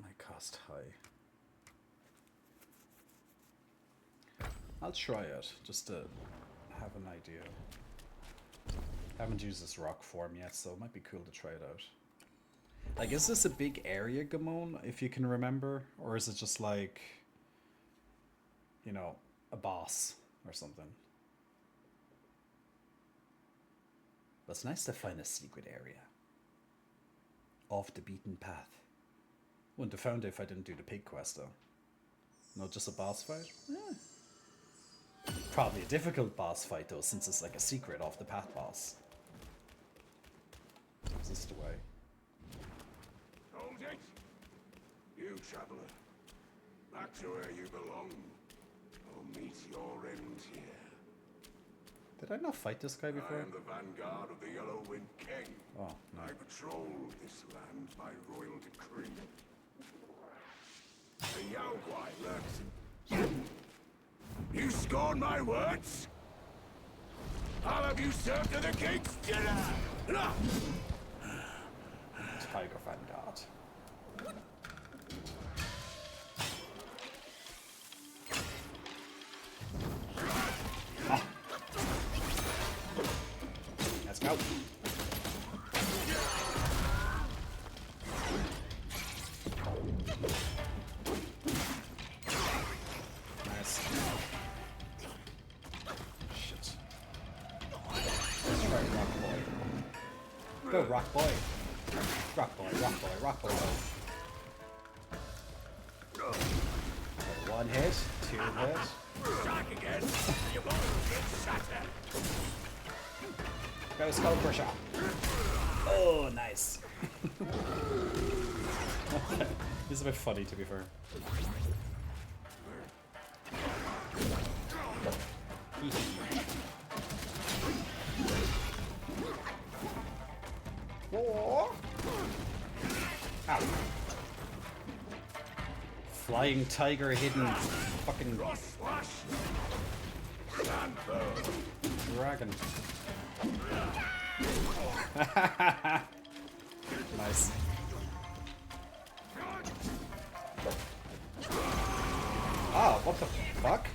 Might cost high. I'll try it just to have an idea. Haven't used this rock form yet, so it might be cool to try it out. Like, is this a big area, Gamon, if you can remember? Or is it just like, you know, a boss or something? But it's nice to find a secret area. Off the beaten path. Wouldn't have found it if I didn't do the pig quest, though. No, just a boss fight? Yeah. Probably a difficult boss fight, though, since it's like a secret off the path boss. Is this the way? Hold it! You traveler. Back to where you belong. Or meet your end here. Did I not fight this guy I before? am the vanguard of the Yellow Wind King. Oh, no. I patrol this land by royal decree. The Yao Guai lurks. You scorn my words? I'll have you served to the king's dinner! Tiger Vanguard. Ah. Let's go. Nice. Shit. Alright, rock boy. Go, rock boy. Rock boy, rock boy, rock boy. One hit, two hits. Strike again. Your bones get shattered. Go, skull crusher. Oh, nice. This is a bit funny, to be fair. Whoa. Ow. Flying tiger hidden fucking dragon. Nice. Ah, what the fuck?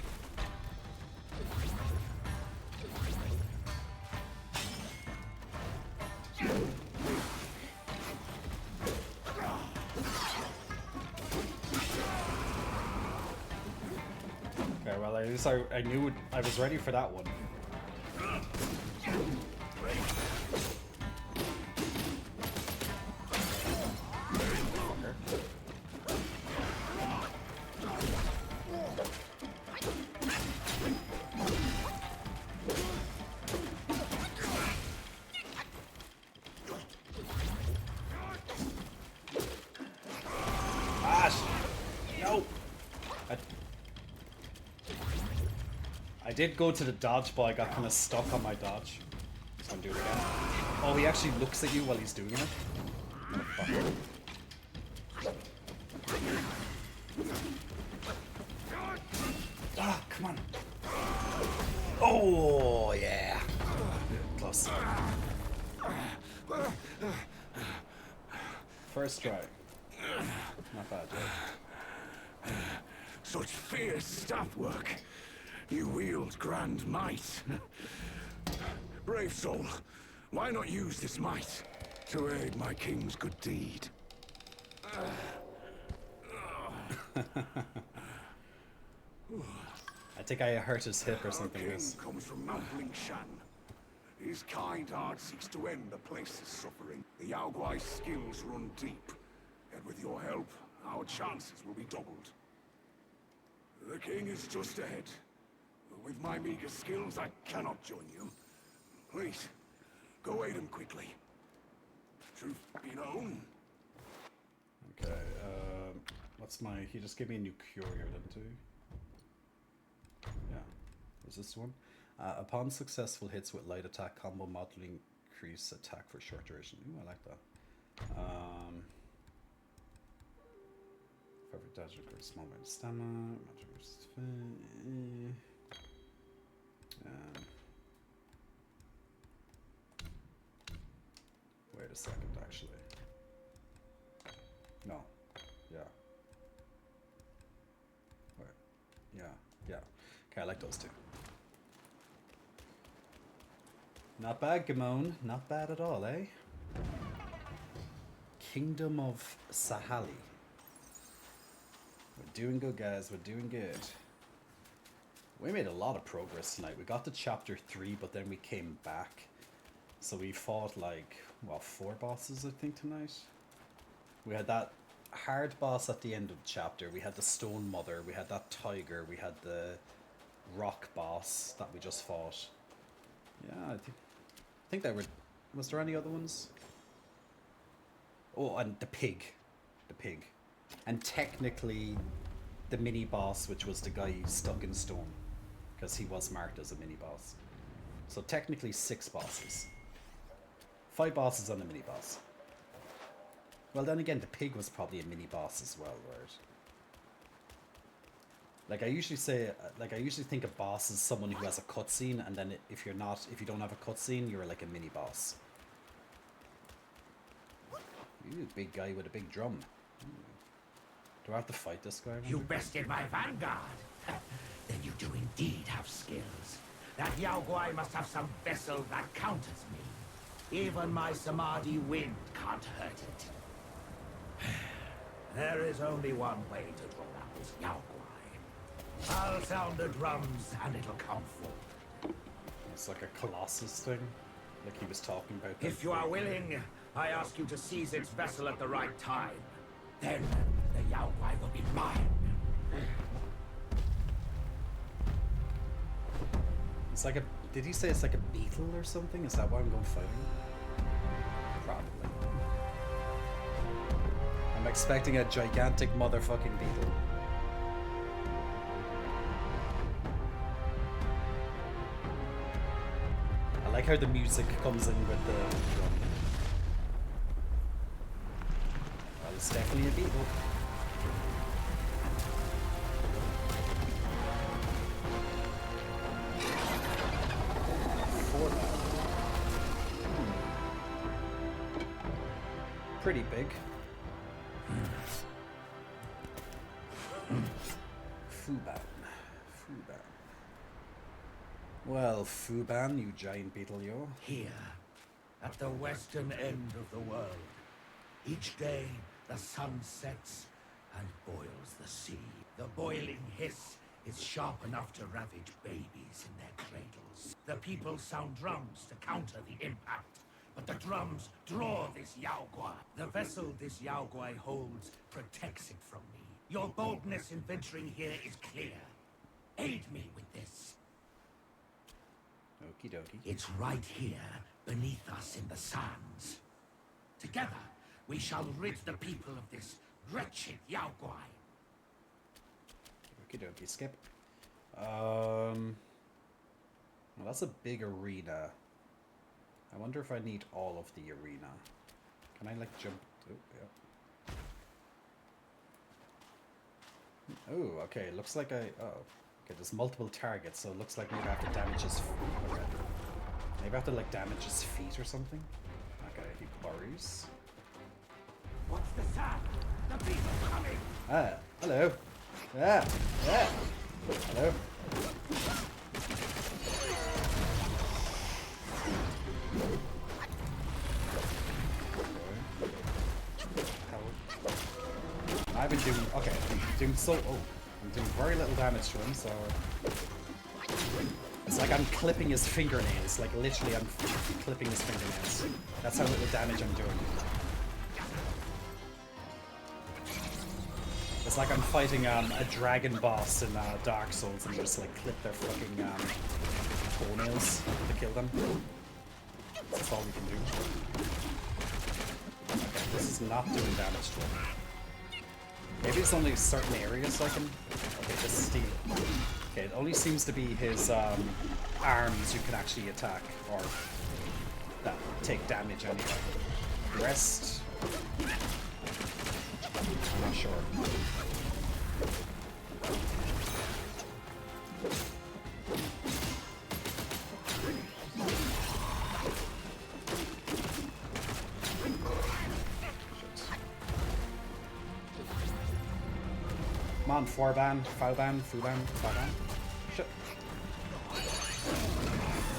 Okay, well, at least I knew I was ready for that one. I did go to the dodge, but I got kind of stuck on my dodge. So I'm doing it again. Oh, he actually looks at you while he's doing it. Motherfucker. Ah, come on. Oh, yeah. Close. First try. Not bad, right? Such fierce staff work. You wield grand might. Brave soul, why not use this might to aid my king's good deed? I think I hurt his hip or something. Our king comes from Mount Lingshan. His kind heart seeks to end the place's suffering. The Yao Guai's skills run deep, and with your help, our chances will be doubled. The king is just ahead. With my meager skills, I cannot join you. Please, go aid him quickly. Truth be known. Okay, what's my... He just gave me a new cure here, didn't he? Yeah. Was this one? Upon successful hits with light attack combo, modeling increase attack for short duration. Ooh, I like that. Perfect dodge requires small amount of stamina. Wait a second, actually. No. Yeah. Wait. Yeah. Yeah. Okay, I like those two. Not bad, Gamone. Not bad at all, eh? Kingdom of Sahali. We're doing good, guys. We're doing good. We made a lot of progress tonight. We got to chapter 3, but then we came back. So we fought like, what, 4 bosses, I think, tonight? We had that hard boss at the end of the chapter. We had the Stone Mother. We had that Tiger. We had the Rock boss that we just fought. Yeah, I think that were... Was there any other ones? Oh, and the pig. The pig. And technically, the mini boss, which was the guy stuck in stone. because he was marked as a mini-boss. So technically 6 bosses. 5 bosses and a mini-boss. Well, then again, the pig was probably a mini-boss as well, right? Like I usually think a boss is someone who has a cutscene, and then if you don't have a cutscene, you're like a mini-boss. Ooh, big guy with a big drum. Do I have to fight this guy? You bested my vanguard. Then you do indeed have skills. That Yao Guai must have some vessel that counters me. Even my Samadhi wind can't hurt it. There is only one way to draw out this Yao Guai. I'll sound the drums and it'll come forward. It's like a Colossus thing, like he was talking about. If you are willing, I ask you to seize its vessel at the right time. Then the Yao Guai will be mine. It's like a... Did he say it's like a beetle or something? Is that why I'm going fighting? Probably. I'm expecting a gigantic motherfucking beetle. I like how the music comes in with the drum. Well, it's definitely a beetle. Pretty big. Fuban. Well, Fuban, you giant beetle, yo. Here, at the western end of the world, each day the sun sets and boils the sea. The boiling hiss is sharp enough to ravage babies in their cradles. The people sound drums to counter the impact. But the drums draw this Yao Guai. The vessel this Yao Guai holds protects it from me. Your boldness in venturing here is clear. Aid me with this. Okie dokie. It's right here, beneath us in the sands. Together, we shall rid the people of this wretched Yao Guai. Okie dokie, skip. Well, that's a big arena. I wonder if I need all of the arena. Can I, like, jump? Oh, yeah. Oh, okay. It looks like I... Oh. Okay, there's multiple targets, so it looks like maybe I have to damage his... Okay. Maybe I have to, like, damage his feet or something? Okay, he worries. What's the sound? The people coming! Ah, hello. Ah, yeah. Hello. I've been doing... Okay, I'm doing so... Oh, I'm doing very little damage to him, so... It's like I'm clipping his fingernails. Like, literally, I'm clipping his fingernails. That's how little damage I'm doing. It's like I'm fighting a dragon boss in Dark Souls and just, like, clip their fucking toenails to kill them. That's all we can do. Okay, this is not doing damage to him. Maybe it's only certain areas I can... Okay, this is steel. Okay, it only seems to be his arms you can actually attack, or that take damage anyway. The rest... I'm not sure. Come on, Forban, Falban, Fuban, Faban. Shit.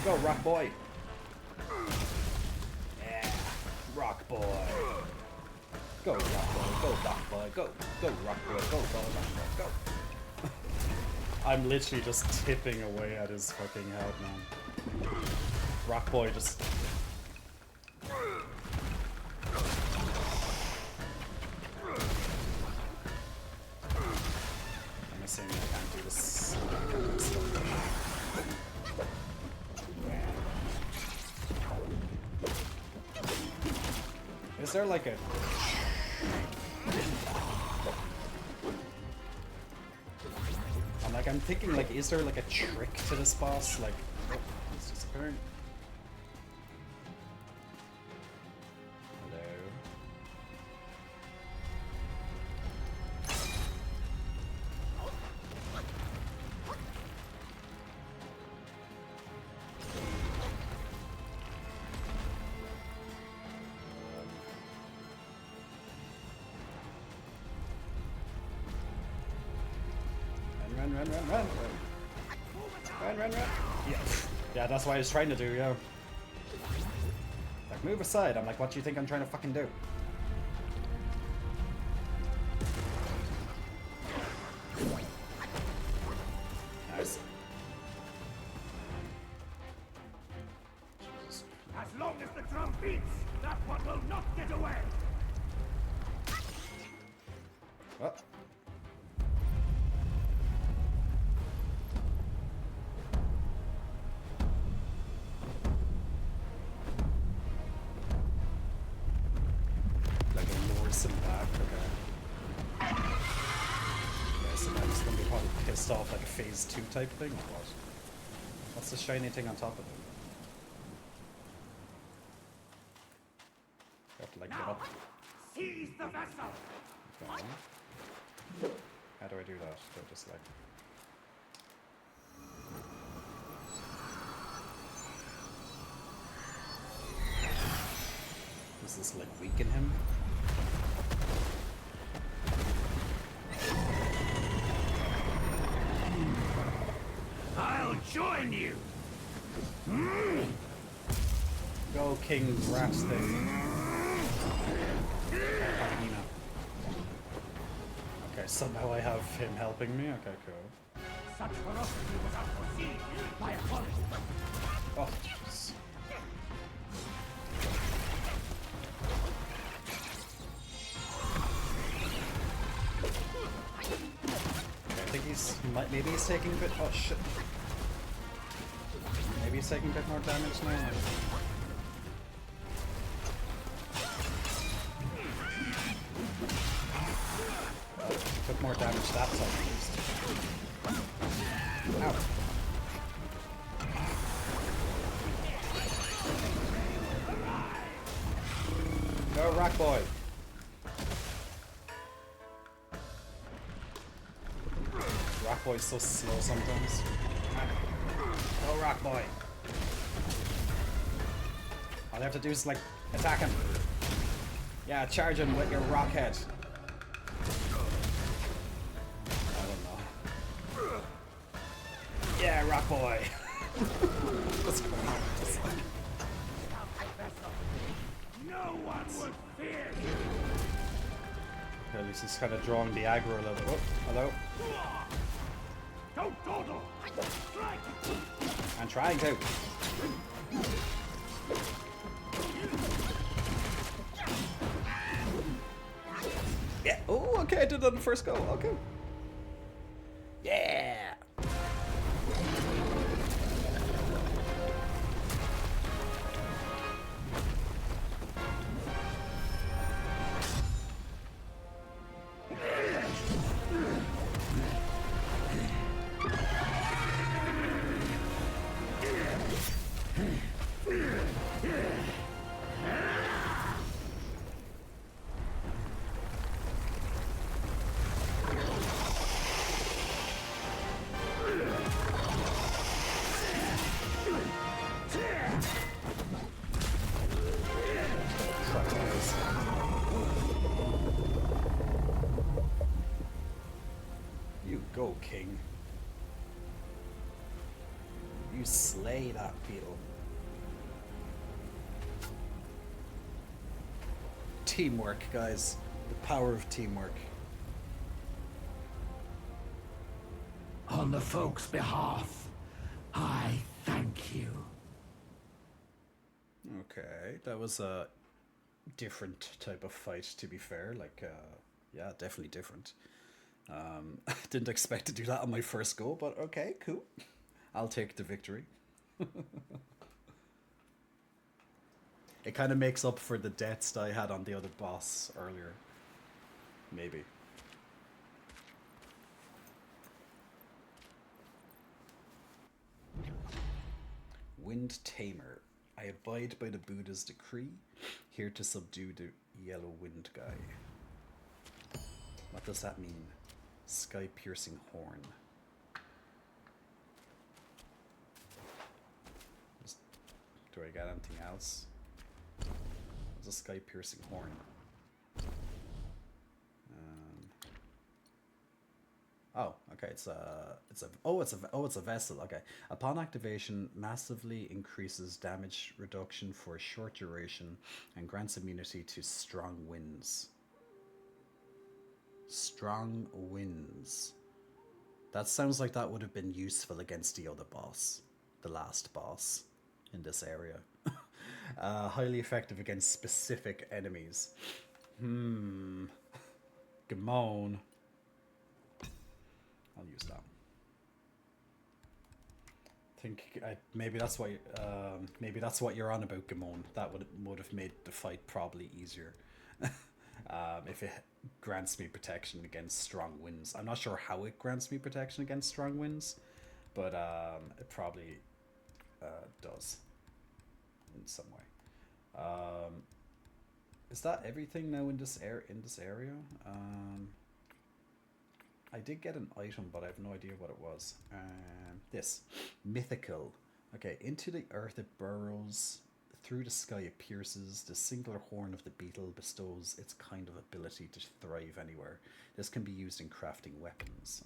Go, Rock Boy. Yeah, Rock Boy. Go, Rock Boy, go, Rock Boy, go, go, Rock Boy, go, Rock Boy, go. I'm literally just tipping away at his fucking head, man. Rock Boy just... I'm assuming I can't do this. Is there like a... And like I'm thinking, like, is there like a trick to this boss? Like, oh, it's disappearing. Hello. Run, run, run, run, run, run, run. Yeah, yeah, that's what I was trying to do, yeah. Like, move aside. I'm like, what do you think I'm trying to fucking do? Nice. Jesus. As long as the drum beats, that one will not get away. Oh. Like a Morrison back, okay. Yeah, so now he's gonna be probably pissed off like a phase 2 type thing or what? What's the shiny thing on top of him? You have to like get up. Seize the vessel. Okay. How do I do that? Do I just like... Does this like weaken him? I'll join you. Go King Rat thing. Okay, somehow I have him helping me. Okay, cool. Such ferocity was unforeseen. My apologies. Oh, jeez. Okay, I think maybe he's taking a bit. Oh shit. Maybe he's taking a bit more damage now. Took more damage that time at least. Ow. Go, Rock Boy! Rock Boy's so slow sometimes. Go, Rock Boy! All you have to do is, like, attack him. Yeah, charge him with your rock head. Yeah, Rock Boy. What's going on? No one would fear you. At least he's kind of drawing the aggro a little bit. Oh, hello. Don't dawdle. Strike. I'm trying to. Yeah. Oh, okay. I did it on the first go. Okay. Yeah. Go, King. You slay that beetle. Teamwork, guys. The power of teamwork. On the folks' behalf, I thank you. Okay, that was a different type of fight, to be fair. Like, yeah, definitely different. Didn't expect to do that on my first go, but okay, cool. I'll take the victory. It kind of makes up for the deaths that I had on the other boss earlier. Maybe. Wind Tamer. I abide by the Buddha's decree, here to subdue the yellow wind guy. What does that mean? Sky-piercing horn. Do I get anything else? What's a sky-piercing horn? Oh, okay. It's a vessel. Okay. Upon activation, massively increases damage reduction for a short duration and grants immunity to strong winds. Strong winds. That sounds like that would have been useful against the other boss, the last boss in this area. Highly effective against specific enemies. Gamon. I'll use that. Maybe that's what you're on about, Gamon. That would have made the fight probably easier. If it grants me protection against strong winds. I'm not sure how it grants me protection against strong winds, but it probably does in some way. Is that everything now in this area? I did get an item, but I have no idea what it was. This mythical. Okay, into the earth it burrows. Through the sky it pierces. The singular horn of the beetle bestows its kind of ability to thrive anywhere. This can be used in crafting weapons.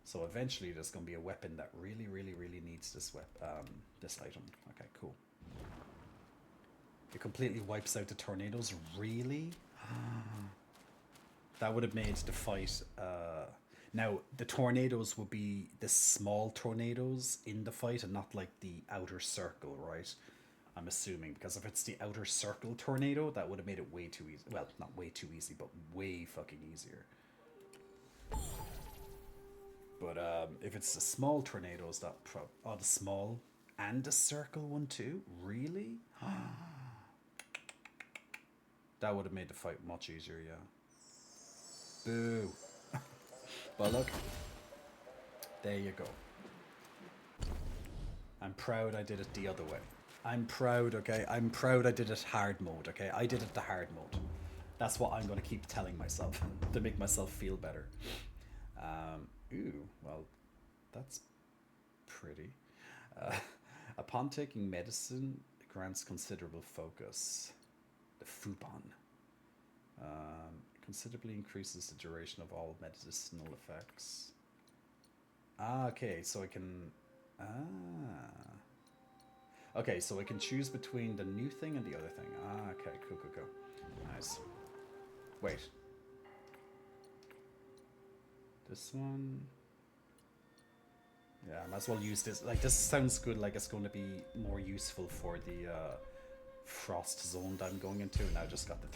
So eventually there's going to be a weapon that really, really, really needs this this item. Okay, cool. It completely wipes out the tornadoes. Really? That would have made the fight... now, the tornadoes would be the small tornadoes in the fight and not like the outer circle, right? I'm assuming, because if it's the outer circle tornado, that would have made it way too easy. Well, not way too easy, but way fucking easier. But if it's the small tornadoes, that the small and the circle one too? Really? That would have made the fight much easier, yeah. Boo. But look, there you go. I'm proud I did it the other way. I'm proud, okay? I'm proud I did it hard mode, okay? I did it the hard mode. That's what I'm going to keep telling myself to make myself feel better. Ooh, well, that's pretty. Upon taking medicine, it grants considerable focus. The Fubon. Considerably increases the duration of all medicinal effects. Okay, so I can... Okay, so I can choose between the new thing and the other thing. Okay, cool. Nice. Wait. This one... Yeah, I might as well use this. Like, this sounds good, like it's going to be more useful for the frost zone that I'm going into. And I just got the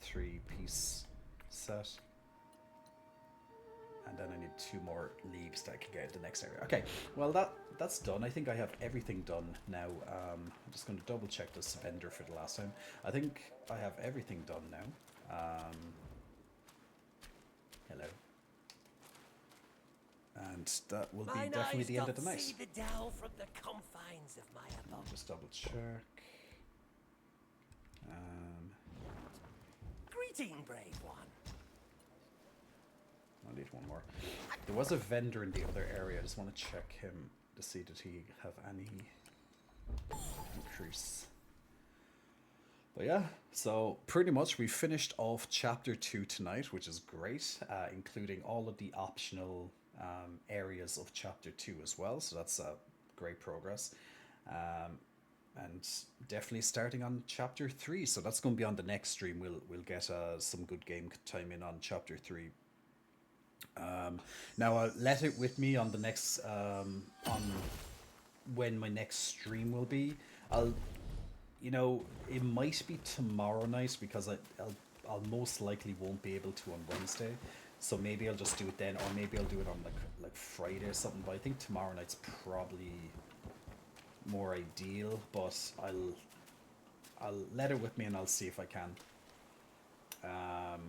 three-piece set. And then I need 2 more leaves that I can get in the next area. Okay, well that's done. I think I have everything done now. I'm just going to double check this vendor for the last time. I think I have everything done now. Hello. And that will be definitely the end of the night. See the Tao from the confines of my abode. I'll just double check. Greeting, brave one. I need one more. There was a vendor in the other area. I just want to check him to see did he have any increase. But yeah, so pretty much we finished off chapter 2 tonight, which is great, including all of the optional areas of chapter 2 as well. So that's great progress. And definitely starting on chapter 3. So that's going to be on the next stream. We'll get some good game time in on chapter 3. Now I'll let it with me on the next on when my next stream will be. It might be tomorrow night because I'll most likely won't be able to on Wednesday, so maybe I'll just do it then, or maybe I'll do it on like Friday or something. But I think tomorrow night's probably more ideal. But I'll let it with me and I'll see if I can.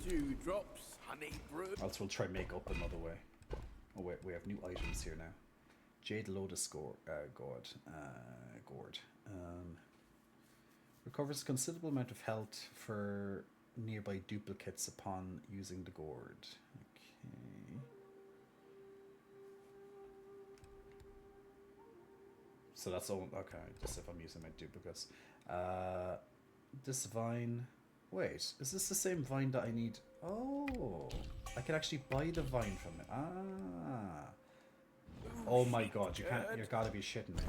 2 drops, honey brew. Else we'll try and make up another way. Oh wait, we have new items here now. Jade Lotus Gourd. Recovers a considerable amount of health for nearby duplicates upon using the gourd. Okay. So that's all. Okay, just if I'm using my duplicates. This vine. Wait, is this the same vine that I need? Oh, I can actually buy the vine from it. Ah. Oh my god, you can't. You gotta be shitting me.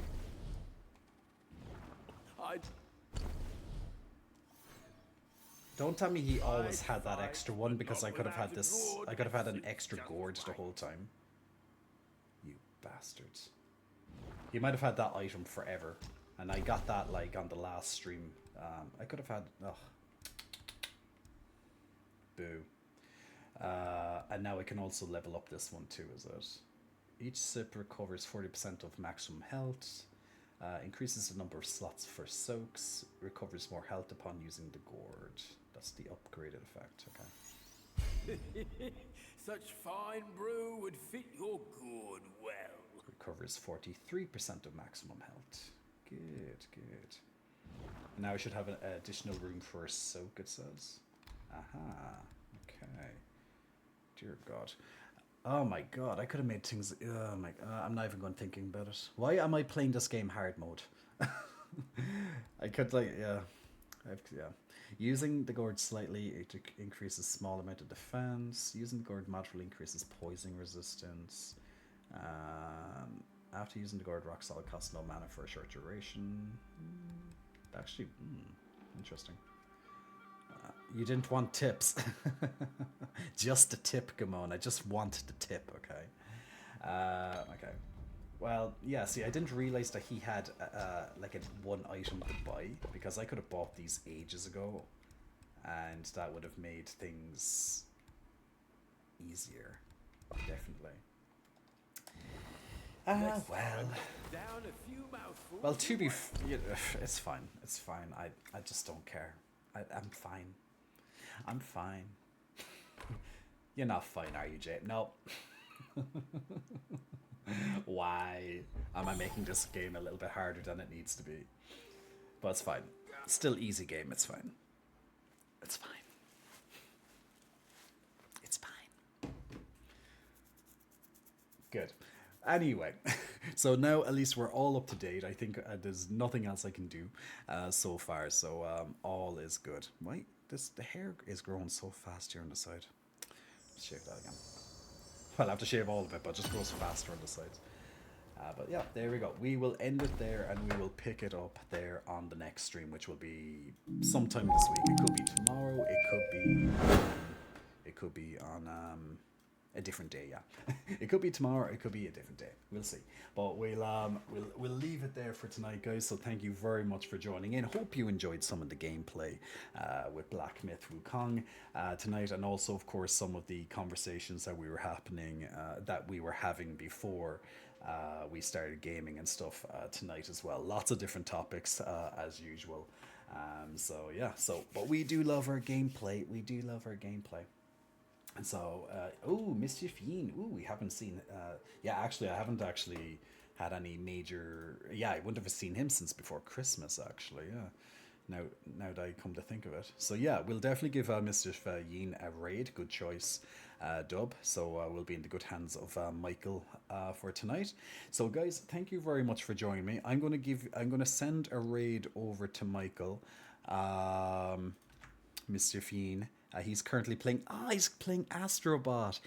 Don't tell me he always had that extra one, because I could have had this. I could have had an extra gourd the whole time. You bastards. He might have had that item forever, and I got that like on the last stream. I could have had. Ugh. Boo. And now I can also level up this one too, is it? Each sip recovers 40% of maximum health. Increases the number of slots for soaks. Recovers more health upon using the gourd. That's the upgraded effect, okay. Such fine brew would fit your gourd well. Recovers 43% of maximum health. Good, good. And now I should have an additional room for a soak, it says. Aha, okay. Dear God. Oh my god, I could have made things. Oh my god, I'm not even going thinking about it. Why am I playing this game hard mode? I could, like, yeah. Yeah. Using the gourd slightly, it increases small amount of defense. Using the gourd moderately increases poison resistance. After using the gourd, rock solid costs no mana for a short duration. Actually, interesting. You didn't want tips. Just a tip, Gamon. I just wanted the tip, okay? Okay. Well, yeah, see, I didn't realize that he had, like, one item to buy, because I could have bought these ages ago, and that would have made things easier. Definitely. Well. Well, to be it's fine. It's fine. I just don't care. I'm fine. I'm fine. You're not fine, are you, Jay? No. Why am I making this game a little bit harder than it needs to be? But it's fine. Still easy game. It's fine. It's fine. It's fine. Good. Anyway, so now at least we're all up to date. I think there's nothing else I can do so far. So all is good. Wait, the hair is growing so fast here on the side. Let's shave that again. Well, I have to shave all of it, but it just grows faster on the sides. But yeah, there we go. We will end it there, and we will pick it up there on the next stream, which will be sometime this week. It could be tomorrow. It could be on a different day. Yeah, it could be tomorrow. It could be a different day. We'll see. But we'll leave it there for tonight, guys. So thank you very much for joining in. Hope you enjoyed some of the gameplay with Black Myth Wukong tonight, and also, of course, some of the conversations that we were having before we started gaming and stuff tonight as well. Lots of different topics as usual. So yeah. But we do love our gameplay. We do love our gameplay. And so, Mischief Yeen. We haven't seen. Yeah, actually, I haven't actually had any major. Yeah, I wouldn't have seen him since before Christmas. Actually, yeah. Now that I come to think of it, so yeah, we'll definitely give Mischief Yeen a raid. Good choice, Dub. So we'll be in the good hands of Michael for tonight. So guys, thank you very much for joining me. I'm gonna send a raid over to Michael. Mischief Yeen. He's currently playing. He's playing Astrobot.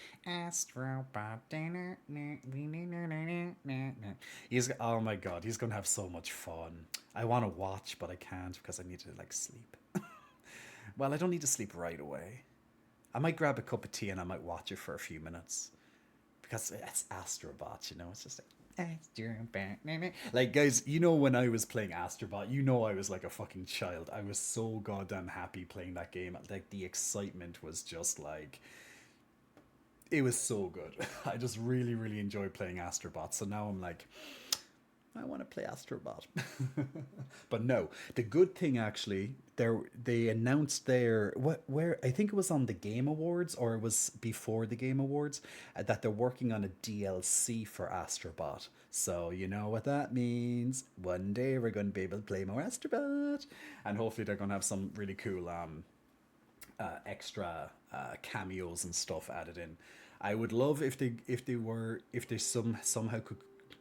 Oh my god, he's gonna have so much fun. I want to watch, but I can't because I need to sleep. Well, I don't need to sleep right away. I might grab a cup of tea and I might watch it for a few minutes because it's Astrobot. It's just like, guys, when I was playing Astrobot, I was like a fucking child. I was so goddamn happy playing that game. Like, the excitement was just like, it was so good. I just really, really enjoyed playing Astrobot. So now I'm like, I want to play Astrobot. But no, the good thing actually, they announced where I think it was on the Game Awards or it was before the Game Awards that they're working on a DLC for Astrobot. So you know what that means. One day we're going to be able to play more Astrobot, and hopefully they're going to have some really cool extra cameos and stuff added in. I would love if they somehow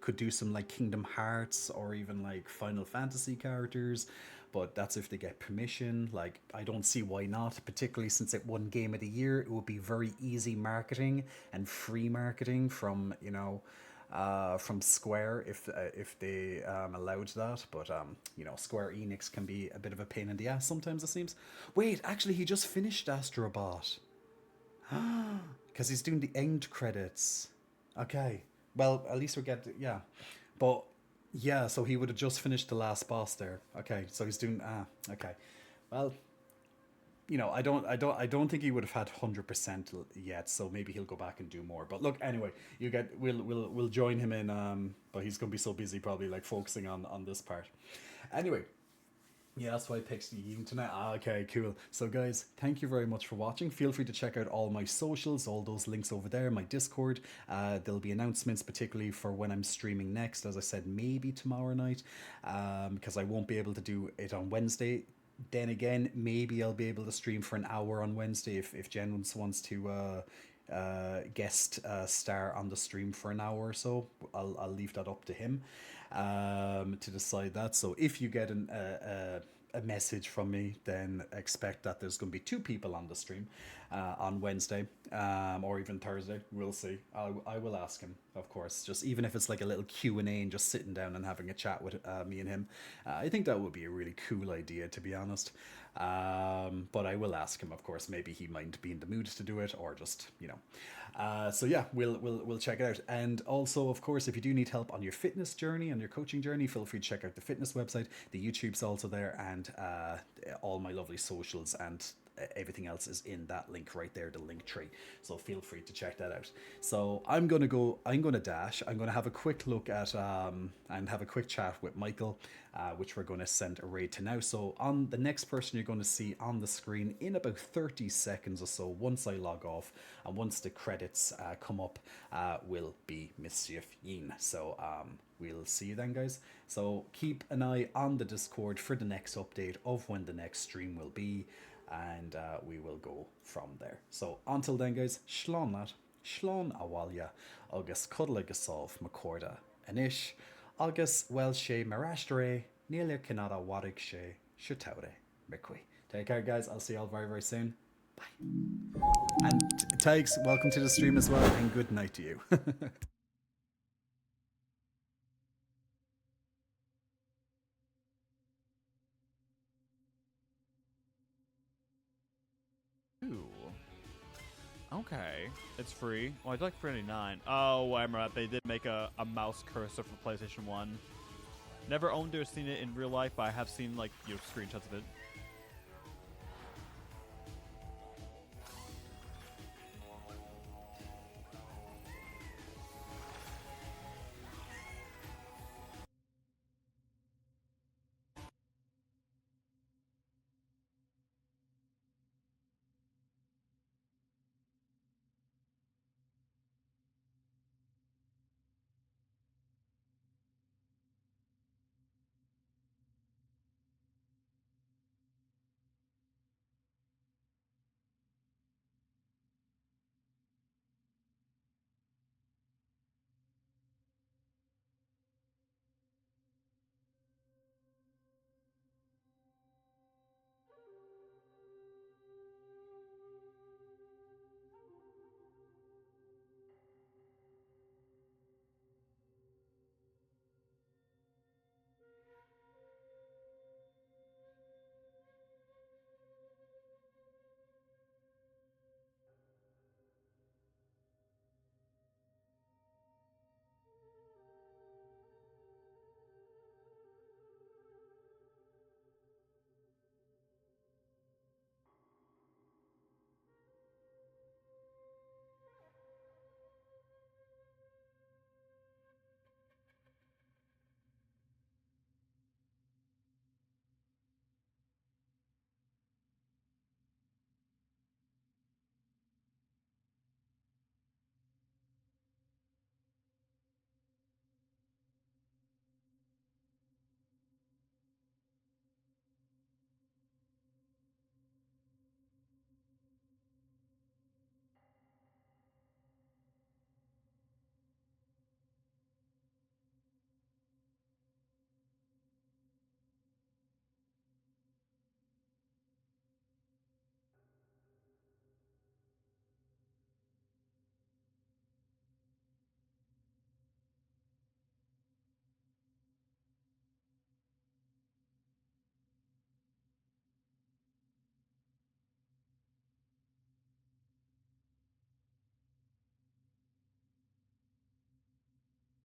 could do some like Kingdom Hearts or even like Final Fantasy characters, but that's if they get permission. Like, I don't see why not, particularly since it won Game of the Year. It would be very easy marketing and free marketing from, you know, from Square if they allowed that. But you know, Square Enix can be a bit of a pain in the ass sometimes, it seems. Wait, actually he just finished Astrobot. Because he's doing the end credits. Okay. Well, at least we get, yeah. But, yeah, so he would have just finished the last boss there. Okay, so he's doing, okay. Well, you know, I don't think he would have had 100% yet, so maybe he'll go back and do more. But look, anyway, we'll join him in, but he's going to be so busy probably, like, focusing on this part. Anyway. Yeah, that's why I picked Ying tonight. Okay, cool. So guys, thank you very much for watching. Feel free to check out all my socials, all those links over there, my Discord. There'll be announcements, particularly for when I'm streaming next. As I said, maybe tomorrow night, because I won't be able to do it on Wednesday. Then again, maybe I'll be able to stream for an hour on Wednesday if Jen wants to guest star on the stream for an hour or so. I'll leave that up to him to decide that. So if you get a message from me, then expect that there's going to be 2 people on the stream on Wednesday or even Thursday. We'll see. I will ask him, of course, just even if it's like a little Q&A and just sitting down and having a chat with me and him. I think that would be a really cool idea, to be honest. But I will ask him, of course. Maybe he might be in the mood to do it, or just, you know. So yeah, we'll check it out. And also, of course, if you do need help on your fitness journey, on your coaching journey, feel free to check out the fitness website. The YouTube's also there, and all my lovely socials and everything else is in that link right there, the link tree. So feel free to check that out. So I'm gonna dash. I'm gonna have a quick look at and have a quick chat with Michael, which we're going to send a raid to now. So on the next person you're going to see on the screen in about 30 seconds or so, once I log off and once the credits come up, will be Mischief Yin. So we'll see you then, guys. So keep an eye on the Discord for the next update of when the next stream will be, and we will go from there. So until then, guys, Shlán lat, Shlán awalya, agus cuddla gasolf macorda anish, agus wel she marashtre, nearly canada wadig she, shutaure, mikwi. Take care, guys. I'll see you all very, very soon. Bye. And Tiggs, welcome to the stream as well, and good night to you. Ooh. Okay. It's free. Well, I'd like $3.99. Oh, I'm right. They did make a mouse cursor for PlayStation 1. Never owned or seen it in real life, but I have seen, like, screenshots of it.